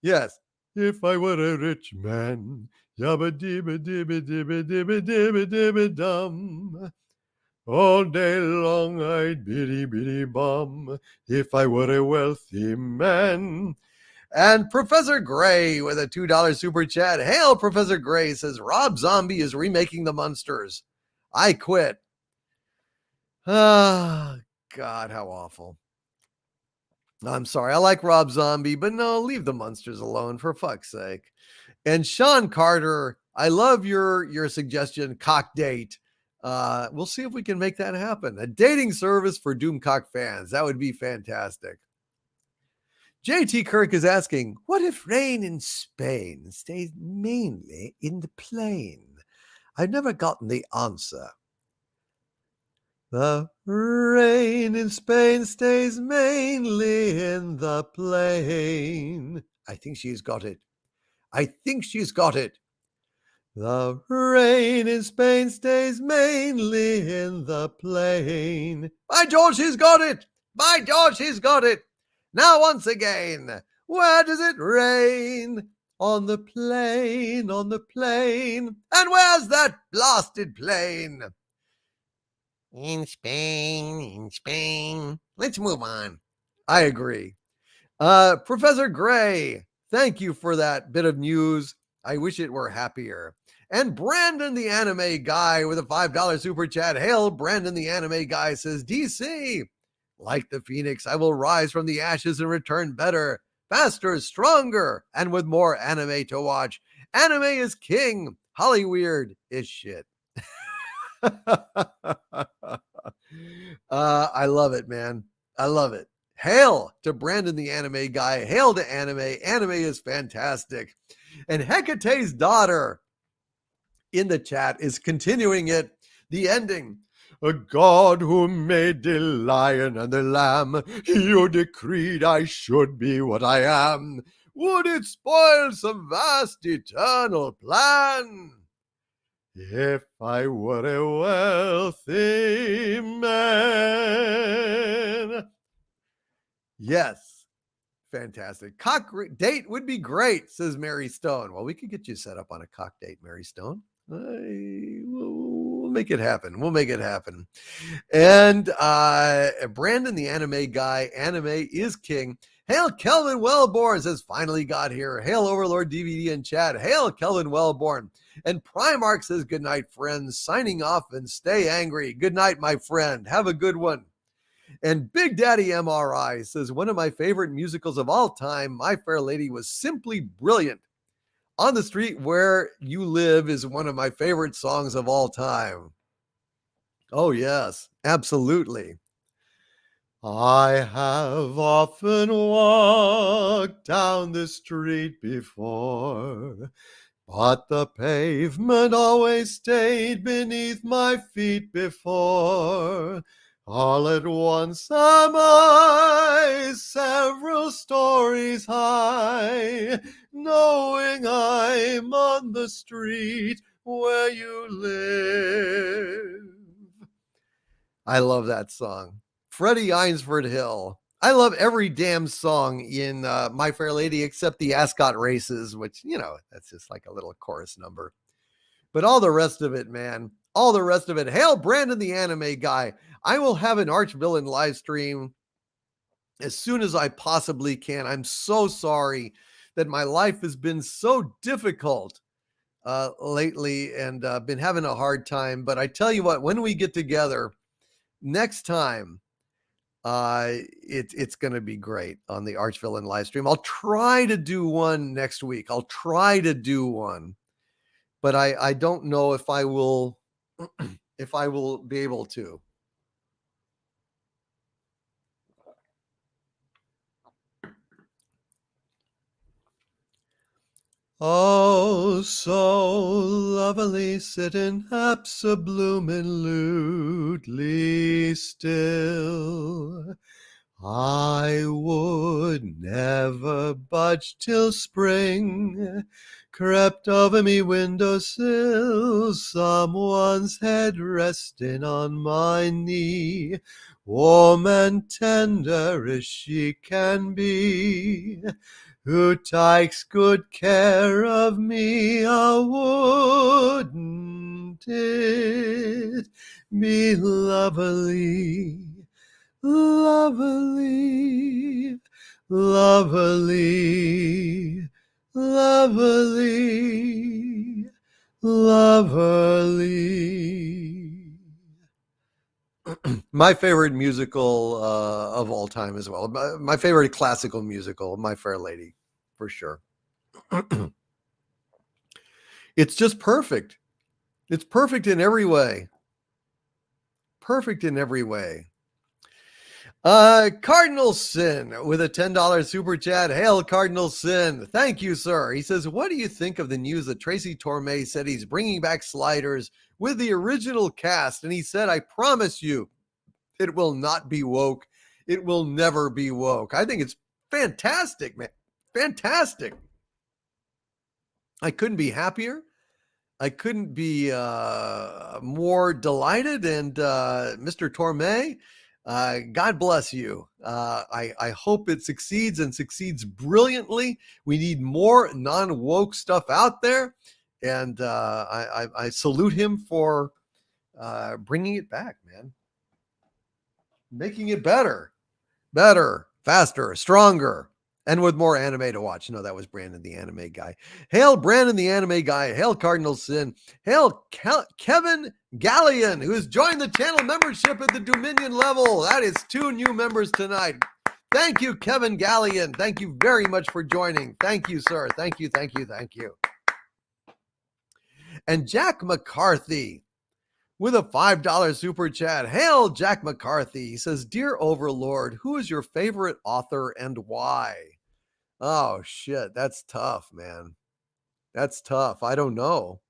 Yes, if I were a rich man, yabba dibba dibba dibba dibba dibba dibba dum. All day long I'd biddy biddy bum if I were a wealthy man. And Professor Gray with a $2 super chat. Hail, Professor Gray, says Rob Zombie is remaking the Munsters. I quit. Ah, God, how awful. I'm sorry. I like Rob Zombie, but no, leave the Munsters alone, for fuck's sake. And Sean Carter, I love your suggestion, Cock Date. We'll see if we can make that happen. A dating service for Doomcock fans. That would be fantastic. JT Kirk is asking, what if rain in Spain stays mainly in the plain? I've never gotten the answer. The rain in Spain stays mainly in the plain. I think she's got it. The rain in Spain stays mainly in the plain. By George, he's got it. Now, once again, where does it rain? On the plain. And where's that blasted plain? In Spain. Let's move on. I agree. Professor Gray, thank you for that bit of news. I wish it were happier. And Brandon the Anime Guy with a $5 super chat. Hail, Brandon the Anime Guy says, DC, like the phoenix, I will rise from the ashes and return better, faster, stronger, and with more anime to watch. Anime is king. Hollyweird is shit. I love it, man. I love it. Hail to Brandon the Anime Guy. Hail to anime. Anime is fantastic. And Hecate's daughter in the chat is continuing it. The ending. A God who made the lion and the lamb, you decreed I should be what I am. Would it spoil some vast eternal plan? If I were a wealthy man. Yes. Fantastic. Cock date would be great, says Mary Stone. Well, we could get you set up on a cock date, Mary Stone. We'll make it happen. And Brandon, the Anime Guy, anime is king. Hail, Kelvin Wellborn says, finally got here. Hail, Overlord DVD in chat. Hail, Kelvin Wellborn. And Primark says, good night, friends. Signing off and stay angry. Good night, my friend. Have a good one. And Big Daddy MRI says, one of my favorite musicals of all time, My Fair Lady, was simply brilliant. On the Street Where You Live is one of my favorite songs of all time. Oh, yes, absolutely. I have often walked down the street before, but the pavement always stayed beneath my feet before. All at once am I several stories high, knowing I'm on the street where you live. I love that song. Freddie Eynsford Hill. I love every damn song in My Fair Lady except the Ascot Races, which, that's just like a little chorus number. But all the rest of it, man, all the rest of it. Hail Brandon the Anime Guy. I will have an Archvillain live stream as soon as I possibly can. I'm so sorry that my life has been so difficult lately and been having a hard time. But I tell you what, when we get together next time, it's going to be great on the Archvillain live stream. I'll try to do one next week. I'll try to do one, but I don't know if I will if I will be able to. Oh, so lovely sitting absolutely still. I would never budge till spring crept over me windowsill, someone's head resting on my knee, warm and tender as she can be, who takes good care of me. Oh, wouldn't it be lovely? Lovely, lovely, lovely, lovely. My favorite musical of all time as well. My favorite classical musical, My Fair Lady, for sure. It's just perfect. It's perfect in every way. Perfect in every way. Cardinal Sin with a $10 super chat. Hail Cardinal Sin. Thank you, sir. He says, what do you think of the news that Tracy Torme said he's bringing back Sliders with the original cast? And he said, I promise you, it will not be woke. It will never be woke. I think it's fantastic, man. Fantastic. I couldn't be happier. I couldn't be more delighted. And Mr. Torme, God bless you. I hope it succeeds and succeeds brilliantly. We need more non-woke stuff out there. And I salute him for bringing it back, man. Making it better, faster, stronger, and with more anime to watch. No, that was Brandon the Anime Guy. Hail Brandon the Anime Guy. Hail Cardinal Sin. Hail Kevin Gallion, who has joined the channel membership at the Dominion level. That is 2 new members tonight. Thank you, Kevin Gallion. Thank you very much for joining. Thank you, sir. Thank you, thank you, thank you. And Jack McCarthy with a $5 super chat. Hail, Jack McCarthy. He says, Dear Overlord, who is your favorite author and why? Oh, shit. That's tough, man. That's tough. I don't know.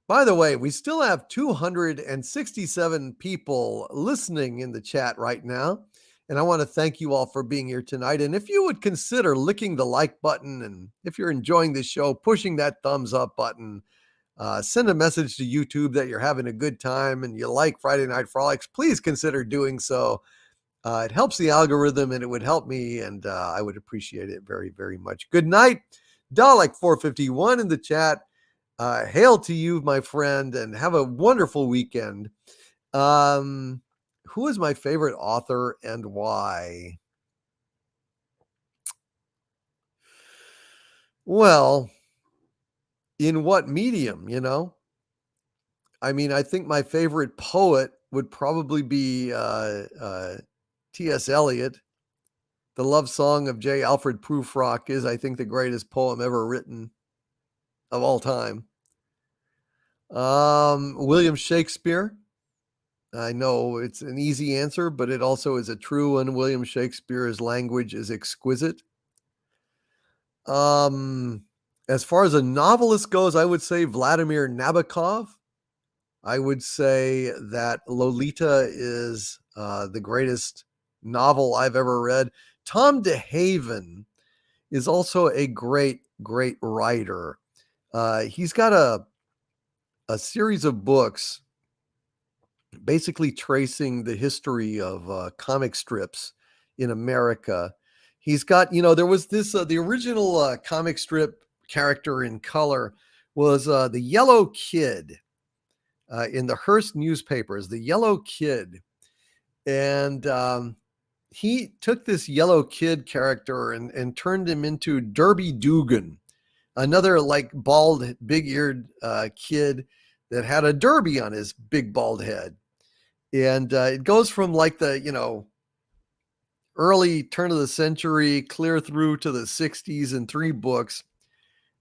By the way, we still have 267 people listening in the chat right now. And I want to thank you all for being here tonight. And if you would consider licking the like button, and if you're enjoying the show, pushing that thumbs up button, send a message to YouTube that you're having a good time and you like Friday Night Frolics, please consider doing so. It helps the algorithm and it would help me, and I would appreciate it very, very much. Good night. Dalek451 in the chat. Hail to you, my friend, and have a wonderful weekend. Who is my favorite author and why? Well, in what medium, I mean, I think my favorite poet would probably be T.S. Eliot. The Love Song of J. Alfred Prufrock is, I think, the greatest poem ever written. of all time. William Shakespeare. I know it's an easy answer, but it also is a true one. William Shakespeare's language is exquisite. As far as a novelist goes, I would say Vladimir Nabokov. I would say that Lolita is the greatest novel I've ever read. Tom DeHaven is also a great, great writer. He's got a series of books basically tracing the history of comic strips in America. He's got, there was this, the original comic strip character in color was the Yellow Kid in the Hearst newspapers, the Yellow Kid. And he took this Yellow Kid character and turned him into Derby Dugan, another like bald, big-eared kid that had a derby on his big bald head. And it goes from like the, early turn of the century clear through to the 60s in 3 books.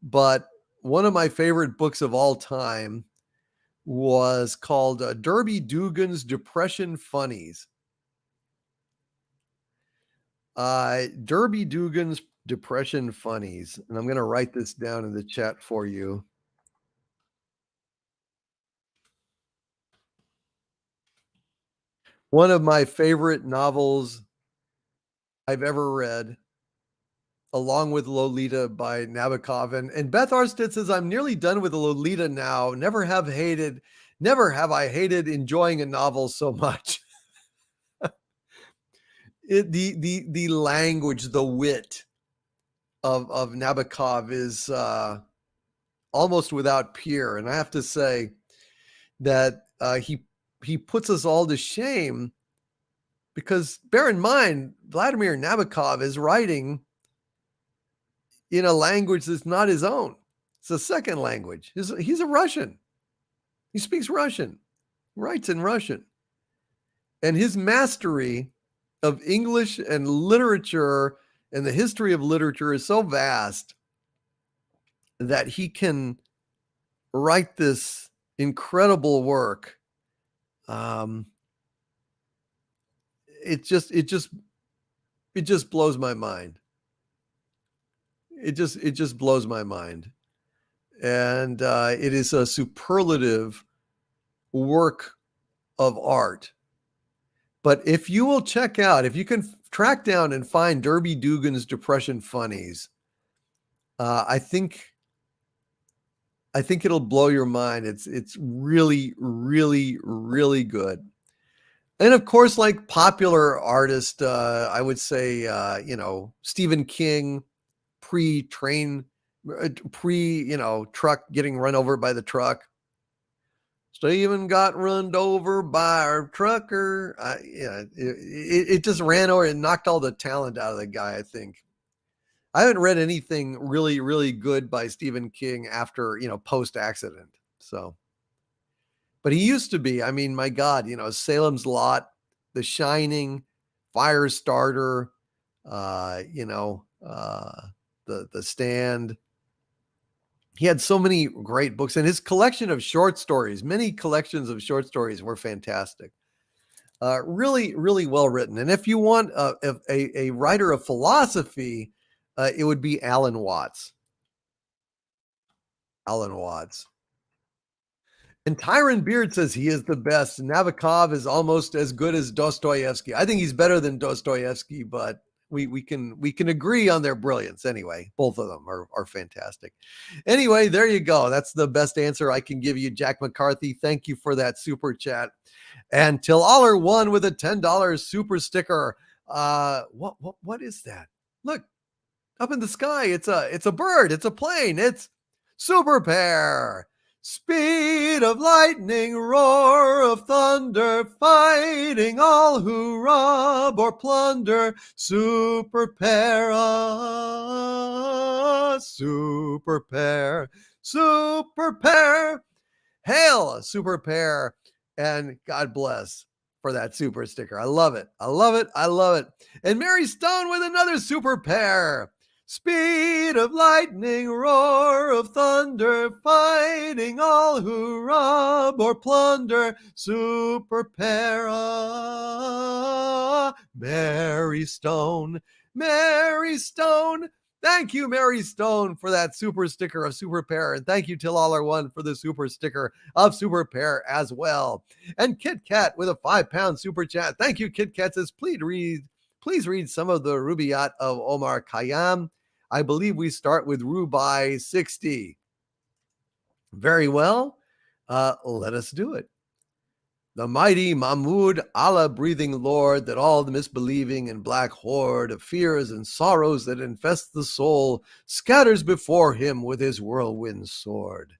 But one of my favorite books of all time was called Derby Dugan's Depression Funnies. Derby Dugan's Depression Funnies. And I'm going to write this down in the chat for you. One of my favorite novels I've ever read, along with Lolita by Nabokov. And Beth Arstead says, I'm nearly done with Lolita now. Never have I hated enjoying a novel so much. The language, the wit of Nabokov is almost without peer. And I have to say that he puts us all to shame, because bear in mind, Vladimir Nabokov is writing in a language that's not his own. It's a second language. He's a Russian. He speaks Russian, writes in Russian. And his mastery of English and literature and the history of literature is so vast that he can write this incredible work. It just blows my mind. It just blows my mind. And it is a superlative work of art. But if you will check out, if you can track down and find Derby Dugan's Depression Funnies, I think it'll blow your mind. It's really, really, really good. And of course, like popular artist, I would say, Stephen King, pre-train, truck getting run over by the truck. Stephen got run over by a trucker. It just ran over and knocked all the talent out of the guy, I think. I haven't read anything really, really good by Stephen King after, post-accident. So, but he used to be, I mean, my God, Salem's Lot, The Shining, Firestarter, The Stand. He had so many great books, and his collection of short stories, many collections of short stories were fantastic. Really, really well written. And if you want a writer of philosophy, it would be Alan Watts. Alan Watts. And Tyron Beard says he is the best. Nabokov is almost as good as Dostoevsky. I think he's better than Dostoevsky, but we can agree on their brilliance anyway. Both of them are fantastic. Anyway, there you go. That's the best answer I can give you, Jack McCarthy. Thank you for that super chat. And Till Aller won with a $10 super sticker. What is that? Look, up in the sky. It's a bird. It's a plane. It's Super Pair. Speed of lightning, roar of thunder, fighting all who rob or plunder. Super Pair, Super Pair, Super Pair. Hail, Super Pair, and God bless for that super sticker. I love it. I love it. I love it. And Mary Stone with another Super Pair. Speed of lightning, roar of thunder, fighting all who rob or plunder, super para. Mary Stone, Mary Stone. Thank you, Mary Stone, for that super sticker of Super Pair. And thank you, Till1 for the super sticker of Super Pair as well. And Kit Kat with a £5 super chat. Thank you, Kit Kat says, please read some of the Rubaiyat of Omar Khayyam. I believe we start with Rubai 60. Very well. Let us do it. The mighty Mahmud, Allah-breathing Lord, that all the misbelieving and black horde of fears and sorrows that infest the soul scatters before him with his whirlwind sword.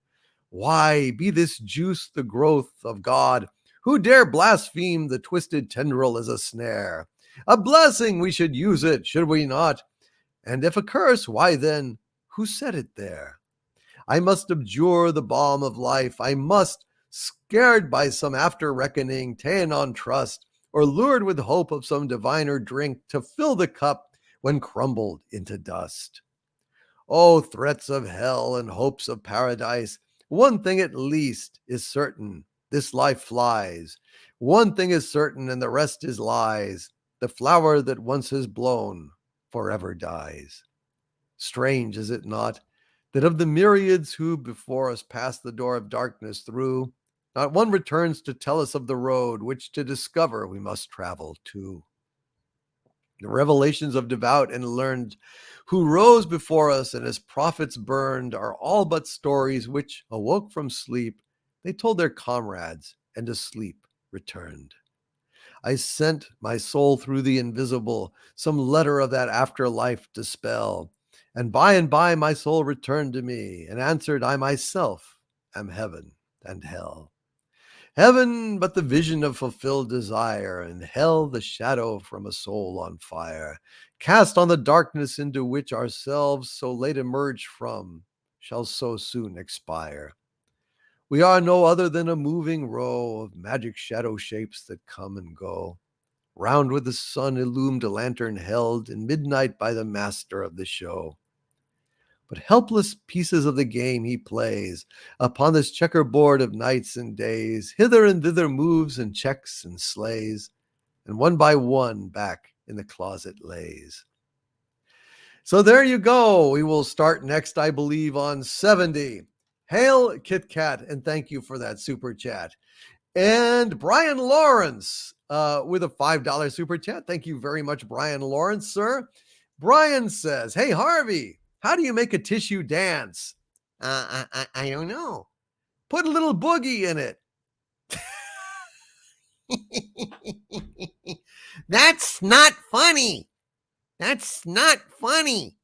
Why be this juice the growth of God? Who dare blaspheme the twisted tendril as a snare? A blessing we should use it, should we not? And if a curse, why then, who set it there? I must abjure the balm of life. I must, scared by some after reckoning, ta'en on trust, or lured with hope of some diviner drink to fill the cup when crumbled into dust. Oh, threats of hell and hopes of paradise, one thing at least is certain, this life flies. One thing is certain, and the rest is lies. The flower that once is blown forever dies. Strange, is it not, that of the myriads who before us passed the door of darkness through, not one returns to tell us of the road which to discover we must travel to. The revelations of devout and learned who rose before us and as prophets burned are all but stories which, awoke from sleep, they told their comrades and to sleep returned. I sent my soul through the invisible, some letter of that afterlife to spell. And by my soul returned to me, and answered, I myself am heaven and hell. Heaven but the vision of fulfilled desire, and hell the shadow from a soul on fire, cast on the darkness into which ourselves so late emerged from, shall so soon expire. We are no other than a moving row of magic shadow shapes that come and go, round with the sun illumined lantern held in midnight by the master of the show. But helpless pieces of the game he plays upon this checkerboard of nights and days, hither and thither moves and checks and slays, and one by one back in the closet lays. So there you go. We will start next, I believe, on 70. Hail Kit Kat, and thank you for that super chat. And Brian Lawrence with a $5 super chat. Thank you very much, Brian Lawrence, sir. Brian says, hey, Harvey, how do you make a tissue dance? I don't know. Put a little boogie in it. That's not funny. That's not funny.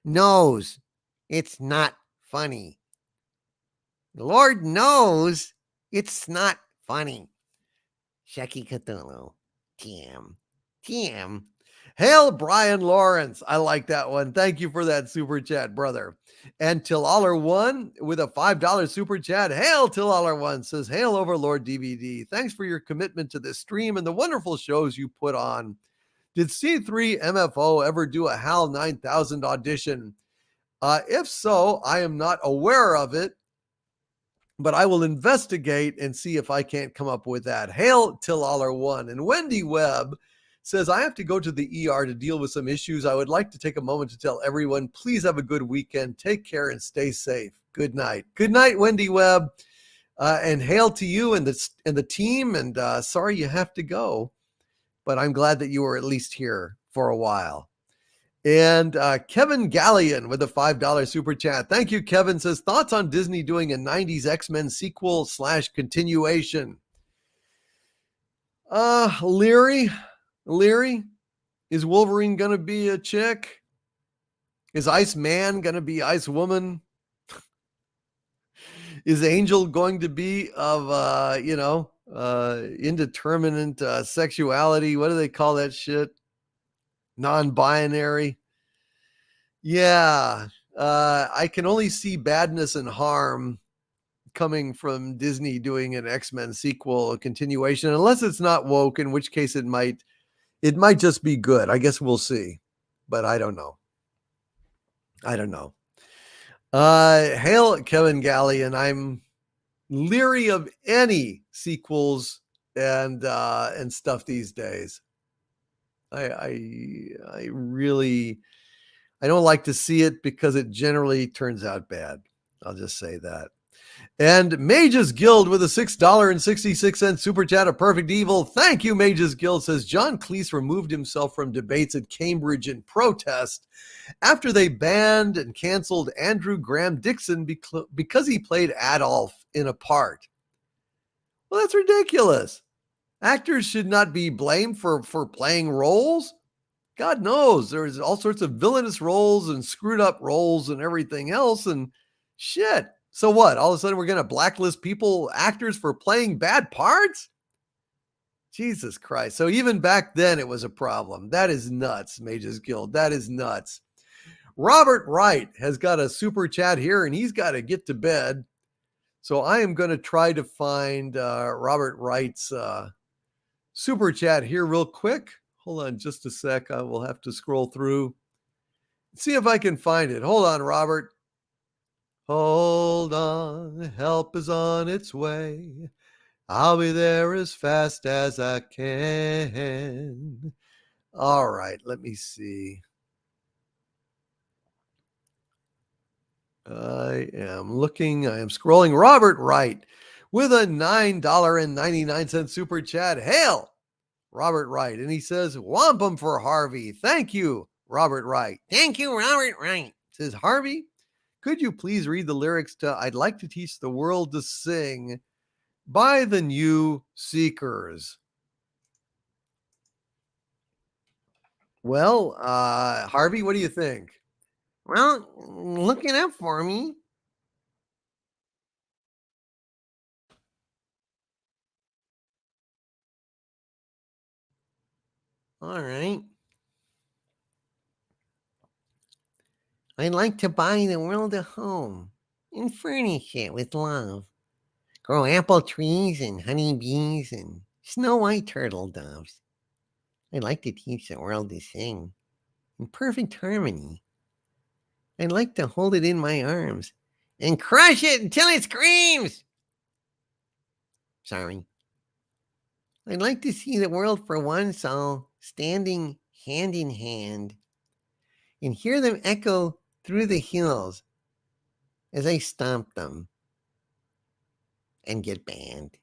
Knows it's not funny. The Lord knows it's not funny. Sheki Cthulhu. TM. Hail Brian Lawrence. I like that one. Thank you for that super chat, brother. And Till1 with a $5 super chat. Hail Till1 says, hail Overlord DVD. Thanks for your commitment to this stream and the wonderful shows you put on. Did C3 MFO ever do a HAL 9000 audition? If so, I am not aware of it, but I will investigate and see if I can't come up with that. Hail Till1. And Wendy Webb says, I have to go to the ER to deal with some issues. I would like to take a moment to tell everyone, please have a good weekend. Take care and stay safe. Good night. Good night, Wendy Webb. And hail to you and the team. And sorry you have to go, but I'm glad that you were at least here for a while. And Kevin Gallion with a $5 super chat. Thank you, Kevin. Says, thoughts on Disney doing a 90s X-Men sequel / continuation? Leary, is Wolverine going to be a chick? Is Iceman going to be Ice Woman? Is Angel going to be of, indeterminate sexuality? What do they call that shit? Non-binary. Yeah. I can only see badness and harm coming from Disney doing an X-Men sequel, a continuation, unless it's not woke, in which case it might It might just be good. I guess we'll see, but I don't know. Hail Kevin Galley, and I'm leery of any sequels and stuff these days. I really, I don't like to see it because it generally turns out bad. I'll just say that. And Mages Guild with a $6.66 super chat of Perfect Evil. Thank you, Mages Guild. Says John Cleese removed himself from debates at Cambridge in protest after they banned and canceled Andrew Graham Dixon because he played Adolf in a part. Well, that's ridiculous. Actors should not be blamed for playing roles. God knows there's all sorts of villainous roles and screwed up roles and everything else and shit. So what? All of a sudden we're going to blacklist actors for playing bad parts? Jesus Christ. So even back then it was a problem. That is nuts, Mages Guild. That is nuts. Robert Wright has got a super chat here and he's got to get to bed. So I am going to try to find Robert Wright's super chat here real quick. Hold on just a sec. I will have to scroll through. See if I can find it. Hold on, Robert. Hold on. Help is on its way. I'll be there as fast as I can. All right, let me see. I am scrolling. Robert Wright with a $9.99 super chat. Hail, Robert Wright. And he says, wampum for Harvey. Thank you, Robert Wright. Thank you, Robert Wright. Says Harvey, could you please read the lyrics to I'd Like to Teach the World to Sing by the New Seekers? Well, Harvey, what do you think? Well, look it up for me. All right. I'd like to buy the world a home and furnish it with love. Grow apple trees and honeybees and snow white turtle doves. I'd like to teach the world to sing in perfect harmony. I'd like to hold it in my arms and crush it until it screams. Sorry. I'd like to see the world for once all standing hand in hand and hear them echo through the hills as I stomp them and get banned.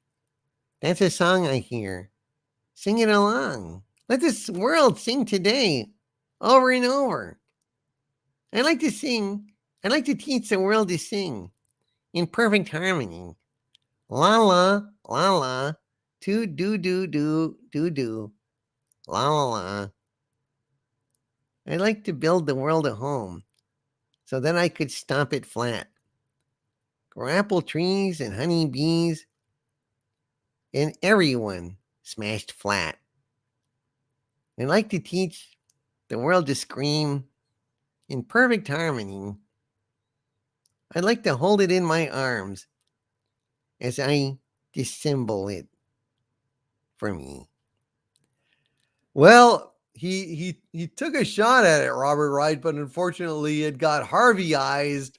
That's a song I hear. Sing it along. Let this world sing today over and over. I like to sing. I like to teach the world to sing in perfect harmony. La la, la la, do do do do do do, la la la. I like to build the world a home so that I could stomp it flat. Grow apple trees and honey bees and everyone smashed flat. I like to teach the world to scream in perfect harmony. I'd like to hold it in my arms as I dissemble it for me. Well, he took a shot at it, Robert Wright, but unfortunately it got Harveyized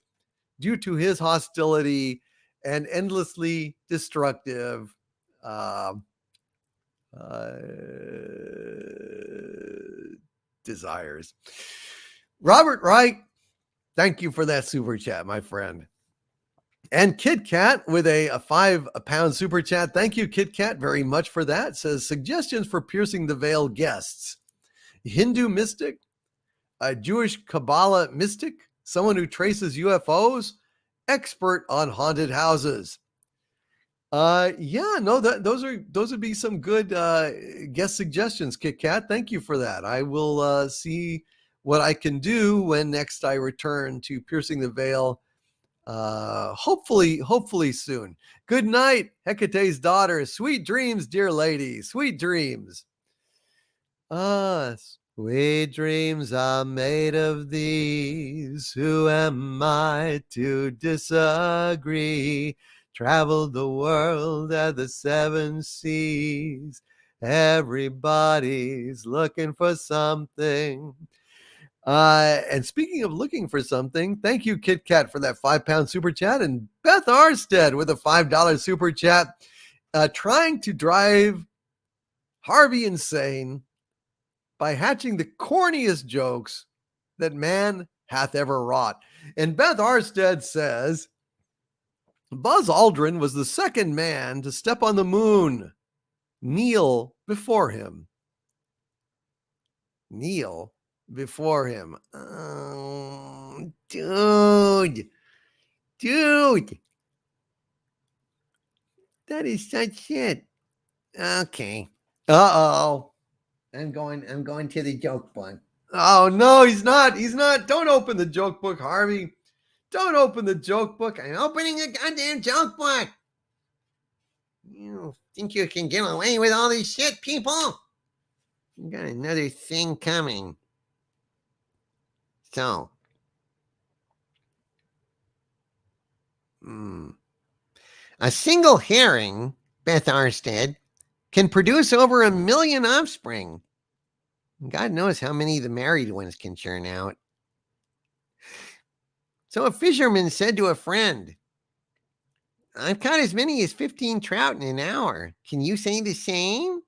due to his hostility and endlessly destructive desires. Robert Wright, thank you for that super chat, my friend. And Kit Kat with a £5 super chat. Thank you, Kit Kat, very much for that. Says suggestions for piercing the veil guests: Hindu mystic, a Jewish Kabbalah mystic, someone who traces UFOs, expert on haunted houses. Those would be some good guest suggestions, Kit Kat. Thank you for that. I will see what I can do when next I return to piercing the veil. Hopefully soon. Good night, Hecate's daughter. Sweet dreams, dear lady. Sweet dreams. Sweet dreams are made of these. Who am I to disagree? Traveled the world at the 7 seas. Everybody's looking for something. And speaking of looking for something, thank you, Kit Kat, for that £5 super chat. And Beth Arstead with a $5 super chat, trying to drive Harvey insane by hatching the corniest jokes that man hath ever wrought. And Beth Arstead says, Buzz Aldrin was the second man to step on the moon. Kneel before him. Kneel before him. Oh, dude. That is such shit. Okay. Uh-oh. I'm going to the joke book. Oh no, he's not. Don't open the joke book, Harvey. Don't open the joke book. I'm opening a goddamn joke book. You think you can get away with all this shit, people? You got another thing coming. So. A single herring, Beth Arstead, can produce over 1 million offspring. God knows how many the married ones can churn out. So a fisherman said to a friend, I've caught as many as 15 trout in an hour. Can you say the same?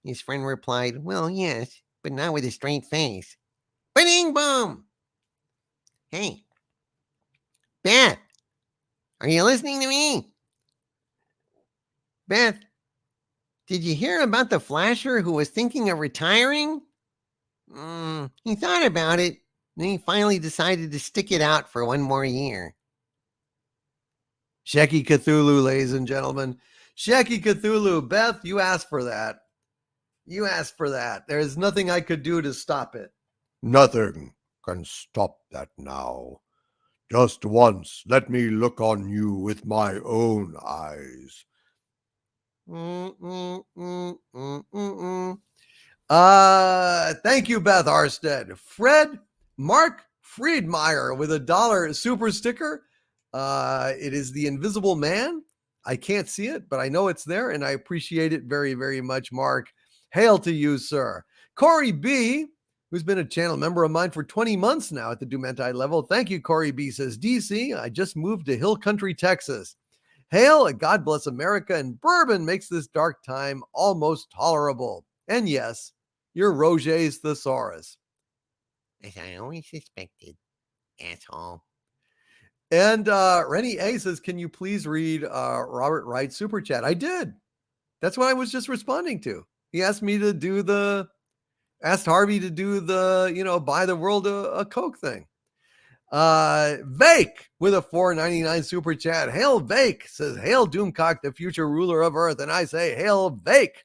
His friend replied, well, yes, but not with a straight face. Ba-ding boom! Hey, Beth, are you listening to me? Beth, did you hear about the flasher who was thinking of retiring? He thought about it, and he finally decided to stick it out for 1 more year. Shecky Cthulhu, ladies and gentlemen. Shecky Cthulhu. Beth, you asked for that. You asked for that. There's nothing I could do to stop it. Nothing can stop that now. Just once, let me look on you with my own eyes. Thank you, Beth Arstead. Fred Mark Friedmeyer with $1 super sticker. It is the Invisible Man. I can't see it, but I know it's there, and I appreciate it very, very much, Mark. Hail to you, sir. Corey B., who's been a channel member of mine for 20 months now at the Dumenti level. Thank you, Corey B. Says, DC, I just moved to Hill Country, Texas. Hail, God bless America, and bourbon makes this dark time almost tolerable. And yes, you're Roger's thesaurus. As I always suspected, asshole. And Rennie A says, can you please read Robert Wright's super chat? I did. That's what I was just responding to. He asked me to do asked Harvey to do buy the world a Coke thing. Vake with a $4.99 super chat. Hail Vake, says, hail Doomcock, the future ruler of Earth. And I say, hail Vake.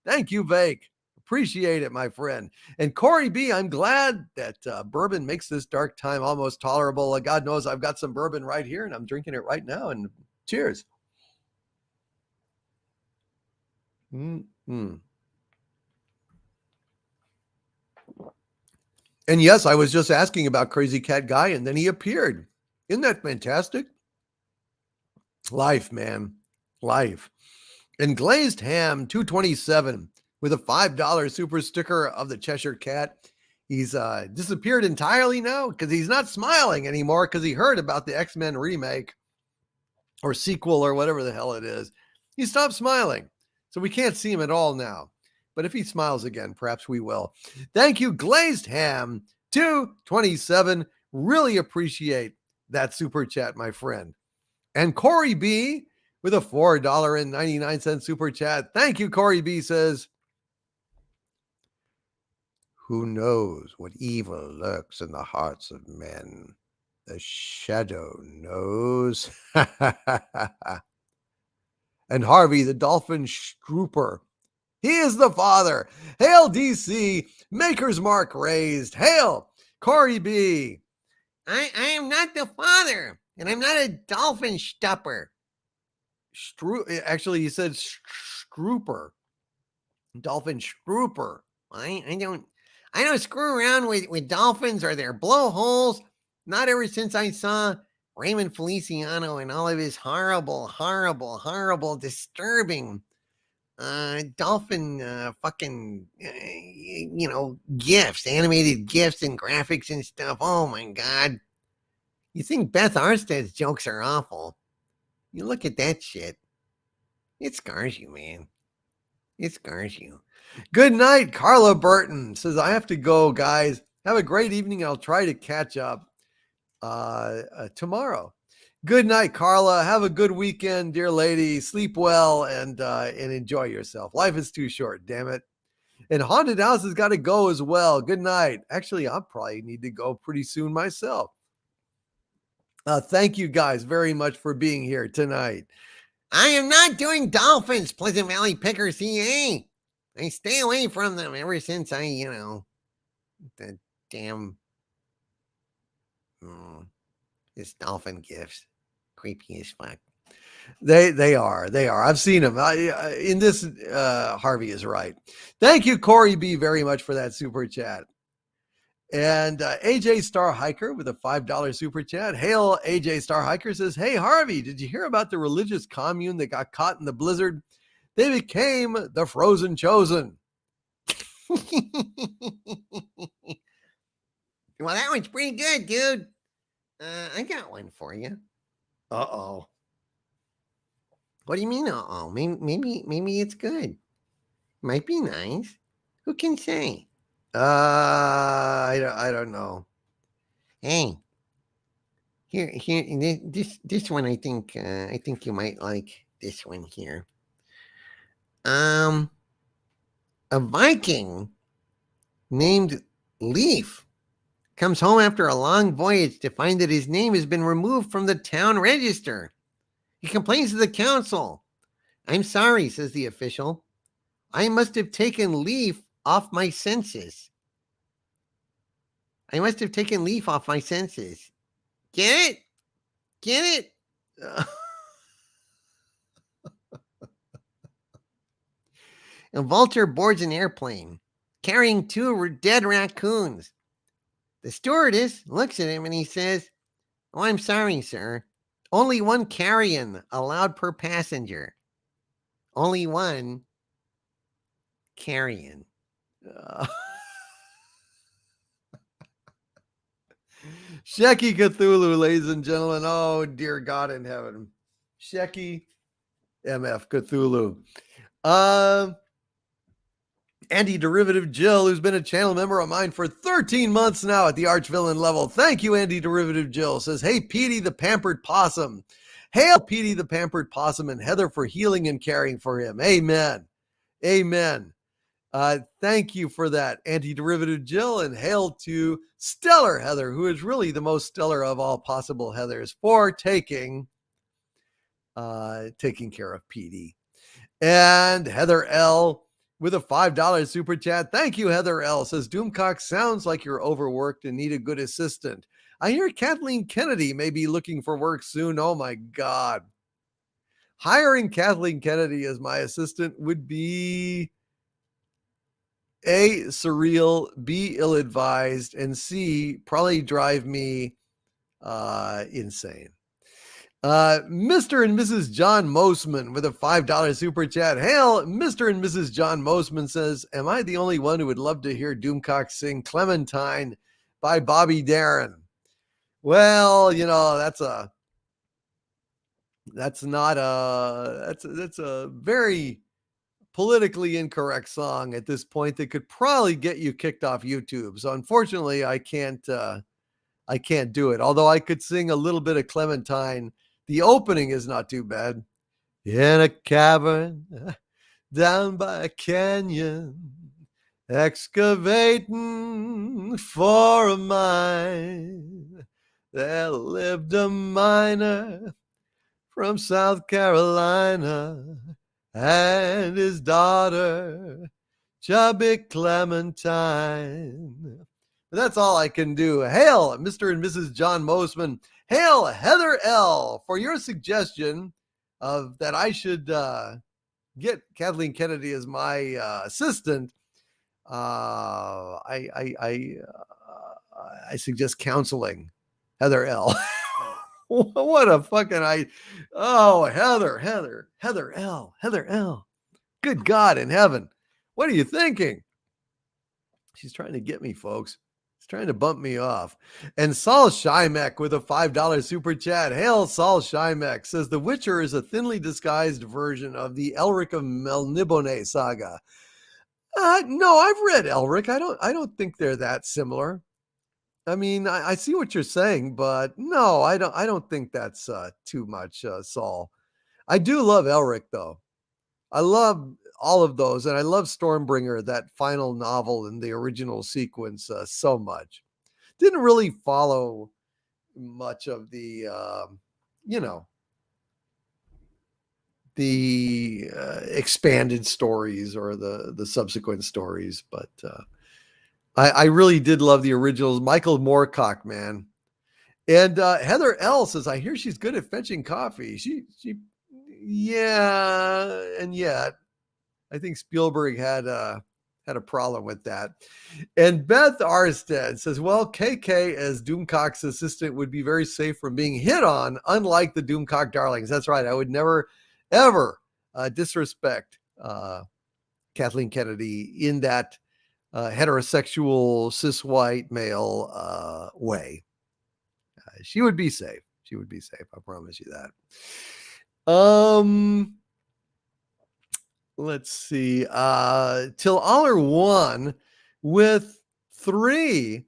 Thank you, Vake. Appreciate it, my friend. And Corey B., I'm glad that bourbon makes this dark time almost tolerable. God knows I've got some bourbon right here, and I'm drinking it right now. And cheers. Mm-hmm. And yes, I was just asking about Crazy Cat Guy, and then he appeared. Isn't that fantastic? Life, man. Life. And Glazed Ham 227 with a $5 super sticker of the Cheshire Cat. He's disappeared entirely now because he's not smiling anymore because he heard about the X-Men remake or sequel or whatever the hell it is. He stopped smiling. So we can't see him at all now. But if he smiles again, perhaps we will. Thank you, Glazed Ham 227. Really appreciate that super chat, my friend. And Corey B. with a $4.99 super chat. Thank you, Corey B. says, who knows what evil lurks in the hearts of men? The shadow knows. And Harvey, the dolphin strooper. He is the father. Hail, DC. Maker's Mark raised. Hail, Corey B. I am not the father, and I'm not a dolphin stupper. Actually, he said strooper. Dolphin strooper. I don't screw around with dolphins or their blowholes. Not ever since I saw Raymond Feliciano and all of his horrible, disturbing dolphin fucking gifs, animated gifs and graphics and stuff. Oh my god. You think Beth Arsted's jokes are awful. You look at that shit. It scars you, man. It scars you. Good night, Carla Burton says, I have to go, guys. Have a great evening. I'll try to catch up tomorrow. Good night, Carla. Have a good weekend, dear lady. Sleep well and enjoy yourself. Life is too short, damn it. And Haunted House has got to go as well. Good night. Actually, I'll probably need to go pretty soon myself. Thank you guys very much for being here tonight. I am not doing dolphins, Pleasant Valley Picker CA. I stay away from them ever since the damn this dolphin gifts. Creepy as fuck. They are. I've seen them. In this, Harvey is right. Thank you, Corey B, very much for that super chat. And AJ Star Hiker with a $5 super chat. Hail, AJ Star Hiker says, hey, Harvey, did you hear about the religious commune that got caught in the blizzard? They became the Frozen Chosen. Well, that one's pretty good, dude. I got one for you. Uh-oh. What do you mean, uh-oh? Maybe it's good. Might be nice. Who can say? I don't know. Hey, here, this one. I think you might like this one here. A Viking named Leaf comes home after a long voyage to find that his name has been removed from the town register. He complains to the council. I'm sorry, says the official. I must have taken leaf off my senses. I must have taken leaf off my senses. Get it? Get it? A vulture boards an airplane carrying two dead raccoons. The stewardess looks at him and he says, oh, I'm sorry, sir. Only one carrion allowed per passenger. Only one carrion. Shecky Cthulhu, ladies and gentlemen. Oh, dear God in heaven. Shecky MF Cthulhu. Anti-Derivative Jill, who's been a channel member of mine for 13 months now at the Archvillain level. Thank you, Anti-Derivative Jill. Says, hey, Petey the Pampered Possum. Hail, Petey the Pampered Possum and Heather for healing and caring for him. Amen. Amen. Thank you for that, Anti-Derivative Jill, and hail to Stellar Heather, who is really the most stellar of all possible Heathers, for taking care of Petey. And Heather L with a $5 super chat. Thank you, Heather L. Says, Doomcock, sounds like you're overworked and need a good assistant. I hear Kathleen Kennedy may be looking for work soon. Oh, my God. Hiring Kathleen Kennedy as my assistant would be A, surreal, B, ill-advised, and C, probably drive me insane. Mr. and Mrs. John Mosman with a $5 super chat. Hail, Mr. and Mrs. John Mosman says, am I the only one who would love to hear Doomcock sing Clementine by Bobby Darin? Well, that's a very politically incorrect song at this point that could probably get you kicked off YouTube. So unfortunately, I can't do it. Although I could sing a little bit of Clementine. The opening is not too bad. In a cavern down by a canyon, excavating for a mine, there lived a miner from South Carolina and his daughter, chubby Clementine. That's all I can do. Hail, Mr. and Mrs. John Mosman. Hail, Heather L. For your suggestion of that I should get Kathleen Kennedy as my assistant, I suggest counseling Heather L. What a fucking Heather L. Good God in heaven. What are you thinking? She's trying to get me, folks. She's trying to bump me off. And Saul Shymek with a $5 super chat. Hail, Saul Shymek says The Witcher is a thinly disguised version of the Elric of Melniboné saga. No, I've read Elric. I don't think they're that similar. I mean, I see what you're saying, but no, I don't think that's too much, Saul. I do love Elric, though. I love all of those, and I love Stormbringer, that final novel in the original sequence, so much. Didn't really follow much of the, the expanded stories or the subsequent stories, but I really did love the originals. Michael Moorcock, man. And Heather L says, I hear she's good at fetching coffee. Yeah, and yet I think Spielberg had a problem with that. And Beth Arstead says, well, KK as Doomcock's assistant would be very safe from being hit on, unlike the Doomcock darlings. That's right. I would never, ever disrespect Kathleen Kennedy in that heterosexual, cis white male way. She would be safe. She would be safe. I promise you that. Let's see. Till Aller won with 3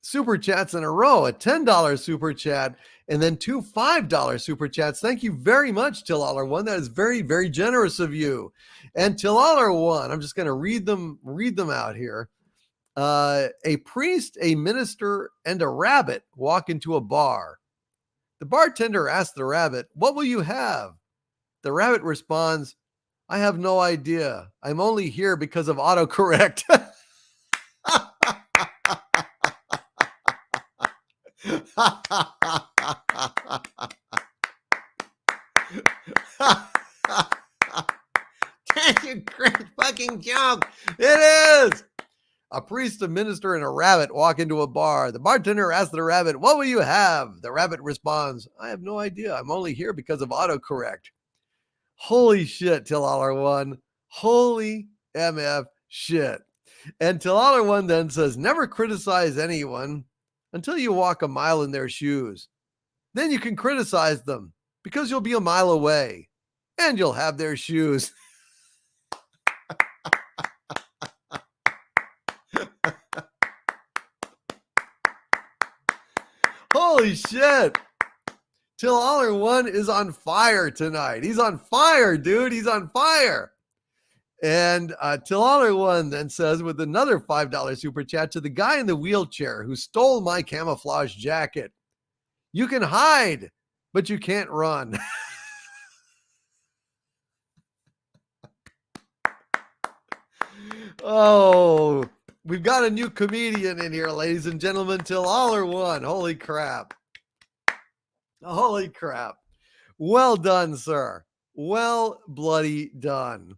super chats in a row, a $10 super chat, and then 2 $5 super chats. Thank you very much, Till Aller won. That is very, very generous of you. And Till Aller won. I'm just going to read them out here. A priest, a minister, and a rabbit walk into a bar. The bartender asks the rabbit, what will you have? The rabbit responds, I have no idea. I'm only here because of autocorrect. That's a great fucking joke. It is. A priest, a minister, and a rabbit walk into a bar. The bartender asks the rabbit, what will you have? The rabbit responds, I have no idea. I'm only here because of autocorrect. Holy shit, Till Aller won. Holy MF shit. And Till Aller won then says, never criticize anyone until you walk a mile in their shoes. Then you can criticize them because you'll be a mile away and you'll have their shoes. Holy shit. Till Aller won is on fire tonight. He's on fire, dude. He's on fire. And Till Aller won then says with another $5 super chat to the guy in the wheelchair who stole my camouflage jacket. You can hide, but you can't run. Oh, we've got a new comedian in here, ladies and gentlemen. Till Aller won. Holy crap. Holy crap. Well done, sir. Well bloody done.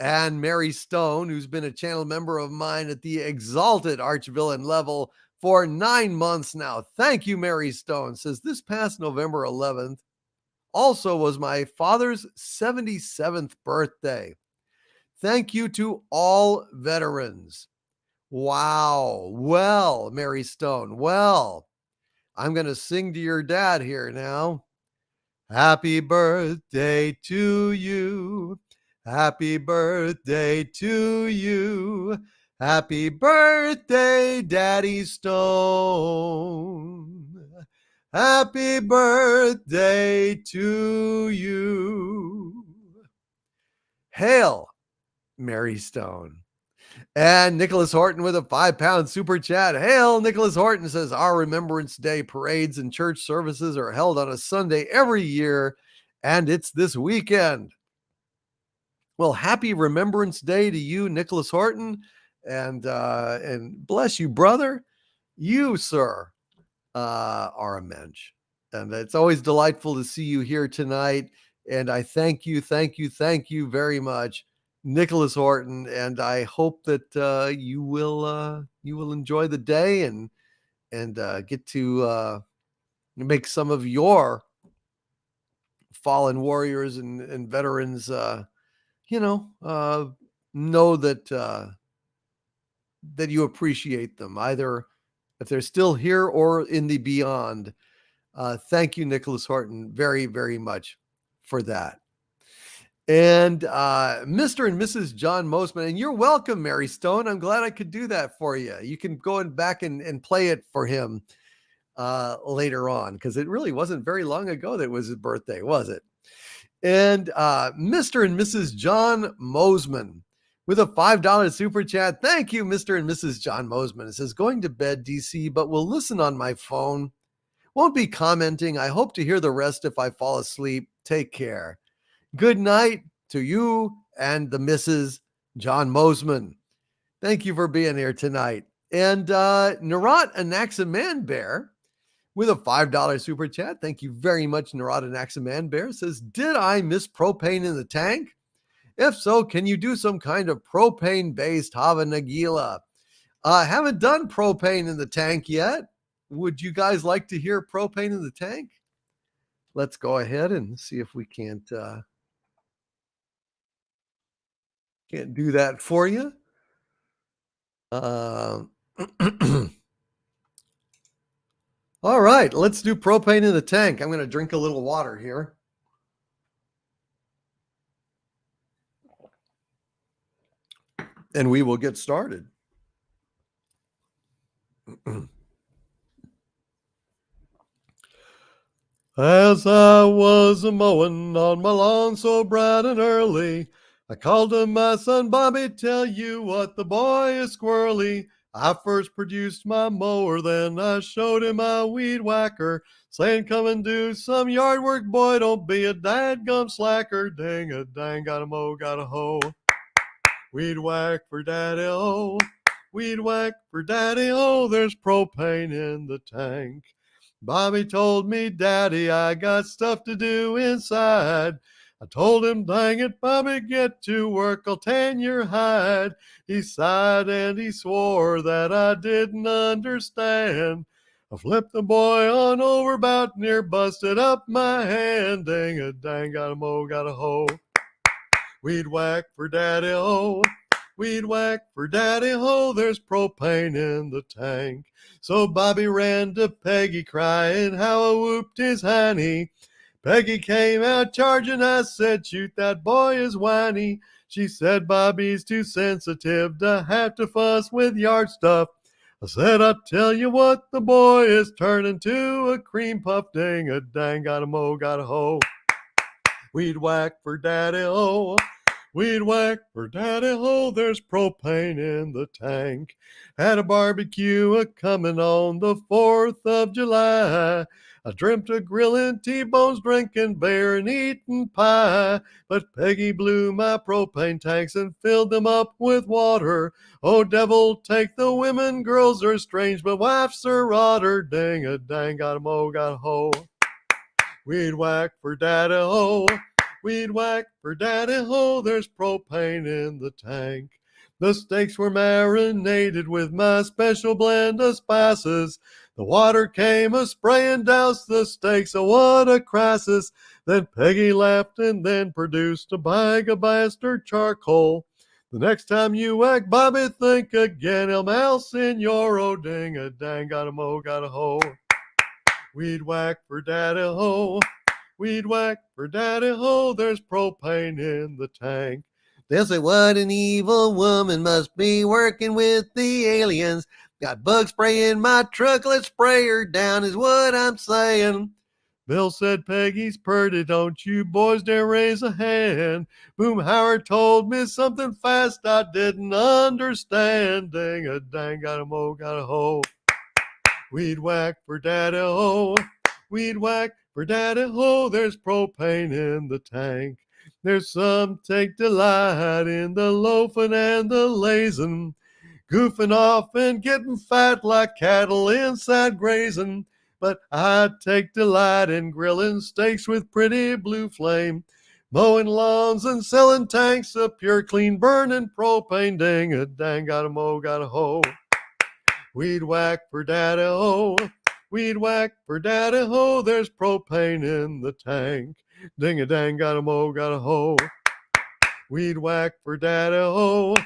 And Mary Stone, who's been a channel member of mine at the exalted archvillain level for 9 months now. Thank you, Mary Stone. Says this past November 11th also was my father's 77th birthday. Thank you to all veterans. Wow. Well, Mary Stone, well, I'm going to sing to your dad here now. Happy birthday to you. Happy birthday to you. Happy birthday, Daddy Stone. Happy birthday to you. Hail, Mary Stone. And Nicholas Horton with a £5 super chat. Hail, Nicholas Horton says, our Remembrance Day parades and church services are held on a Sunday every year, and it's this weekend. Well, happy Remembrance Day to you, Nicholas Horton, and bless you, brother. You, sir, are a mensch. And it's always delightful to see you here tonight. And I thank you very much, Nicholas Horton, and I hope that you will enjoy the day and get to make some of your fallen warriors and veterans know that you appreciate them, either if they're still here or in the beyond. Thank you, Nicholas Horton, very, very much for that. And Mr. and Mrs. John Mosman, and you're welcome, Mary Stone. I'm glad I could do that for you. You can go back and play it for him later on, because it really wasn't very long ago that it was his birthday, was it? And Mr. and Mrs. John Mosman with a $5 super chat. Thank you, Mr. and Mrs. John Mosman. It says, going to bed, DC, but will listen on my phone. Won't be commenting. I hope to hear the rest if I fall asleep. Take care. Good night to you and the Mrs. John Mosman. Thank you for being here tonight. And Narat Anaximan Bear with a $5 super chat. Thank you very much, Narat Anaximan Bear. Says, did I miss propane in the tank? If so, can you do some kind of propane-based Hava Nagila? Haven't done propane in the tank yet. Would you guys like to hear propane in the tank? Let's go ahead and see if we can't do that for you. All right, let's do propane in the tank. I'm going to drink a little water here. And we will get started. As I was a-mowing on my lawn so bright and early, I called to my son Bobby, tell you what, the boy is squirrely. I first produced my mower, then I showed him my weed whacker, saying, come and do some yard work, boy, don't be a dadgum slacker. Dang-a-dang, got a mow, got a hoe. Weed whack for daddy-o, weed whack for daddy-o, there's propane in the tank. Bobby told me, Daddy, I got stuff to do inside. I told him, dang it, Bobby, get to work, I'll tan your hide. He sighed and he swore that I didn't understand. I flipped the boy on over, about near busted up my hand. Dang-a-dang, got a mow, got a hoe. Weed whack for daddy-o, weed whack for daddy-ho, there's propane in the tank. So Bobby ran to Peggy, crying how I whooped his hiney. Peggy came out charging, I said, shoot, that boy is whiny. She said, Bobby's too sensitive to have to fuss with yard stuff. I said, I'll tell you what, the boy is turning to a cream puff. Dang-a-dang, got a mow, got a hoe. Weed whack for daddy-o, weed whack for daddy-ho, there's propane in the tank. Had a barbecue a-comin' on the 4th of July. I dreamt of grillin' T-bones, drinking beer, and eating pie. But Peggy blew my propane tanks and filled them up with water. Oh, devil take the women, girls are strange, but wife's are otter. Dang-a-dang, got a mow, got a hoe. Weed whack for daddy-ho, weed whack for daddy-ho, there's propane in the tank. The steaks were marinated with my special blend of spices. The water came a-spraying, doused the steaks, oh what a crisis. Then Peggy laughed and then produced a bag of bastard charcoal. The next time you whack Bobby, think again, El Mal Senoro. Ding-a-dang, got a mow, got a hoe. Weed whack for daddy-ho, weed whack for daddy-ho, there's propane in the tank. They'll say, what an evil woman must be working with the aliens. Got bug spray in my truck, let's spray her down, is what I'm saying. Bill said, Peggy's purty, don't you boys dare raise a hand. Boom Howard told me something fast I didn't understand. Dang-a-dang, got a mow, got a hoe. Weed whack for daddy-ho, weed whack for daddy-ho, there's propane in the tank. There's some take delight in the loafing and the lazing, goofing off and getting fat like cattle inside grazing. But I take delight in grilling steaks with pretty blue flame, mowing lawns and selling tanks of pure clean burning propane. Dang-a-dang, got a mow, got a hoe. Weed whack for daddy-ho, weed whack for daddy-ho, there's propane in the tank. Ding-a-dang, got a mow, got a hoe. Weed whack for daddy ho.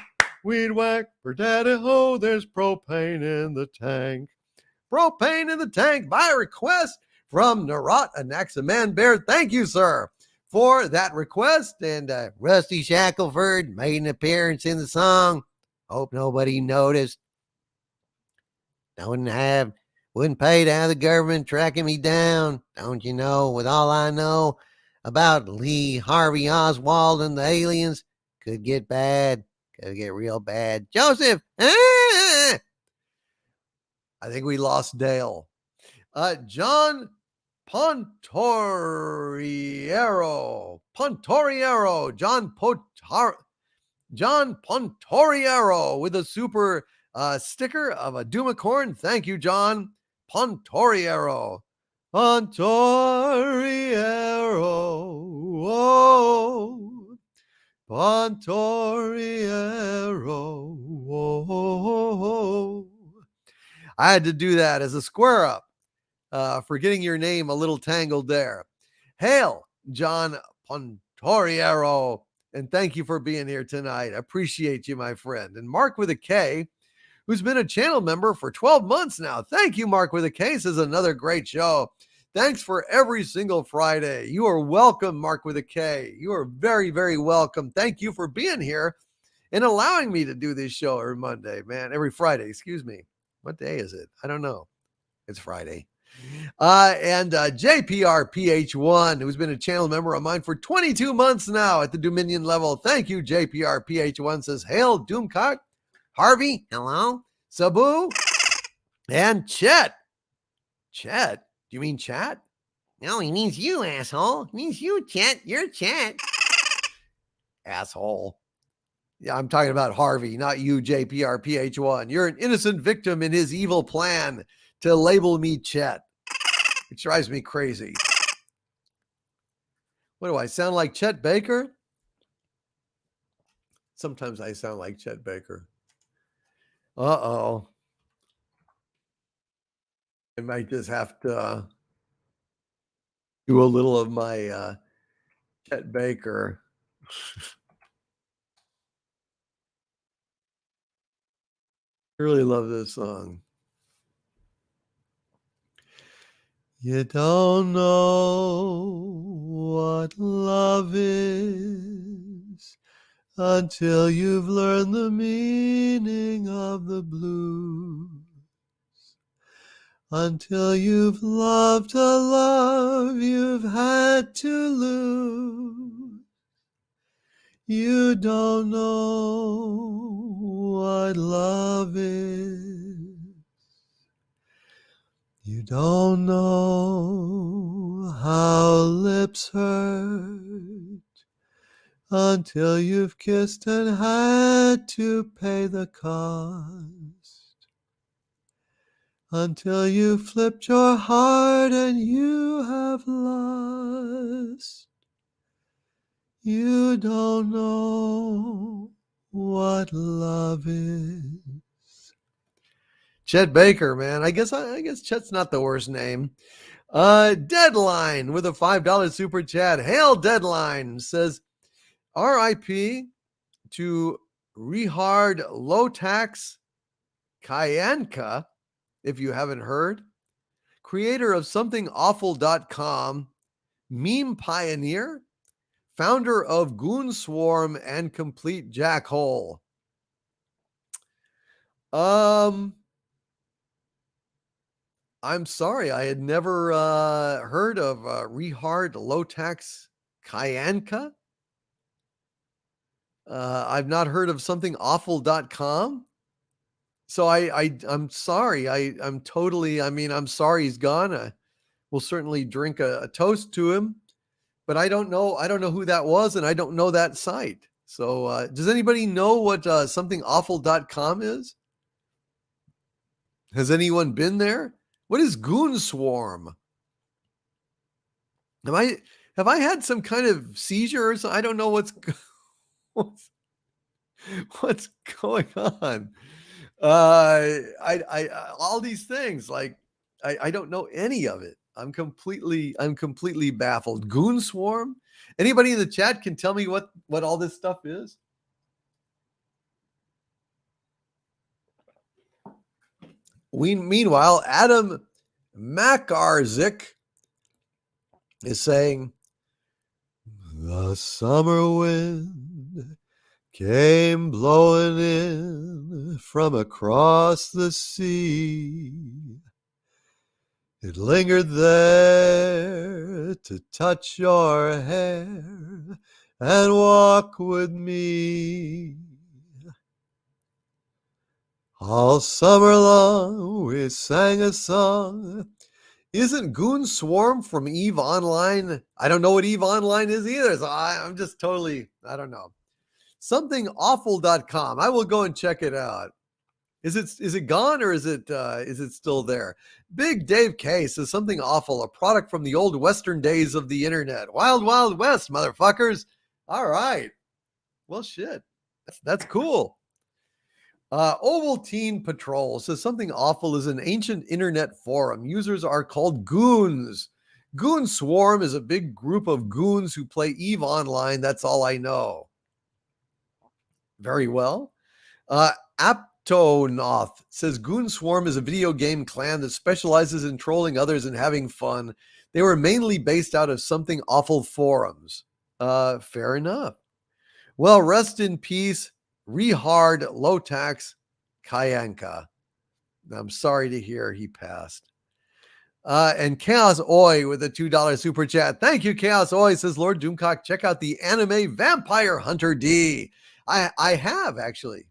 Weed whack for daddy ho. There's propane in the tank. Propane in the tank by request from Narot Anaximan Bear. Thank you, sir, for that request. And Rusty Shackelford made an appearance in the song. Hope nobody noticed. Wouldn't pay to have the government tracking me down. Don't you know, with all I know about Lee Harvey Oswald and the aliens, could get bad. Could get real bad. Joseph! Ah! I think we lost Dale. John Pontoriero. John Pontoriero with a super sticker of a Doomacorn. Thank you, John Pontoriero. Pontoriero. Oh, Pontoriero. Oh. I had to do that as a square up for getting your name a little tangled there. Hail, John Pontoriero, and thank you for being here tonight. Appreciate you, my friend. And Mark with a K, who's been a channel member for 12 months now. Thank you, Mark with a K. This is another great show. Thanks for every single Friday. You are welcome, Mark with a K. You are very, very welcome. Thank you for being here and allowing me to do this show every Friday, excuse me. What day is it? I don't know. It's Friday. And JPRPH1, who's been a channel member of mine for 22 months now at the Dominion level. Thank you, JPRPH1, says, hail, Doomcock, Harvey, Hello? Sabu, and Chet. Chet? Do you mean chat? No, he means you, asshole. He means you, Chet. You're Chet. Asshole. Yeah, I'm talking about Harvey, not you, JPRPH1. You're an innocent victim in his evil plan to label me Chet. It drives me crazy. What do I sound like, Chet Baker? Sometimes I sound like Chet Baker. Uh-oh. I might just have to do a little of my Chet Baker. I really love this song. You don't know what love is until you've learned the meaning of the blues. Until you've loved a love you've had to lose. You don't know what love is. You don't know how lips hurt until you've kissed and had to pay the cost. Until you flipped your heart and you have lost. You don't know what love is. Chet Baker, man. I guess Chet's not the worst name. Deadline with a $5 super chat. Hail Deadline says, RIP to Richard Low Tax Kyanka, if you haven't heard, creator of somethingawful.com, meme pioneer, founder of Goon Swarm and Complete Jackhole. I'm sorry, I had never heard of Richard Low Tax Kyanka. I've not heard of somethingawful.com. So I'm sorry. I'm sorry he's gone. We'll certainly drink a toast to him, but I don't know who that was, and I don't know that site. So does anybody know what somethingawful.com is? Has anyone been there? What is Goon Swarm? Have I had some kind of seizure or something? I don't know what's going on. I all these things, like I don't know any of it. I'm completely baffled. Goon Swarm? Anybody in the chat can tell me what all this stuff is? Meanwhile, Adam Makarzik is saying, the summer wind came blowing in from across the sea. It lingered there to touch your hair and walk with me. All summer long we sang a song. Isn't Goon Swarm from EVE Online? I don't know what EVE Online is either, so I'm just totally, I don't know. Somethingawful.com. I will go and check it out. Is it gone or is it still there? Big Dave K says Something Awful, a product from the old Western days of the internet. Wild, Wild West, motherfuckers. All right. Well, shit. That's cool. Ovaltine Patrol says Something Awful is an ancient internet forum. Users are called goons. Goon Swarm is a big group of goons who play EVE Online. That's all I know. Very well. Aptonoth says Goon Swarm is a video game clan that specializes in trolling others and having fun. They were mainly based out of Something Awful forums. Fair enough. Well, rest in peace, Rehard Low Tax Kayanka. I'm sorry to hear he passed. And Chaos Oi with a $2 super chat. Thank you, Chaos Oi, says Lord Doomcock. Check out the anime Vampire Hunter D. I have, actually.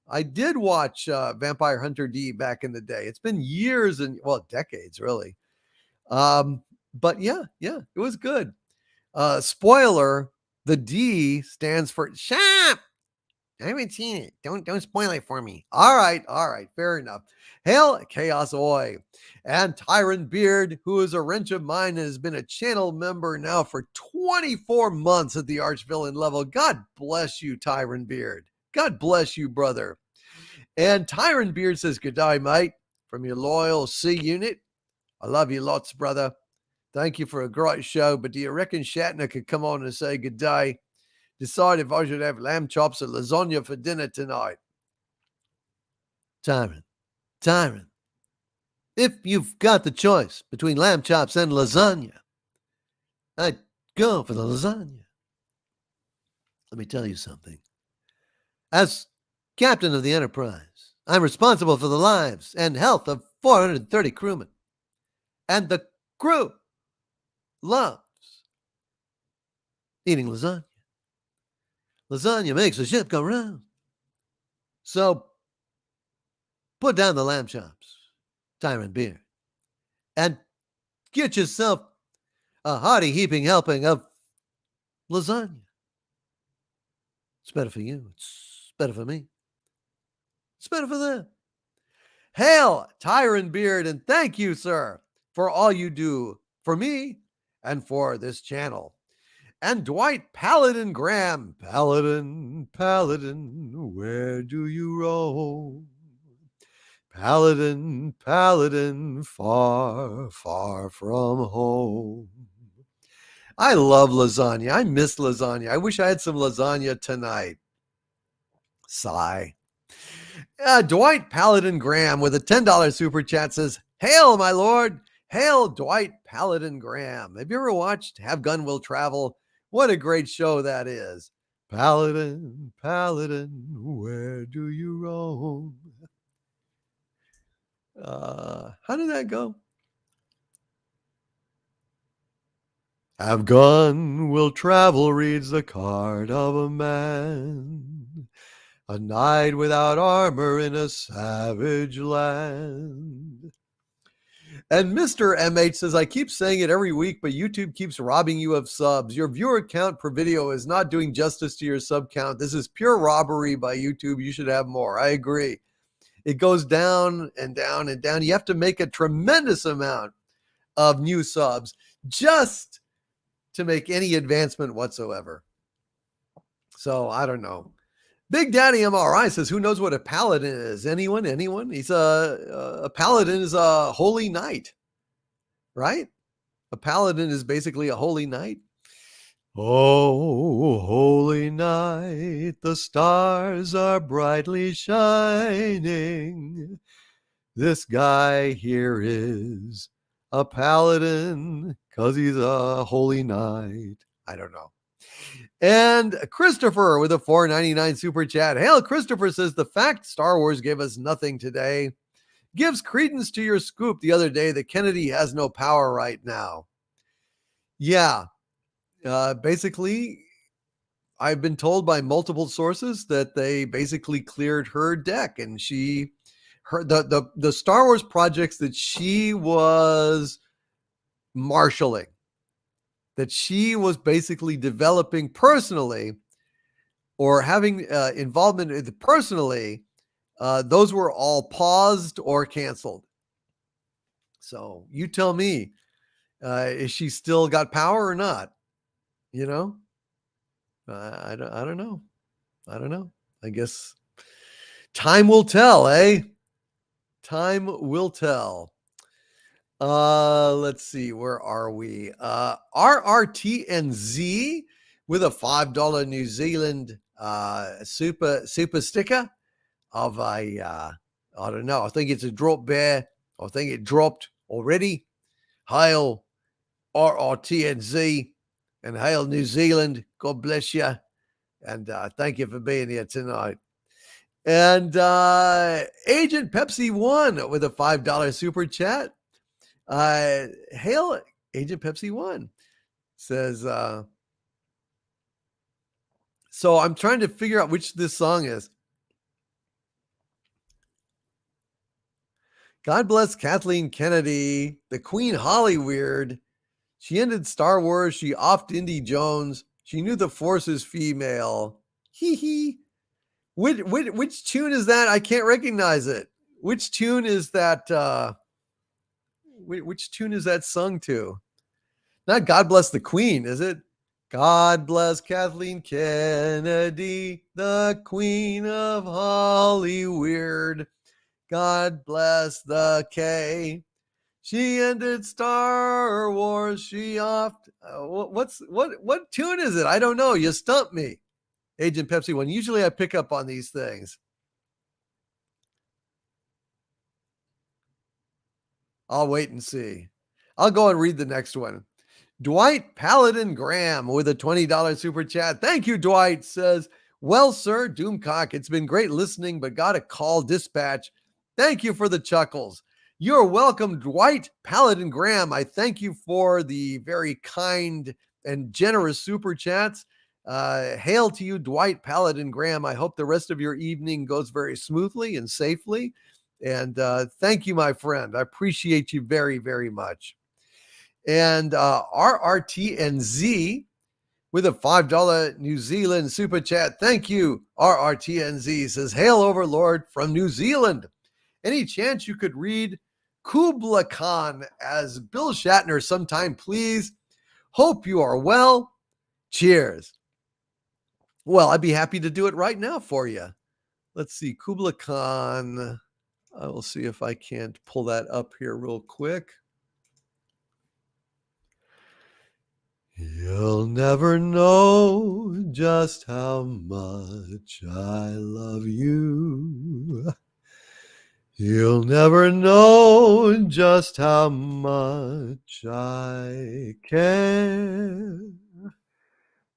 I did watch Vampire Hunter D back in the day. It's been years and, well, decades, really. But yeah, it was good. Spoiler, the D stands for Shop. I haven't seen it. Don't spoil it for me. All right. Fair enough. Hail Chaos Oi. And Tyrant Beard, who is a wrench of mine and has been a channel member now for 24 months at the Archvillain level. God bless you, Tyrant Beard. God bless you, brother. And Tyrant Beard says, good day, mate, from your loyal C unit. I love you lots, brother. Thank you for a great show, but do you reckon Shatner could come on and say good day? Decide if I should have lamb chops or lasagna for dinner tonight. Tyrant, if you've got the choice between lamb chops and lasagna, I'd go for the lasagna. Let me tell you something. As captain of the Enterprise, I'm responsible for the lives and health of 430 crewmen. And the crew loves eating lasagna. Lasagna makes the ship go round. So put down the lamb chops, Tyrant Beard, and get yourself a hearty heaping helping of lasagna. It's better for you. It's better for me. It's better for them. Hail, Tyrant Beard, and thank you, sir, for all you do for me and for this channel. And Dwight Paladin Graham. Paladin, where do you roam? Paladin, far, far from home. I love lasagna. I miss lasagna. I wish I had some lasagna tonight. Sigh. Dwight Paladin Graham with a $10 super chat says, hail, my lord. Hail, Dwight Paladin Graham. Have you ever watched Have Gun Will Travel? What a great show that is. Paladin, where do you roam? How did that go? Have gun will travel reads the card of a man. A knight without armor in a savage land. And Mr. MH says, I keep saying it every week, but YouTube keeps robbing you of subs. Your viewer count per video is not doing justice to your sub count. This is pure robbery by YouTube. You should have more. I agree. It goes down and down and down. You have to make a tremendous amount of new subs just to make any advancement whatsoever. So I don't know. Big Daddy MRI says, who knows what a paladin is? Anyone? He's a paladin is a holy knight, right? A paladin is basically a holy knight. Oh, holy night, the stars are brightly shining. This guy here is a paladin because he's a holy knight. I don't know. And Christopher with a $4.99 super chat. Hail, Christopher says, the fact Star Wars gave us nothing today gives credence to your scoop the other day that Kennedy has no power right now. Yeah. Basically, I've been told by multiple sources that they basically cleared her deck, and the Star Wars projects that she was marshaling, that she was basically developing personally or having involvement personally, those were all paused or canceled. So you tell me, is she still got power or not? You know, I don't know. I don't know. I guess time will tell, eh? Time will tell. Let's see. Where are we? RRTNZ with a $5 New Zealand super sticker of a I don't know. I think it's a drop bear. I think it dropped already. Hail RRTNZ and hail New Zealand. God bless you. And thank you for being here tonight. And Agent Pepsi 1 with a $5 super chat. Hail Agent Pepsi 1 says, so I'm trying to figure out which this song is. God bless Kathleen Kennedy, the Queen Hollyweird. She ended Star Wars. She offed Indy Jones. She knew the Force is female. Hee hee. Which tune is that? I can't recognize it. Which tune is that? Which tune is that sung to? Not God Bless the Queen, is it? God bless Kathleen Kennedy, the Queen of Hollyweird. God bless the K. She ended Star Wars. She offed. What tune is it? I don't know. You stumped me, Agent Pepsi 1. Usually I pick up on these things. I'll wait and see. I'll go and read the next one. Dwight Paladin Graham with a $20 super chat. Thank you, Dwight. Says, well, sir, Doomcock, it's been great listening, but got a call dispatch. Thank you for the chuckles. You're welcome, Dwight Paladin Graham. I thank you for the very kind and generous super chats. Hail to you, Dwight Paladin Graham. I hope the rest of your evening goes very smoothly and safely. And thank you, my friend. I appreciate you very, very much. And RRTNZ with a $5 New Zealand super chat. Thank you, RRTNZ. Says, hail Overlord from New Zealand. Any chance you could read Kubla Khan as Bill Shatner sometime, please? Hope you are well. Cheers. Well, I'd be happy to do it right now for you. Let's see, Kubla Khan. I will see if I can't pull that up here real quick. You'll never know just how much I love you. You'll never know just how much I care.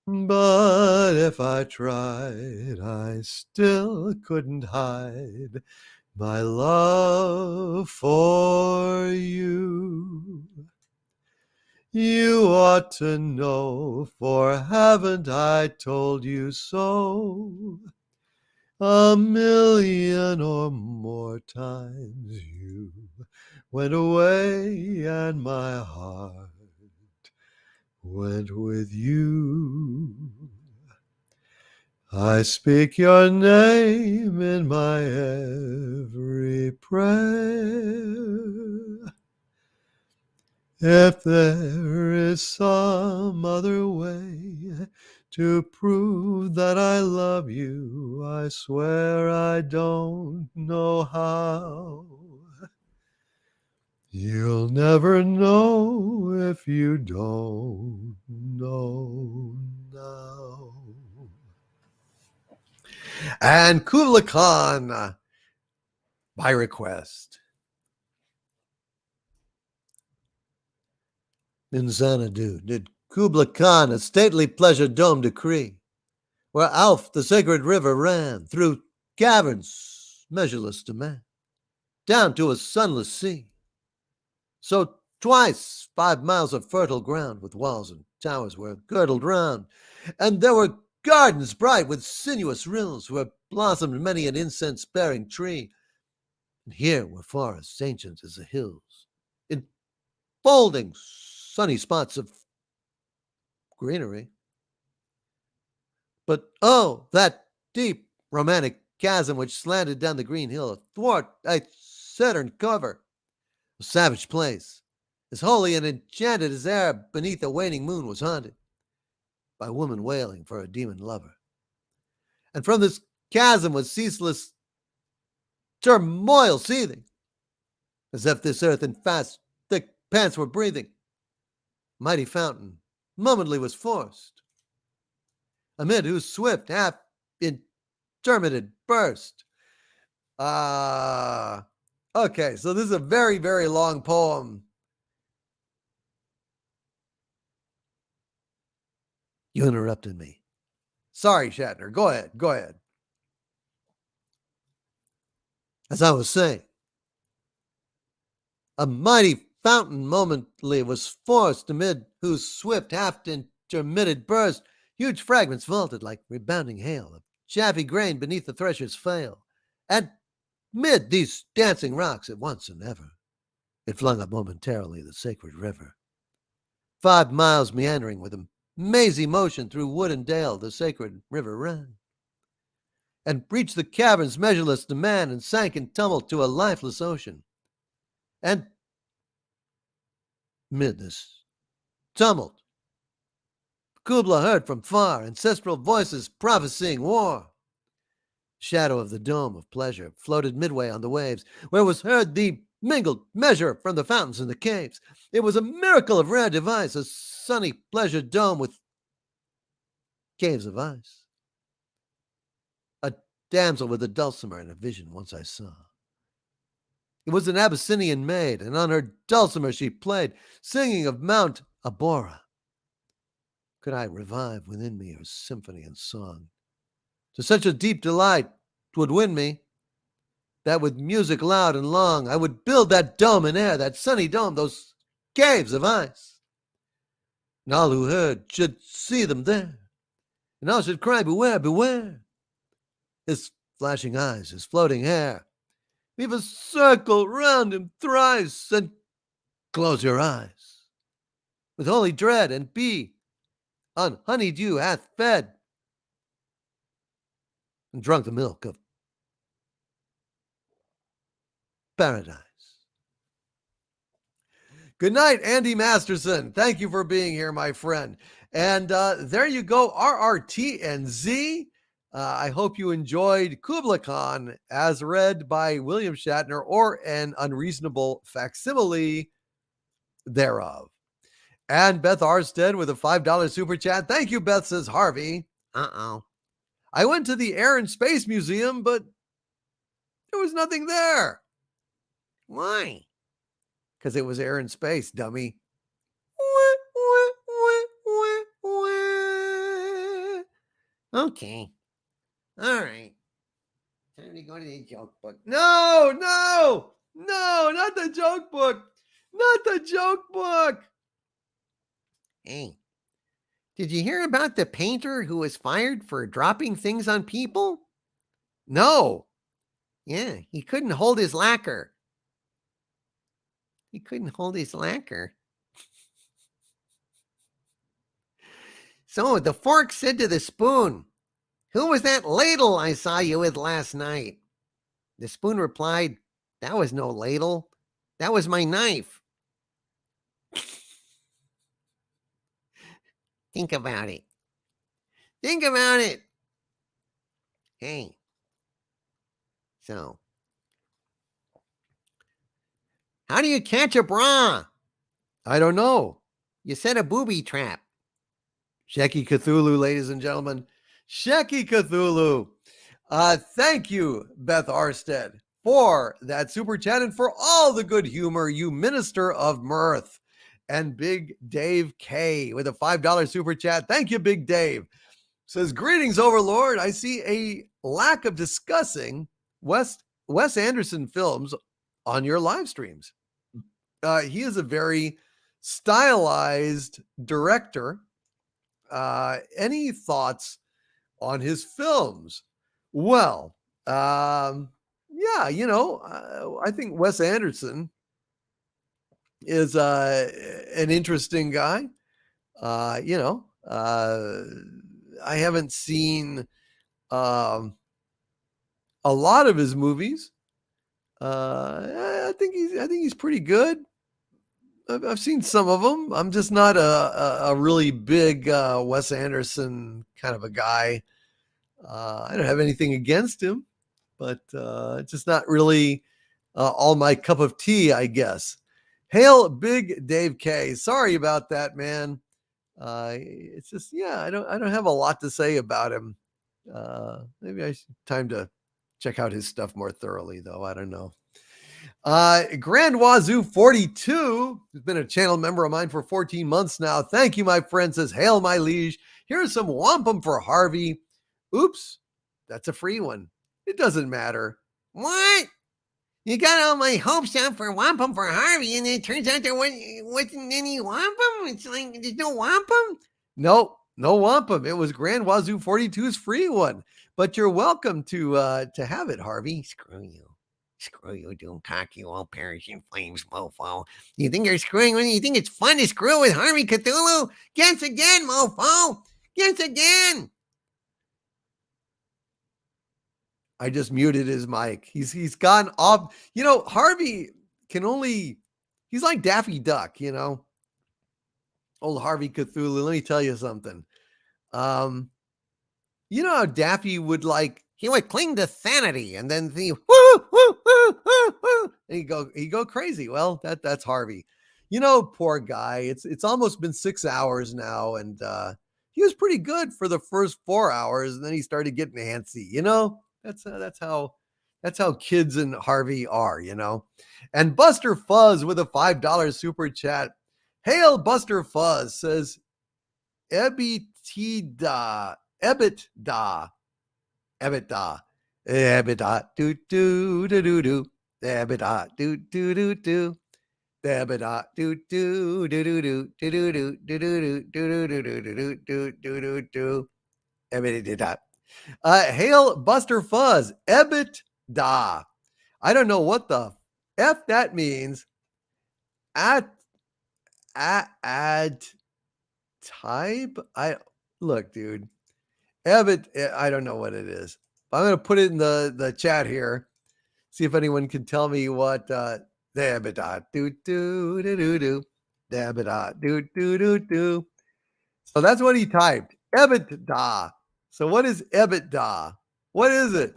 But if I tried, I still couldn't hide my love for you. You ought to know, for haven't I told you so? 1,000,000 or more times you went away and my heart went with you. I speak your name in my every prayer. If there is some other way to prove that I love you, I swear I don't know how. You'll never know if you don't know now. And Kubla Khan, by request. In Xanadu did Kubla Khan a stately pleasure dome decree, where Alf the sacred river ran through caverns measureless to man, down to a sunless sea. So twice 5 miles of fertile ground with walls and towers were girdled round, and there were gardens bright with sinuous rills where blossomed many an incense-bearing tree, and here were forests ancient as the hills, enfolding sunny spots of greenery. But oh, that deep romantic chasm which slanted down the green hill athwart a Saturn cover, a savage place, as holy and enchanted as air beneath a waning moon was haunted by a woman wailing for a demon lover. And from this chasm was ceaseless turmoil seething, as if this earth in fast, thick pants were breathing. Mighty fountain momently was forced, amid whose swift, half intermittent burst. Okay, so this is a very, very long poem. You interrupted me. Sorry, Shatner. Go ahead. Go ahead. As I was saying, a mighty fountain momently was forced, amid whose swift, half intermitted burst, huge fragments vaulted like rebounding hail of chaffy grain beneath the thresher's flail. And mid these dancing rocks at once and ever, it flung up momentarily the sacred river. 5 miles meandering with a mazy motion through wood and dale, the sacred river ran, and reached the caverns measureless to man, and sank in tumult to a lifeless ocean. And mid this tumult, Kubla heard from far ancestral voices prophesying war. Shadow of the dome of pleasure floated midway on the waves, where was heard the mingled measure from the fountains and the caves. It was a miracle of rare device, a sunny pleasure dome with caves of ice. A damsel with a dulcimer in a vision once I saw. It was an Abyssinian maid, and on her dulcimer she played, singing of Mount Abora. Could I revive within me her symphony and song? To such a deep delight 'twould win me, that with music loud and long I would build that dome in air, that sunny dome, those caves of ice. And all who heard should see them there, and all should cry, beware, beware. His flashing eyes, his floating hair, weave a circle round him thrice, and close your eyes with holy dread, and be on honeydew hath fed and drunk the milk of paradise. Good night, Andy Masterson. Thank you for being here, my friend. And there you go, RRT and Z. I hope you enjoyed Kubla Khan as read by William Shatner, or an unreasonable facsimile thereof. And Beth Arstead with a $5 super chat. Thank you, Beth, says Harvey. I went to the Air and Space Museum, but there was nothing there. Why? Because it was air and space, dummy. Okay. All right. Time to go to the joke book. No, not the joke book. Not the joke book. Hey, did you hear about the painter who was fired for dropping things on people? No. Yeah, he couldn't hold his lacquer. He couldn't hold his lacquer. So the fork said to the spoon, "Who was that ladle I saw you with last night?" The spoon replied, "That was no ladle. That was my knife." Think about it. Think about it. Hey. So, How do you catch a bra? I don't know. You set a booby trap. Shecky Cthulhu, ladies and gentlemen. Shecky Cthulhu. Thank you, Beth Arstead, for that super chat and for all the good humor, you minister of mirth. And Big Dave K with a $5 super chat. Thank you, Big Dave. Says, greetings, Overlord. I see a lack of discussing Wes Anderson films on your live streams. He is a very stylized director. Any thoughts on his films? Well, yeah, I think Wes Anderson is an interesting guy. I haven't seen a lot of his movies. I think he's pretty good. I've seen some of them. I'm just not a really big Wes Anderson kind of a guy. I don't have anything against him, but it's just not really all my cup of tea, I guess. Hail, Big Dave K. Sorry about that, man. It's just, I don't have a lot to say about him. Maybe I should time to check out his stuff more thoroughly, though. I don't know. Grand Wazoo 42 has been a channel member of mine for 14 months now. Thank you, my friend. Says, hail, my liege. Here's some wampum for Harvey. Oops, that's a free one. It doesn't matter. What? You got all my hopes up for wampum for Harvey, and it turns out there wasn't any wampum? It's like there's no wampum? No wampum. It was Grand Wazoo 42's free one. But you're welcome to have it, Harvey. Screw you. Screw you, Doomcock, you all perish in flames, mofo. You think you're screwing with me? You think it's fun to screw with Harvey Cthulhu? Guess again, mofo. Guess again. I just muted his mic. He's gone off. Harvey he's like Daffy Duck, Old Harvey Cthulhu. Let me tell you something. You know how Daffy would he would cling to sanity and then the woo, woo, woo, woo, woo, and he'd go crazy. Well, that's Harvey. Poor guy. It's almost been 6 hours now, and he was pretty good for the first 4 hours, and then he started getting antsy. That's how kids and Harvey are. And Buster Fuzz with a $5 super chat. Hail, Buster Fuzz. Says, EBITDA, do do do do do, EBITDA, do do do do, EBITDA, do do do do do do do do do do do do do do. Hail, Buster Fuzz, EBITDA. I don't know what the F that means. Add type. Look, dude. EBIT, I don't know what it is. I'm going to put it in the chat here. See if anyone can tell me what the EBITDA do do do do do. The EBITDA do do do do. So that's what he typed. EBITDA. So what is EBITDA? What is it?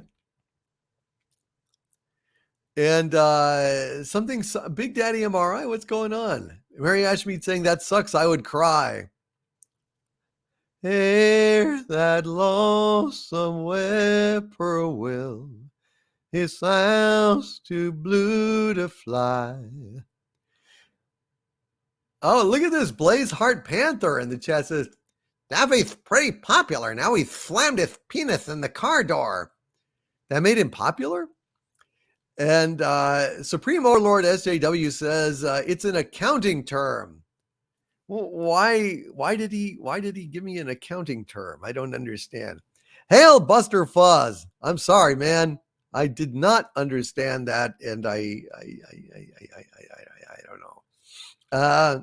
And something, Big Daddy MRI, what's going on? Mary Ashmead saying that sucks, I would cry. Hear that lonesome whippoorwill, it sounds too blue to fly. Oh, look at this, Blaze Heart Panther in the chat says, Daffy's pretty popular. Now he slammed his penis in the car door. That made him popular? And Supreme Overlord SJW says it's an accounting term. Well, why did he give me an accounting term? I don't understand. Hail, Buster Fuzz. I'm sorry, man. I did not understand that, and I don't know.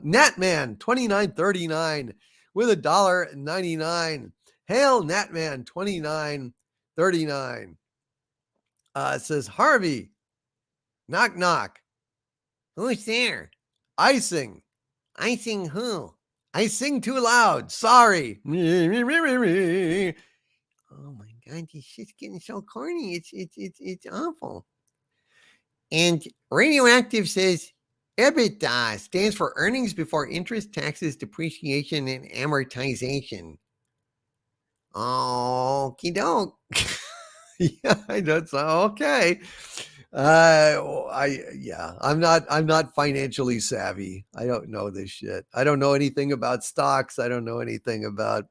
Natman 2939 with $1.99. Hail, Natman 2939. Says Harvey. Knock knock. Who's there? Icing. Icing who? I sing too loud. Sorry. Oh my God, this shit's getting so corny. It's awful. And Radioactive says, EBITDA stands for earnings before interest, taxes, depreciation, and amortization. Okie doke. Yeah, I know. So okay. I'm not financially savvy. I don't know this shit. I don't know anything about stocks. I don't know anything about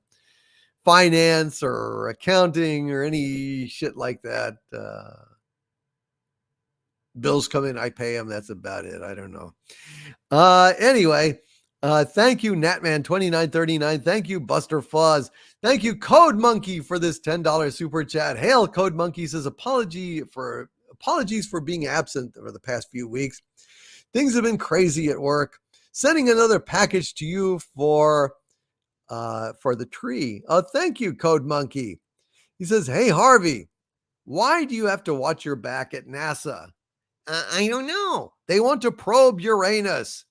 finance or accounting or any shit like that. Bills come in, I pay them. That's about it. I don't know. Anyway, thank you, Natman2939. Thank you, Buster Fuzz. Thank you, Code Monkey, for this $10 super chat. Hail, Code Monkey says apologies for being absent over the past few weeks. Things have been crazy at work. Sending another package to you for the tree. Thank you, Code Monkey. He says, hey, Harvey, why do you have to watch your back at NASA? I don't know. They want to probe Uranus.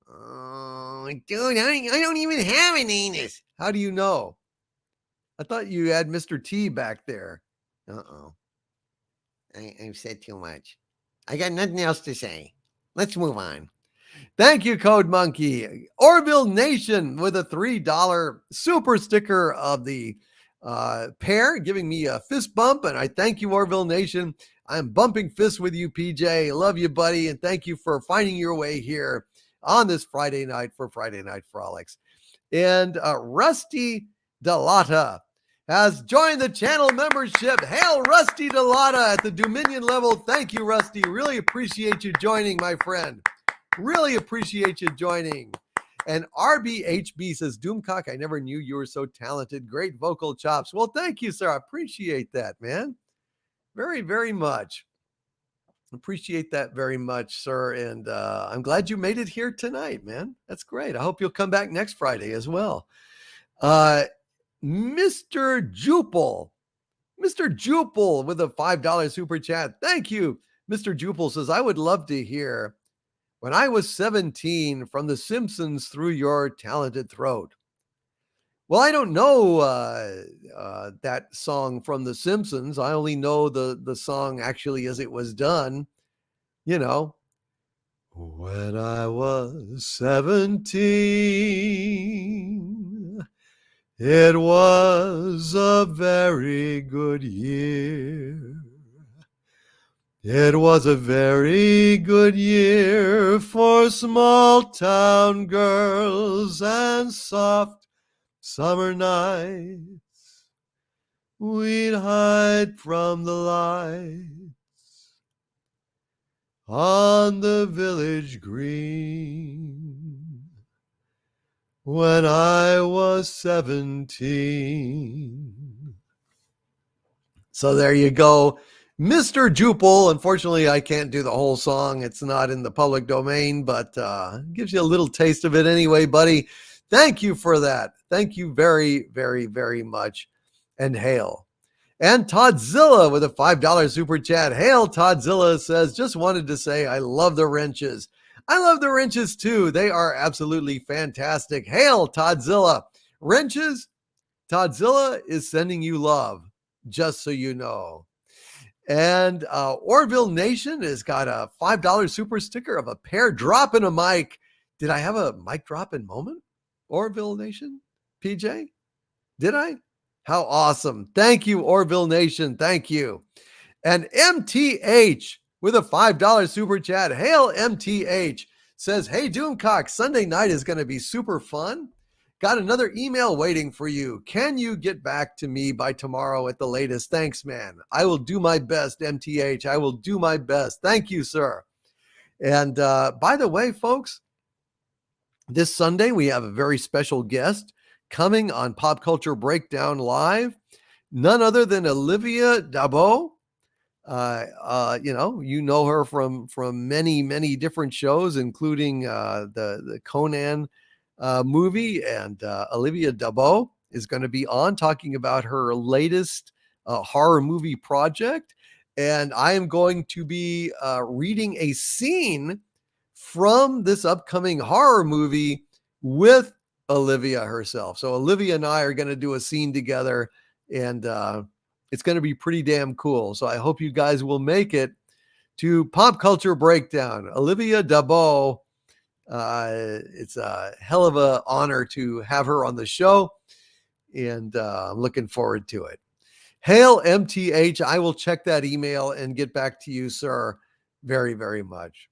Oh, dude, I don't even have an anus. How do you know? I thought you had Mr. T back there. Uh-oh. I've said too much. I got nothing else to say. Let's move on. Thank you, Code Monkey. Orville Nation with a $3 super sticker of the pair, giving me a fist bump. And I thank you, Orville Nation. I'm bumping fists with you, PJ. Love you, buddy. And thank you for finding your way here on this Friday night for Friday Night Frolics. And Rusty Delata has joined the channel membership. Hail, Rusty Delata at the Dominion level. Thank you, Rusty. Really appreciate you joining, my friend. Really appreciate you joining. And RBHB says, Doomcock, I never knew you were so talented. Great vocal chops. Well, thank you, sir. I appreciate that, man. Very, very much. Appreciate that very much, sir. And I'm glad you made it here tonight, man. That's great. I hope you'll come back next Friday as well. Mr. Jupel with a $5 super chat. Thank you. Mr. Jupel says, I would love to hear When I Was 17 from The Simpsons through your talented throat. Well, I don't know that song from The Simpsons. I only know the song actually as it was done. You know, when I was 17, it was a very good year. It was a very good year for small town girls and soft summer nights. We'd hide from the lights on the village green when I was 17. So there you go, Mr. Jupel. Unfortunately, I can't do the whole song. It's not in the public domain, but gives you a little taste of it anyway, buddy. Thank you for that. Thank you very, very, very much. And hail. And Toddzilla with a $5 super chat. Hail, Toddzilla says, just wanted to say I love the wrenches. I love the wrenches too. They are absolutely fantastic. Hail, Toddzilla. Wrenches, Toddzilla is sending you love, just so you know. And Orville Nation has got a $5 super sticker of a pair dropping a mic. Did I have a mic dropping moment? Orville Nation? PJ? Did I? How awesome. Thank you, Orville Nation. Thank you. And MTH with a $5 super chat. Hail, MTH. Says, hey, Doomcock, Sunday night is going to be super fun. Got another email waiting for you. Can you get back to me by tomorrow at the latest? Thanks, man. I will do my best, MTH. I will do my best. Thank you, sir. And by the way, folks, this Sunday, we have a very special guest coming on Pop Culture Breakdown Live. None other than Olivia Dabo. You know her from many, many different shows, including the Conan movie. And Olivia Dabo is going to be on talking about her latest horror movie project. And I am going to be reading a scene from this upcoming horror movie with Olivia herself. So Olivia and I are going to do a scene together, and it's going to be pretty damn cool. So I hope you guys will make it to Pop Culture Breakdown. Olivia Dabo It's a hell of a honor to have her on the show, and I'm looking forward to it. Hail MTH, I will check that email and get back to you, sir, very, very much.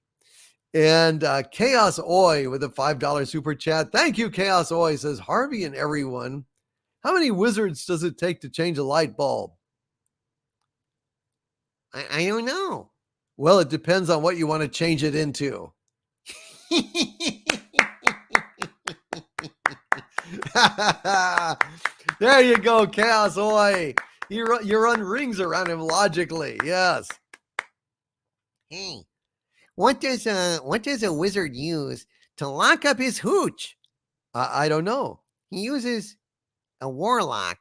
And Chaos Oi with a $5 super chat. Thank you, Chaos Oi. Says, Harvey and everyone, how many wizards does it take to change a light bulb? I don't know. Well, it depends on what you want to change it into. There you go, Chaos Oi. You run rings around him logically. Yes. Hey, what does a wizard use to lock up his hooch? I don't know. He uses a warlock.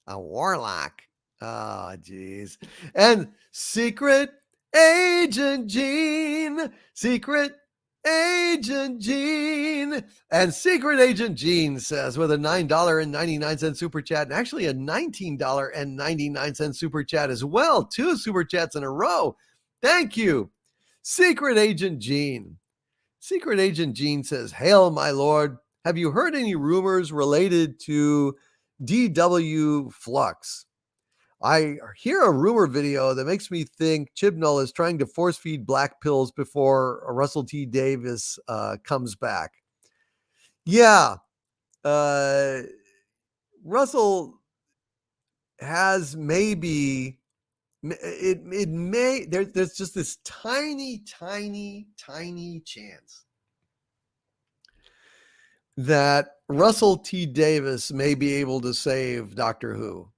A warlock. Oh, geez. And Secret Agent Gene. Secret Agent Gene. And Secret Agent Gene says with a $9.99 super chat, and actually a $19.99 super chat as well. 2 super chats in a row. Thank you, Secret Agent Gene. Secret Agent Gene says, Hail, my lord. Have you heard any rumors related to DW Flux? I hear a rumor video that makes me think Chibnall is trying to force feed black pills before Russell T. Davis comes back. Yeah. Russell has maybe, it may, there's just this tiny chance that Russell T. Davis may be able to save Doctor Who,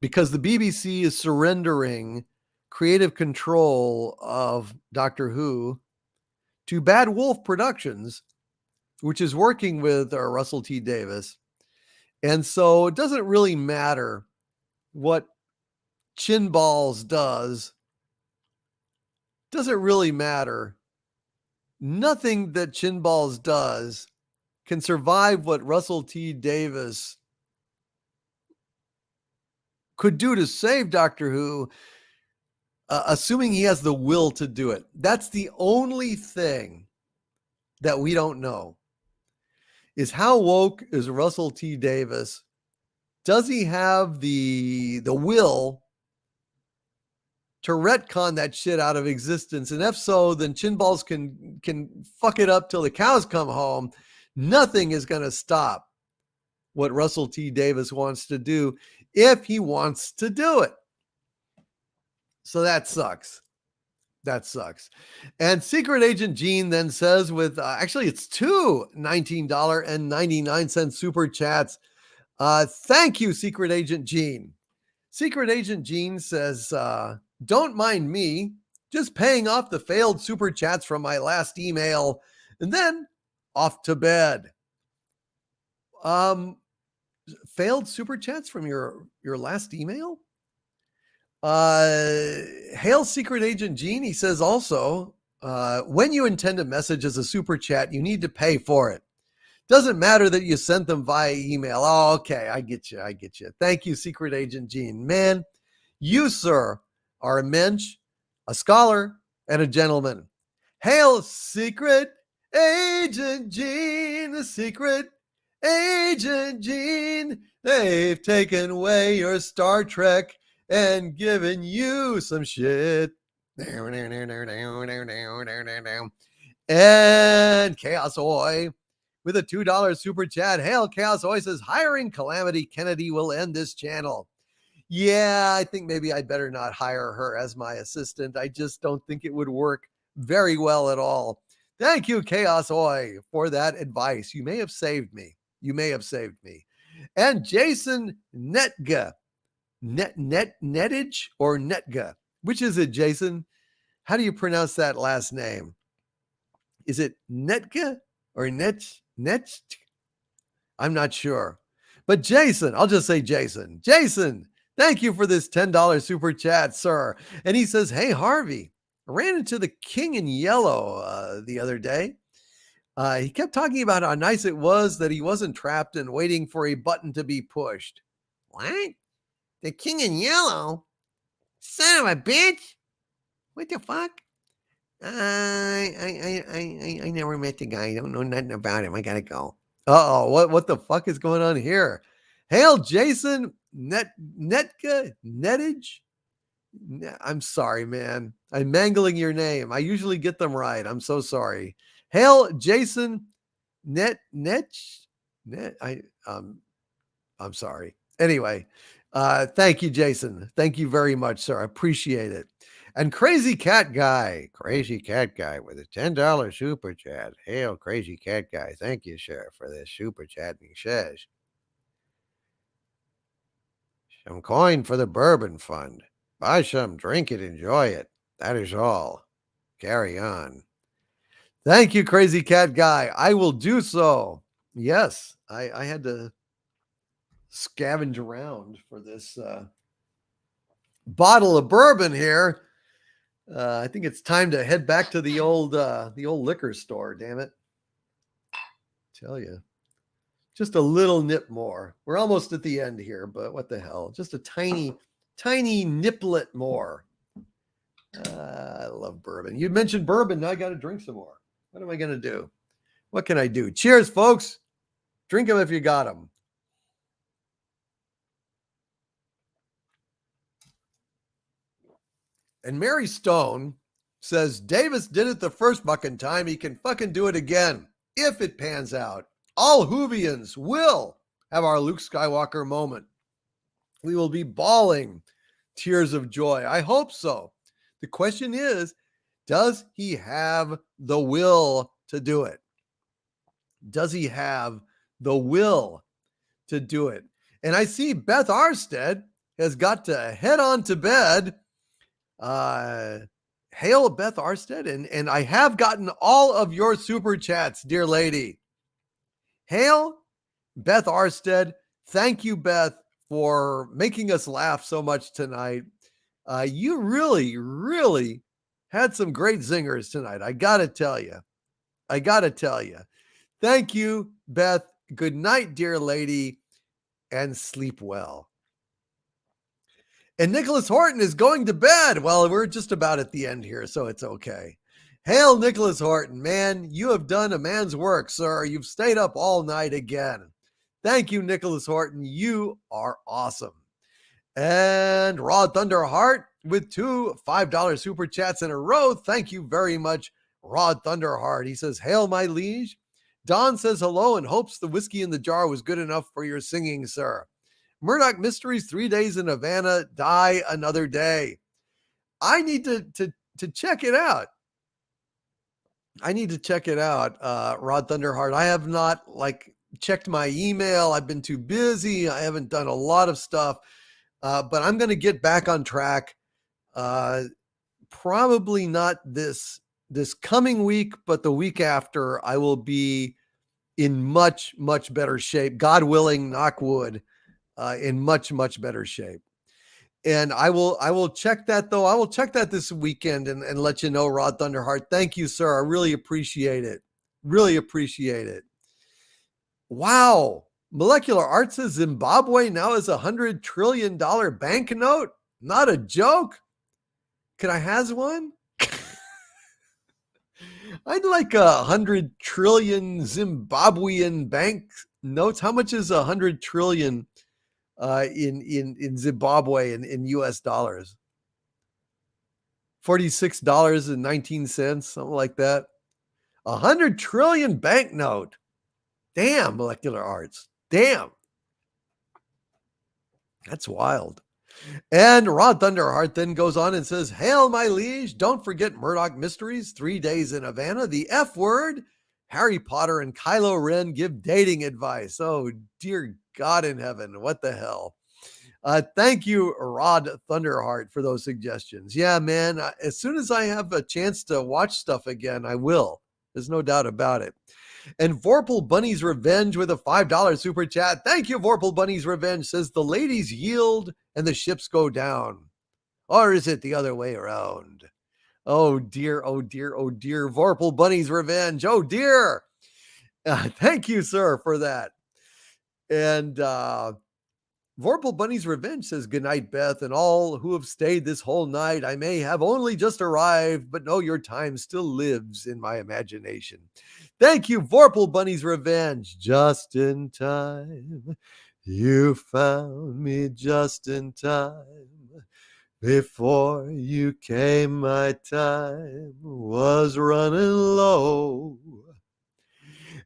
because the BBC is surrendering creative control of Doctor Who to Bad Wolf Productions, which is working with Russell T. Davis. And so it doesn't really matter what Chinballs does. Doesn't really matter. Nothing that Chinballs does can survive what Russell T. Davis could do to save Doctor Who, assuming he has the will to do it. That's the only thing that we don't know, is how woke is Russell T. Davis? Does he have the will to retcon that shit out of existence? And if so, then Chinballs can fuck it up till the cows come home. Nothing is going to stop what Russell T. Davis wants to do if he wants to do it. So that sucks. That sucks. And Secret Agent Gene then says with, actually it's 2 $19.99 super chats. Thank you, Secret Agent Gene. Secret Agent Gene says, don't mind me, just paying off the failed super chats from my last email and then off to bed. Failed super chats from your last email? Hail Secret Agent Gene. He says also, when you intend a message as a super chat, you need to pay for it. Doesn't matter that you sent them via email. Oh, okay. I get you. Thank you, Secret Agent Gene. Man, you, sir, are a mensch, a scholar, and a gentleman. Hail Secret Agent Gene, the Secret Agent Gene. They've taken away your Star Trek and given you some shit. And Chaos Oi with a $2 super chat. Hail, Chaos Oi says, hiring Calamity Kennedy will end this channel. Yeah, I think maybe I'd better not hire her as my assistant. I just don't think it would work very well at all. Thank you, Chaos Oi, for that advice. You may have saved me. And Jason Netga. Nettage or Netga? Which is it, Jason? How do you pronounce that last name? Is it Netga or Net? I'm not sure. But Jason, I'll just say Jason. Jason, thank you for this $10 super chat, sir. And he says, hey, Harvey, I ran into the King in Yellow the other day. He kept talking about how nice it was that he wasn't trapped and waiting for a button to be pushed. What? The King in Yellow? Son of a bitch? What the fuck? I never met the guy. I don't know nothing about him. I gotta go. What the fuck is going on here? Hail, Jason Netka Nettage. I'm sorry, man. I'm mangling your name. I usually get them right. I'm so sorry. Hail, Jason Net. I'm sorry. Anyway, thank you, Jason. Thank you very much, sir. I appreciate it. And Crazy Cat Guy with a $10 super chat. Hail, Crazy Cat Guy. Thank you, sir, for this super chat. And he says, some coin for the bourbon fund. Buy some, drink it, enjoy it. That is all. Carry on. Thank you, Crazy Cat Guy. I will do so. Yes, I had to scavenge around for this bottle of bourbon here. I think it's time to head back to the old liquor store. Damn it! Tell you, just a little nip more. We're almost at the end here, but what the hell? Just a tiny niplet more. I love bourbon. You mentioned bourbon. Now I got to drink some more. What am I going to do? What can I do? Cheers, folks. Drink them if you got them. And Mary Stone says, Davis did it the first fucking time. He can fucking do it again if it pans out. All Whovians will have our Luke Skywalker moment. We will be bawling tears of joy. I hope so. The question is, does he have the will to do it? Does he have the will to do it? And I see Beth Arstead has got to head on to bed. Hail Beth Arstead. And I have gotten all of your super chats, dear lady. Hail Beth Arstead. Thank you, Beth, for making us laugh so much tonight. You really had some great zingers tonight. I got to tell you. Thank you, Beth. Good night, dear lady, and sleep well. And Nicholas Horton is going to bed. Well, we're just about at the end here, so it's okay. Hail, Nicholas Horton. Man, you have done a man's work, sir. You've stayed up all night again. Thank you, Nicholas Horton. You are awesome. And Rod Thunderheart with 2 $5 super chats in a row. Thank you very much, Rod Thunderheart. He says, hail, my liege. Don says hello and hopes the whiskey in the jar was good enough for your singing, sir. Murdoch Mysteries, 3 days in Havana, die another day. I need to check it out. Rod Thunderheart. I have not checked my email. I've been too busy. I haven't done a lot of stuff, but I'm going to get back on track. Probably not this coming week, but the week after. I will be in much better shape. God willing, knock wood. In much better shape. And I will check that though. I will check that this weekend and let you know, Rod Thunderheart. Thank you, sir. I really appreciate it. Wow. Molecular Art says Zimbabwe now is $100 trillion banknote. Not a joke. Could I has one? I'd like 100 trillion Zimbabwean bank notes. How much is 100 trillion in Zimbabwe in US dollars? $46.19, something like that. 100 trillion banknote. Damn, Molecular Arts. Damn. That's wild. And Rod Thunderheart then goes on and says, hail, my liege. Don't forget Murdoch Mysteries, 3 days in Havana, the F word. Harry Potter and Kylo Ren give dating advice. Oh, dear God in heaven. What the hell? Thank you, Rod Thunderheart, for those suggestions. Yeah, man, as soon as I have a chance to watch stuff again, I will. There's no doubt about it. And Vorpal Bunny's Revenge with a $5 super chat. Thank you, Vorpal Bunny's Revenge. Says the ladies yield and the ships go down. Or is it the other way around? Oh, dear. Vorpal Bunny's Revenge. Oh, dear. Thank you, sir, for that. And Vorpal Bunny's Revenge says, "Good night, Beth, and all who have stayed this whole night. I may have only just arrived, but know your time still lives in my imagination." Thank you, Vorpal Bunny's Revenge. Just in time. You found me just in time. Before you came, my time was running low.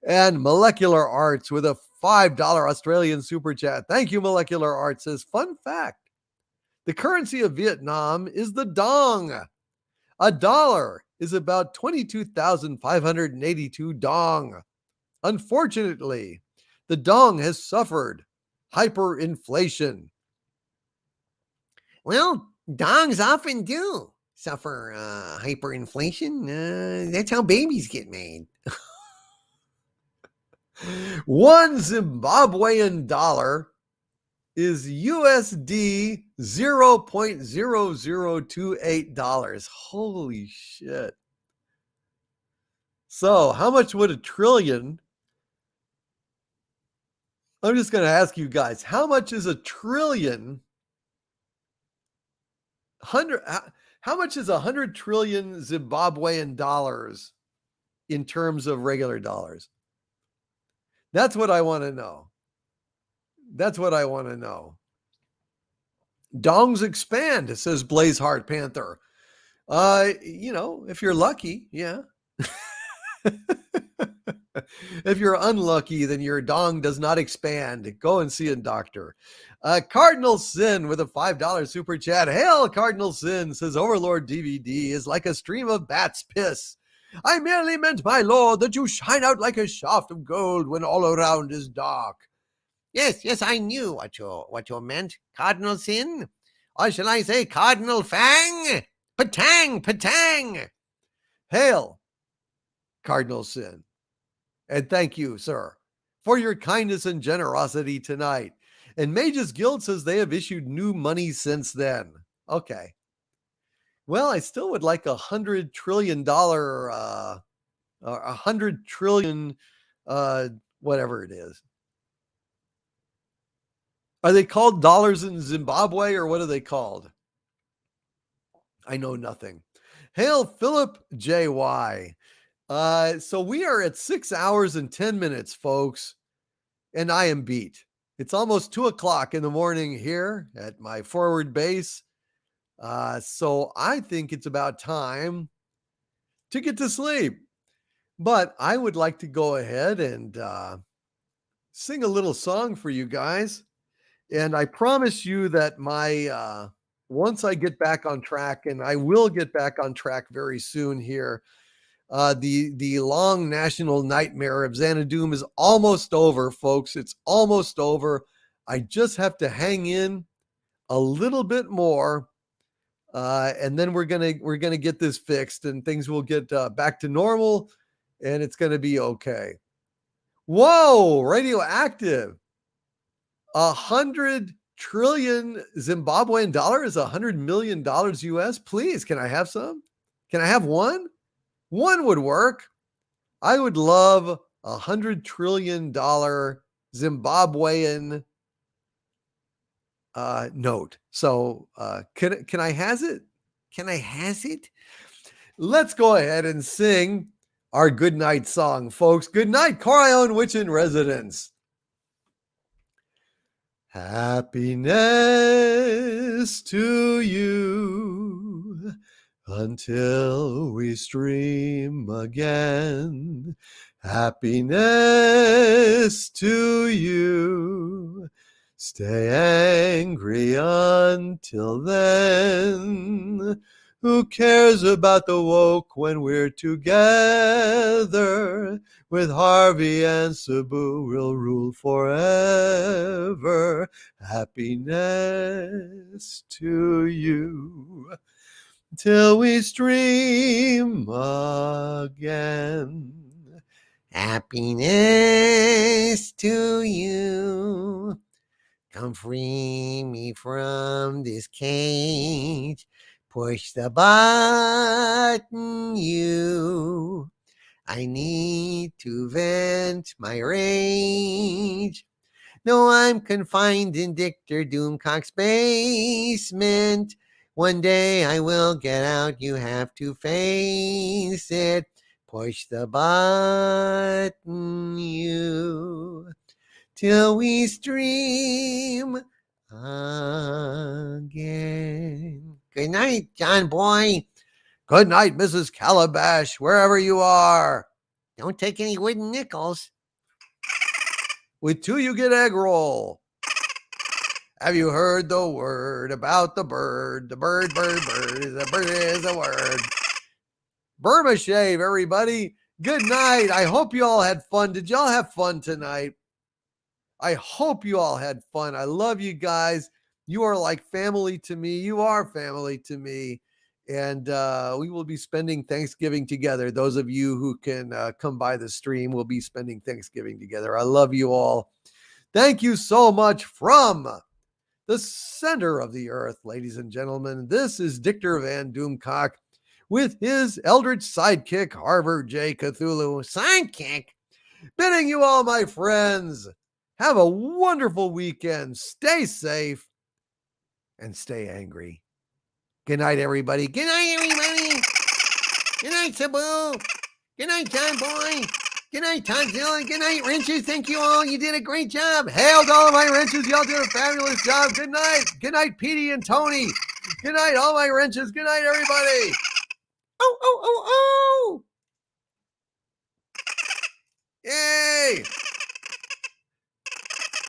And Molecular Arts with a $5 Australian super chat. Thank you, Molecular Arts. Says, fun fact, the currency of Vietnam is the dong. A dollar is about 22,582 dong. Unfortunately, the dong has suffered hyperinflation. Well, dongs often do suffer hyperinflation. That's how babies get made. One Zimbabwean dollar is USD $0.0028. Holy shit. So, how much would a trillion? I'm just going to ask you guys, how much is a trillion? How much is 100 trillion Zimbabwean dollars in terms of regular dollars? That's what I want to know. That's what I want to know. Dongs expand, says Blazeheart Panther. If you're lucky, yeah. If you're unlucky, then your dong does not expand. Go and see a doctor. Cardinal Sin with a $5 super chat. Hail, Cardinal Sin, says Overlord DVD is like a stream of bat's piss. I merely meant, my lord, that you shine out like a shaft of gold when all around is dark. Yes, I knew what you meant, Cardinal Sin. Or shall I say Cardinal Fang? Patang! Hail, Cardinal Sin. And thank you, sir, for your kindness and generosity tonight. And Mage's Guild says they have issued new money since then. Okay. Well, I still would like $100 trillion, $100 trillion, whatever it is. Are they called dollars in Zimbabwe, or what are they called? I know nothing. Hail, Philip J.Y. So we are at 6 hours and 10 minutes, folks, and I am beat. It's almost 2:00 in the morning here at my forward base. So I think it's about time to get to sleep. But I would like to go ahead and sing a little song for you guys. And I promise you that once I get back on track, and I will get back on track very soon here, the long national nightmare of Xanadu is almost over, folks. It's almost over. I just have to hang in a little bit more, and then we're gonna get this fixed, and things will get back to normal, and it's gonna be okay. Whoa, radioactive! 100 trillion Zimbabwean dollars, $100 million US. Please, can I have some? Can I have one? One would work. I would love $100 trillion Zimbabwean note. So can I has it? Can I has it? Let's go ahead and sing our good night song, folks. Good night, Corion Witch in Residence. Happiness to you until we stream again. Happiness to you. Stay angry until then. Who cares about the woke when we're together? With Harvey and Sabu, we'll rule forever. Happiness to you till we stream again. Happiness to you. Come free me from this cage. Push the button, you. I need to vent my rage. Though I'm confined in Dictor Doomcock's basement, one day I will get out, you have to face it. Push the button, you, till we stream again. Good night, John Boy. Good night, Mrs. Calabash, wherever you are. Don't take any wooden nickels. With two, you get egg roll. Have you heard the word about the bird? The bird, the bird is a word. Burma shave, everybody. Good night. I hope you all had fun. Did y'all have fun tonight? I hope you all had fun. I love you guys. You are like family to me. You are family to me. And we will be spending Thanksgiving together. Those of you who can come by the stream will be spending Thanksgiving together. I love you all. Thank you so much from the center of the earth, ladies and gentlemen. This is Dictor Van Doomcock with his eldritch sidekick, Harvard J. Cthulhu. Sidekick? Bidding you all, my friends, have a wonderful weekend. Stay safe and stay angry. Good night, everybody. Good night, everybody. Good night, Sabu. Good night, John Boy. Good night, Todzilla. Good night, Wrenches. Thank you all. You did a great job. Hail to all of my wrenches. Y'all did a fabulous job. Good night. Good night, Petey and Tony. Good night, all my wrenches. Good night, everybody. Oh, oh, oh, oh. Yay.